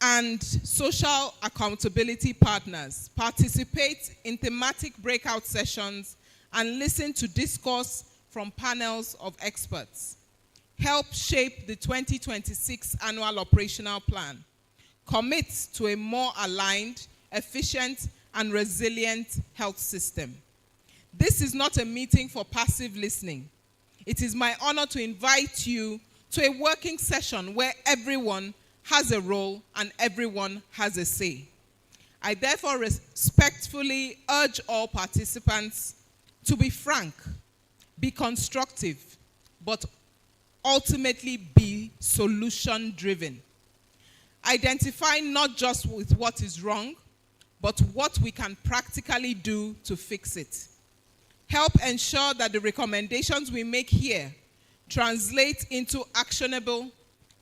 and social accountability partners, participate in thematic breakout sessions, and listen to discourse from panels of experts. Help shape the 2026 annual operational plan. Commit to a more aligned, efficient, and resilient health system. This is not a meeting for passive listening. It is my honor to invite you to a working session where everyone has a role and everyone has a say. I therefore respectfully urge all participants to be frank, be constructive, but ultimately be solution-driven. Identify not just with what is wrong, but what we can practically do to fix it. Help ensure that the recommendations we make here translate into actionable,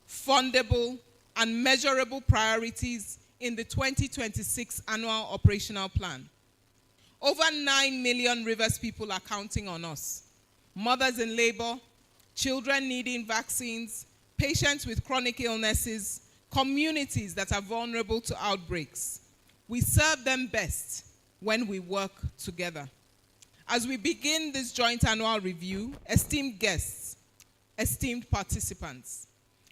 fundable, and measurable priorities in the 2026 annual operational plan. Over 9 million Rivers people are counting on us. Mothers in labor, children needing vaccines, patients with chronic illnesses, communities that are vulnerable to outbreaks. We serve them best when we work together. As we begin this joint annual review, esteemed guests, esteemed participants,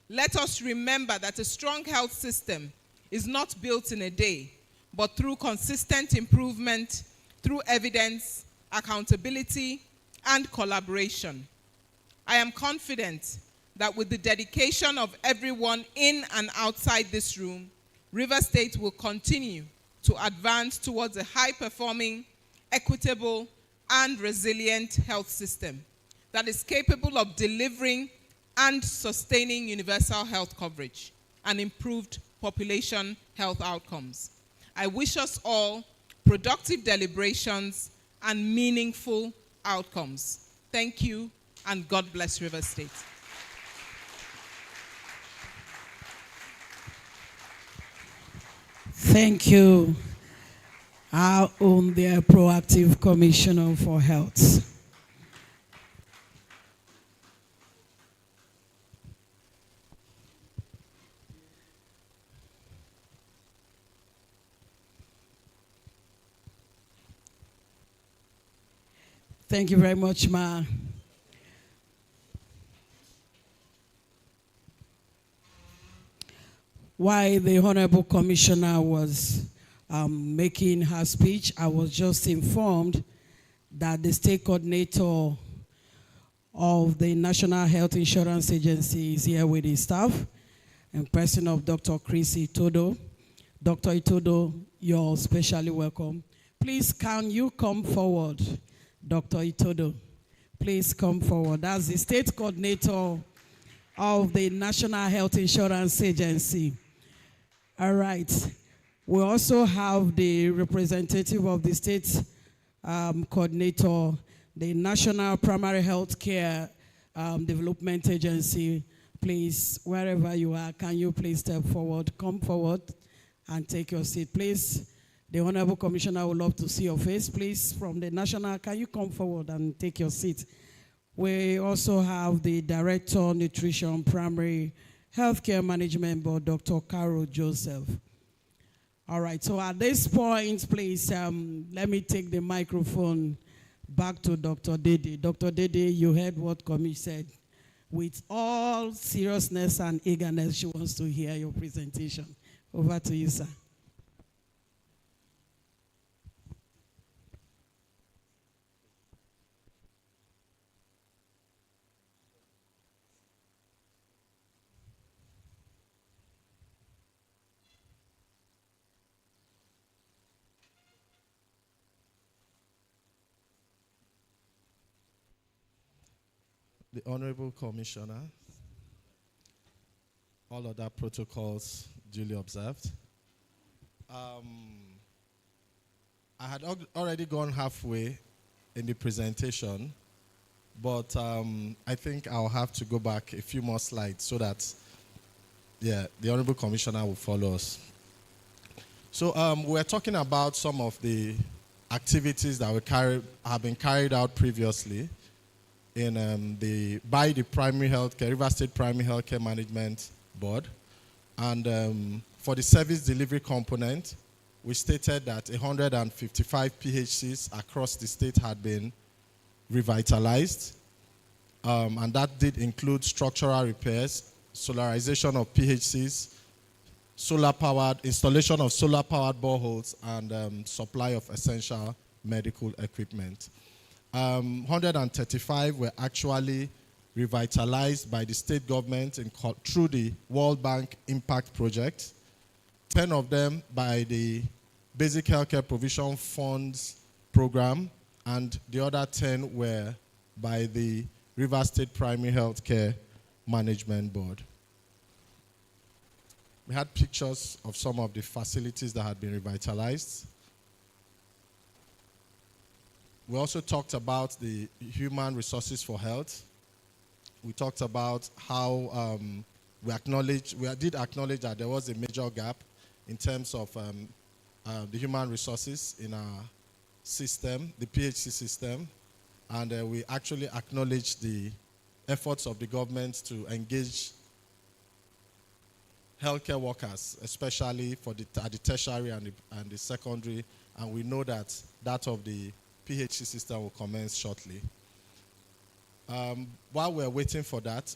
let us remember that a strong health system is not built in a day, but through consistent improvement, through evidence, accountability, and collaboration. I am confident that with the dedication of everyone in and outside this room, River State will continue to advance towards a high-performing, equitable, and resilient health system that is capable of delivering and sustaining universal health coverage and improved population health outcomes. I wish us all productive deliberations and meaningful outcomes. Thank you, and God bless River State. Thank you, our own the Proactive Commissioner for Health. Thank you very much, Ma. While the Honorable Commissioner was making her speech, I was just informed that the state coordinator of the National Health Insurance Agency is here with his staff, in person of Dr. Chris Itodo. Dr. Itodo, you're specially welcome. Please, can you come forward, Dr. Itodo? Please come forward. That's the state coordinator of the National Health Insurance Agency. All right. We also have the representative of the state coordinator, the National Primary Health Care Development Agency. Please, wherever you are, can you please step forward, come forward and take your seat, please. The Honorable Commissioner would love to see your face, please. From the National, can you come forward and take your seat? We also have the Director, Nutrition, Primary Healthcare Management Board, Dr. Carol Joseph. All right, so at this point, please, let me take the microphone back to Dr. Dede. Dr. Dede, you heard what Commissioner said. With all seriousness and eagerness, she wants to hear your presentation. Over to you, sir. The Honorable Commissioner, all other protocols duly observed. I had already gone halfway in the presentation, but I think I'll have to go back a few more slides so that the Honorable Commissioner will follow us. So we're talking about some of the activities that have been carried out previously by the Primary Healthcare, River State Primary Healthcare Management Board. And for the service delivery component, we stated that 155 PHCs across the state had been revitalized. And that did include structural repairs, solarization of PHCs, installation of solar-powered boreholes, and supply of essential medical equipment. 135 were actually revitalized by the state government through the World Bank Impact Project. 10 of them by the Basic Healthcare Provision Funds Program, and the other 10 were by the River State Primary Healthcare Management Board. We had pictures of some of the facilities that had been revitalized. We also talked about the human resources for health. We talked about how we did acknowledge that there was a major gap in terms of the human resources in our system, the PHC system, and we actually acknowledged the efforts of the government to engage healthcare workers, especially at the tertiary and the secondary, and we know that of the PHC system will commence shortly. While we're waiting for that,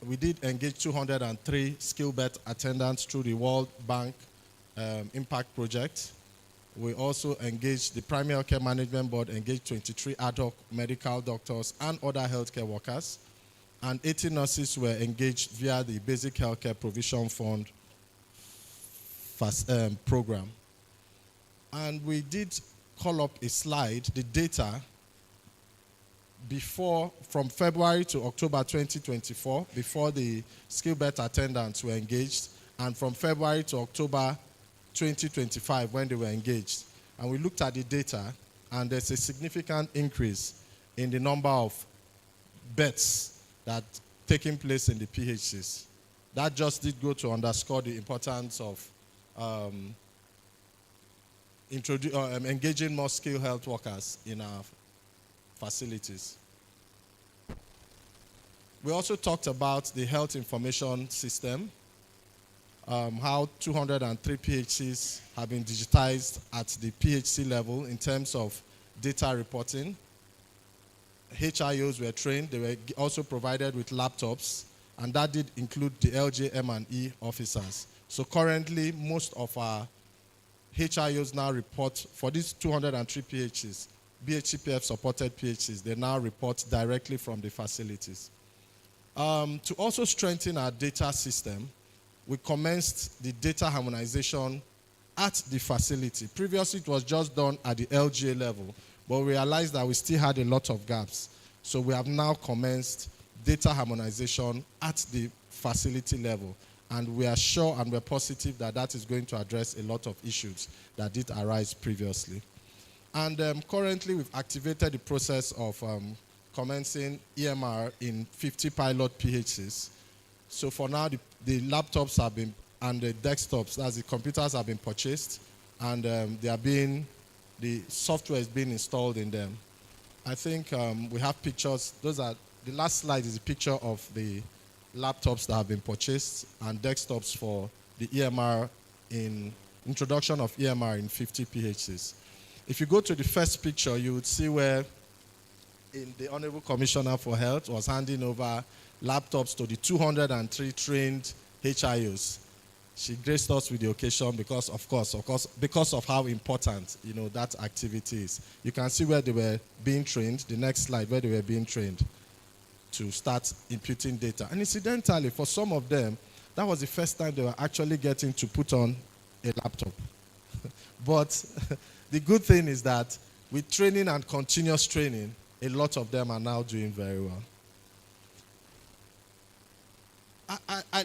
we did engage 203 skill-bet attendants through the World Bank Impact Project. We also engaged the Primary Healthcare Management Board, engaged 23 ad hoc medical doctors and other healthcare workers, and 80 nurses were engaged via the Basic Healthcare Provision Fund program. And we did call up a slide, the data from February to October 2024, before the skill-bet attendants were engaged, and from February to October 2025 when they were engaged. And we looked at the data, and there's a significant increase in the number of beds that taking place in the PHCs. That just did go to underscore the importance of engaging more skilled health workers in our facilities. We also talked about the health information system, how 203 PHCs have been digitized at the PHC level in terms of data reporting. HIOs were trained. They were also provided with laptops, and that did include the LJM&E officers. So currently, most of our HIOs now report, for these 203 PHCs, BHCPF supported PHCs, they now report directly from the facilities. To also strengthen our data system, we commenced the data harmonization at the facility. Previously, it was just done at the LGA level, but we realized that we still had a lot of gaps. So we have now commenced data harmonization at the facility level. And we are sure and we're positive that that is going to address a lot of issues that did arise previously. And currently, we've activated the process of commencing EMR in 50 pilot PHCs. So for now, the laptops have been, and the desktops, as the computers have been purchased, and the software is being installed in them. I think we have pictures. The last slide is a picture of the laptops that have been purchased and desktops for the EMR introduction of EMR in 50 PHCs. If you go to the first picture, you would see where the Honorable Commissioner for Health was handing over laptops to the 203 trained HIOs. She graced us with the occasion because of how important that activity is. You can see where they were being trained. The next slide, where they were being trained to start imputing data. And incidentally, for some of them, that was the first time they were actually getting to put on a laptop. But the good thing is that with training and continuous training, a lot of them are now doing very well.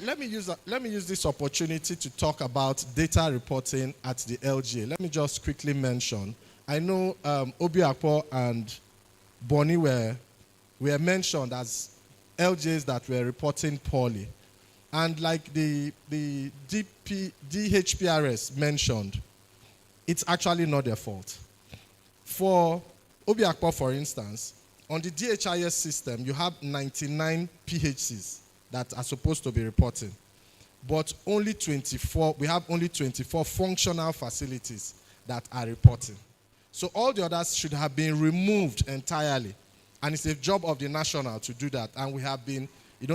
Let me use this opportunity to talk about data reporting at the LGA. Let me just quickly mention. I know Obiakpo and Bonnie were mentioned as LGAs that were reporting poorly. And like the DHPRS mentioned, it's actually not their fault. For Obiakpo, for instance, on the DHIS system, you have 99 PHCs that are supposed to be reporting, but only 24, we have only 24 functional facilities that are reporting. So all the others should have been removed entirely. And it's a job of the national to do that. And we have been,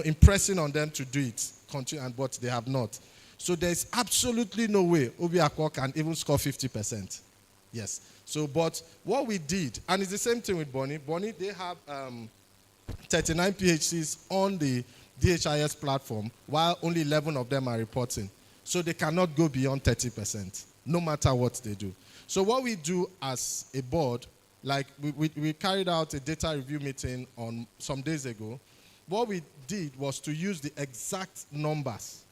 impressing on them to do it, but they have not. So there's absolutely no way Obiakpo can even score 50%. Yes. So, but what we did, and it's the same thing with Bonny. Bonny, they have 39 PHCs on the DHIS platform, while only 11 of them are reporting. So they cannot go beyond 30%, no matter what they do. So what we do as a board, like we carried out a data review meeting on some days ago. What we did was to use the exact numbers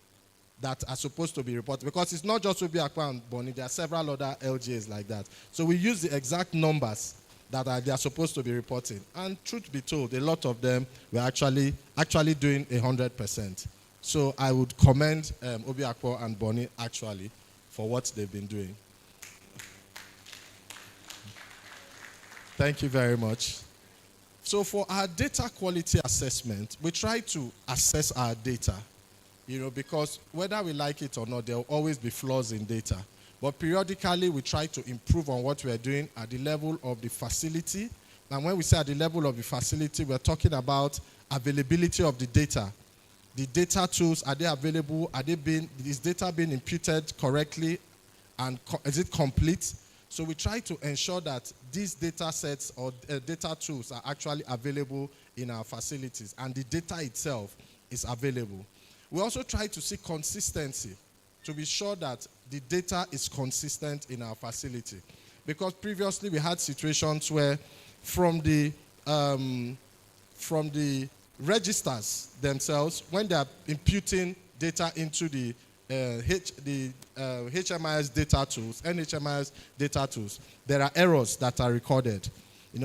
that are supposed to be reported, because it's not just Obiakpo and Bonny, there are several other LGAs like that. So we use the exact numbers that they are supposed to be reporting. And truth be told, a lot of them were actually doing 100%. So I would commend Obiakpo and Bonny actually for what they've been doing. Thank you very much. So for our data quality assessment, we try to assess our data, because whether we like it or not, there will always be flaws in data. But periodically, we try to improve on what we are doing at the level of the facility. And when we say at the level of the facility, we're talking about availability of the data. The data tools, are they available? Is data being imputed correctly? And is it complete? So we try to ensure that these data sets or data tools are actually available in our facilities, and the data itself is available. We also try to see consistency to be sure that the data is consistent in our facility. Because previously we had situations where from the registers themselves, when they are imputing data into the HMIS data tools, NHMIS data tools, there are errors that are recorded.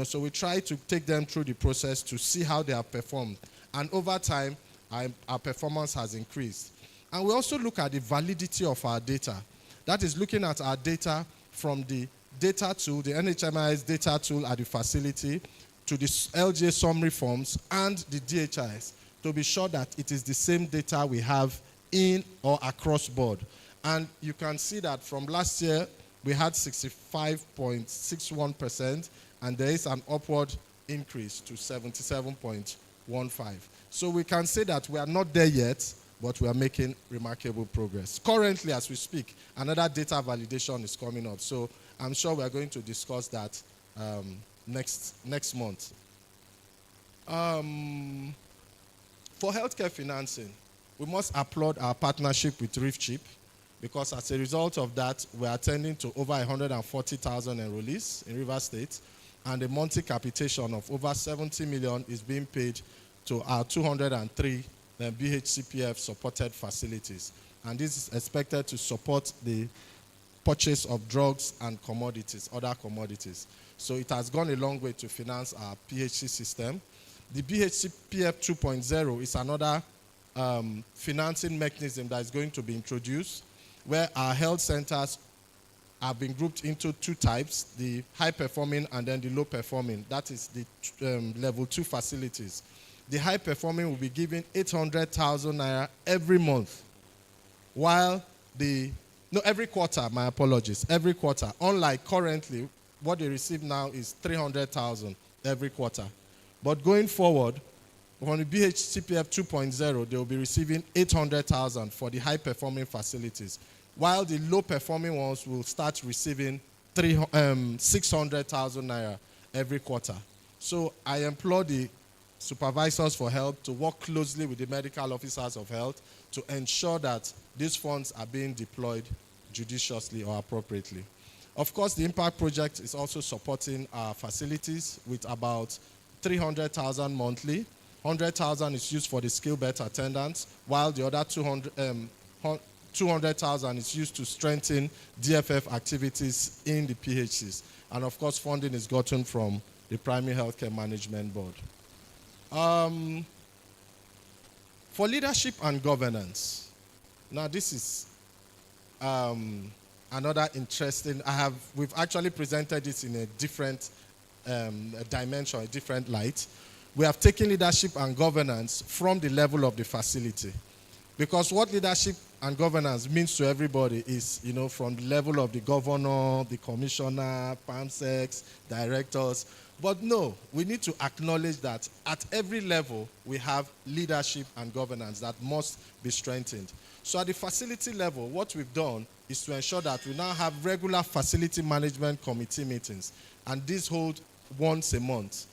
So we try to take them through the process to see how they have performed. And over time, our performance has increased. And we also look at the validity of our data. That is looking at our data from the data tool, the NHMIS data tool at the facility, to the LGA summary forms and the DHIS, to be sure that it is the same data we have in or across board. And you can see that from last year, we had 65.61%, and there is an upward increase to 77.15. So we can say that we are not there yet, but we are making remarkable progress. Currently, as we speak, another data validation is coming up. So I'm sure we are going to discuss that next month. For healthcare financing, we must applaud our partnership with ReefChip, because as a result of that, we are attending to over 140,000 enrollees in Rivers State, and a monthly capitation of over 70 million is being paid to our 203 BHCPF supported facilities. And this is expected to support the purchase of drugs and commodities, other commodities. So it has gone a long way to finance our PHC system. The BHCPF 2.0 is another financing mechanism that is going to be introduced, where our health centers have been grouped into two types, the high performing and then the low performing. That is the level 2 facilities. The high performing will be given 800,000 naira every month, while every quarter, my apologies, every quarter. Unlike currently, what they receive now is 300,000 every quarter. But going forward, on the BHCPF 2.0, they will be receiving 800,000 for the high-performing facilities, while the low-performing ones will start receiving 600,000 naira every quarter. So I implore the supervisors for health to work closely with the medical officers of health to ensure that these funds are being deployed judiciously or appropriately. Of course, the Impact Project is also supporting our facilities with about 300,000 monthly. 100,000 is used for the skill-bet attendants, while the other 200,000 is used to strengthen DFF activities in the PHCs. And of course, funding is gotten from the Primary Healthcare Management Board. For leadership and governance, now this is another interesting, we've actually presented this in a different dimension, a different light. We have taken leadership and governance from the level of the facility. Because what leadership and governance means to everybody is, from the level of the governor, the commissioner, PAMSECs, directors. But no, we need to acknowledge that at every level, we have leadership and governance that must be strengthened. So at the facility level, what we've done is to ensure that we now have regular facility management committee meetings. And these hold once a month.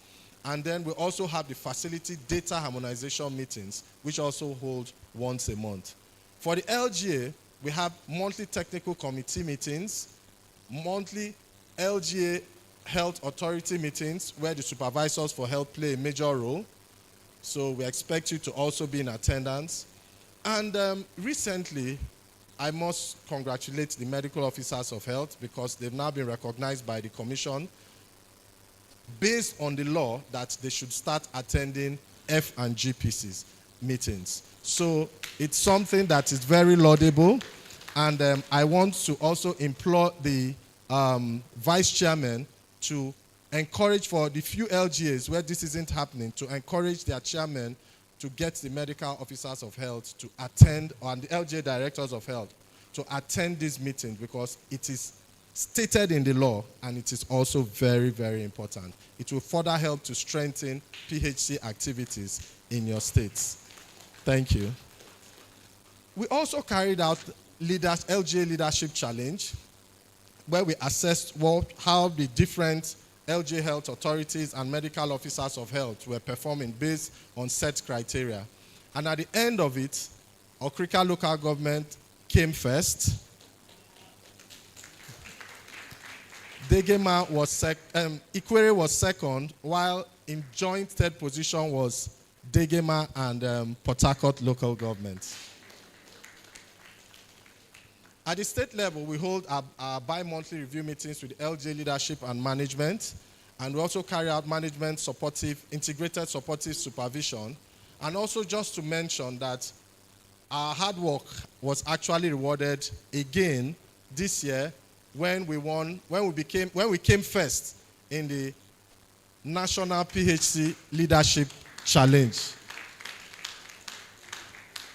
And then we also have the facility data harmonization meetings, which also hold once a month. For the LGA, we have monthly technical committee meetings, monthly LGA health authority meetings, where the supervisors for health play a major role. So we expect you to also be in attendance. And recently, I must congratulate the medical officers of health because they've now been recognized by the commission based on the law that they should start attending F and GPCs meetings. So it's something that is very laudable. And I want to also implore the vice chairman to encourage, for the few LGAs where this isn't happening, to encourage their chairman to get the medical officers of health to attend, and the LGA directors of health to attend these meetings, because it is stated in the law and it is also very, very important. It will further help to strengthen PHC activities in your states. Thank you. We also carried out LGA Leadership Challenge, where we assessed how the different LGA health authorities and medical officers of health were performing based on set criteria. And at the end of it, Okrika local government came first. Degema was Ikwere was second, while in joint third position was Degema and Port Harcourt local government. At the state level, we hold our bi-monthly review meetings with LGA leadership and management, and we also carry out management supportive, integrated supportive supervision. And also just to mention that our hard work was actually rewarded again this year when we came first in the National PHC Leadership Challenge.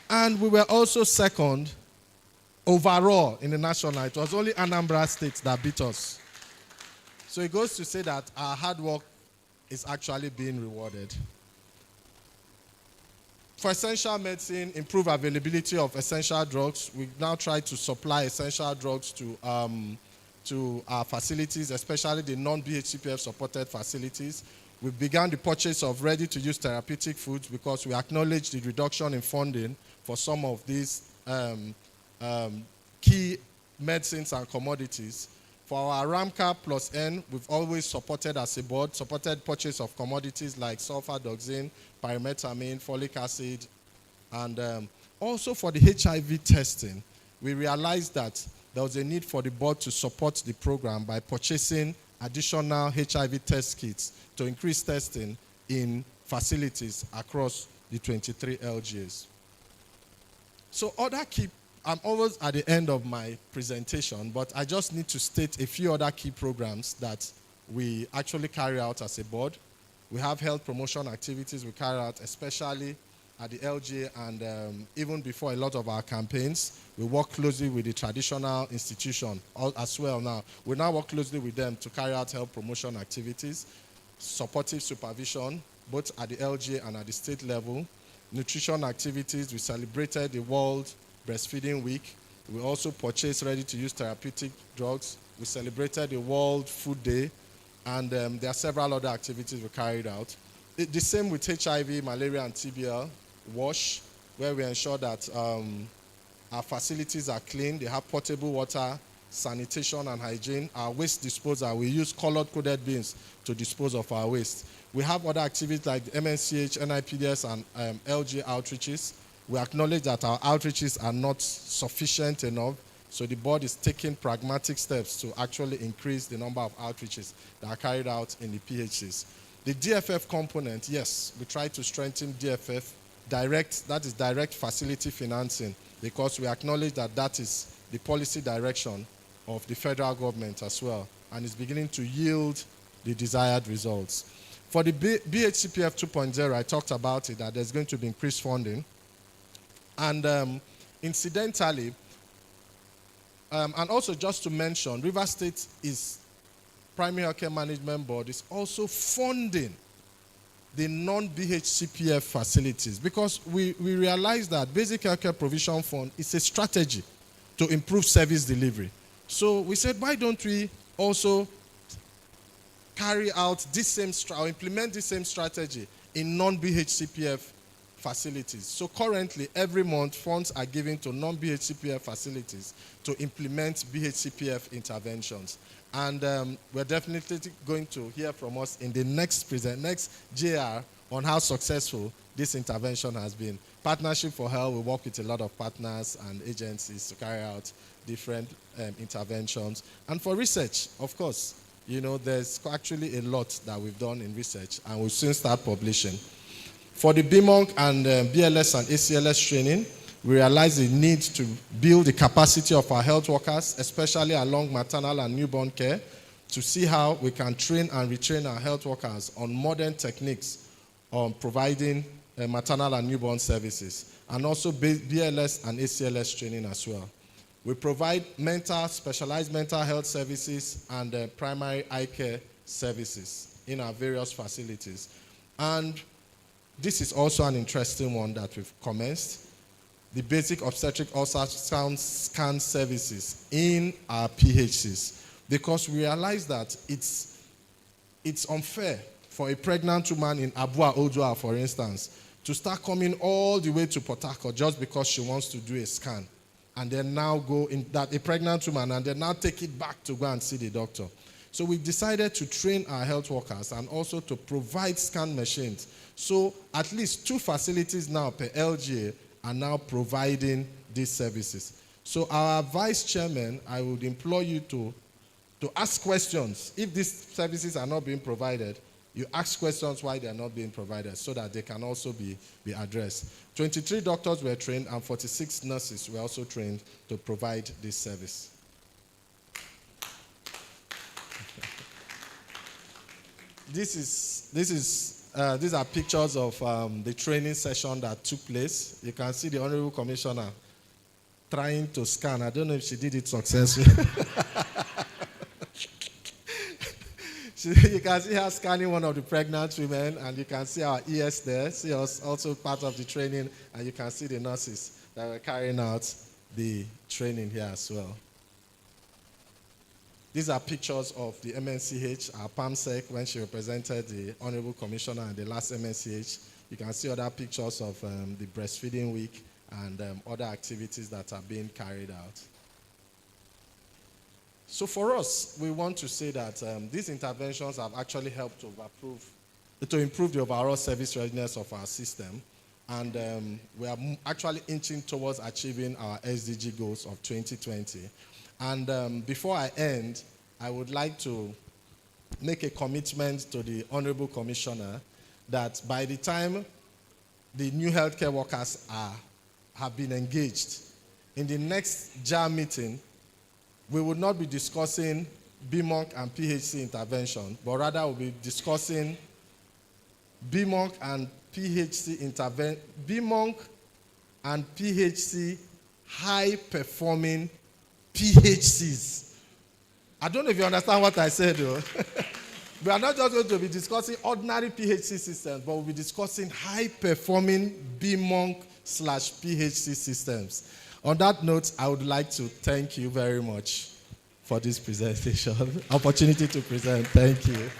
And we were also second overall in the national. It was only Anambra State that beat us. So it goes to say that our hard work is actually being rewarded. For essential medicine, improve availability of essential drugs. We now try to supply essential drugs to our facilities, especially the non-BHCPF supported facilities. We began the purchase of ready-to-use therapeutic foods because we acknowledge the reduction in funding for some of these key medicines and commodities. For our RAMCA plus N, we've always supported as a board, supported purchase of commodities like sulfadoxine, pyrimethamine, folic acid, and also for the HIV testing, we realized that there was a need for the board to support the program by purchasing additional HIV test kits to increase testing in facilities across the 23 LGAs. So I'm almost at the end of my presentation, but I just need to state a few other key programs that we actually carry out as a board. We have health promotion activities we carry out, especially at the LGA, and even before a lot of our campaigns, we work closely with the traditional institution as well now. We now work closely with them to carry out health promotion activities, supportive supervision, both at the LGA and at the state level. Nutrition activities, we celebrated the World Breastfeeding Week. We also purchased ready-to-use therapeutic drugs. We celebrated the World Food Day, and there are several other activities we carried out. The same with HIV, malaria, and TBL, WASH, where we ensure that our facilities are clean, they have potable water, sanitation and hygiene. Our waste disposal, we use colored-coded bins to dispose of our waste. We have other activities like MNCH, NIPDS, and LG outreaches. We acknowledge that our outreaches are not sufficient enough, so the board is taking pragmatic steps to actually increase the number of outreaches that are carried out in the PHCs. The DFF component, yes, we try to strengthen DFF direct facility financing, because we acknowledge that that is the policy direction of the federal government as well, and is beginning to yield the desired results. For the BHCPF 2.0, I talked about it, that there's going to be increased funding. And incidentally, and also just to mention, River State Primary Healthcare Management Board is also funding the non-BHCPF facilities, because we realize that Basic Healthcare Provision Fund is a strategy to improve service delivery. So we said, why don't we also carry out this same or implement the same strategy in non-BHCPF facilities? So currently, every month, funds are given to non-BHCPF facilities to implement BHCPF interventions. And we're definitely going to hear from us in the next JR on how successful this intervention has been. Partnership for Health, we work with a lot of partners and agencies to carry out different interventions. And for research, of course, there's actually a lot that we've done in research, and we'll soon start publishing. For the BMONC and BLS and ACLS training, we realize the need to build the capacity of our health workers, especially along maternal and newborn care, to see how we can train and retrain our health workers on modern techniques on providing maternal and newborn services, and also BLS and ACLS training as well. We provide specialized mental health services and primary eye care services in our various facilities. And this is also an interesting one that we've commenced: the basic obstetric ultrasound scan services in our PHCs, because we realize that it's unfair for a pregnant woman in Abua Odua, for instance, to start coming all the way to Port Harcourt just because she wants to do a scan, and then now go in that a pregnant woman, and then now take it back to go and see the doctor. So we decided to train our health workers and also to provide scan machines. So at least 2 facilities now per LGA are now providing these services. So our vice chairman, I would implore you to ask questions. If these services are not being provided, you ask questions why they are not being provided, so that they can also be addressed. 23 doctors were trained, and 46 nurses were also trained to provide this service. These are pictures of the training session that took place. You can see the Honorable Commissioner trying to scan. I don't know if she did it successfully. You can see her scanning one of the pregnant women, and you can see our ES there. She was also part of the training, and you can see the nurses that were carrying out the training here as well. These are pictures of the MNCH, our PAMSEC, when she represented the Honorable Commissioner and the last MNCH. You can see other pictures of the breastfeeding week and other activities that are being carried out. So for us, we want to say that these interventions have actually helped to improve the overall service readiness of our system. And we are actually inching towards achieving our SDG goals of 2020. And before I end, I would like to make a commitment to the Honorable Commissioner that by the time the new healthcare workers have been engaged, in the next JAR meeting, we will not be discussing BMONC and PHC intervention, but rather we'll be discussing BMONC and PHC high-performing PHCs. I don't know if you understand what I said, though. We are not just going to be discussing ordinary PHC systems, but we'll be discussing high-performing BMONC/PHC systems. On that note, I would like to thank you very much for this presentation, opportunity to present. Thank you.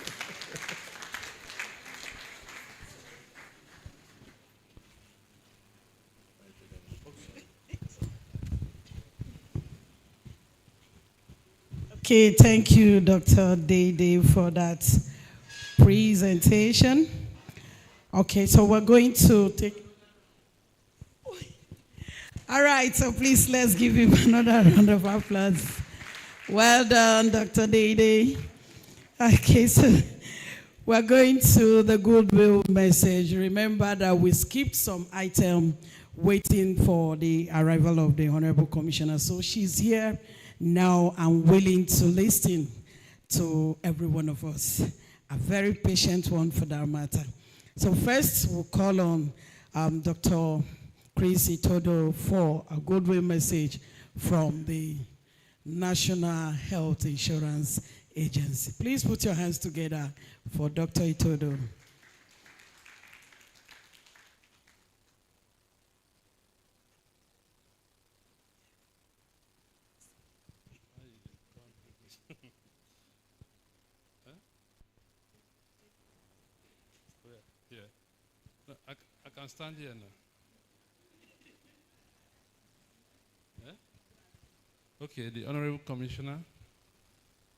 Okay, thank you, Dr. Dede, for that presentation. Okay, so we're going to take... All right, so please let's give him another round of applause. Well done, Dr. Dede. Okay, so We're going to the goodwill message. Remember that we skipped some item waiting for the arrival of the Honorable Commissioner. So she's here now and willing to listen to every one of us. A very patient one for that matter. So first we'll call on Dr. Chris Itodo for a goodwill message from the National Health Insurance Agency. Please put your hands together for Dr. Itodo. I can stand here now. Okay, the Honorable Commissioner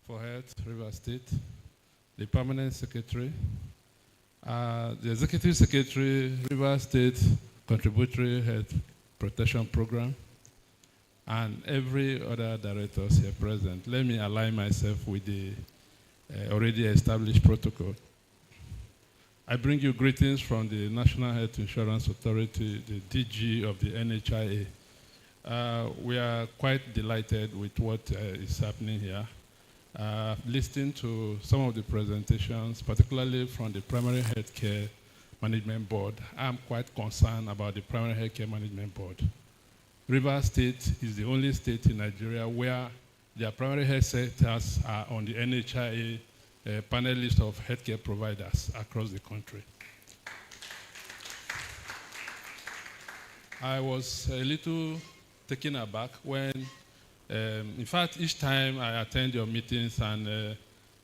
for Health, Rivers State, the Permanent Secretary, the Executive Secretary, Rivers State Contributory Health Protection Program, and every other directors here present. Let me align myself with the already established protocol. I bring you greetings from the National Health Insurance Authority, the DG of the NHIA. We are quite delighted with what is happening here. Listening to some of the presentations, particularly from the Primary Healthcare Management Board, I'm quite concerned about the Primary Healthcare Management Board. Rivers State is the only state in Nigeria where their primary health sectors are on the NHIA panel list of healthcare providers across the country. I was a little taken aback when, in fact, each time I attend your meetings and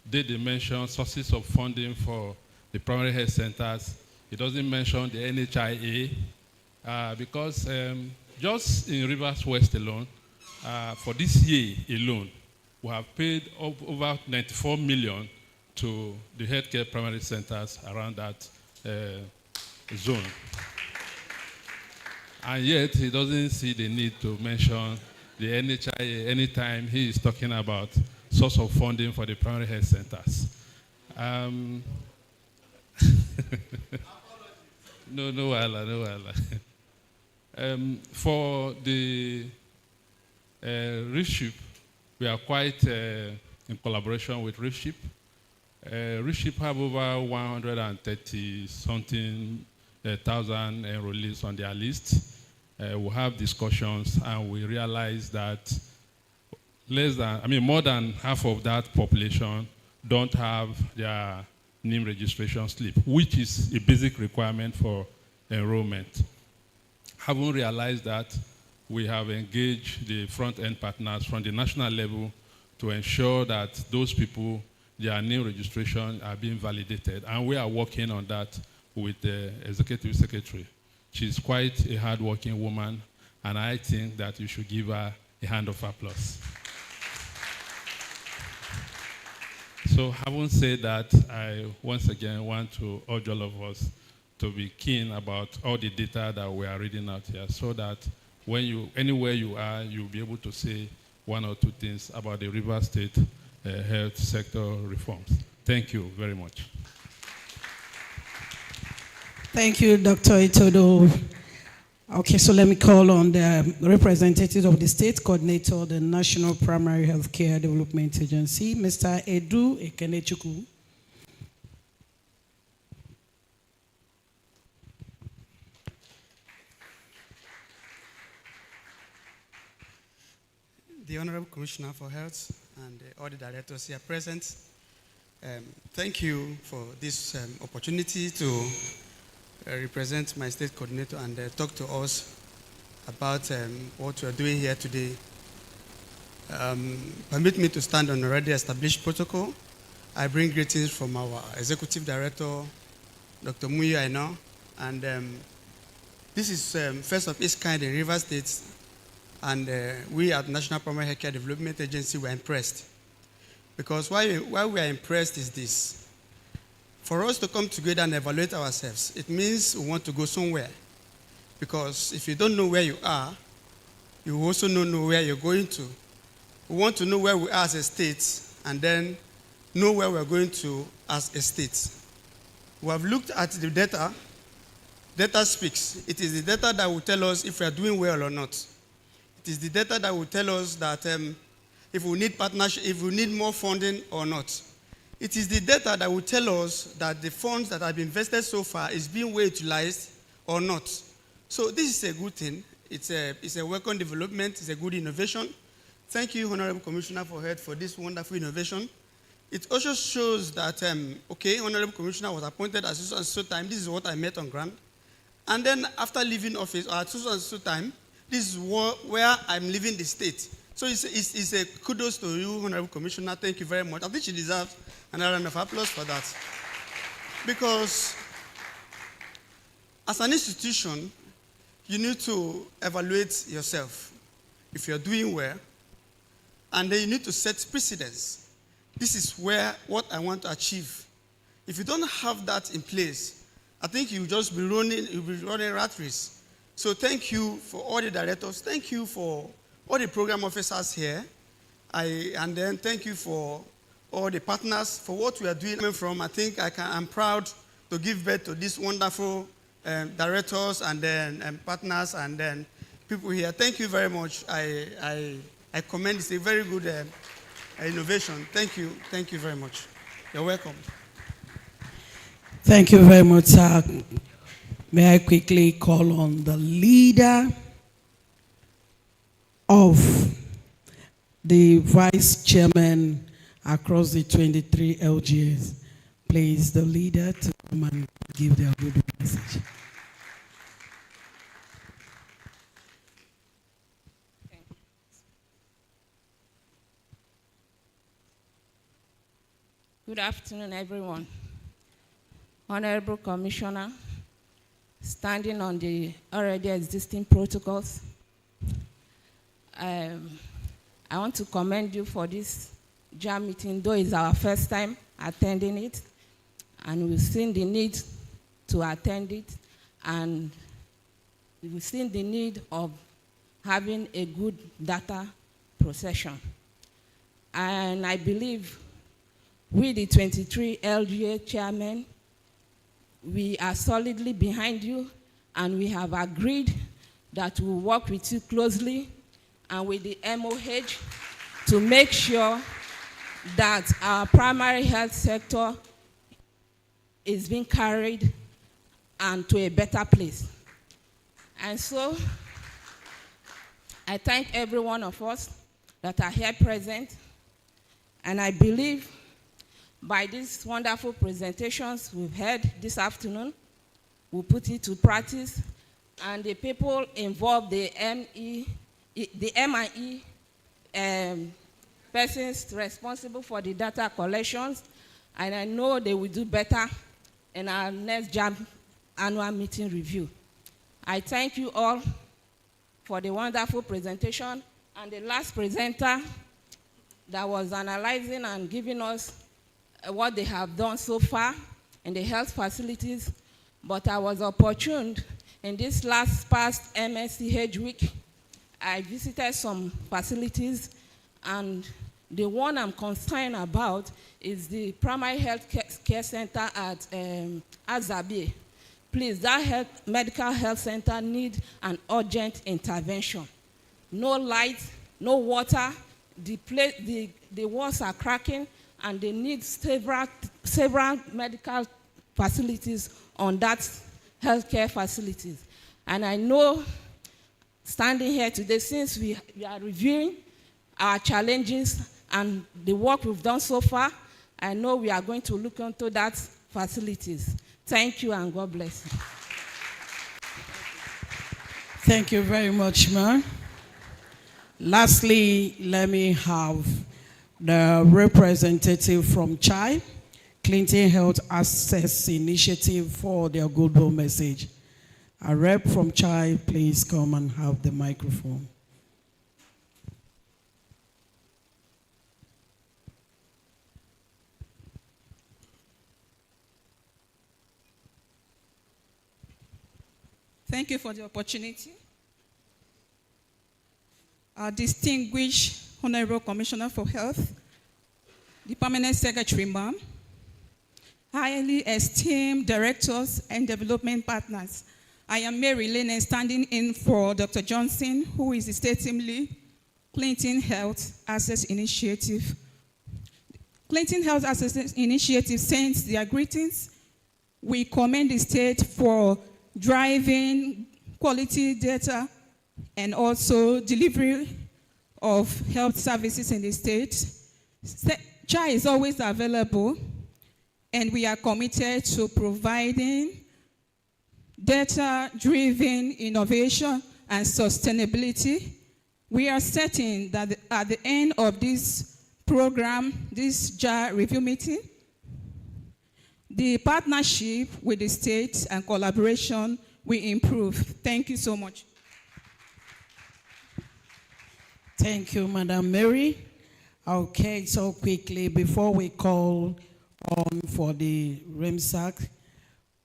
they mention sources of funding for the primary health centers, it doesn't mention the NHIA because just in Rivers West alone, for this year alone, we have paid over 94 million to the healthcare primary centers around that zone. And yet, he doesn't see the need to mention the NHIA anytime he is talking about source of funding for the primary health centers. No, for the RIFSHIP, we are quite in collaboration with RIFSHIP. RIFSHIP have over 130-something thousand enrollees on their list. We have discussions and we realize that more than half of that population don't have their name registration slip, which is a basic requirement for enrollment. Having realized that, we have engaged the front-end partners from the national level to ensure that those people, their name registration are being validated. And we are working on that with the Executive Secretary. She's quite a hard-working woman, and I think that you should give her a hand of applause. So having said that, I once again want to urge all of us to be keen about all the data that we are reading out here so that anywhere you are, you'll be able to say one or two things about the Rivers State health sector reforms. Thank you very much. Thank you, Dr. Itodo. Okay, so let me call on the representative of the state coordinator, the National Primary Healthcare Development Agency, Mr. Edu Ekenechukwu. The Honorable Commissioner for Health and all the directors here present, thank you for this opportunity to represent my state coordinator and talk to us about what we are doing here today. Permit me to stand on already established protocol. I bring greetings from our Executive Director, Dr. Muyi Aino, and this is first of its kind in Rivers State, and we at National Primary Healthcare Development Agency were impressed. Because why we are impressed is this. For us to come together and evaluate ourselves, it means we want to go somewhere. Because if you don't know where you are, you also don't know where you're going to. We want to know where we are as a state and then know where we're going to as a state. We have looked at the data. Data speaks. It is the data that will tell us if we are doing well or not. It is the data that will tell us that if we need partnership, if we need more funding or not. It is the data that will tell us that the funds that have been invested so far is being well utilized or not. So this is a good thing. It's a welcome development. It's a good innovation. Thank you, Honorable Commissioner for Health, for this wonderful innovation. It also shows that, okay, Honorable Commissioner was appointed at so time. This is what I met on ground. And then after leaving office, or at so time, this is where I'm leaving the state. So it's a kudos to you, Honorable Commissioner. Thank you very much. I think she deserves another round of applause for that. Because as an institution, you need to evaluate yourself if you're doing well, and then you need to set precedents. This is what I want to achieve. If you don't have that in place, I think you'll be running rat race. So thank you for all the directors. Thank you for all the program officers here. And then thank you for all the partners for what we are doing. I think I'm proud to give birth to these wonderful directors and then partners and then people here. Thank you very much. I commend. It's a very good innovation. Thank you. Thank you very much. You're welcome. Thank you very much, sir. May I quickly call on the leader of the vice chairman across the 23 LGAs. Please, the leader to come and give their good message. Good afternoon, everyone. Honorable Commissioner, standing on the already existing protocols, I want to commend you for this JAM meeting, though it's our first time attending it, and we've seen the need to attend it, and we've seen the need of having a good data procession. And I believe we, the 23 LGA chairmen, we are solidly behind you, and we have agreed that we'll work with you closely and with the MOH to make sure that our primary health sector is being carried and to a better place. And so, I thank every one of us that are here present, and I believe by these wonderful presentations we've heard this afternoon, we'll put it to practice, and the people involved, the M&E persons responsible for the data collections, and I know they will do better in our next JAM annual meeting review. I thank you all for the wonderful presentation, and the last presenter that was analyzing and giving us what they have done so far in the health facilities, but I was opportuned in this past MSCH week. I visited some facilities, and the one I'm concerned about is the primary health care center at Azabi. Please, that medical health center needs an urgent intervention. No light, no water, the walls are cracking, and they need several medical facilities on that healthcare facilities. And I know, standing here today, since we are reviewing our challenges and the work we've done so far, I know we are going to look into that facilities. Thank you, and God bless you. Thank you very much, ma'am. Lastly, let me have the representative from CHI, Clinton Health Access Initiative, for their goodwill message. A rep from CHI, please come and have the microphone. Thank you for the opportunity. Our distinguished Honorable Commissioner for Health, the Permanent Secretary, ma'am, highly esteemed directors and development partners. I am Mary Lene, standing in for Dr. Johnson, who is the state team lead, Clinton Health Access Initiative. Clinton Health Access Initiative sends their greetings. We commend the state for driving quality data and also delivery of health services in the state. CHA is always available, and we are committed to providing data-driven innovation and sustainability. We are certain that at the end of this program, this JAR review meeting, the partnership with the state and collaboration will improve. Thank you so much. Thank you, Madam Mary. Okay, so quickly, before we call on for the REMSAC,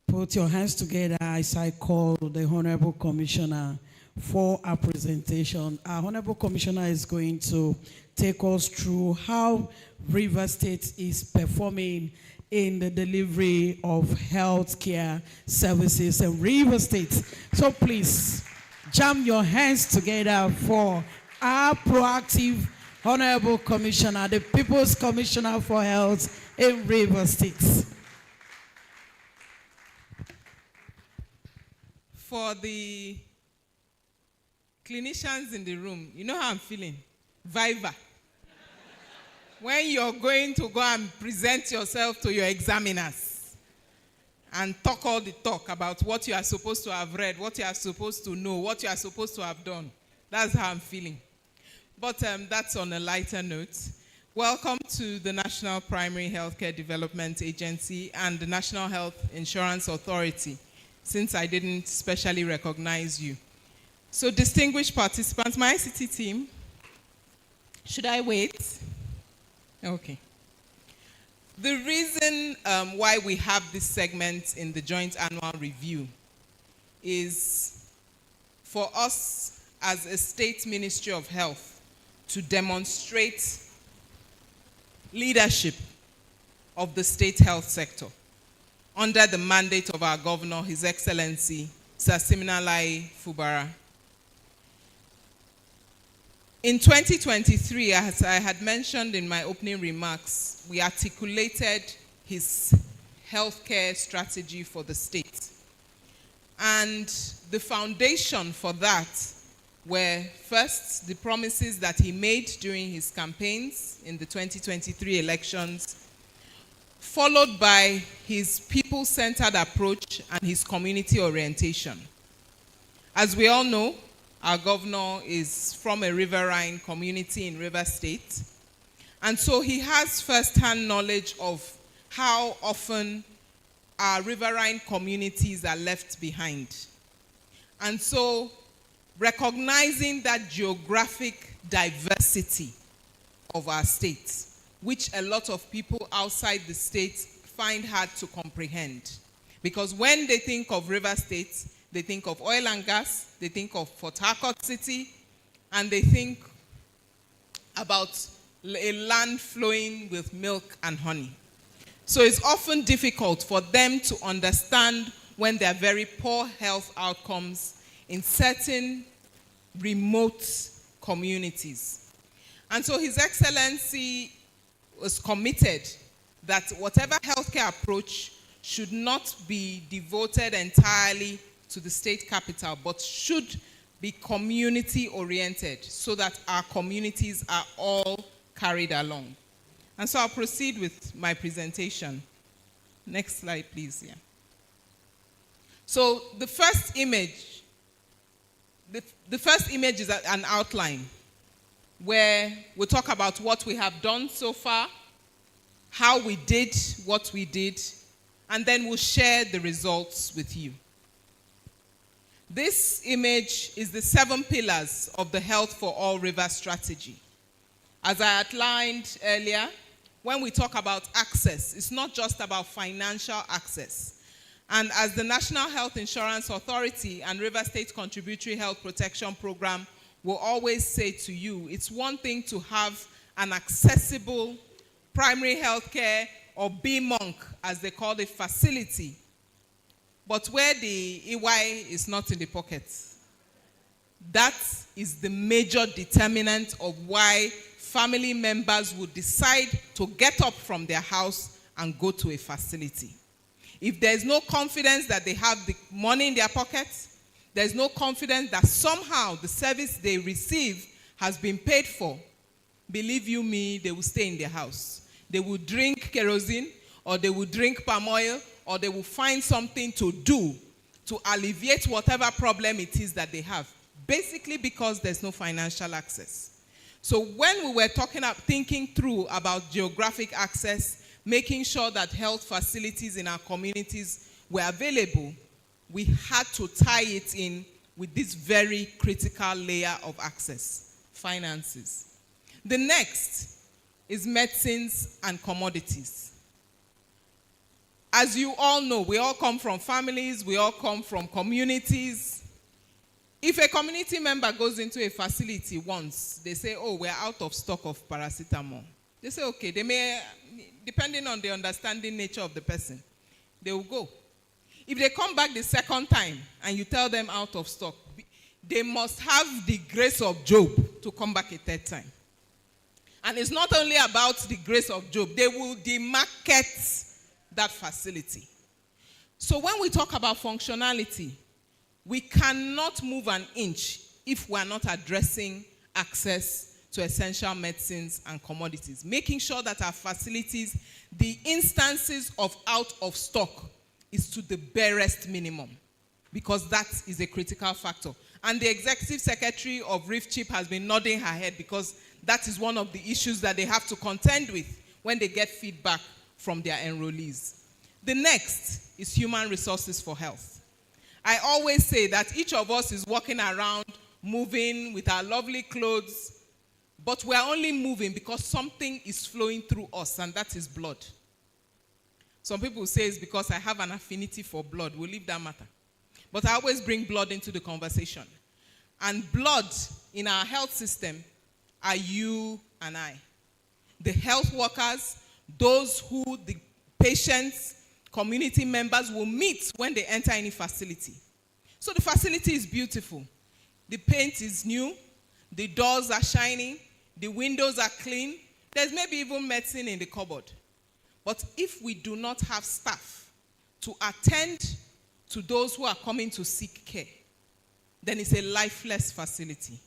put your hands together as I call the Honorable Commissioner for our presentation. Our Honorable Commissioner is going to take us through how Rivers State is performing in the delivery of healthcare services in Rivers State. So please, jam your hands together for our proactive Honorable Commissioner, the People's Commissioner for Health in Rivers State. For the clinicians in the room, you know how I'm feeling? Viva. When you're going to go and present yourself to your examiners and talk all the talk about what you are supposed to have read, what you are supposed to know, what you are supposed to have done. That's how I'm feeling. But that's on a lighter note. Welcome to the National Primary Healthcare Development Agency and the National Health Insurance Authority, since I didn't specially recognize you. So distinguished participants, my ICT team, should I wait? Okay. The reason why we have this segment in the joint annual review is for us as a state Ministry of Health to demonstrate leadership of the state health sector under the mandate of our governor, His Excellency, Sir Siminalayi Fubara. In 2023, as I had mentioned in my opening remarks, we articulated his healthcare strategy for the state. And the foundation for that were first the promises that he made during his campaigns in the 2023 elections, followed by his people-centered approach and his community orientation. As we all know, our governor is from a riverine community in Rivers State, and so he has first-hand knowledge of how often our riverine communities are left behind. And so recognizing that geographic diversity of our state, which a lot of people outside the state find hard to comprehend. Because when they think of Rivers State, they think of oil and gas, they think of Port Harcourt City, and they think about a land flowing with milk and honey. So it's often difficult for them to understand when there are very poor health outcomes in certain remote communities. And so His Excellency was committed that whatever healthcare approach should not be devoted entirely to the state capital, but should be community-oriented so that our communities are all carried along. And so I'll proceed with my presentation. Next slide, please. Yeah. So the first image, the first image is an outline where we talk about what we have done so far, how we did what we did, and then we'll share the results with you. This image is the 7 pillars of the Health for All Rivers strategy. As I outlined earlier, when we talk about access, it's not just about financial access. And as the National Health Insurance Authority and Rivers State Contributory Health Protection Program will always say to you, it's one thing to have an accessible primary health care or B-Monk, as they call the facility, but where the EY is not in the pocket. That is the major determinant of why family members would decide to get up from their house and go to a facility. If there's no confidence that they have the money in their pockets, there's no confidence that somehow the service they receive has been paid for, believe you me, they will stay in their house. They will drink kerosene, or they will drink palm oil, or they will find something to do to alleviate whatever problem it is that they have, basically because there's no financial access. So when we were thinking through about geographic access, making sure that health facilities in our communities were available, we had to tie it in with this very critical layer of access, finances. The next is medicines and commodities. As you all know, we all come from families, we all come from communities. If a community member goes into a facility once, they say, oh, we're out of stock of paracetamol. They say, okay, they may, depending on the understanding nature of the person, they will go. If they come back the second time and you tell them out of stock, they must have the grace of Job to come back a third time. And it's not only about the grace of Job, they will demarket that facility. So when we talk about functionality, we cannot move an inch if we are not addressing access to essential medicines and commodities, making sure that our facilities, the instances of out of stock is to the barest minimum, because that is a critical factor. And the executive secretary of RIFCHIP has been nodding her head, because that is one of the issues that they have to contend with when they get feedback from their enrollees. The next is human resources for health. I always say that each of us is walking around, moving with our lovely clothes, but we're only moving because something is flowing through us, and that is blood. Some people say it's because I have an affinity for blood. We'll leave that matter. But I always bring blood into the conversation. And blood in our health system are you and I. The health workers, those who the patients, community members will meet when they enter any facility. So the facility is beautiful. The paint is new. The doors are shining. The windows are clean. There's maybe even medicine in the cupboard. But if we do not have staff to attend to those who are coming to seek care, then it's a lifeless facility.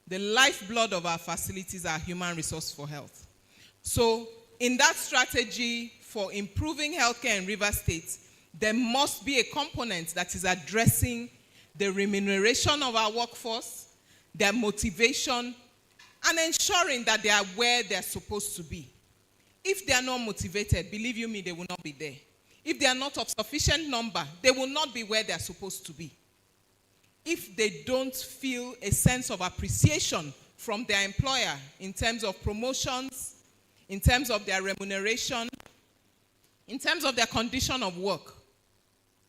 The lifeblood of our facilities are human resource for health. So in that strategy for improving healthcare in Rivers State, there must be a component that is addressing the remuneration of our workforce, their motivation, and ensuring that they are where they're supposed to be. If they are not motivated, believe you me, they will not be there. If they are not of sufficient number, they will not be where they are supposed to be. If they don't feel a sense of appreciation from their employer in terms of promotions, in terms of their remuneration, in terms of their condition of work,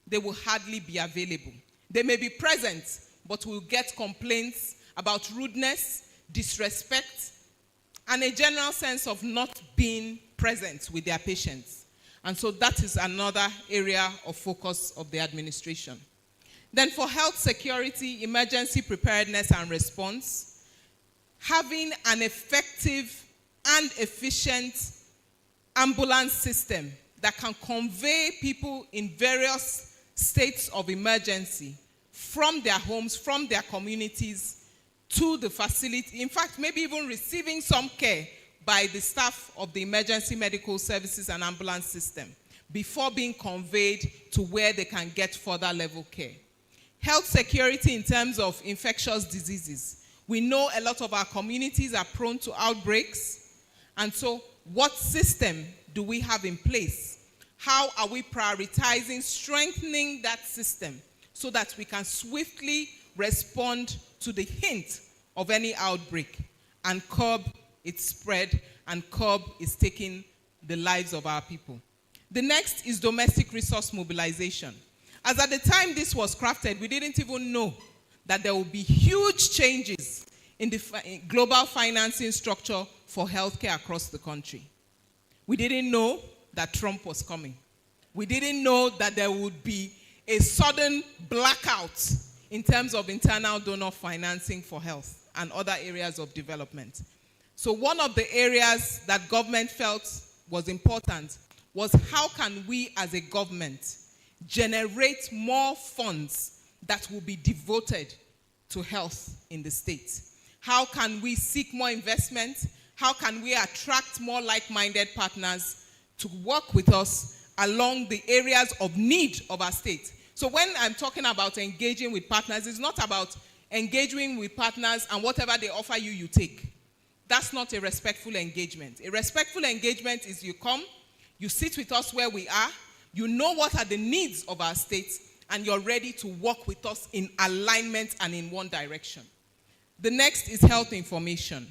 they will hardly be available. They may be present, but will get complaints about rudeness, disrespect, and a general sense of not being present with their patients. And so that is another area of focus of the administration. Then for health security, emergency preparedness and response, having an effective and efficient ambulance system that can convey people in various states of emergency from their homes, from their communities to the facility. In fact, maybe even receiving some care by the staff of the emergency medical services and ambulance system before being conveyed to where they can get further level care. Health security in terms of infectious diseases. We know a lot of our communities are prone to outbreaks. And so what system do we have in place? How are we prioritizing strengthening that system so that we can swiftly respond to the hint of any outbreak and curb its spread and curb its taking the lives of our people? The next is domestic resource mobilization. As at the time this was crafted, we didn't even know that there will be huge changes in the global financing structure for healthcare across the country. We didn't know that Trump was coming. We didn't know that there would be a sudden blackout in terms of internal donor financing for health and other areas of development. So one of the areas that government felt was important was how can we as a government generate more funds that will be devoted to health in the state? How can we seek more investment? How can we attract more like-minded partners to work with us along the areas of need of our state? So when I'm talking about engaging with partners, it's not about engaging with partners and whatever they offer you, you take. That's not a respectful engagement. A respectful engagement is you come, you sit with us where we are, you know what are the needs of our state, and you're ready to work with us in alignment and in one direction. The next is health information.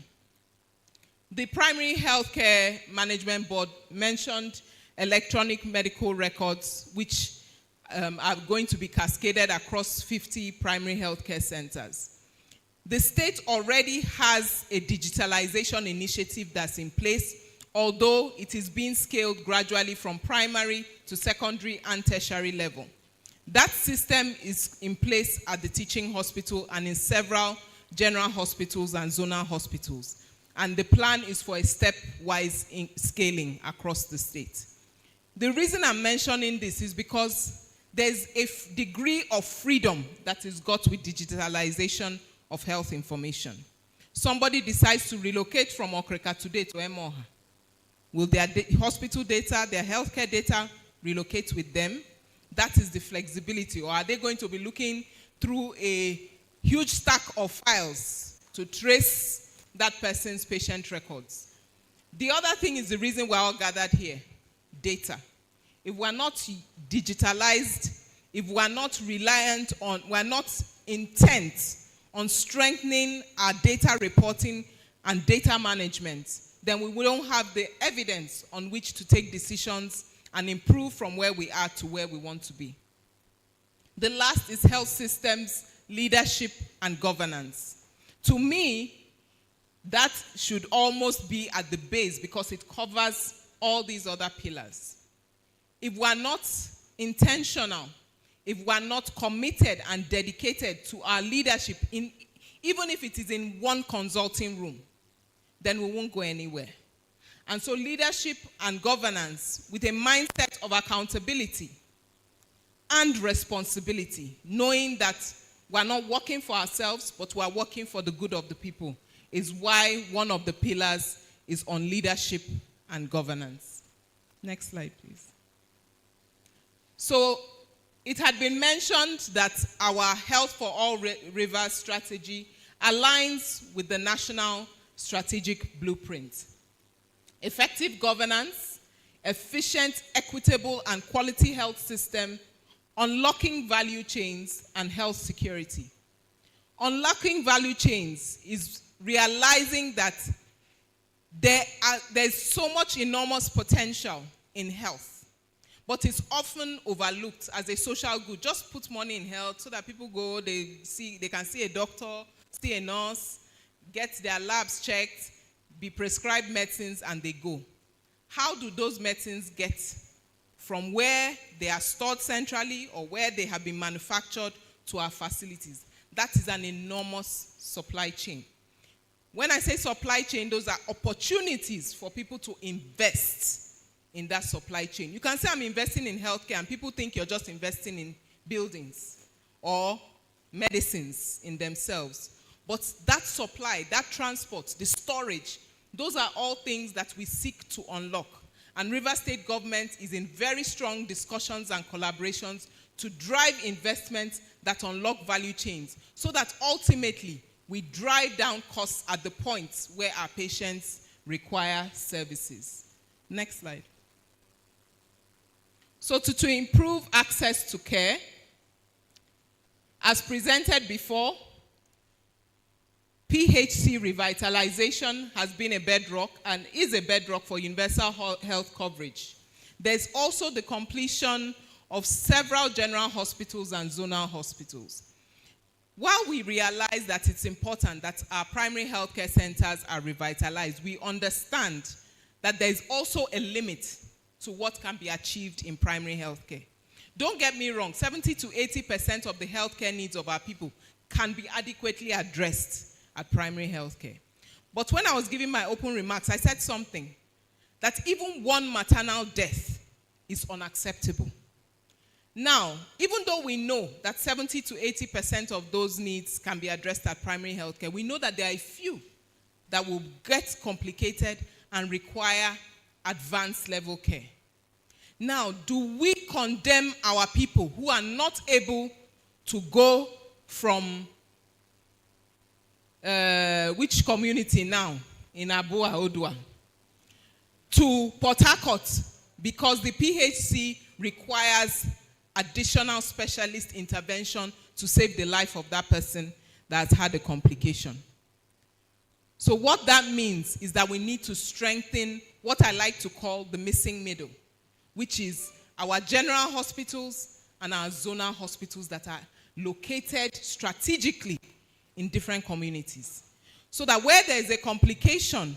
The Primary Healthcare Management Board mentioned electronic medical records, which are going to be cascaded across 50 primary healthcare centers. The state already has a digitalization initiative that's in place, although it is being scaled gradually from primary to secondary and tertiary level. That system is in place at the teaching hospital and in several general hospitals and zonal hospitals. And the plan is for a stepwise scaling across the state. The reason I'm mentioning this is because there's a degree of freedom that is got with digitalization of health information. Somebody decides to relocate from Okreka today to Emoha. Will their hospital data, their healthcare data relocate with them? That is the flexibility. Or are they going to be looking through a huge stack of files to trace that person's patient records? The other thing is the reason we're all gathered here, data. If we're not digitalized, if we're not reliant on, we're not intent on strengthening our data reporting and data management, then we don't have the evidence on which to take decisions and improve from where we are to where we want to be. The last is health systems, leadership, and governance. To me, that should almost be at the base because it covers all these other pillars. If we're not intentional, if we're not committed and dedicated to our leadership, even if it is in one consulting room, then we won't go anywhere. And so leadership and governance with a mindset of accountability and responsibility, knowing that we're not working for ourselves, but we're working for the good of the people, is why one of the pillars is on leadership and governance. Next slide, please. So it had been mentioned that our Health for All Rivers strategy aligns with the National Strategic Blueprint. Effective governance, efficient, equitable, and quality health system, unlocking value chains, and health security. Unlocking value chains is realizing that there's so much enormous potential in health, but it's often overlooked as a social good. Just put money in health so that people go, they can see a doctor, see a nurse, get their labs checked, be prescribed medicines, and they go. How do those medicines get from where they are stored centrally or where they have been manufactured to our facilities? That is an enormous supply chain. When I say supply chain, those are opportunities for people to invest in that supply chain. You can say I'm investing in healthcare and people think you're just investing in buildings or medicines in themselves. But that supply, that transport, the storage, those are all things that we seek to unlock. And Rivers State government is in very strong discussions and collaborations to drive investments that unlock value chains so that ultimately we drive down costs at the points where our patients require services. Next slide. So to improve access to care, as presented before, PHC revitalization has been a bedrock and is a bedrock for universal health coverage. There's also the completion of several general hospitals and zonal hospitals. While we realize that it's important that our primary healthcare centers are revitalized, we understand that there's also a limit to what can be achieved in primary health care. Don't get me wrong, 70 to 80% of the healthcare needs of our people can be adequately addressed at primary health care. But when I was giving my open remarks, I said something, that even one maternal death is unacceptable. Now, even though we know that 70 to 80% of those needs can be addressed at primary health care, we know that there are a few that will get complicated and require advanced level care. Now, do we condemn our people who are not able to go from which community now in Abua Odua to Port Harcourt because the PHC requires additional specialist intervention to save the life of that person that has had a complication? So what that means is that we need to strengthen what I like to call the missing middle, which is our general hospitals and our zonal hospitals that are located strategically in different communities. So that where there is a complication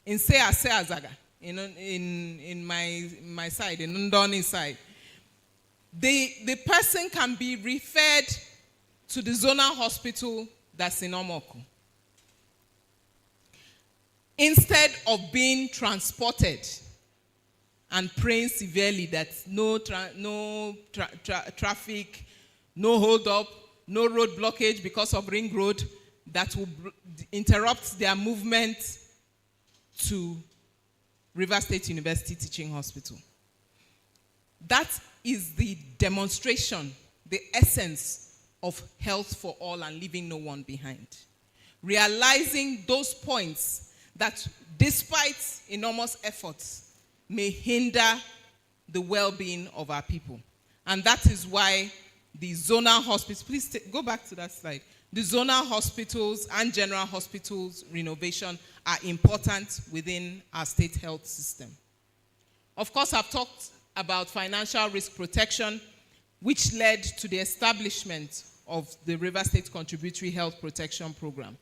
in say Azaga, in my side, in Ndoni side, the person can be referred to the zonal hospital that's in Omoko, instead of being transported and praying severely that no traffic, no hold up, no road blockage because of ring road that will interrupt their movement to River State University Teaching Hospital. That is the demonstration, the essence of health for all and leaving no one behind. Realizing those points that despite enormous efforts may hinder the well-being of our people. And that is why the zonal hospitals, please go back to that slide. The zonal hospitals and general hospitals renovation are important within our state health system. Of course, I've talked about financial risk protection, which led to the establishment of the River State Contributory Health Protection Program.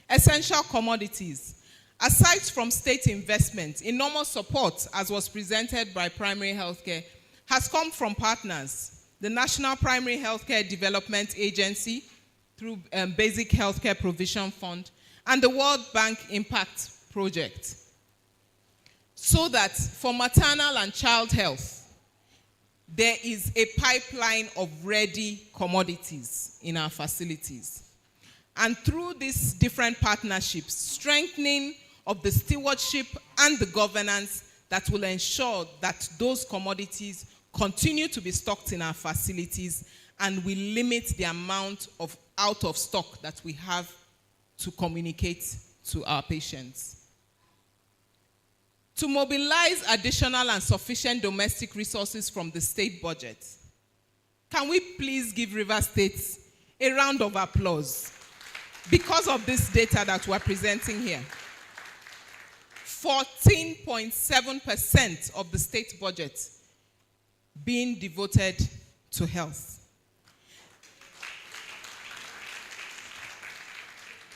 Essential commodities. Aside from state investment, enormous support, as was presented by primary healthcare, has come from partners. The National Primary Healthcare Development Agency, through Basic Healthcare Provision Fund, and the World Bank Impact Project. So that for maternal and child health, there is a pipeline of ready commodities in our facilities. And through these different partnerships, strengthening of the stewardship and the governance that will ensure that those commodities continue to be stocked in our facilities and we limit the amount of out of stock that we have to communicate to our patients. To mobilize additional and sufficient domestic resources from the state budget. Can we please give River State a round of applause because of this data that we're presenting here? 14.7% of the state budget being devoted to health.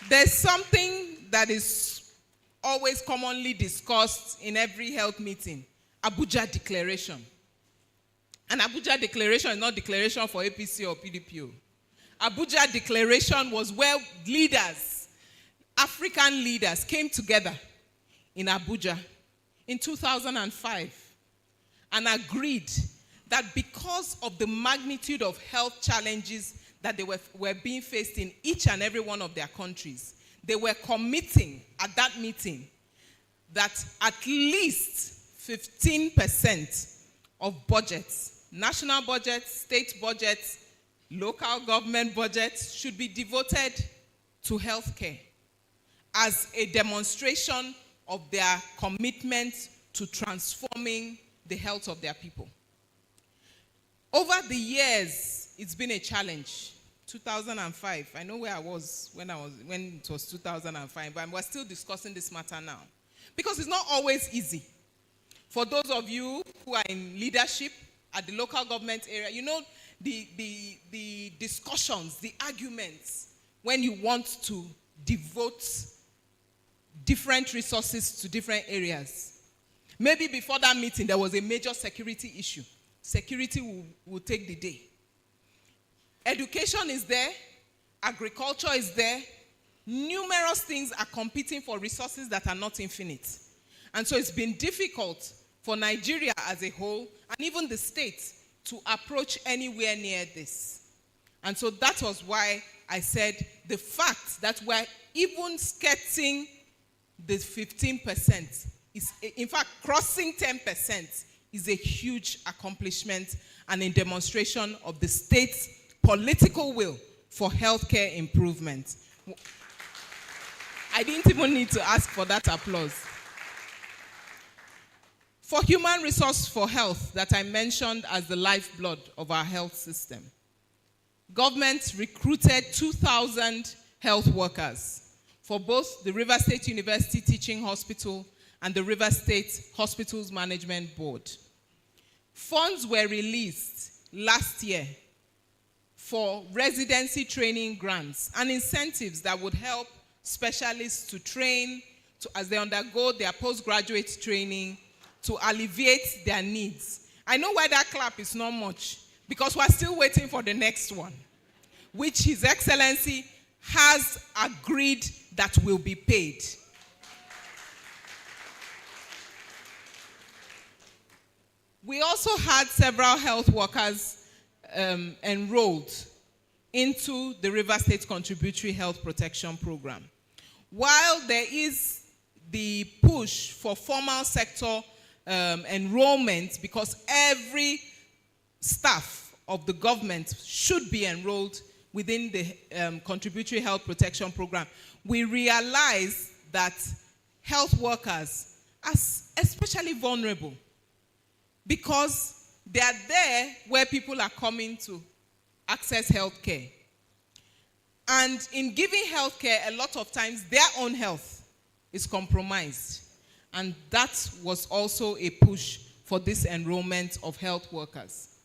There's something that is always commonly discussed in every health meeting, Abuja Declaration. An Abuja Declaration is not declaration for APC or PDP. Abuja Declaration was where leaders, African leaders, came together in Abuja in 2005 and agreed that because of the magnitude of health challenges that they were being faced in each and every one of their countries, they were committing at that meeting that at least 15% of budgets, national budgets, state budgets, local government budgets, should be devoted to healthcare as a demonstration of their commitment to transforming the health of their people. Over the years, it's been a challenge. 2005, I know where I was when it was 2005, but we're still discussing this matter now. Because it's not always easy. For those of you who are in leadership at the local government area, you know the discussions, the arguments, when you want to devote different resources to different areas. Maybe before that meeting, there was a major security issue. Security will take the day. Education is there. Agriculture is there. Numerous things are competing for resources that are not infinite. And so it's been difficult for Nigeria as a whole, and even the state, to approach anywhere near this. And so that was why I said the fact that we're even skirting the 15% is, in fact, crossing 10% is a huge accomplishment and a demonstration of the state's political will for healthcare improvement. I didn't even need to ask for that applause. For human resource for health that I mentioned as the lifeblood of our health system, government recruited 2,000 health workers for both the River State University Teaching Hospital and the River State Hospitals Management Board. Funds were released last year for residency training grants and incentives that would help specialists to train as they undergo their postgraduate training to alleviate their needs. I know why that clap is not much, because we're still waiting for the next one, which His Excellency has agreed that will be paid. We also had several health workers enrolled into the River State Contributory Health Protection Program. While there is the push for formal sector enrollment, because every staff of the government should be enrolled within the Contributory Health Protection Program, we realize that health workers are especially vulnerable because they are there where people are coming to access health care. And in giving health care, a lot of times their own health is compromised. And that was also a push for this enrollment of health workers.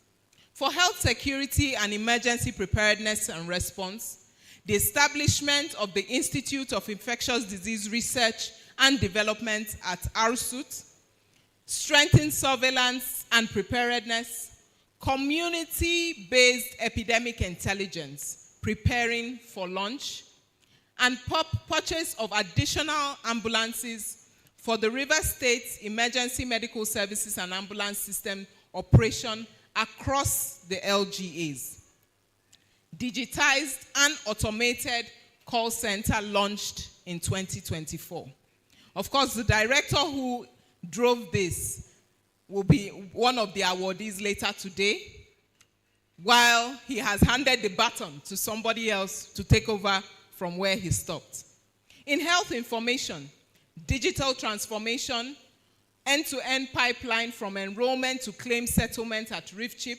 For health security and emergency preparedness and response, the establishment of the Institute of Infectious Disease Research and Development at ARSUT, strengthened surveillance and preparedness, community-based epidemic intelligence, preparing for launch, and purchase of additional ambulances for the River State Emergency Medical Services and Ambulance System operation across the LGAs. Digitized and automated call center launched in 2024. Of course, the director who drove this will be one of the awardees later today, while he has handed the baton to somebody else to take over from where he stopped. In health information, digital transformation, end-to-end pipeline from enrollment to claim settlement at RIFCHIP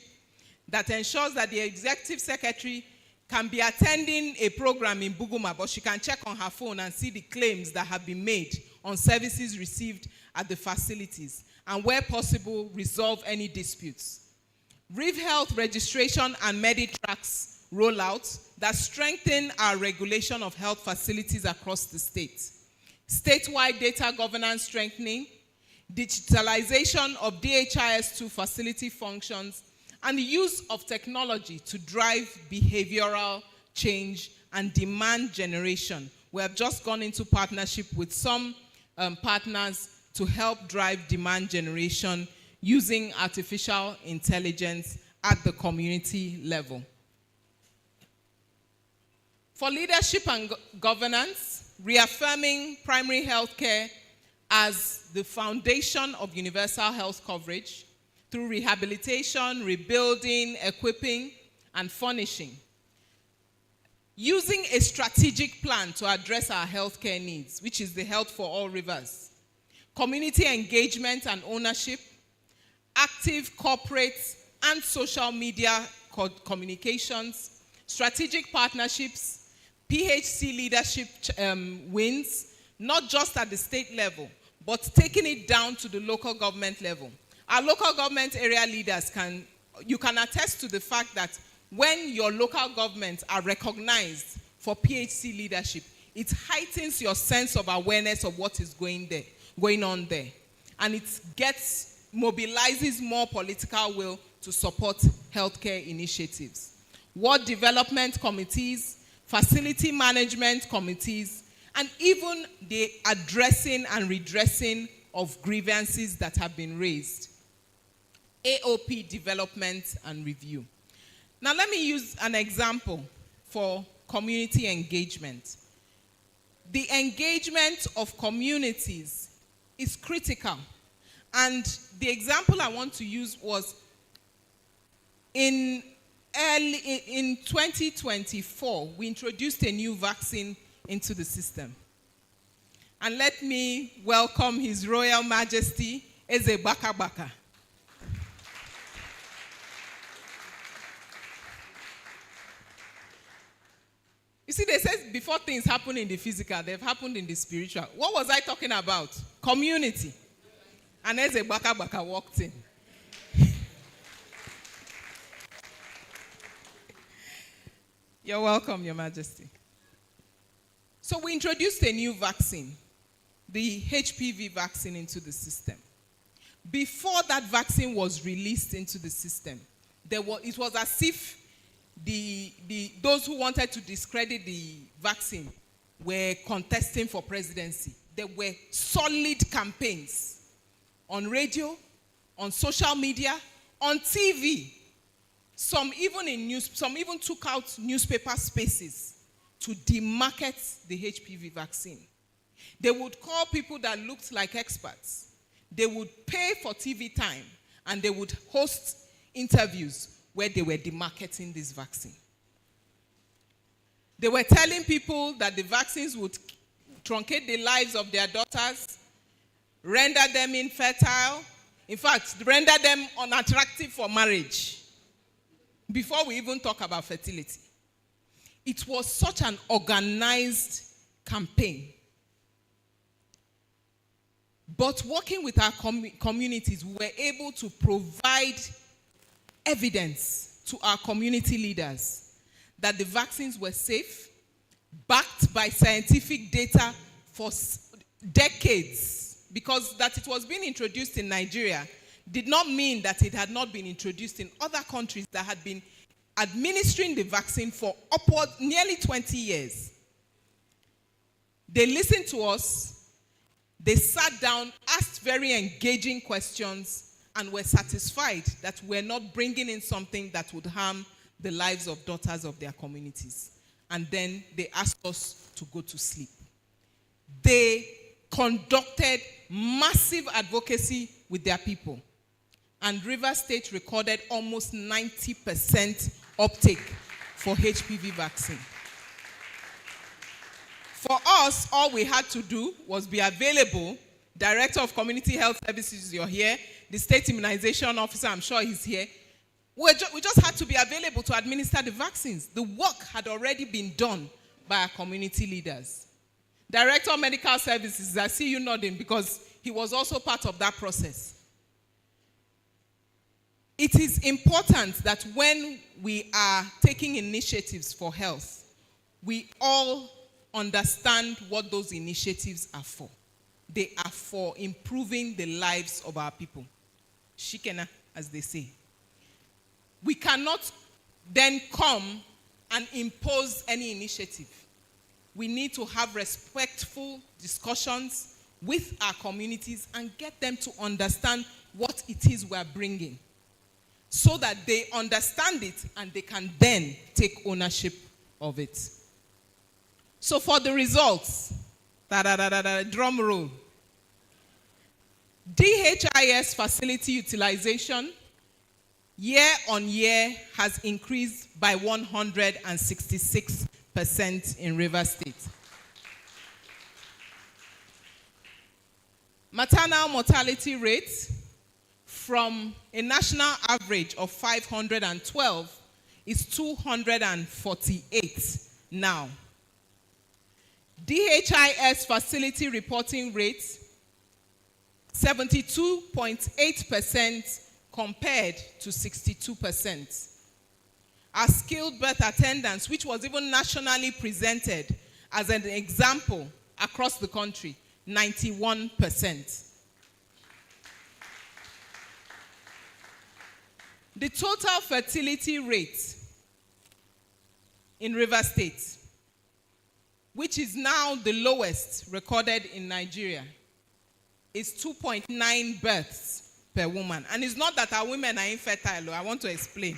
that ensures that the executive secretary can be attending a program in Buguma, but she can check on her phone and see the claims that have been made on services received at the facilities, and where possible, resolve any disputes. RIV Health registration and MediTracks rollout that strengthen our regulation of health facilities across the state. Statewide data governance strengthening, digitalization of DHIS2 facility functions, and the use of technology to drive behavioral change and demand generation. We have just gone into partnership with some partners to help drive demand generation using artificial intelligence at the community level. For leadership and governance, reaffirming primary health care as the foundation of universal health coverage through rehabilitation, rebuilding, equipping, and furnishing. Using a strategic plan to address our healthcare needs, which is the Health for All Rivers. Community engagement and ownership, active corporate and social media communications, strategic partnerships, PHC leadership wins, not just at the state level, but taking it down to the local government level. Our local government area leaders you can attest to the fact that when your local governments are recognized for PHC leadership, it heightens your sense of awareness of what is going on there. and it mobilizes more political will to support healthcare initiatives. Ward development committees, facility management committees, and even the addressing and redressing of grievances that have been raised. AOP development and review. Now let me use an example for community engagement. The engagement of communities is critical. And the example I want to use was in 2024, we introduced a new vaccine into the system. And let me welcome His Royal Majesty, Eze Baka Baka. You see, they say before things happen in the physical, they've happened in the spiritual. What was I talking about? Community. And Eze Baka Baka walked in. You're welcome, Your Majesty. So we introduced a new vaccine, the HPV vaccine, into the system. Before that vaccine was released into the system, it was as if those who wanted to discredit the vaccine were contesting for presidency. There were solid campaigns on radio, on social media, on TV. Some even took out newspaper spaces to demarket the HPV vaccine. They would call people that looked like experts. They would pay for TV time, and they would host interviews where they were demarketing this vaccine. They were telling people that the vaccines would truncate the lives of their daughters, render them infertile, in fact, render them unattractive for marriage, before we even talk about fertility. It was such an organized campaign. But working with our communities, we were able to provide evidence to our community leaders that the vaccines were safe, backed by scientific data for decades. Because that it was being introduced in Nigeria did not mean that it had not been introduced in other countries that had been administering the vaccine for upward nearly 20 years. They listened to us, they sat down, asked very engaging questions, and were satisfied that we're not bringing in something that would harm the lives of daughters of their communities. And then they asked us to go to sleep. They conducted massive advocacy with their people. And Rivers State recorded almost 90% uptake for HPV vaccine. For us, all we had to do was be available. Director of Community Health Services, you're here. The State Immunization Officer, I'm sure he's here. We just had to be available to administer the vaccines. The work had already been done by our community leaders. Director of Medical Services, I see you nodding because he was also part of that process. It is important that when we are taking initiatives for health, we all understand what those initiatives are for. They are for improving the lives of our people. Shikena, as they say. We cannot then come and impose any initiative. We need to have respectful discussions with our communities and get them to understand what it is we are bringing, so that they understand it and they can then take ownership of it. So for the results, drum roll. DHIS facility utilization year on year has increased by 166% in Rivers State. Maternal mortality rate from a national average of 512 is 248 now. DHIS facility reporting rate, 72.8% compared to 62%. Our skilled birth attendance, which was even nationally presented as an example across the country, 91%. The total fertility rate in Rivers State, which is now the lowest recorded in Nigeria, is 2.9 births per woman. And it's not that our women are infertile. I want to explain.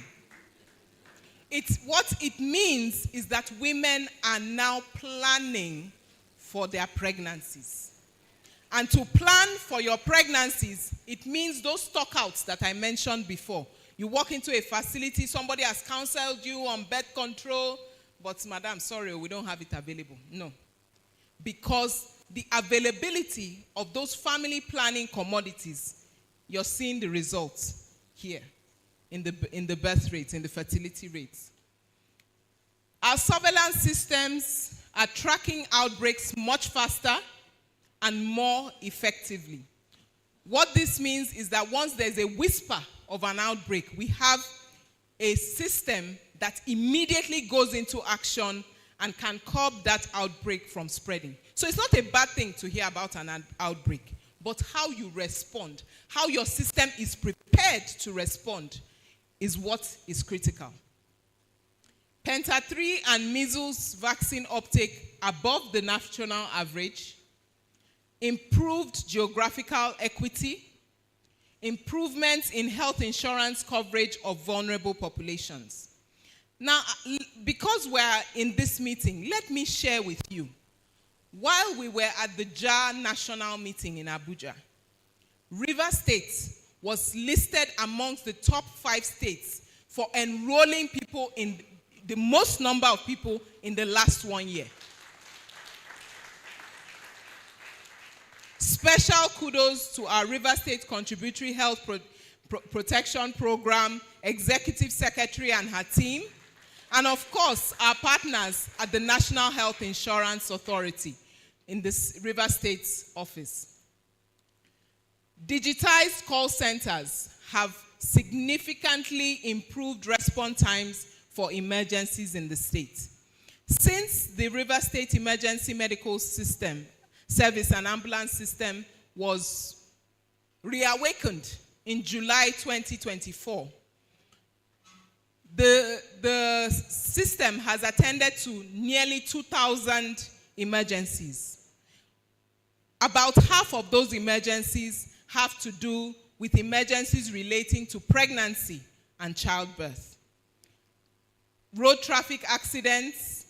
What it means is that women are now planning for their pregnancies. And to plan for your pregnancies, it means those stockouts that I mentioned before. You walk into a facility, somebody has counseled you on birth control, but madam, sorry, we don't have it available. No. Because the availability of those family planning commodities, you're seeing the results here in the birth rates, in the fertility rates. Our surveillance systems are tracking outbreaks much faster and more effectively. What this means is that once there's a whisper of an outbreak, we have a system that immediately goes into action and can curb that outbreak from spreading. So it's not a bad thing to hear about an outbreak, but how you respond, how your system is prepared to respond is what is critical. Penta 3 and measles vaccine uptake above the national average, improved geographical equity, improvements in health insurance coverage of vulnerable populations. Now, because we're in this meeting, let me share with you. While we were at the JAR national meeting in Abuja, Rivers State was listed amongst the top 5 states for enrolling people in the most number of people in the last 1 year. Special kudos to our Rivers State Contributory Health Protection Program, Executive Secretary and her team, and of course, our partners at the National Health Insurance Authority in this Rivers State office. Digitized call centers have significantly improved response times for emergencies in the state. Since the Rivers State Emergency Medical System Service and Ambulance System was reawakened in July 2024, the system has attended to nearly 2,000 emergencies. About half of those emergencies have to do with emergencies relating to pregnancy and childbirth, road traffic accidents,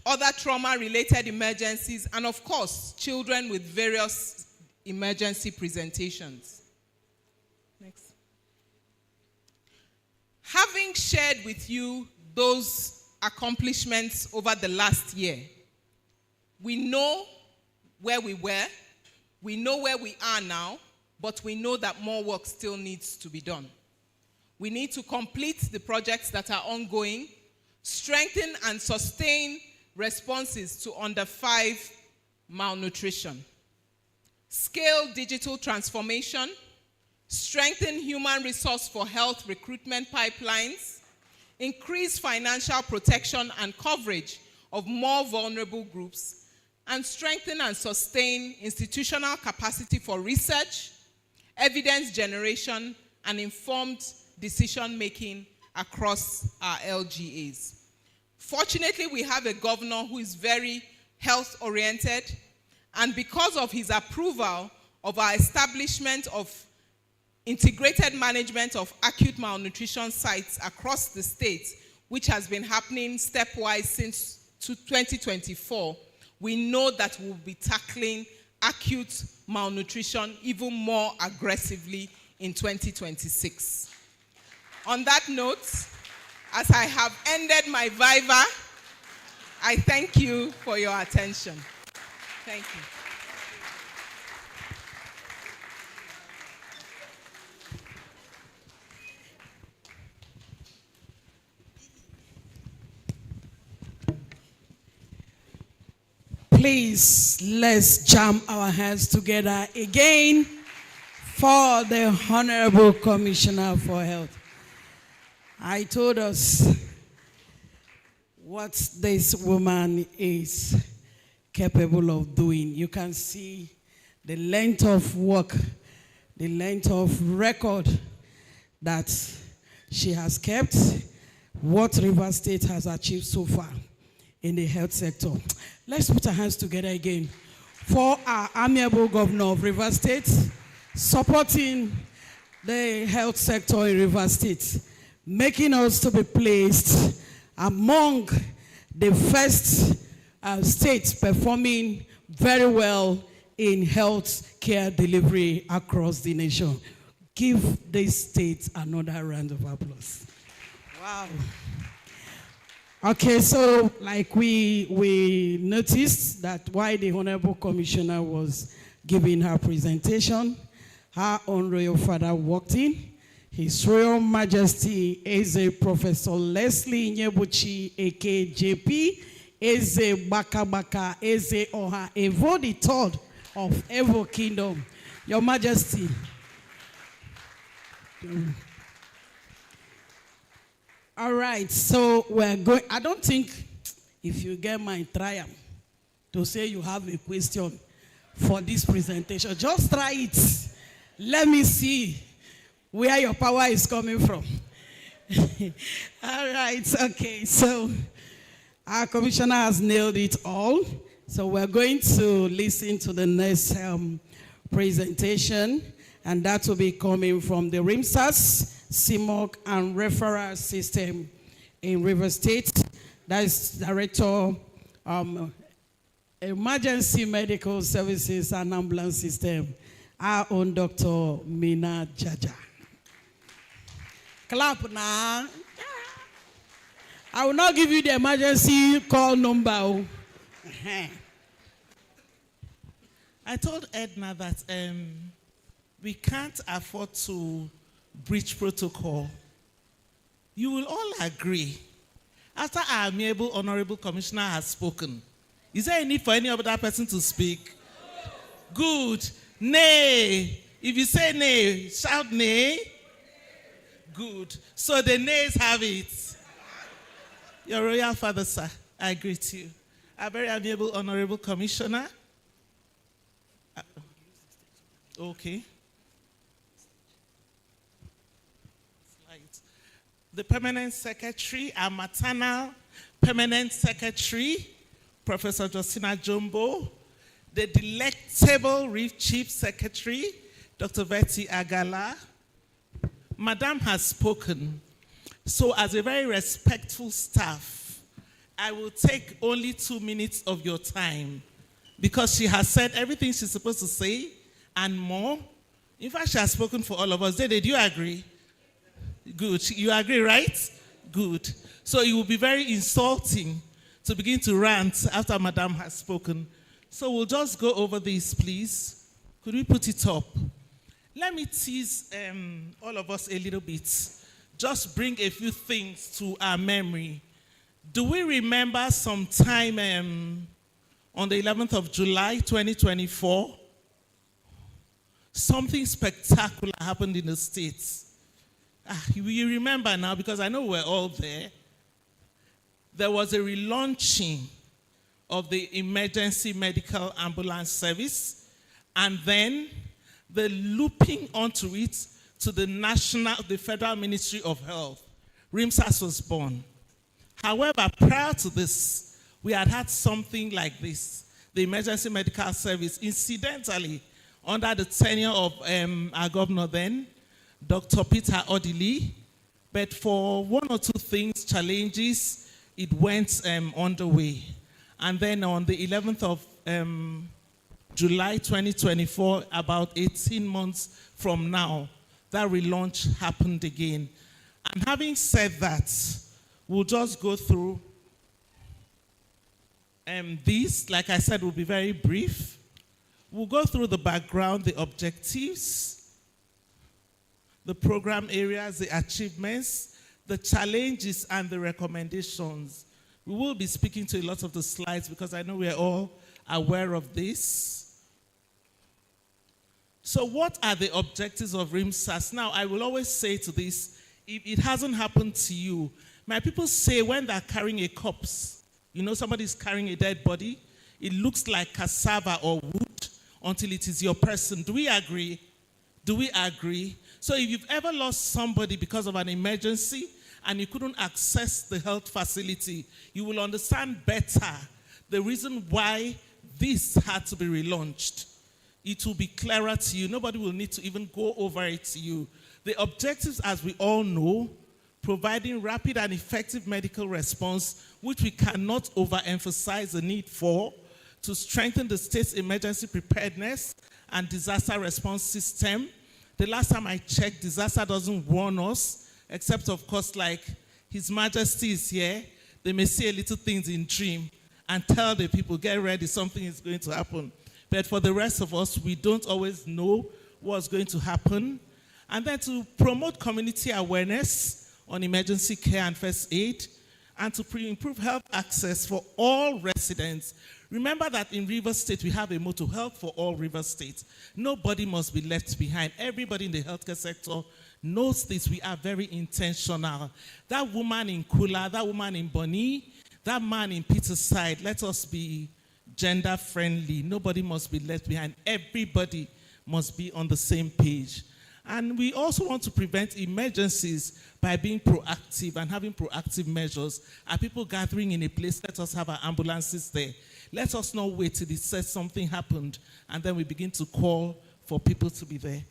other trauma-related emergencies, and of course, children with various emergency presentations. Next. Having shared with you those accomplishments over the last year, we know where we were, we know where we are now, but we know that more work still needs to be done. We need to complete the projects that are ongoing, strengthen and sustain responses to under 5 malnutrition, scale digital transformation, strengthen human resource for health recruitment pipelines, increase financial protection and coverage of more vulnerable groups, and strengthen and sustain institutional capacity for research, evidence generation, and informed decision-making across our LGAs. Fortunately, we have a governor who is very health-oriented, and because of his approval of our establishment of integrated management of acute malnutrition sites across the state, which has been happening stepwise since 2024, we know that we'll be tackling acute malnutrition even more aggressively in 2026. On that note, as I have ended my viva, I thank you for your attention. Thank you. Please, let's jam our hands together again for the Honorable Commissioner for Health. I told us what this woman is capable of doing. You can see the length of work, the length of record that she has kept what Rivers State has achieved so far in the health sector. Let's put our hands together again for our amiable governor of Rivers State supporting the health sector in Rivers State, making us to be placed among the first states performing very well in health care delivery across the nation. Give this state another round of applause. Wow. Okay, so like we noticed that while the Honorable Commissioner was giving her presentation, her own royal father walked in. His Royal Majesty Eze Professor Leslie Nyebuchi, aka JP, Eze Baka Eze Oha, Evo the third of Evo Kingdom. Your Majesty. All right, so we're going. I don't think if you get my triumph to say you have a question for this presentation, just try it. Let me see where your power is coming from. All right, okay, so our commissioner has nailed it all. So we're going to listen to the next presentation, and that will be coming from the RIMSAS, CMOC, and referral system in River State. That is Director Emergency Medical Services and Ambulance System, our own Dr. Mina Jaja. Clap now. I will not give you the emergency call number. I told Edna that we can't afford to breach protocol. You will all agree. After our amiable honorable commissioner has spoken, is there a need for any other person to speak? Good. Nay. If you say nay, shout nay. Good. So the nays have it. Your royal father, sir, I greet you. A very amiable honorable commissioner. Okay. The permanent secretary, our maternal permanent secretary, Professor Justina Jumbo, the delectable Reef Chief Secretary, Dr. Betty Agala. Madam has spoken, so as a very respectful staff, I will take only 2 minutes of your time because she has said everything she's supposed to say and more. In fact, she has spoken for all of us. Dede, do you agree? Good. You agree, right? Good. So it will be very insulting to begin to rant after Madam has spoken. So we'll just go over this, please. Could we put it up? Let me tease all of us a little bit. Just bring a few things to our memory. Do we remember sometime on the 11th of July, 2024? Something spectacular happened in the States. You remember now, because I know we're all there. There was a relaunching of the emergency medical ambulance service, and then the looping onto it to the Federal Ministry of Health. RIMSAS was born. However, prior to this, we had had something like this, the emergency medical service, incidentally, under the tenure of our governor then, Dr. Peter Odili, but for one or two things, challenges, it went underway. And then on the 11th of July 2024, about 18 months from now, that relaunch happened again. And having said that, we'll just go through this. Like I said, will be very brief. We'll go through the background, the objectives, the program areas, the achievements, the challenges, and the recommendations. We will be speaking to a lot of the slides because I know we're all aware of this. So what are the objectives of RIMSAS? Now, I will always say to this, if it hasn't happened to you, my people say when they're carrying a corpse, you know somebody's carrying a dead body, it looks like cassava or wood until it is your person. Do we agree? Do we agree? So if you've ever lost somebody because of an emergency and you couldn't access the health facility, you will understand better the reason why this had to be relaunched. It will be clearer to you. Nobody will need to even go over it to you. The objectives, as we all know, providing rapid and effective medical response, which we cannot overemphasize the need for, to strengthen the state's emergency preparedness and disaster response system. The last time I checked, disaster doesn't warn us, except of course, like His Majesty is here. They may see a little things in dream and tell the people, get ready, something is going to happen. But for the rest of us, we don't always know what's going to happen. And then to promote community awareness on emergency care and first aid, and to improve health access for all residents. Remember that in Rivers State, we have a motto, health for all Rivers State. Nobody must be left behind. Everybody in the healthcare sector knows this. We are very intentional. That woman in Kula, that woman in Bonny, that man in Peterside, let us be gender friendly. Nobody must be left behind. Everybody must be on the same page. And we also want to prevent emergencies by being proactive and having proactive measures. Are people gathering in a place? Let us have our ambulances there. Let us not wait till it says something happened and then we begin to call for people to be there.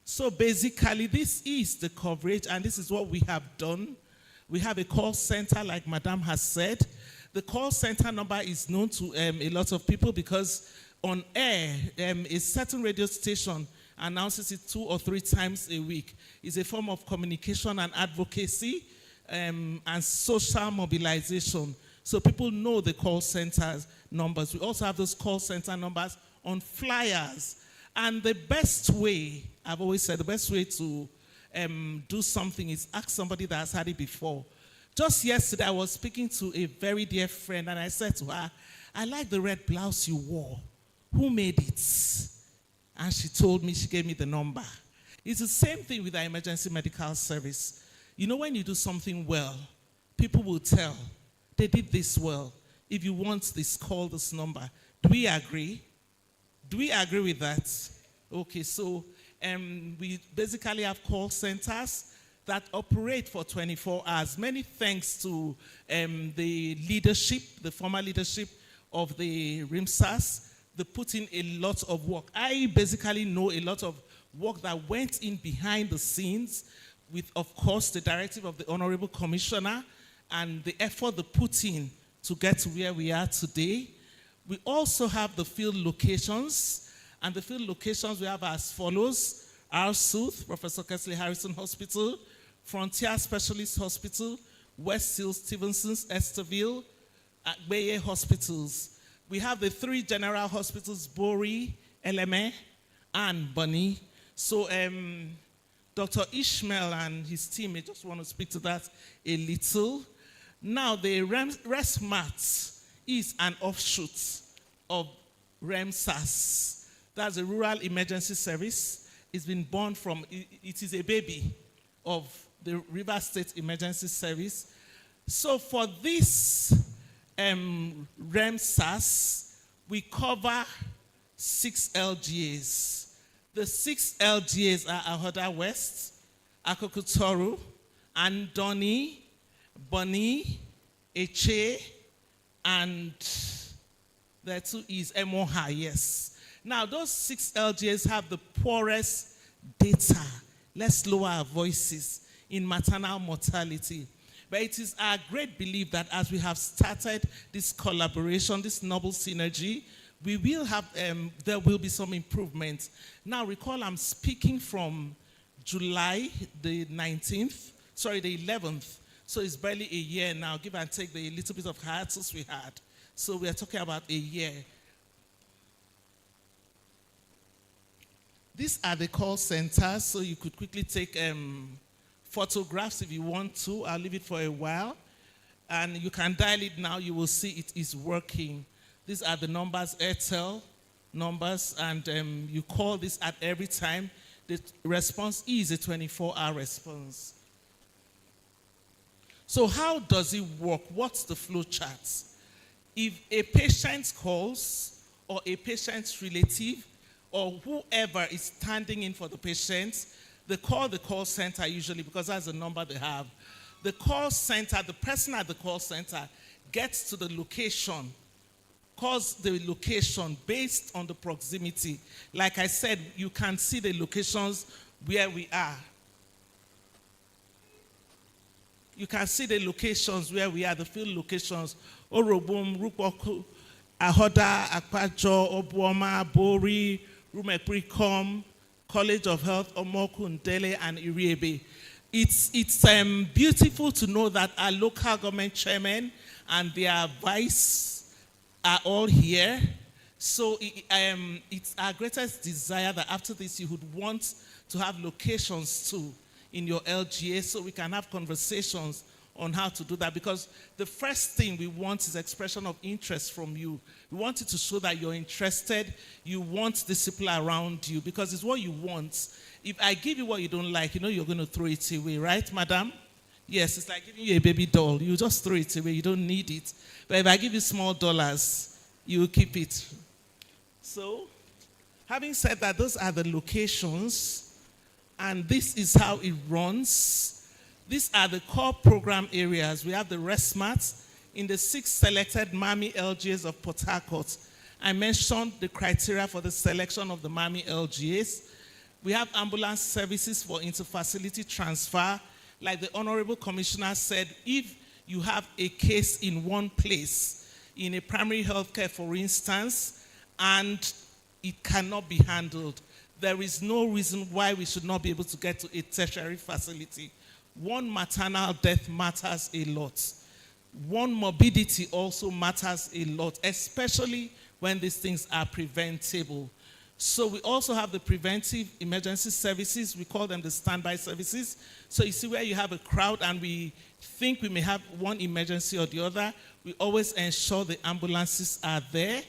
So basically, this is the coverage and this is what we have done. We have a call center, like Madam has said. The call center number is known to a lot of people because on air, a certain radio station announces it 2 or 3 times a week. It's a form of communication and advocacy and social mobilization. So people know the call centers numbers. We also have those call center numbers on flyers. And the best way, I've always said, the best way to do something is ask somebody that has had it before. Just yesterday, I was speaking to a very dear friend, and I said to her, I like the red blouse you wore. Who made it? And she told me, she gave me the number. It's the same thing with our emergency medical service. You know, when you do something well, people will tell, they did this well. If you want this, call this number. Do we agree? Do we agree with that? Okay, so we basically have call centers that operate for 24 hours. Many thanks to the leadership, the former leadership of the RIMSAS. They put in a lot of work. I basically know a lot of work that went in behind the scenes with, of course, the directive of the Honorable Commissioner and the effort they put in to get to where we are today. We also have the field locations, and the field locations we have as follows: Our South, Professor Kesley Harrison Hospital, Frontier Specialist Hospital, West Hill, Stevenson's, Esterville, Agbeye Hospitals. We have the 3 general hospitals, Bori, Eleme, and Bonny. So Dr. Ishmael and his team, I just want to speak to that a little. Now, the RESMAT is an offshoot of REMSAS. That's a Rural Emergency Service. It's been born from, it is a baby of the River State Emergency Service. So for this REMSAS, we cover 6 LGAs. The 6 LGAs are Ahoda West, Akokutoru, Andoni, Bonny, Eche, and there too is Emoha, yes. Now, those 6 LGAs have the poorest data. Let's lower our voices in maternal mortality. But it is our great belief that as we have started this collaboration, this noble synergy, we will have, there will be some improvements. Now, recall I'm speaking from July the 19th, sorry, the 11th. So it's barely a year now, give and take the little bit of hiatus we had. So we are talking about a year. These are the call centers, so you could quickly take photographs if you want to. I'll leave it for a while. And you can dial it now. You will see it is working. These are the numbers, Airtel numbers, and you call this at every time. The response is a 24-hour response. So how does it work? What's the flow chart? If a patient calls or a patient's relative or whoever is standing in for the patient, they call the call center usually because that's the number they have. The call center, the person at the call center gets to the location, calls the location based on the proximity. Like I said, you can see the locations where we are. You can see the locations where we are, the field locations. Orobum, Rupoku, Ahoda, Akpajo, Obuoma, Bori, Rumeprikom, College of Health, Omoku, Ndele, and Iriebe. It's beautiful to know that our local government chairmen and their vice are all here. So it's our greatest desire that after this you would want to have locations too in your LGA so we can have conversations on how to do that, because the first thing we want is expression of interest from you. We want it to show that you're interested, you want this people around you, because it's what you want. If I give you what you don't like, you know you're going to throw it away, right, madam? Yes, it's like giving you a baby doll. You just throw it away, you don't need it. But if I give you small dollars, you will keep it. So, having said that, those are the locations, and this is how it runs. These are the core program areas. We have the rest mats in the 6 selected MAMI LGAs of Port Harcourt. I mentioned the criteria for the selection of the MAMI LGAs. We have ambulance services for interfacility transfer. Like the Honorable Commissioner said, if you have a case in one place, in a primary health care, for instance, and it cannot be handled, there is no reason why we should not be able to get to a tertiary facility. One maternal death matters a lot. One morbidity also matters a lot, especially when these things are preventable. So we also have the preventive emergency services. We call them the standby services. So you see where you have a crowd and we think we may have one emergency or the other, we always ensure the ambulances are there.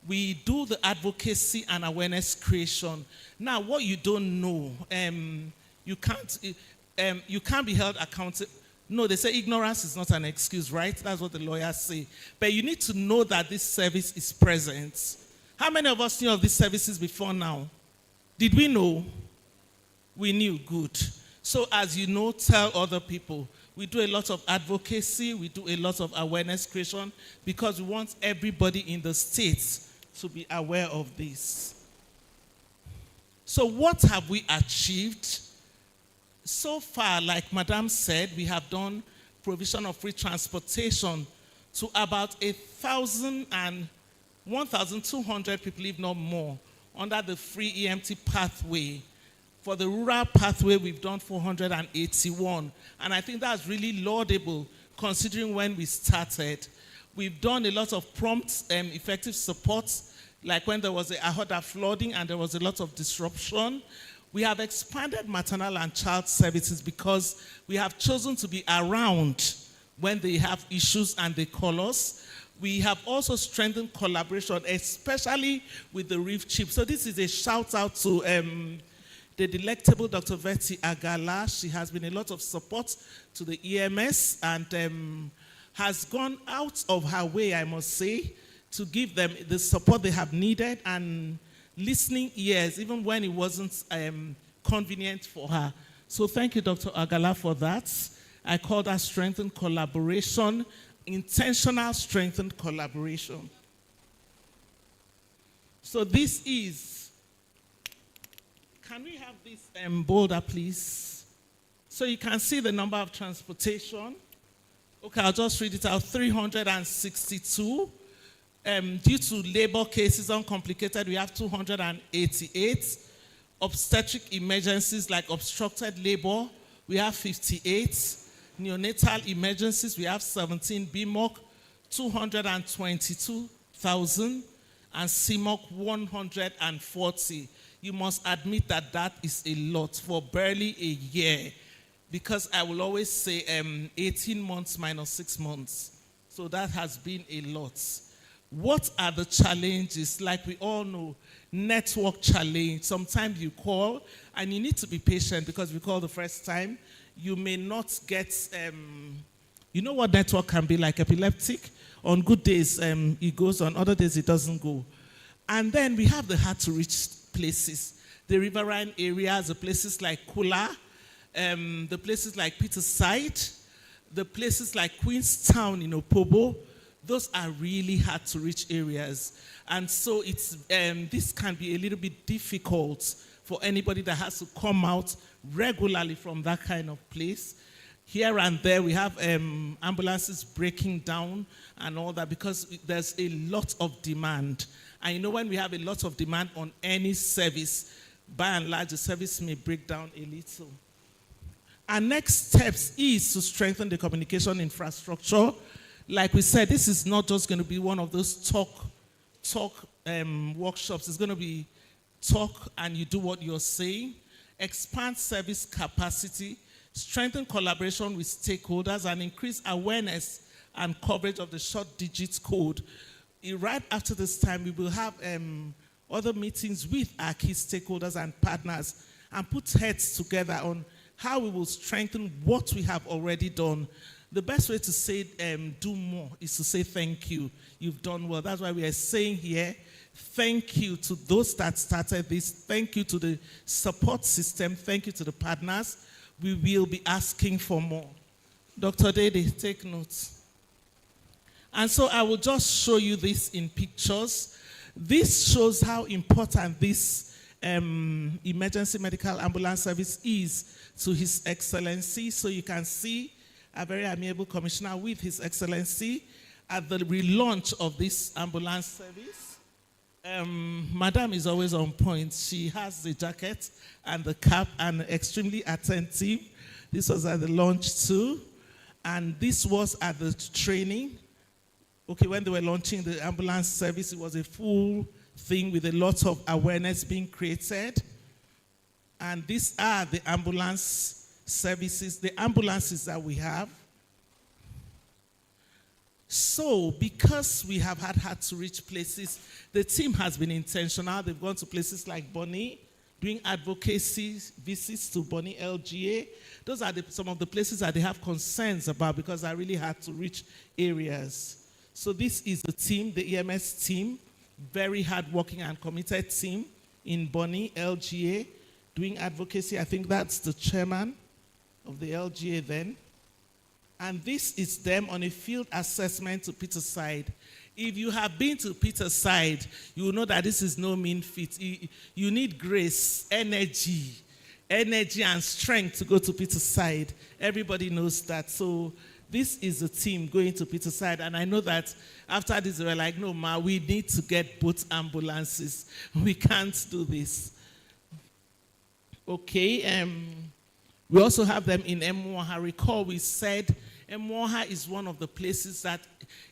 We do the advocacy and awareness creation. Now, what you don't know, you can't be held accountable. No, they say ignorance is not an excuse, right? That's what the lawyers say. But you need to know that this service is present. How many of us knew of these services before now? Did we know? We knew, good. So as you know, tell other people. We do a lot of advocacy, we do a lot of awareness creation because we want everybody in the states to be aware of this. So what have we achieved? So far, like Madam said, we have done provision of free transportation to about 1,200 people, if not more, under the free EMT pathway. For the rural pathway, we've done 481. And I think that's really laudable considering when we started. We've done a lot of prompt, effective support, like when there was a Ahoda flooding and there was a lot of disruption. We have expanded maternal and child services because we have chosen to be around when they have issues and they call us. We have also strengthened collaboration, especially with the Reef Chief. So this is a shout out to the delectable Dr. Betty Agala. She has been a lot of support to the EMS and has gone out of her way, I must say, to give them the support they have needed and listening ears, even when it wasn't convenient for her. So thank you, Dr. Agala, for that. I call that strengthened collaboration, intentional strengthened collaboration. So this is, can we have this bolder, please? So you can see the number of transportation. Okay, I'll just read it out, 362. Due to labor cases uncomplicated, we have 288. Obstetric emergencies like obstructed labor, we have 58. Neonatal emergencies, we have 17. BMOC, 222,000. And CMOC, 140. You must admit that that is a lot for barely a year. Because I will always say 18 months minus 6 months. So that has been a lot. What are the challenges? Like we all know, network challenge. Sometimes you call and you need to be patient because we call the first time. You may not get, you know what network can be like, epileptic? On good days, it goes, on other days it doesn't go. And then we have the hard to reach places. The riverine areas, the places like Kula, the places like Peterside, the places like Queenstown in Opobo, those are really hard to reach areas. And so this can be a little bit difficult for anybody that has to come out regularly from that kind of place. Here and there, we have ambulances breaking down and all that because there's a lot of demand. And you know, when we have a lot of demand on any service, by and large, the service may break down a little. Our next steps is to strengthen the communication infrastructure. Like we said, this is not just going to be one of those talk workshops. It's going to be talk and you do what you're saying. Expand service capacity, strengthen collaboration with stakeholders, and increase awareness and coverage of the short digit code. Right after this time, we will have other meetings with our key stakeholders and partners and put heads together on how we will strengthen what we have already done. The best way to say do more is to say thank you. You've done well. That's why we are saying here, thank you to those that started this. Thank you to the support system. Thank you to the partners. We will be asking for more. Dr. Dede, take notes. And so I will just show you this in pictures. This shows how important this emergency medical ambulance service is to His Excellency. So you can see a very amiable commissioner with His Excellency at the relaunch of this ambulance service. Madam is always on point. She has the jacket and the cap and extremely attentive. This was at the launch too. And this was at the training. Okay, when they were launching the ambulance service, it was a full thing with a lot of awareness being created. And these are the ambulance services, the ambulances that we have. So, because we have had to reach places, the team has been intentional. They've gone to places like Bonny, doing advocacy visits to Bonny LGA. Those are some of the places that they have concerns about because I really had to reach areas. So this is the team, the EMS team, very hardworking and committed team in Bonny LGA, doing advocacy. I think that's the chairman of the LGA then. And this is them on a field assessment to Peterside. If you have been to Peterside, you will know that this is no mean feat. You need grace, energy and strength to go to Peterside. Everybody knows that. So this is the team going to Peterside. And I know that after this, they were like, no, ma, we need to get both ambulances. We can't do this. Okay. We also have them in Mwoha. Recall we said Mwoha is one of the places that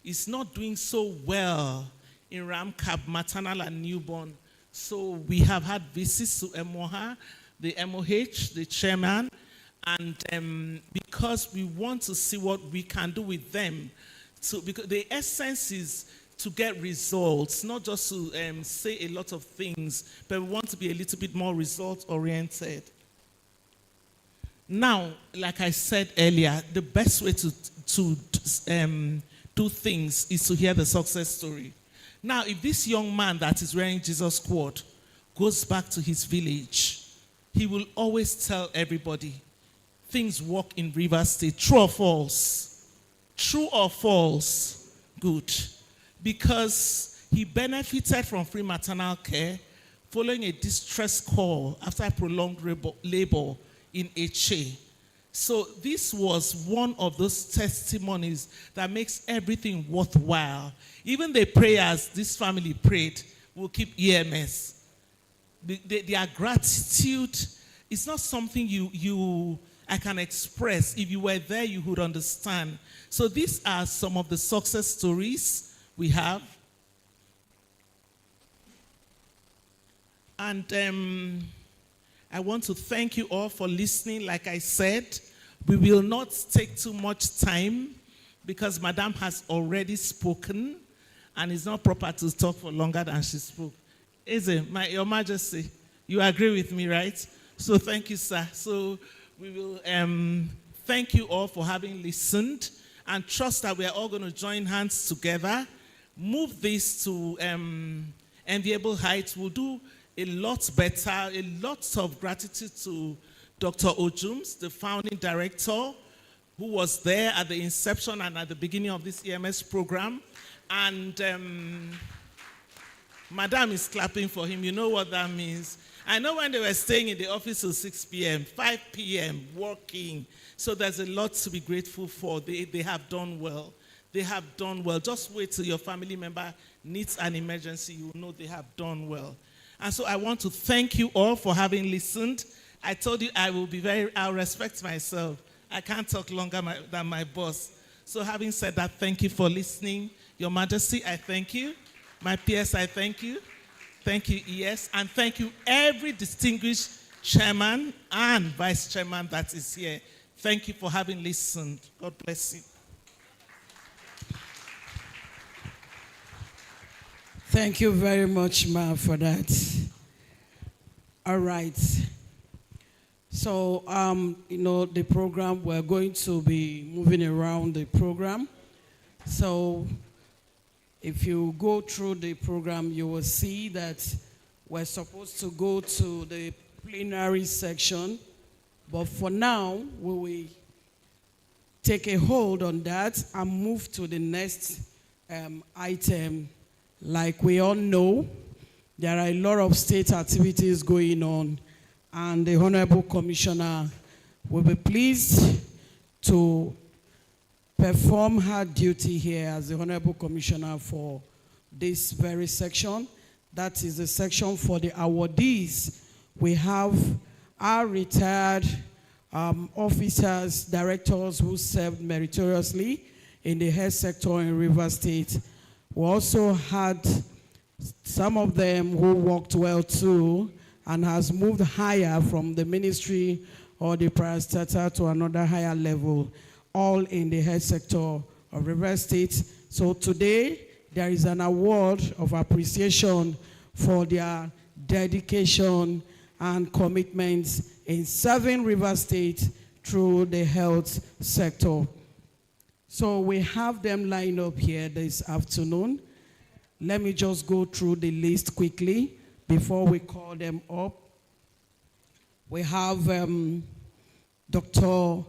is not doing so well in Ramcab, maternal and newborn. So we have had visits to Mwoha, the MOH, the chairman, and because we want to see what we can do with them. So because the essence is to get results, not just to say a lot of things, but we want to be a little bit more result-oriented. Now, like I said earlier, the best way to do things is to hear the success story. Now, if this young man that is wearing Jesus' quad goes back to his village, he will always tell everybody, things work in Rivers State. True or false? True or false? Good. Because he benefited from free maternal care following a distress call after a prolonged labor in Eche. So this was one of those testimonies that makes everything worthwhile. Even the prayers this family prayed will keep EMS. Their gratitude is not something I can express. If you were there, you would understand. So these are some of the success stories we have. And I want to thank you all for listening. Like I said, we will not take too much time because Madam has already spoken and it's not proper to talk for longer than she spoke. Is it, Your Majesty? You agree with me, right? So thank you, sir. So we will thank you all for having listened and trust that we are all going to join hands together, move this to enviable heights. We'll do a lot better. A lot of gratitude to Dr. Ojums, the founding director, who was there at the inception and at the beginning of this EMS program. And Madam is clapping for him. You know what that means. I know when they were staying in the office till 6 p.m., 5 p.m., working. So there's a lot to be grateful for. They have done well. They have done well. Just wait till your family member needs an emergency. You will know they have done well. And so I want to thank you all for having listened. I told you I'll respect myself. I can't talk longer than my boss. So having said that, thank you for listening. Your Majesty, I thank you. My peers, I thank you. Thank you, ES. And thank you, every distinguished chairman and vice chairman that is here. Thank you for having listened. God bless you. Thank you very much, Ma, for that. All right. So, the program, we're going to be moving around the program. So, if you go through the program, you will see that we're supposed to go to the plenary section. But for now, we will take a hold on that and move to the next item. Like we all know, there are a lot of state activities going on, and the Honorable Commissioner will be pleased to perform her duty here as the Honorable Commissioner for this very section. That is the section for the awardees. We have our retired officers, directors who served meritoriously in the health sector in Rivers State. We also had some of them who worked well too and has moved higher from the ministry or the parastatal to another higher level, all in the health sector of Rivers State. So today, there is an award of appreciation for their dedication and commitments in serving Rivers State through the health sector. So we have them lined up here this afternoon. Let me just go through the list quickly before we call them up. We have Dr.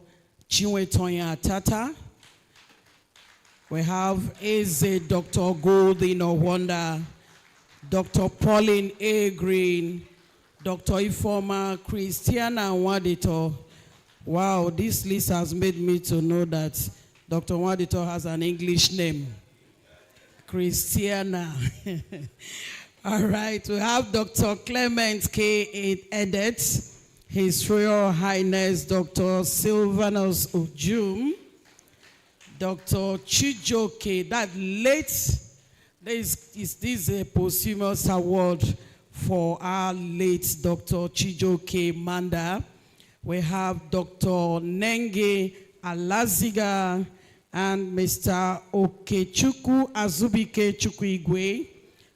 Chinwetonya Atata. We have Eze Dr. Golden Owanda, Dr. Pauline A. Green, Dr. Ifoma Christiana Wadito. Wow, this list has made me to know that Dr. Wadito has an English name. Christiana. All right, we have Dr. Clement K. Edet, His Royal Highness Dr. Sylvanus Ojum, Dr. Chijoke, that late, this is a posthumous award for our late Dr. Chijoke Manda. We have Dr. Nenge Alaziga and Mr. Okechukwu Azubike Chukwuigwe,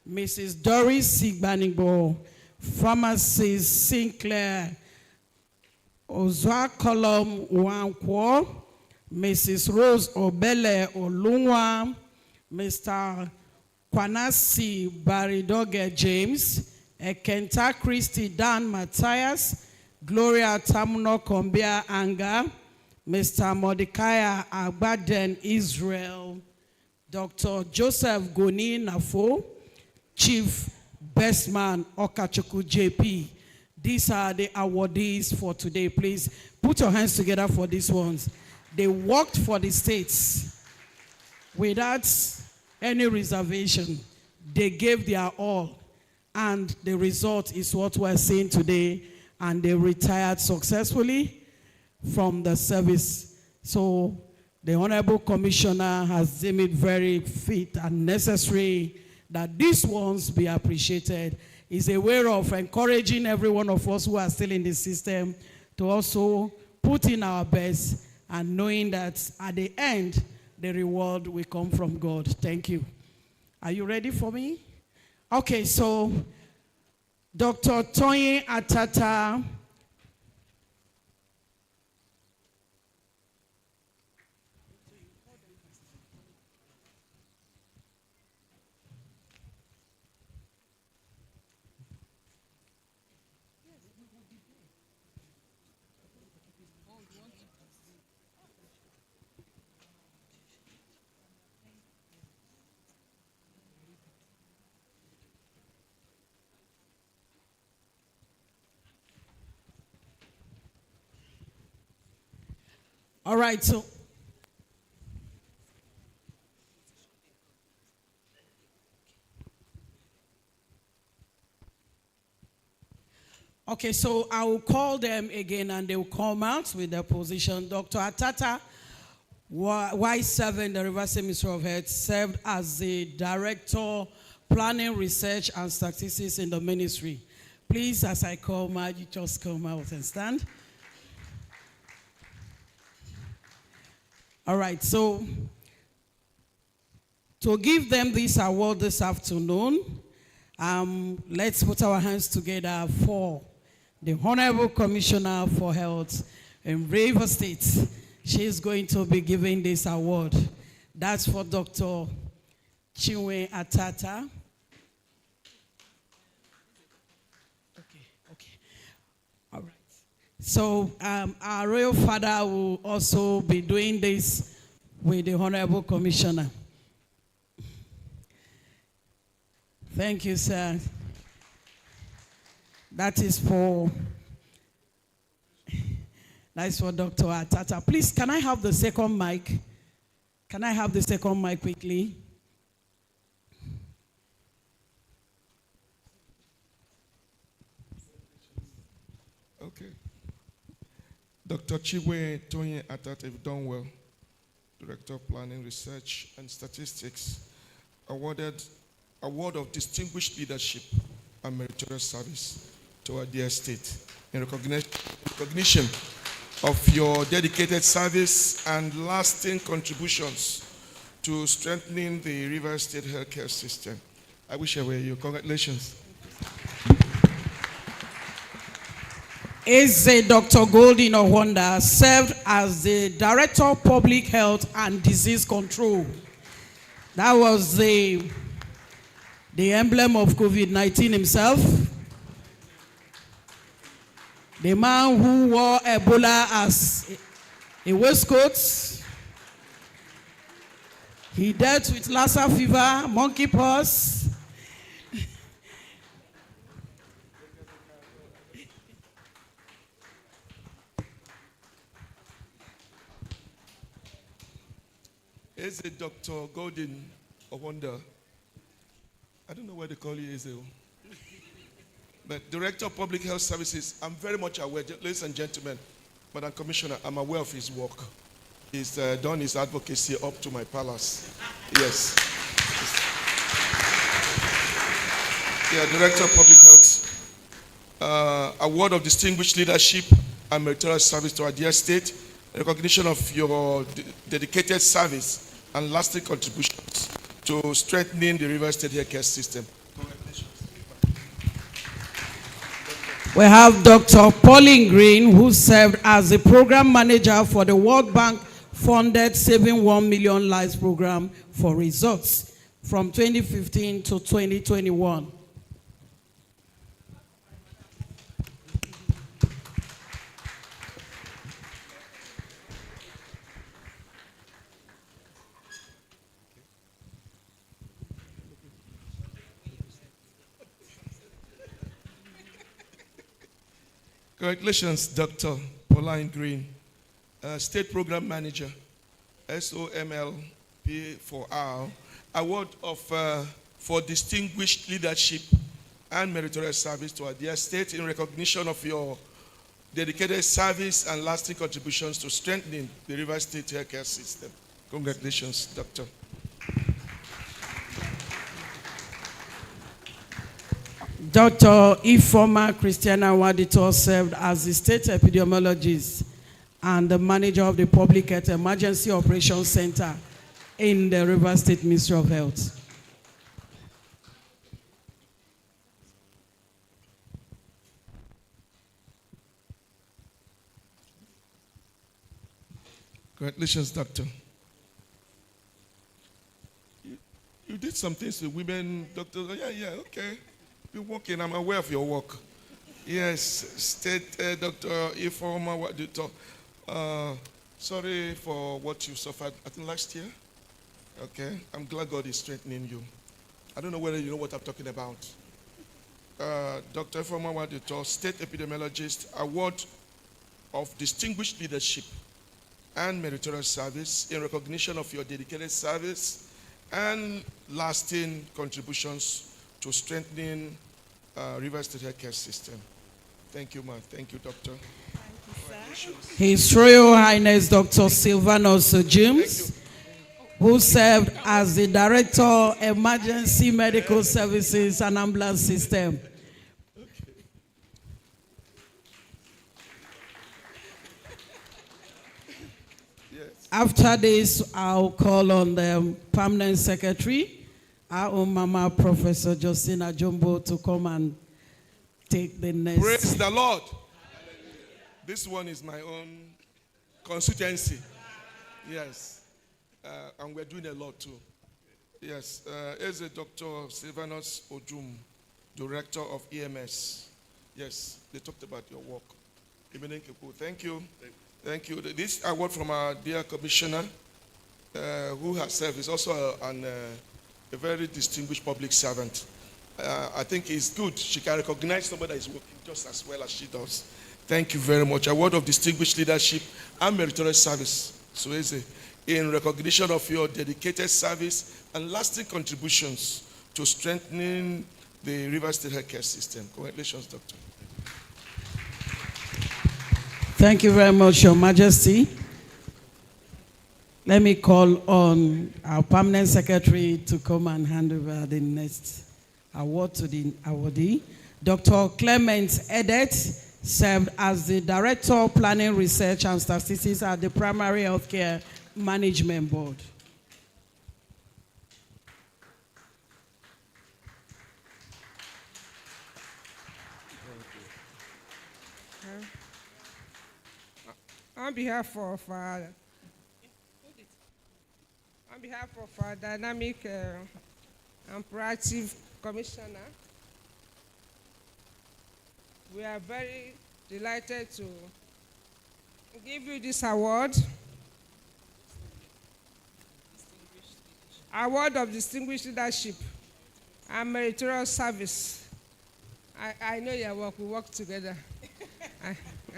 Mrs. Doris Sigbanigbo, Pharmacist Sinclair Ozwa Kolom Wankwo, Mrs. Rose Obele Olunwa, Mr. Kwanasi Baridoge James, Ekenta Christy Dan Matthias, Gloria Tamuno Kombia Anga, Mr. Mordecai Agbaden Israel, Dr. Joseph Goni Nafo, Chief Bestman Okachuku JP. These are the awardees for today. Please put your hands together for these ones. They worked for the states without any reservation. They gave their all, and the result is what we're seeing today, and they retired successfully from the service. So the Honorable Commissioner has deemed it very fit and necessary that these ones be appreciated. Is a way of encouraging every one of us who are still in the system to also put in our best and knowing that at the end, the reward will come from God. Thank you. Are you ready for me? Okay, so Dr. Toyin Atata. All right, so okay, so I will call them again and they will come out with their position. Dr. Atata, why serving the River State Ministry of Health, served as the Director, Planning, Research, and Statistics in the ministry. Please, as I call ma, you just come out and stand. All right, so to give them this award this afternoon, let's put our hands together for the Honorable Commissioner for Health in River State. She is going to be giving this award. That's for Dr. Chinwe Atata. All right. So our Royal Father will also be doing this with the Honorable Commissioner. Thank you, sir. That is for Dr. Atata. Please, can I have the second mic? Can I have the second mic quickly? Okay. Dr. Chiwe Tonye Atata, you've done well. Director of Planning, Research, and Statistics, award of Distinguished Leadership and Meritorious Service to our dear state in recognition of your dedicated service and lasting contributions to strengthening the River State healthcare system. I wish I were you. Congratulations. Eze Dr. Goldin Owonda served as the Director of Public Health and Disease Control. That was the emblem of COVID-19 himself. The man who wore Ebola as a waistcoat. He dealt with Lassa fever, monkeypox. Is it Dr. Golden Owonda? I don't know where they call you, Ezel. But Director of Public Health Services, I'm very much aware, ladies and gentlemen, Madam Commissioner, I'm aware of his work. He's done his advocacy up to my palace. Yes. Yeah, Director of Public Health. Award of Distinguished Leadership and Meritorious Service to our dear state. Recognition of your dedicated service and lasting contributions to strengthening the River State healthcare system. We have Dr. Pauline Green, who served as the program manager for the World Bank funded Saving 1 Million Lives program for results from 2015 to 2021. Congratulations, Dr. Pauline Green, State Program Manager, SOMLP4R, Award for Distinguished Leadership and Meritorious Service to our dear state in recognition of your dedicated service and lasting contributions to strengthening the River State healthcare system. Congratulations, Doctor. Dr. Ifoma Christiana Wadito served as the state epidemiologist and the manager of the Public Health Emergency Operations Center in the River State Ministry of Health. Congratulations, Doctor. You did some things with women, doctors. Yeah, okay. You're working. I'm aware of your work. Yes, State Dr. Ifoma Wadito. Sorry for what you suffered, I think last year. Okay, I'm glad God is strengthening you. I don't know whether you know what I'm talking about. Dr. Ifoma Wadito, State Epidemiologist, Award of Distinguished Leadership and meritorious service in recognition of your dedicated service and lasting contributions to strengthening River State healthcare system. Thank you, ma'am. Thank you, doctor. His Royal Highness Dr. Sylvanus James, who served as the Director, Emergency Medical Services and Ambulance System. After this, I'll call on the Permanent Secretary, our own Mama, Professor Justina Jumbo, to come and take the next. Praise the Lord. This one is my own constituency. Yes. And we're doing a lot too. Yes. As a Dr. Sylvanus Ojum, Director of EMS. Yes, they talked about your work. Thank you. Thank you. This award from our dear commissioner, who herself is also a very distinguished public servant. I think it's good. She can recognize somebody that is working just as well as she does. Thank you very much. Award of distinguished leadership and meritorious service. So in recognition of your dedicated service and lasting contributions to strengthening the River State healthcare system. Congratulations, Doctor. Thank you very much, Your Majesty. Let me call on our Permanent Secretary to come and hand over the next award to the awardee. Dr. Clement Edet served as the Director of Planning, Research and Statistics at the Primary Healthcare Management Board. On behalf of our dynamic and proactive commissioner, we are very delighted to give you this award. Award of Distinguished Leadership and Meritorious Service. I know your work. We work together.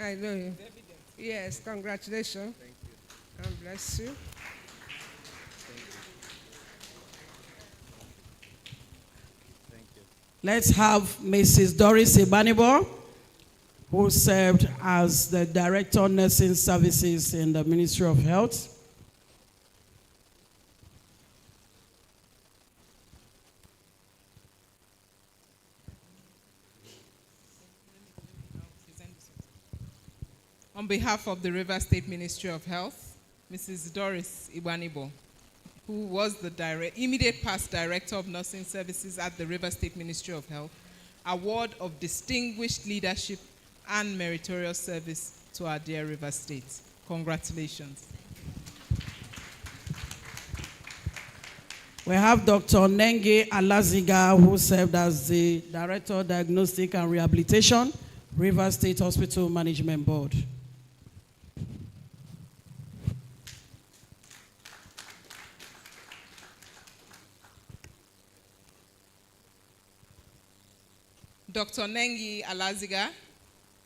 I know you. Yes, congratulations. Thank you. And bless you. Thank you. Let's have Mrs. Doris Ibanibo, who served as the Director of Nursing Services in the Ministry of Health. On behalf of the River State Ministry of Health, Mrs. Doris Ibanibo, who was the immediate past Director of Nursing Services at the River State Ministry of Health, Award of Distinguished Leadership and Meritorious Service to our dear River State. Congratulations. We have Dr. Nenge Alaziga, who served as the Director of Diagnostic and Rehabilitation, River State Hospital Management Board. Dr. Nengi Alaziga,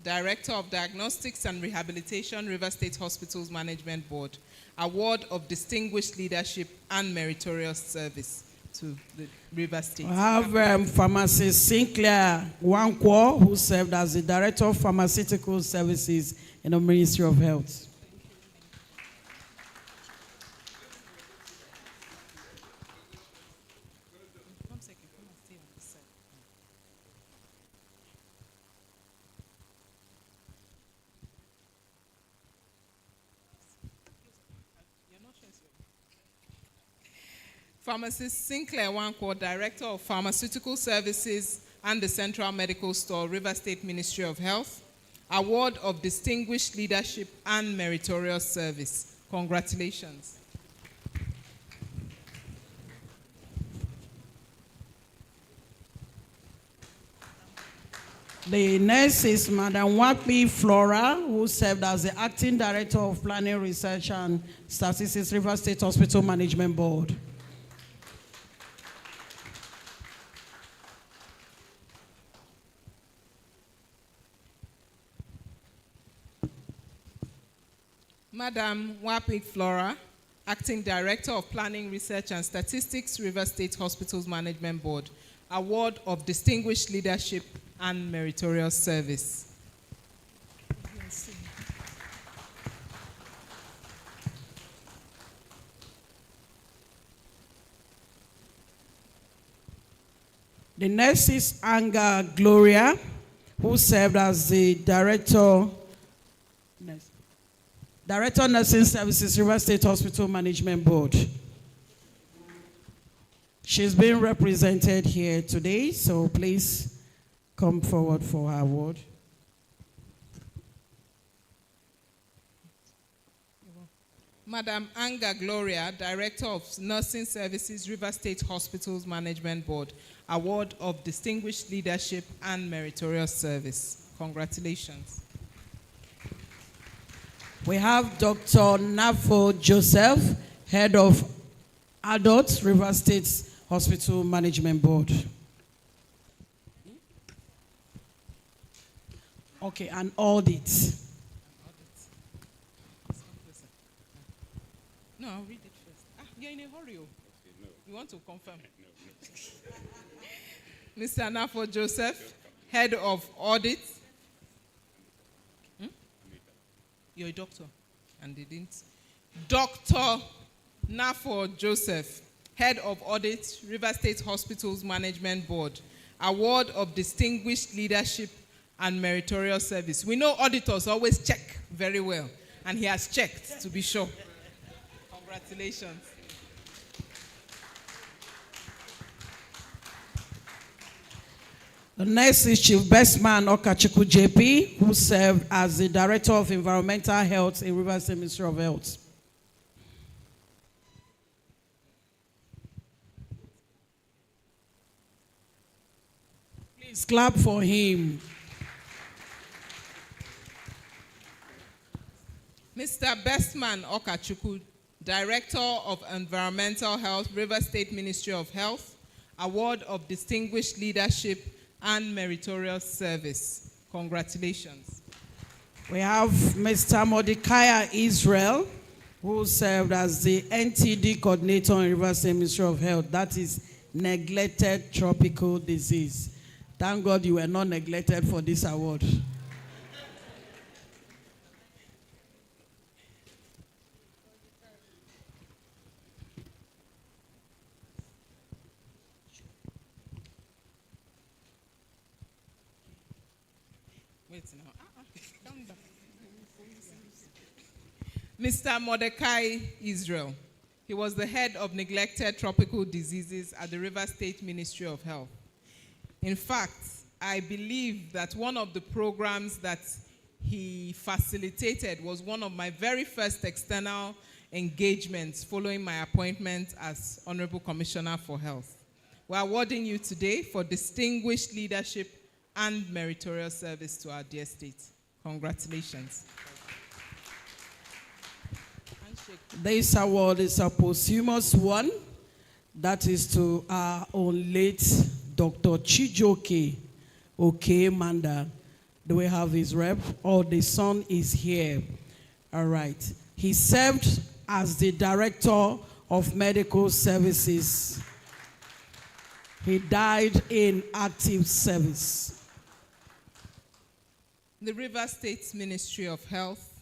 Director of Diagnostics and Rehabilitation, River State Hospitals Management Board, Award of Distinguished Leadership and Meritorious Service to the River State. We have Pharmacist Sinclair Wankwo, who served as the Director of Pharmaceutical Services in the Ministry of Health. Pharmacist Sinclair Wankwo, Director of Pharmaceutical Services and the Central Medical Store, River State Ministry of Health, Award of Distinguished Leadership and Meritorious Service. Congratulations. The next is Madam Wapi Flora, who served as the Acting Director of Planning, Research and Statistics, River State Hospital Management Board. Madam Wapik Flora, Acting Director of Planning, Research and Statistics, River State Hospitals Management Board, Award of Distinguished Leadership and Meritorious Service. The next is Anga Gloria, who served as the Director Nursing Services, River State Hospital Management Board. She's being represented here today, so please come forward for her award. Madam Anga Gloria, Director of Nursing Services, River State Hospitals Management Board, Award of Distinguished Leadership and Meritorious Service. Congratulations. We have Dr. Nafo Joseph, Head of Adults, River State Hospital Management Board. Okay, and audit. No, I'll read it first. You're in a hurry. You want to confirm? Mr. Nafo Joseph, Head of Audit. You're a doctor, and they didn't. Dr. Nafo Joseph, Head of Audit, River State Hospitals Management Board, Award of Distinguished Leadership and Meritorious Service. We know auditors always check very well, and he has checked to be sure. Congratulations. The next is Chief Bestman Okachuku JP, who served as the Director of Environmental Health in River State Ministry of Health. Please clap for him. Mr. Bestman Okachuku, Director of Environmental Health, River State Ministry of Health, Award of Distinguished Leadership and Meritorious Service. Congratulations. We have Mr. Mordecai Israel, who served as the NTD Coordinator in River State Ministry of Health. That is neglected tropical disease. Thank God you were not neglected for this award. Mr. Mordecai Israel. He was the head of neglected tropical diseases at the River State Ministry of Health. In fact, I believe that one of the programs that he facilitated was one of my very first external engagements following my appointment as Honorable Commissioner for Health. We're awarding you today for distinguished leadership and meritorious service to our dear state. Congratulations. This award is a posthumous one. That is to our own late Dr. Chijoke Okemanda. Do we have his rep? Oh, the son is here. All right. He served as the Director of Medical Services. He died in active service. The River State Ministry of Health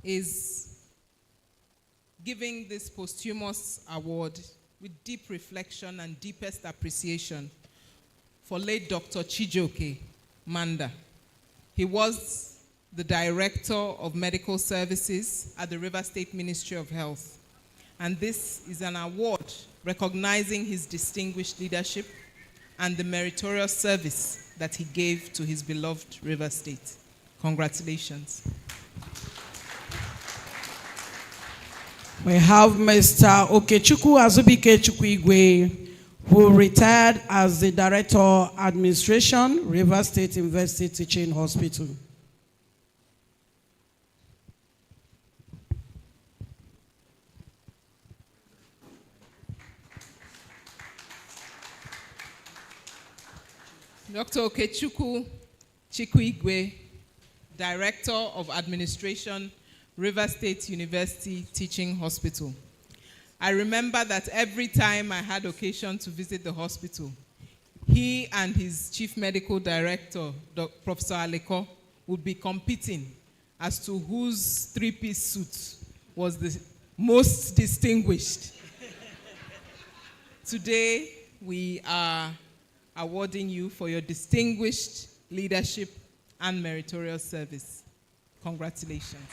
is giving this posthumous award with deep reflection and deepest appreciation for late Dr. Chijoke Manda. He was the Director of Medical Services at the River State Ministry of Health. And this is an award recognizing his distinguished leadership and the meritorious service that he gave to his beloved River State. Congratulations. We have Mr. Okechukwu Azubike Chukwuigwe, who retired as the Director of Administration, River State University Teaching Hospital. Dr. Okechukwu Chukwuigwe, Director of Administration, River State University Teaching Hospital. I remember that every time I had occasion to visit the hospital, he and his chief medical director, Professor Aleko, would be competing as to whose three-piece suit was the most distinguished. Today, we are awarding you for your distinguished leadership and meritorious service. Congratulations.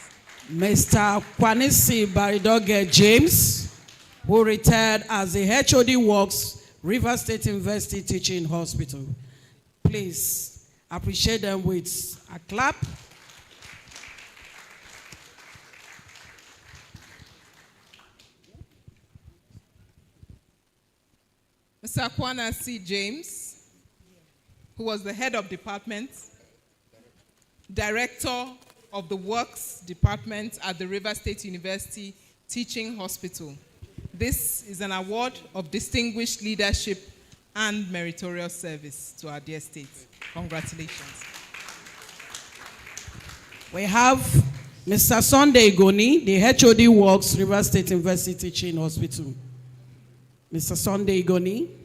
Mr. Kwanisi Baridoge James, who retired as the HOD Works, River State University Teaching Hospital. Please appreciate them with a clap. Mr. Kwanisi James, who was the head of department, director of the Works Department at the River State University Teaching Hospital. This is an award of distinguished leadership and meritorious service to our dear state. Congratulations. We have Mr. Sunday Igoni, the HOD Works, River State University Teaching Hospital. Mr. Sunday Igoni.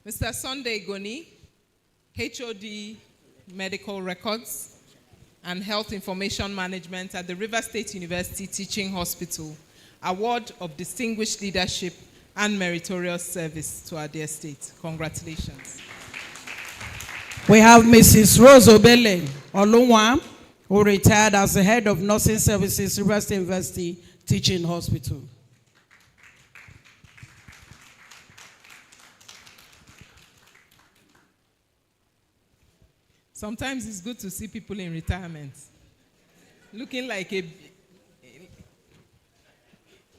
Mr. Sunday Igoni, HOD Medical Records and Health Information Management at the River State University Teaching Hospital. Award of Distinguished Leadership and Meritorious Service to our dear state. Congratulations. We have Mrs. Rose Obele Olunwa, who retired as the head of Nursing Services, River State University Teaching Hospital. Sometimes it's good to see people in retirement. Looking like a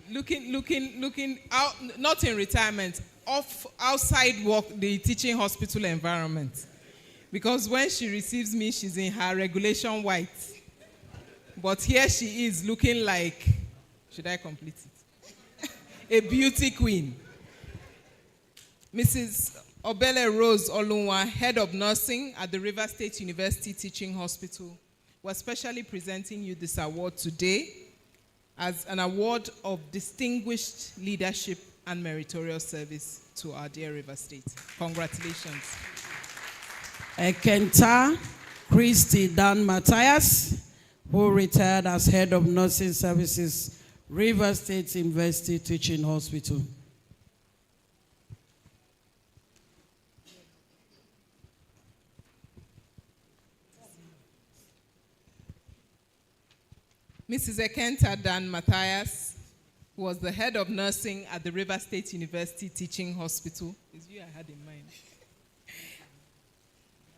looking out, not in retirement, outside work, the teaching hospital environment. Because when she receives me, she's in her regulation white. But here she is looking like, should I complete it? A beauty queen. Mrs. Obele Rose Olunwa, Head of Nursing at the River State University Teaching Hospital. We're specially presenting you this award today as an award of distinguished leadership and meritorious service to our dear River State. Congratulations. Ekenta Christy Dan Matthias, who retired as Head of Nursing Services, River State University Teaching Hospital. Mrs. Ekenta Dan Matthias, who was the head of nursing at the River State University Teaching Hospital. It's you I had in mind.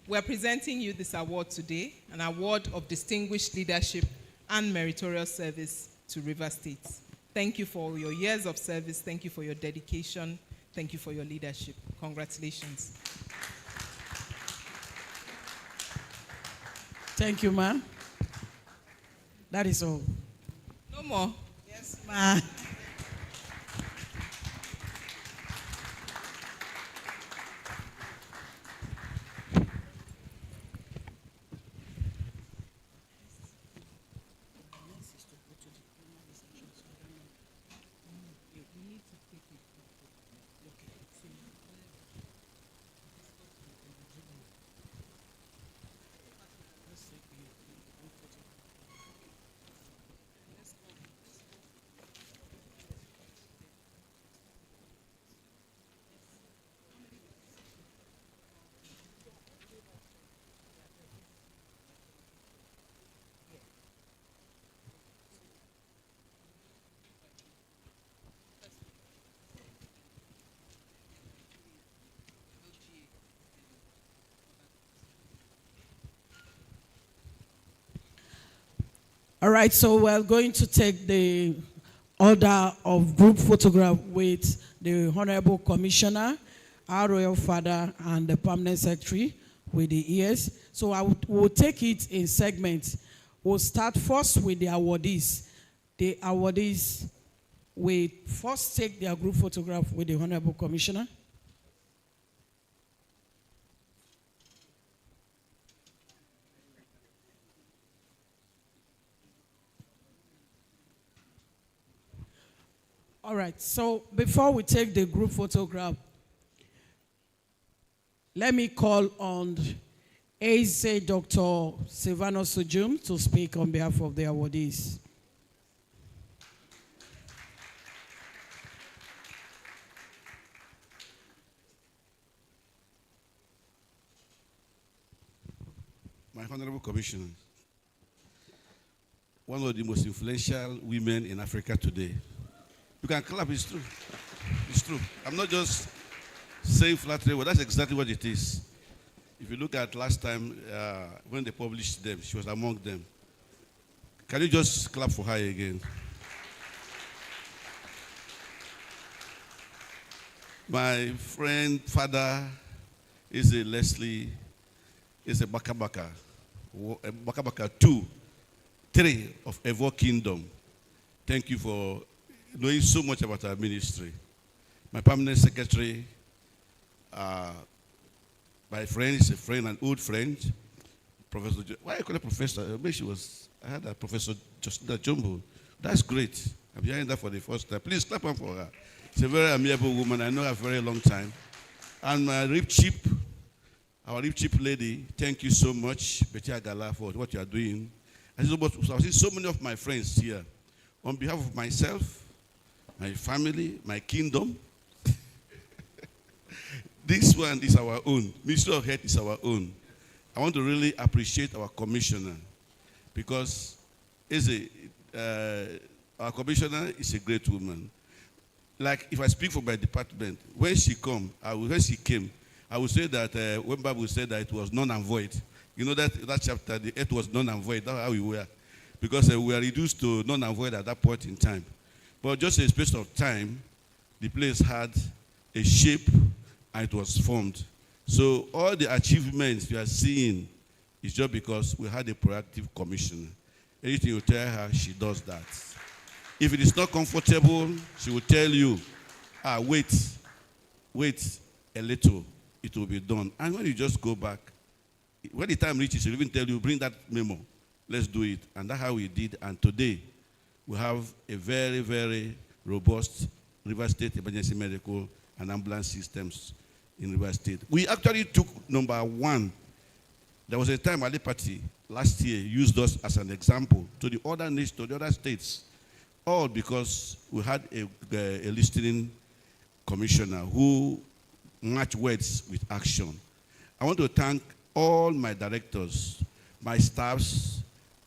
We're presenting you this award today, an award of distinguished leadership and meritorious service to River State. Thank you for your years of service. Thank you for your dedication. Thank you for your leadership. Congratulations. Thank you, ma'am. That is all. No more. Yes, ma'am. All right, so we're going to take the order of group photograph with the Honorable Commissioner, our Royal Father, and the Permanent Secretary with the ES. So we'll take it in segments. We'll start first with the awardees. The awardees we first take their group photograph with the Honorable Commissioner. All right, so before we take the group photograph, let me call on ASA Dr. Silvano Sujum to speak on behalf of the awardees. My Honorable Commissioner, one of the most influential women in Africa today. You can clap, it's true. It's true. I'm not just saying flattery, but that's exactly what it is. If you look at last time when they published them, she was among them. Can you just clap for her again? My friend, father, is a Leslie, is a Bakabaka. Bakabaka 2, 3 of Evo Kingdom. Thank you for knowing so much about our ministry. My permanent secretary, my friend is a friend, an old friend, Professor. Why you call her professor? I had a Professor Justina Jumbo. That's great. I'm hearing that for the first time. Please clap on for her. She's a very amiable woman. I know her for a very long time. And my rib chip, our rib chip lady, thank you so much, Betty Agala, for what you are doing. I see so many of my friends here. On behalf of myself, my family, my kingdom, this one is our own. Ministry of Health is our own. I want to really appreciate our commissioner because our commissioner is a great woman. Like if I speak for my department, when she came, I would say that when Bible said that it was null and void. You know that chapter, the earth was null and void. That's how we were. Because we were reduced to null and void at that point in time. But just a space of time, the place had a shape and it was formed. So all the achievements you are seeing is just because we had a proactive commissioner. Anything you tell her, she does that. If it is not comfortable, she will tell you, wait a little, it will be done. And when you just go back, when the time reaches, she'll even tell you, bring that memo, let's do it. And that's how we did. And today, we have a very, very robust River State emergency medical and ambulance systems in River State. We actually took number 1. There was a time Ali Party last year used us as an example to the other nations, to the other states, all because we had a listening commissioner who matched words with action. I want to thank all my directors, my staffs,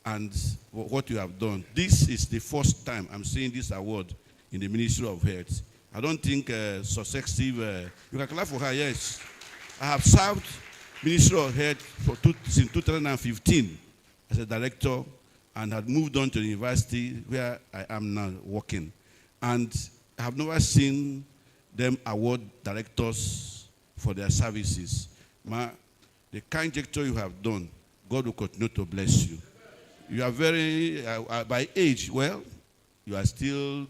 and what you have done. This is the first time I'm seeing this award in the Ministry of Health. I don't think successive, you can clap for her, yes. I have served Ministry of Health since 2015 as a director and had moved on to the university where I am now working. And I have never seen them award directors for their services. The kind gesture you have done, God will continue to bless you. You are very, by age, well, you are still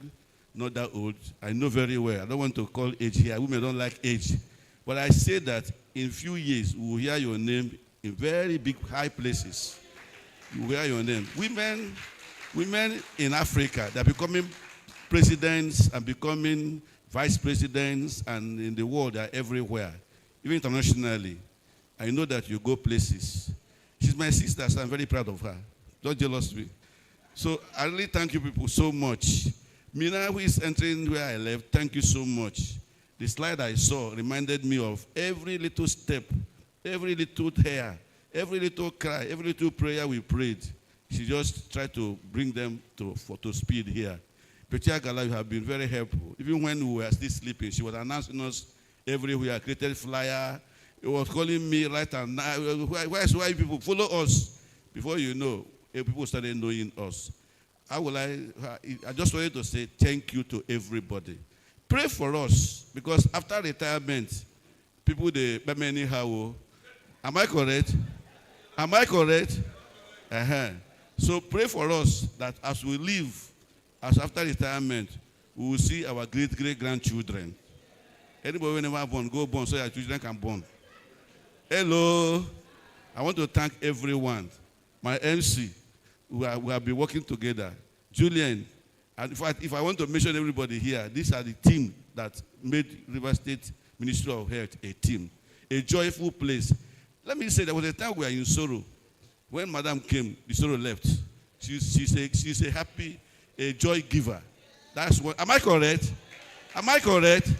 not that old. I know very well. I don't want to call age here. Women don't like age. But I say that in a few years, we will hear your name in very big, high places. You will hear your name. Women in Africa, they're becoming presidents and becoming vice presidents, and in the world, they're everywhere, even internationally. I know that you go places. She's my sister, so I'm very proud of her. Don't jealous me. So I really thank you people so much. Mina, who is entering where I left, thank you so much. The slide I saw reminded me of every little step, every little hair, every little cry, every little prayer we prayed. She just tried to bring them to speed here. Petia Gala, you have been very helpful. Even when we were still sleeping, she was announcing us everywhere, created flyer. It was calling me right and now. Why people follow us? Before you know, people started knowing us. I just wanted to say thank you to everybody. Pray for us, because after retirement, people they anyhow. Am I correct? Am I correct? So pray for us that as we leave, as after retirement, we will see our great-great-grandchildren. Anybody who never born, go born so your children can born. Hello. I want to thank everyone. My MC, we have been working together. Julian, and in fact, if I want to mention everybody here, these are the team that made River State Ministry of Health a team, a joyful place. Let me say, there was a time we were in sorrow. When Madam came, the sorrow left. She's a happy, a joy giver. That's what. Am I correct? Am I correct?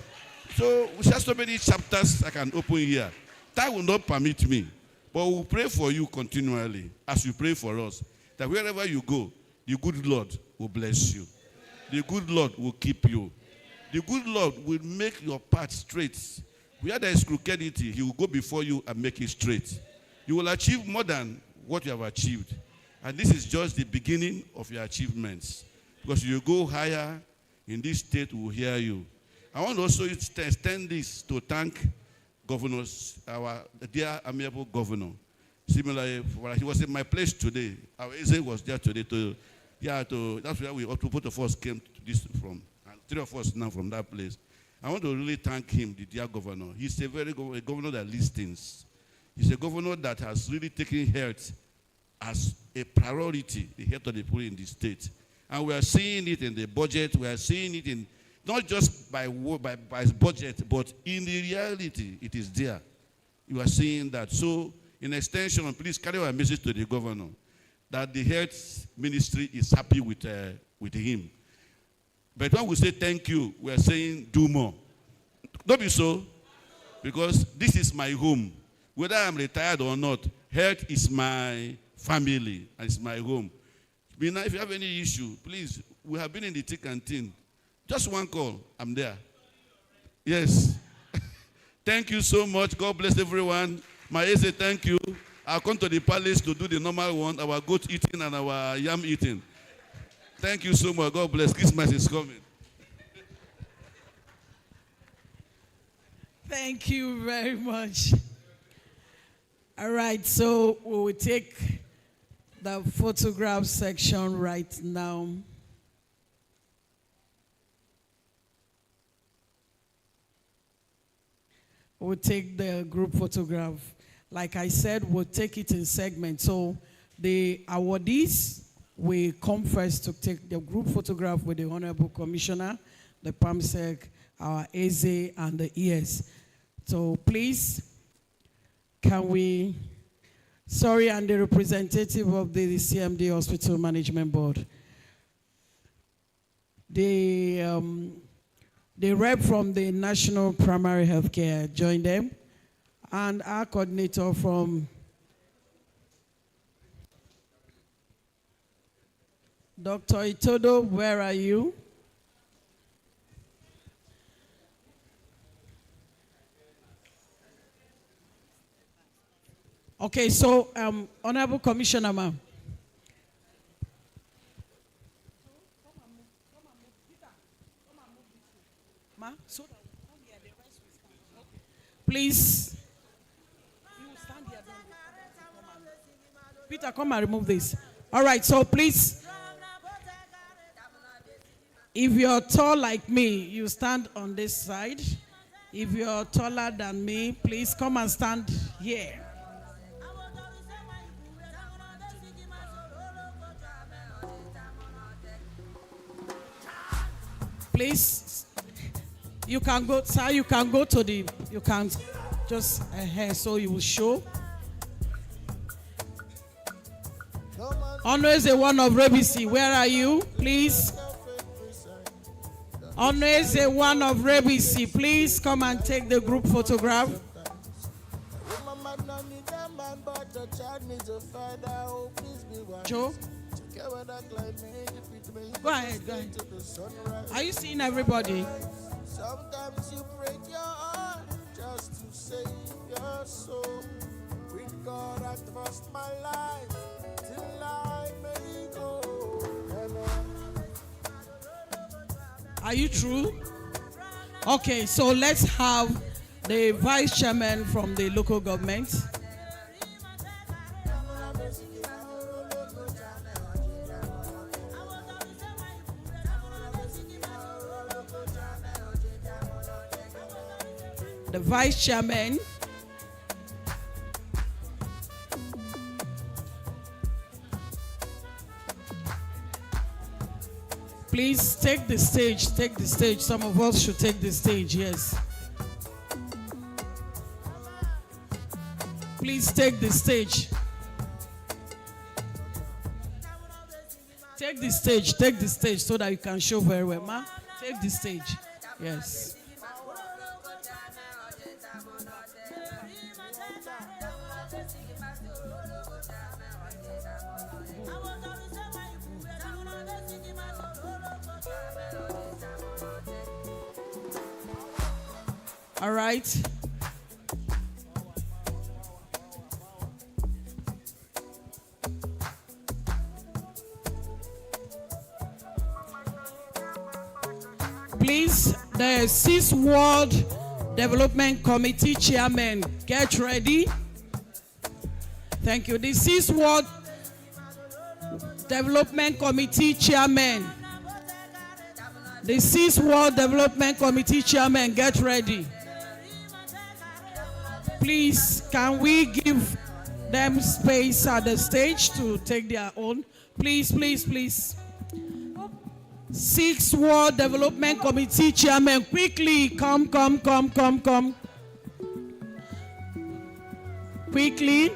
So we have so many chapters I can open here. That will not permit me. But we'll pray for you continually as you pray for us. That wherever you go, the good Lord will bless you. The good Lord will keep you. The good Lord will make your path straight. Where there is crookedity, He will go before you and make it straight. You will achieve more than what you have achieved. And this is just the beginning of your achievements. Because you go higher in this state, we will hear you. I want to also extend this to thank governors, our dear amiable governor. Similarly, he was in my place today. Our Eze was there today. That's where both of us came to this from. And 3 of us now from that place. I want to really thank him, the dear governor. He's a governor that listens. He's a governor that has really taken health as a priority, the health of the people in the state. And we are seeing it in the budget. We are seeing it in not just by budget, but in the reality, it is there. You are seeing that. So, in extension, please carry our message to the governor that the health ministry is happy with him. But when we say thank you, we are saying do more. Don't be so, because this is my home. Whether I'm retired or not, health is my family and it's my home. If you have any issue, please, we have been in the thick and thin. Just one call, I'm there. Yes. Thank you so much. God bless everyone. My Eze, thank you. I'll come to the palace to do the normal one, our goat eating and our yam eating. Thank you so much. God bless. Christmas is coming. Thank you very much. All right, so we will take the photograph section right now. We'll take the group photograph. Like I said, we'll take it in segments. So the awardees will come first to take the group photograph with the Honorable Commissioner, the PAMSEC, our Eze, and the ES. So please, can we, sorry, and the representative of the CMD Hospital Management Board. The rep from the National Primary Healthcare joined them, and our coordinator from Dr. Itodo, where are you? Okay, so Honorable Commissioner, ma'am. Please. Peter, come and remove this. All right, so please, if you're tall like me, you stand on this side. If you're taller than me, please come and stand here. Please, you can go, sir, you can go to the, you can just so you will show. Always a one of Rebisi, where are you? Please. Always a one of Rebisi, please come and take the group photograph. Joe? Go ahead, go ahead. Are you seeing everybody? Sometimes you break your heart just to save your soul. With God I trust my life till I may go. Are you true? Okay, so let's have the vice chairman from the local government. the vice chairman. Please take the stage, take the stage. Some of us should take the stage, yes. Please take the stage. Take the stage so that you can show very well, ma. Take the stage, yes. All right. Please, the 6th World Development Committee Chairman, get ready. Thank you. The 6th World Development Committee Chairman. The 6th World Development Committee Chairman, get ready. Please, can we give them space at the stage to take their own? Please, please, please. 6th World Development Committee Chairman, quickly, come. Quickly.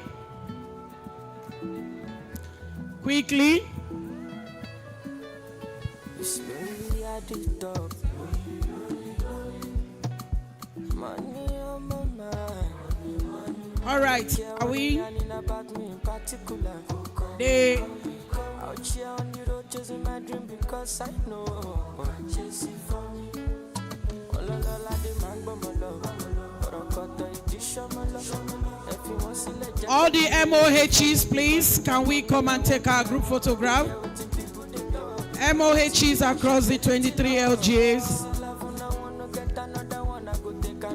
All right, are we? All the MOHs, please, can we come and take our group photograph? MOHs across the 23 LGAs.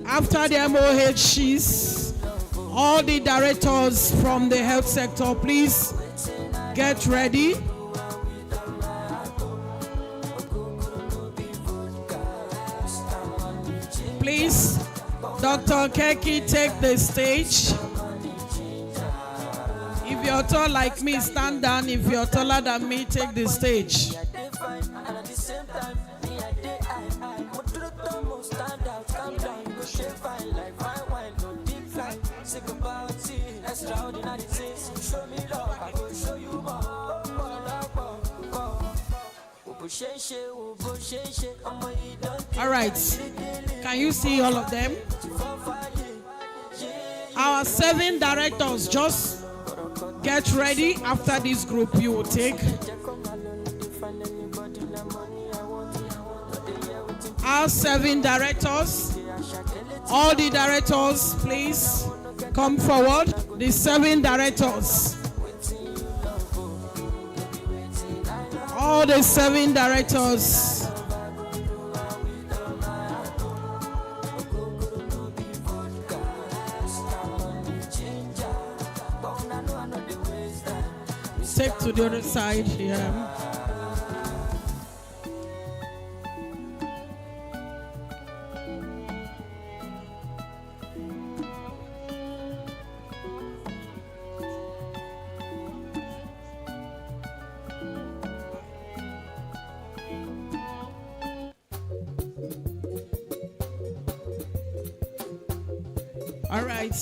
After the MOHs, all the directors from the health sector, please get ready. Please, Dr. Keki, take the stage. If you're tall like me, stand down. If you're taller than me, take the stage. All right, can you see all of them? Our 7 directors, just get ready. After this group you will take. Our 7 directors, all the directors, please come forward. The 7 directors. All the 7 directors. Take to the other side here. All right.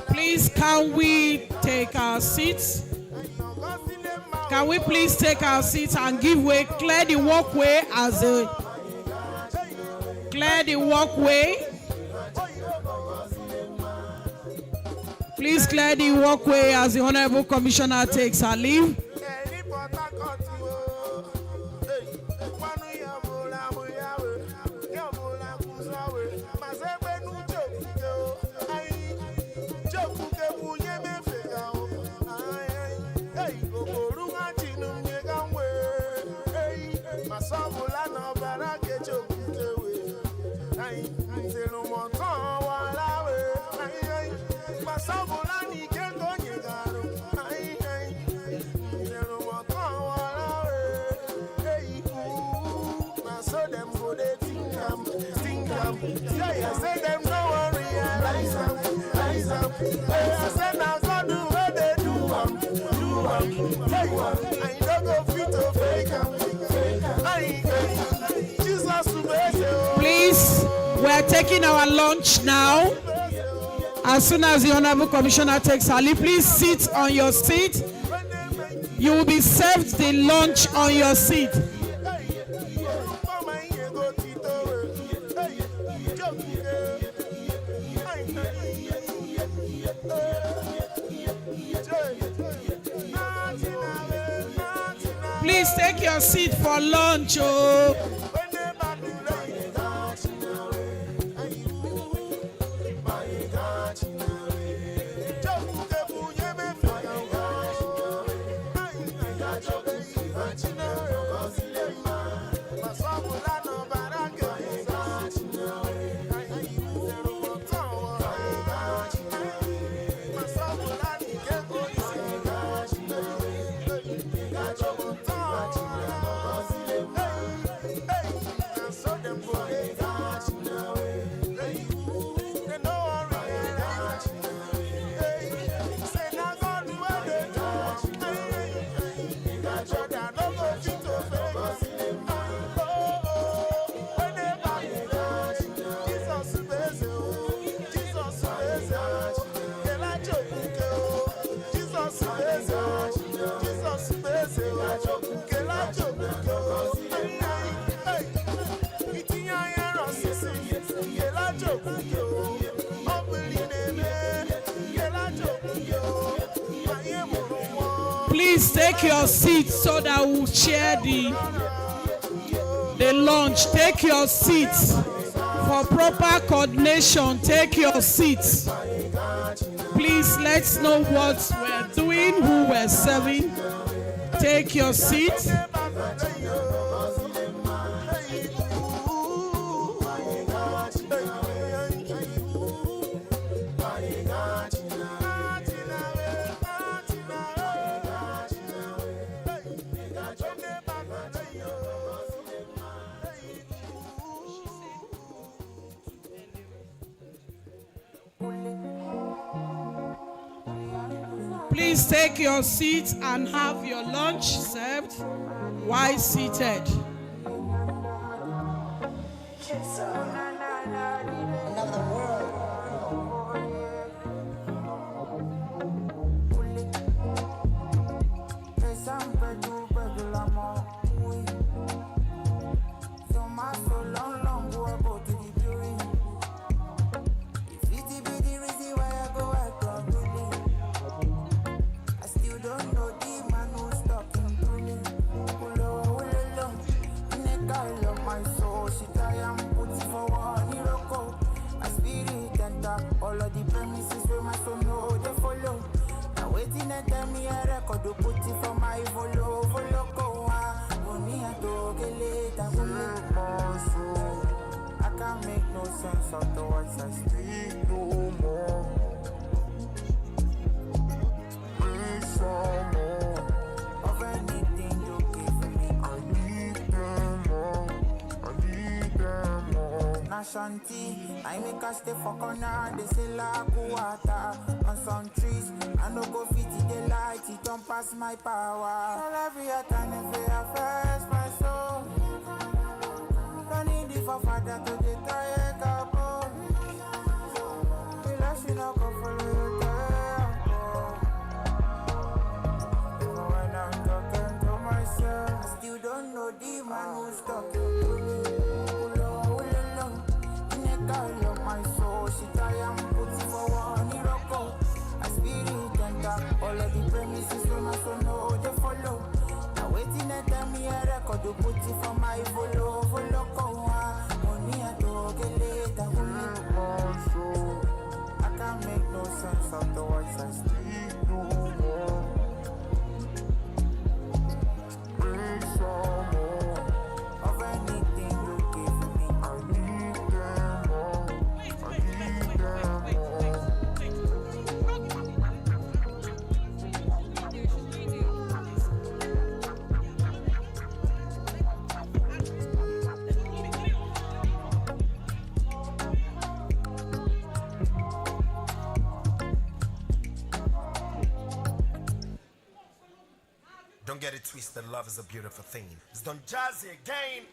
Please, can we take our seats? Can we please take our seats and give way, clear the walkway clear the walkway. Please clear the walkway as the Honorable Commissioner takes her leave. C'est le montant, voilà, ouais. Ma sabola ni kendo nyegaro. C'est le montant, voilà, ouais. Now so them go they think I'm. Yeah, say them no one realize I'm. I said now God do what they do. I don't go fit to fake 'em. Jesus to bless. Please, we are taking our lunch now. As soon as the Honorable Commissioner takes her leave, please sit on your seat. You will be served the lunch on your seat. Please take your seat for lunch. Oh. Please take your seat so that we'll share the lunch. Take your seats for proper coordination. Take your seats. Please let's know what we're doing, who we're serving. Take your seat. Please take your seats and have your lunch served while seated. All of the premises where my son know they follow. Now waiting and tell me a record to put it for my follow go money I to get later. I can't make no sense of the words I speak no more. Please some more of anything you give me. I need them more. I need them more. Nashanti, I make a stay for corner. They say la water on some trees. I no go fit the light. It don't pass my power. All every time if I first my soul. Don't need it for father to the tire couple. Relax, you know, go follow your tempo. Even when I'm talking to myself, I still don't know the man who's talking to me. I love my soul, she die and put it for one Iroko. I spirit enter, all of the premises when my son know they follow. Now waiting and tell me a record to put it for my follow go money I to get later. I can't make no sense of the words I speak no more. Bring some more of anything you give me. I need them more. get it twisted, love is a beautiful thing. It's Don Jazzy again.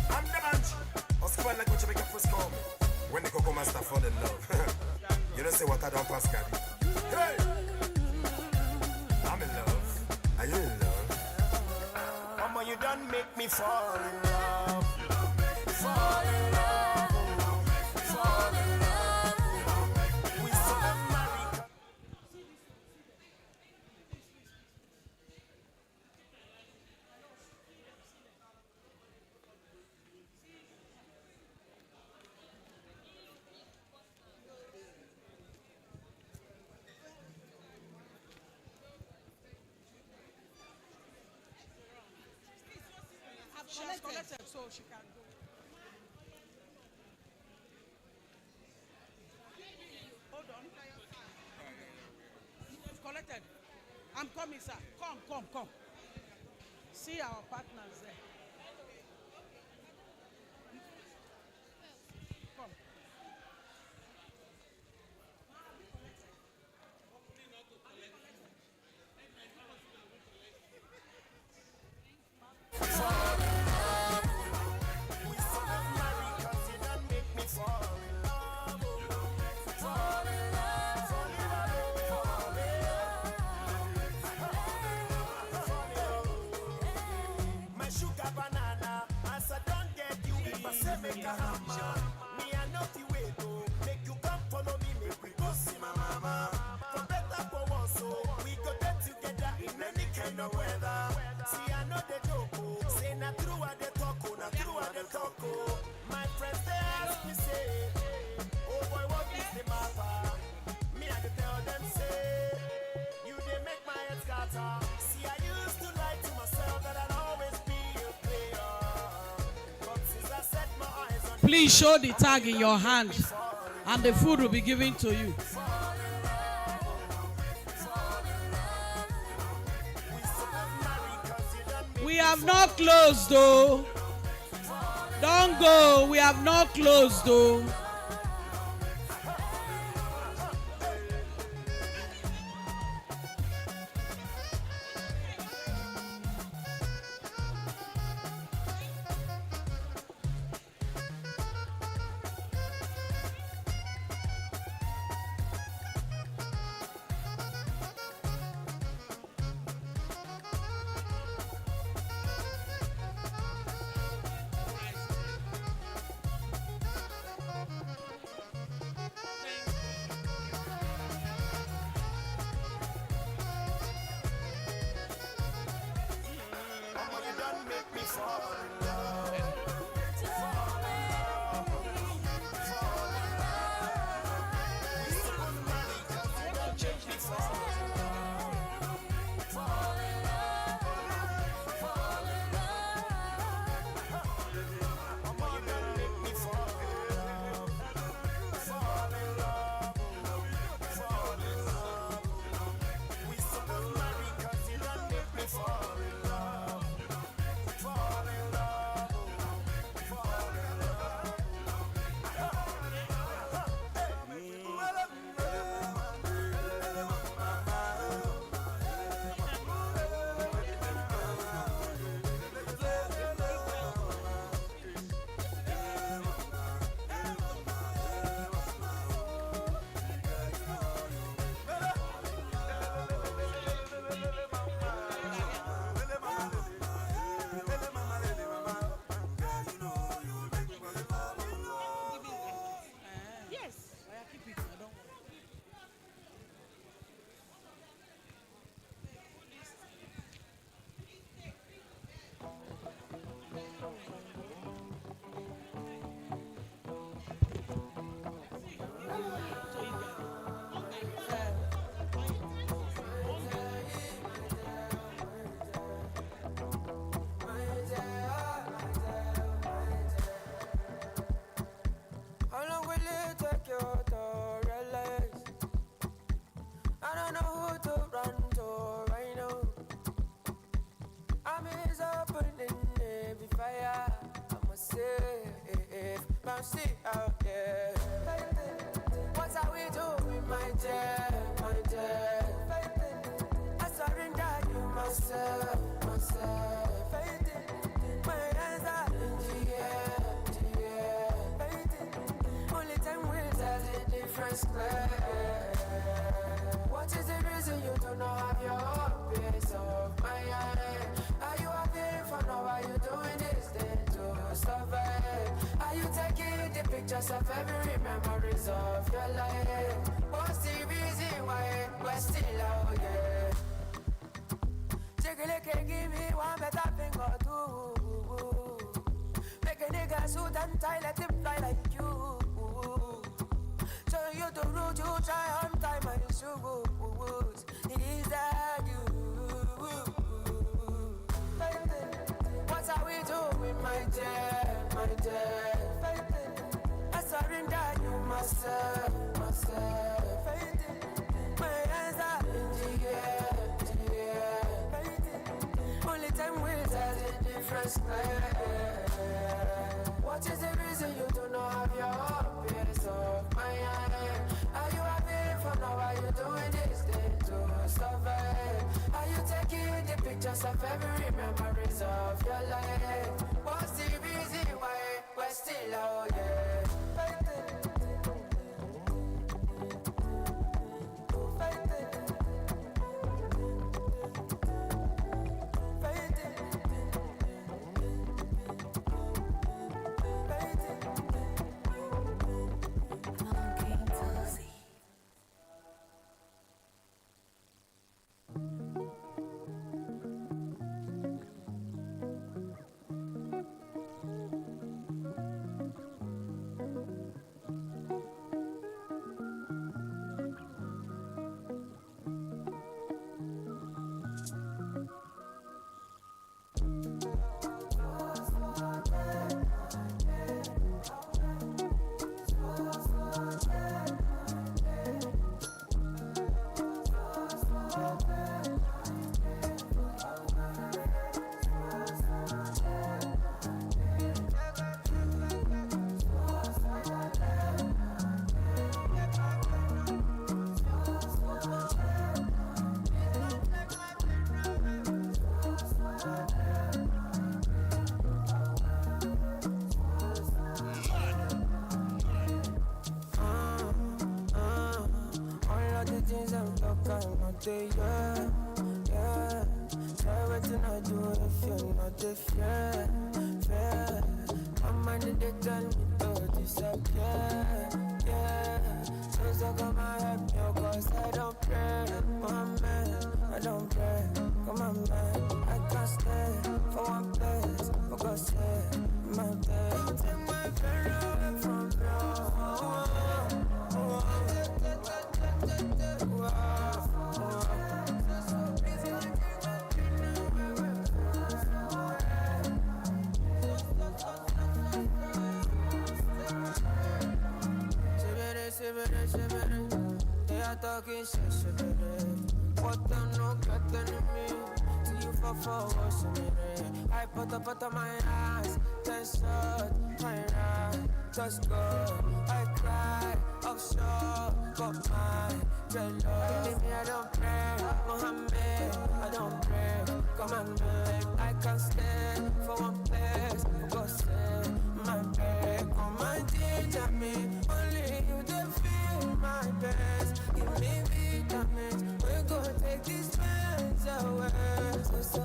I'm the bunch. Oscar like what you make a first call me. When the Coco Master fall in love. You don't say what I don't pass, Gabby. Hey! I'm in love. Are you in love? Mama, you done make me fall in love. Fall in love. Fall in love. We saw America. She has collected, so she can go. Hold on. You've collected. I'm coming, sir. Come. See our partners there. Come. My sugar banana, as I don't get you, if I say make a hammer, me I know the way go. Make you come follow me, make we go see my mama. For better for once, so we go get together in any kind of weather. See I know the joke, say na true at the talk, na true at the talk. My friends they ask me say, oh boy what is the matter? Me I dey tell them say, you they make my head scatter. See I used to lie to myself that I'd always be a player, but since I set my eyes on Please show the tag in your hand, and the food will be given to you. We have not closed, though. Don't go. We have not closed, though. Mama, you done make me fall in love. bouncy out there. What are we doing, my dear, my dear? myself. Faith in my hands are in the air. Faith in only time will tell the difference clear. What is the reason you do not have your own peace of mind? Are you having fun or are you doing this thing to survive? Are you taking the pictures of every memories of your life? What's the reason why we're still out here? Take give me one better thing or two. Make a nigga suit and tie, let him fly like you. So you the road, you try on time my shoes. Is that you? What are we doing, my dear? I surrender you myself. My hands are in the air. Only time will tell the difference. What is the reason you do not have your own peace of mind? Are you having fun or are you doing this thing to survive? Are you taking the pictures of every memories of your life? What's the reason why we're still out here? Yeah. Try waiting I do if you're not the fair. My mind they tell me to disappear. Yeah. So come and help me, cause I don't pray. My man, I don't pray. Come on, man, I can't stay for one place. For God's sake, my bed. Don't take my pain away from they are talking shit, what I'm not getting me. See you for what's in it. I put up my eyes, then shut my eyes, just go. I cry, offshore, got my jello. Believe me, I don't pray, Mohammed, I don't pray. Come on, man, I can't stay for one place. Go say my bed, come and teach me. Only you don't feel my best. Give me vitamins, we're gonna take these pains away. So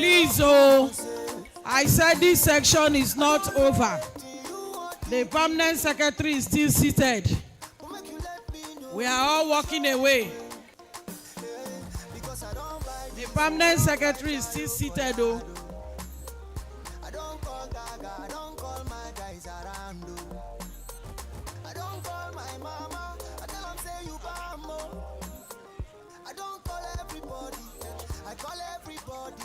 Please, oh, I said this section is not over. The permanent secretary is still seated. We are all walking away. The permanent secretary is still seated, though. I don't call Gaga, I don't call my guys around. I don't call my mama, I tell them say you bambo. I don't call everybody, I call everybody.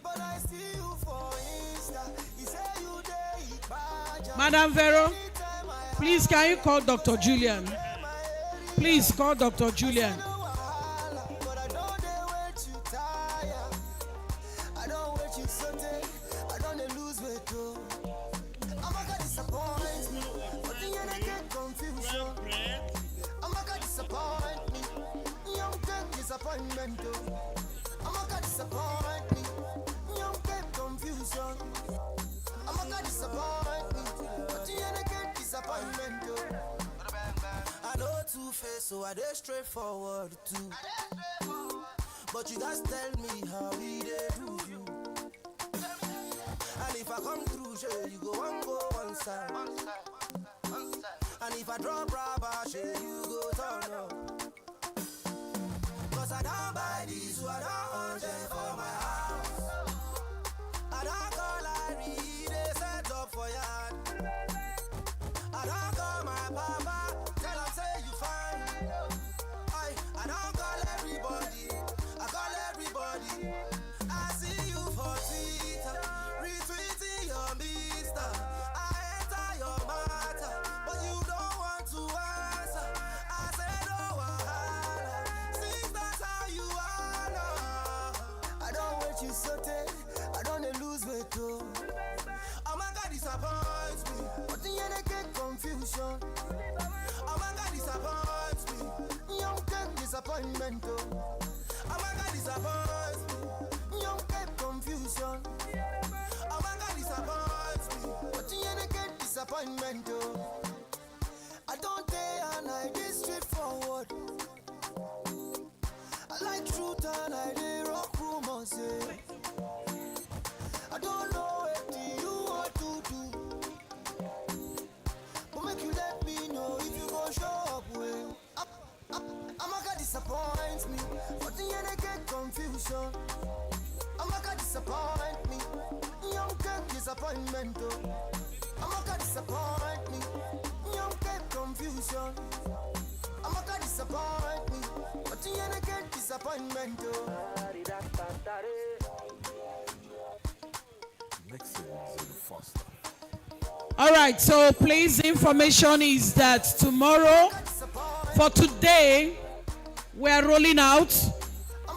But I see you for Insta, you say you day. Madam Vero, please can you call Dr. Julian? Please call Dr. Julian. Disappointment, I'm gonna disappoint me. Young get confusion. I'm gonna disappoint me. But you ain't get disappointment. I know two-face, so I dey straightforward too. But you guys tell me how we dey do you. And if I come through, sure, you go one side. And if I drop rubber, sure, you go turn up. Cause I don't buy these, so I don't want them for my house. I don't call Larry, they set up for yard. I don't call my papa, tell him say you fine. I don't call everybody, I call everybody. I see you for Twitter, retweeting your mister. I enter your matter, but you don't want to answer. I said, oh, you saute, I don't lose weight too. I'm gonna disappoint me, but you ain't get confusion. I'm gonna disappoint me, young get disappointment too. I'm gonna disappoint me, young get confusion. I'm gonna disappoint me, but you ain't get disappointment too. I don't dare and I get straightforward. I like truth and I dey rock rumors, yeah. I don't know what you want to do, but make you let me know if you gon' show up well. I'm gonna disappoint me, but you ain't get confusion. I'm gonna disappoint me, young get disappointment too. I'm gonna disappoint me, young get confusion. I'm gonna disappoint me, but you ain't get disappointment too. All right, so please, information is that tomorrow, for today, we are rolling out.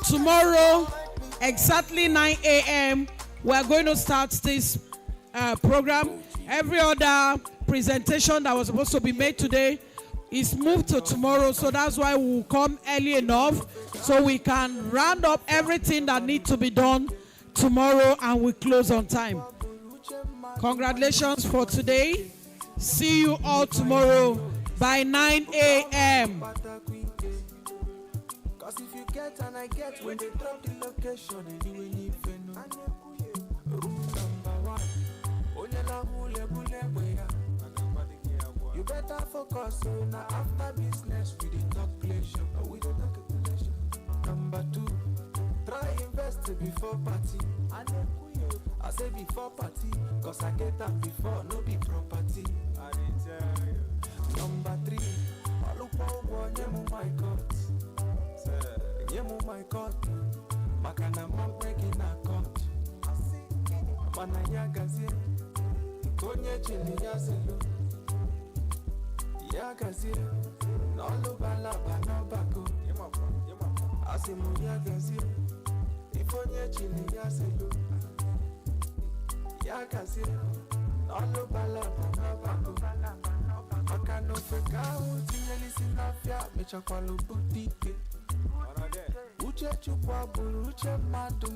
Tomorrow, exactly 9 a.m., we are going to start this program. Every other presentation that was supposed to be made today is moved to tomorrow, so that's why we'll come early enough so we can round up everything that needs to be done tomorrow and we close on time. Congratulations for today. See you all tomorrow by 9 a.m. Cause if you get and I get when they drop the location and you will need Rule number 1. You better focus on after business with the talk pleasure. We don't talk pleasure. Number 2, try invest before party. I say before party, cause I get them before, no be property. I didn't tell you. Number 3, I look for nyemu my court. Nyemu my court. Makana mo begging a court. Mananya gazi. Konye chili yaselu. Yagazi. Nolo bala bana bako. Asimu yagazi. Ifonye chili yaselu. Yagazi. Nolo bala bana bako. Makano feka uti yelisi nafya. Mecha kwa lubutike. Uche chukwa buru uche madu.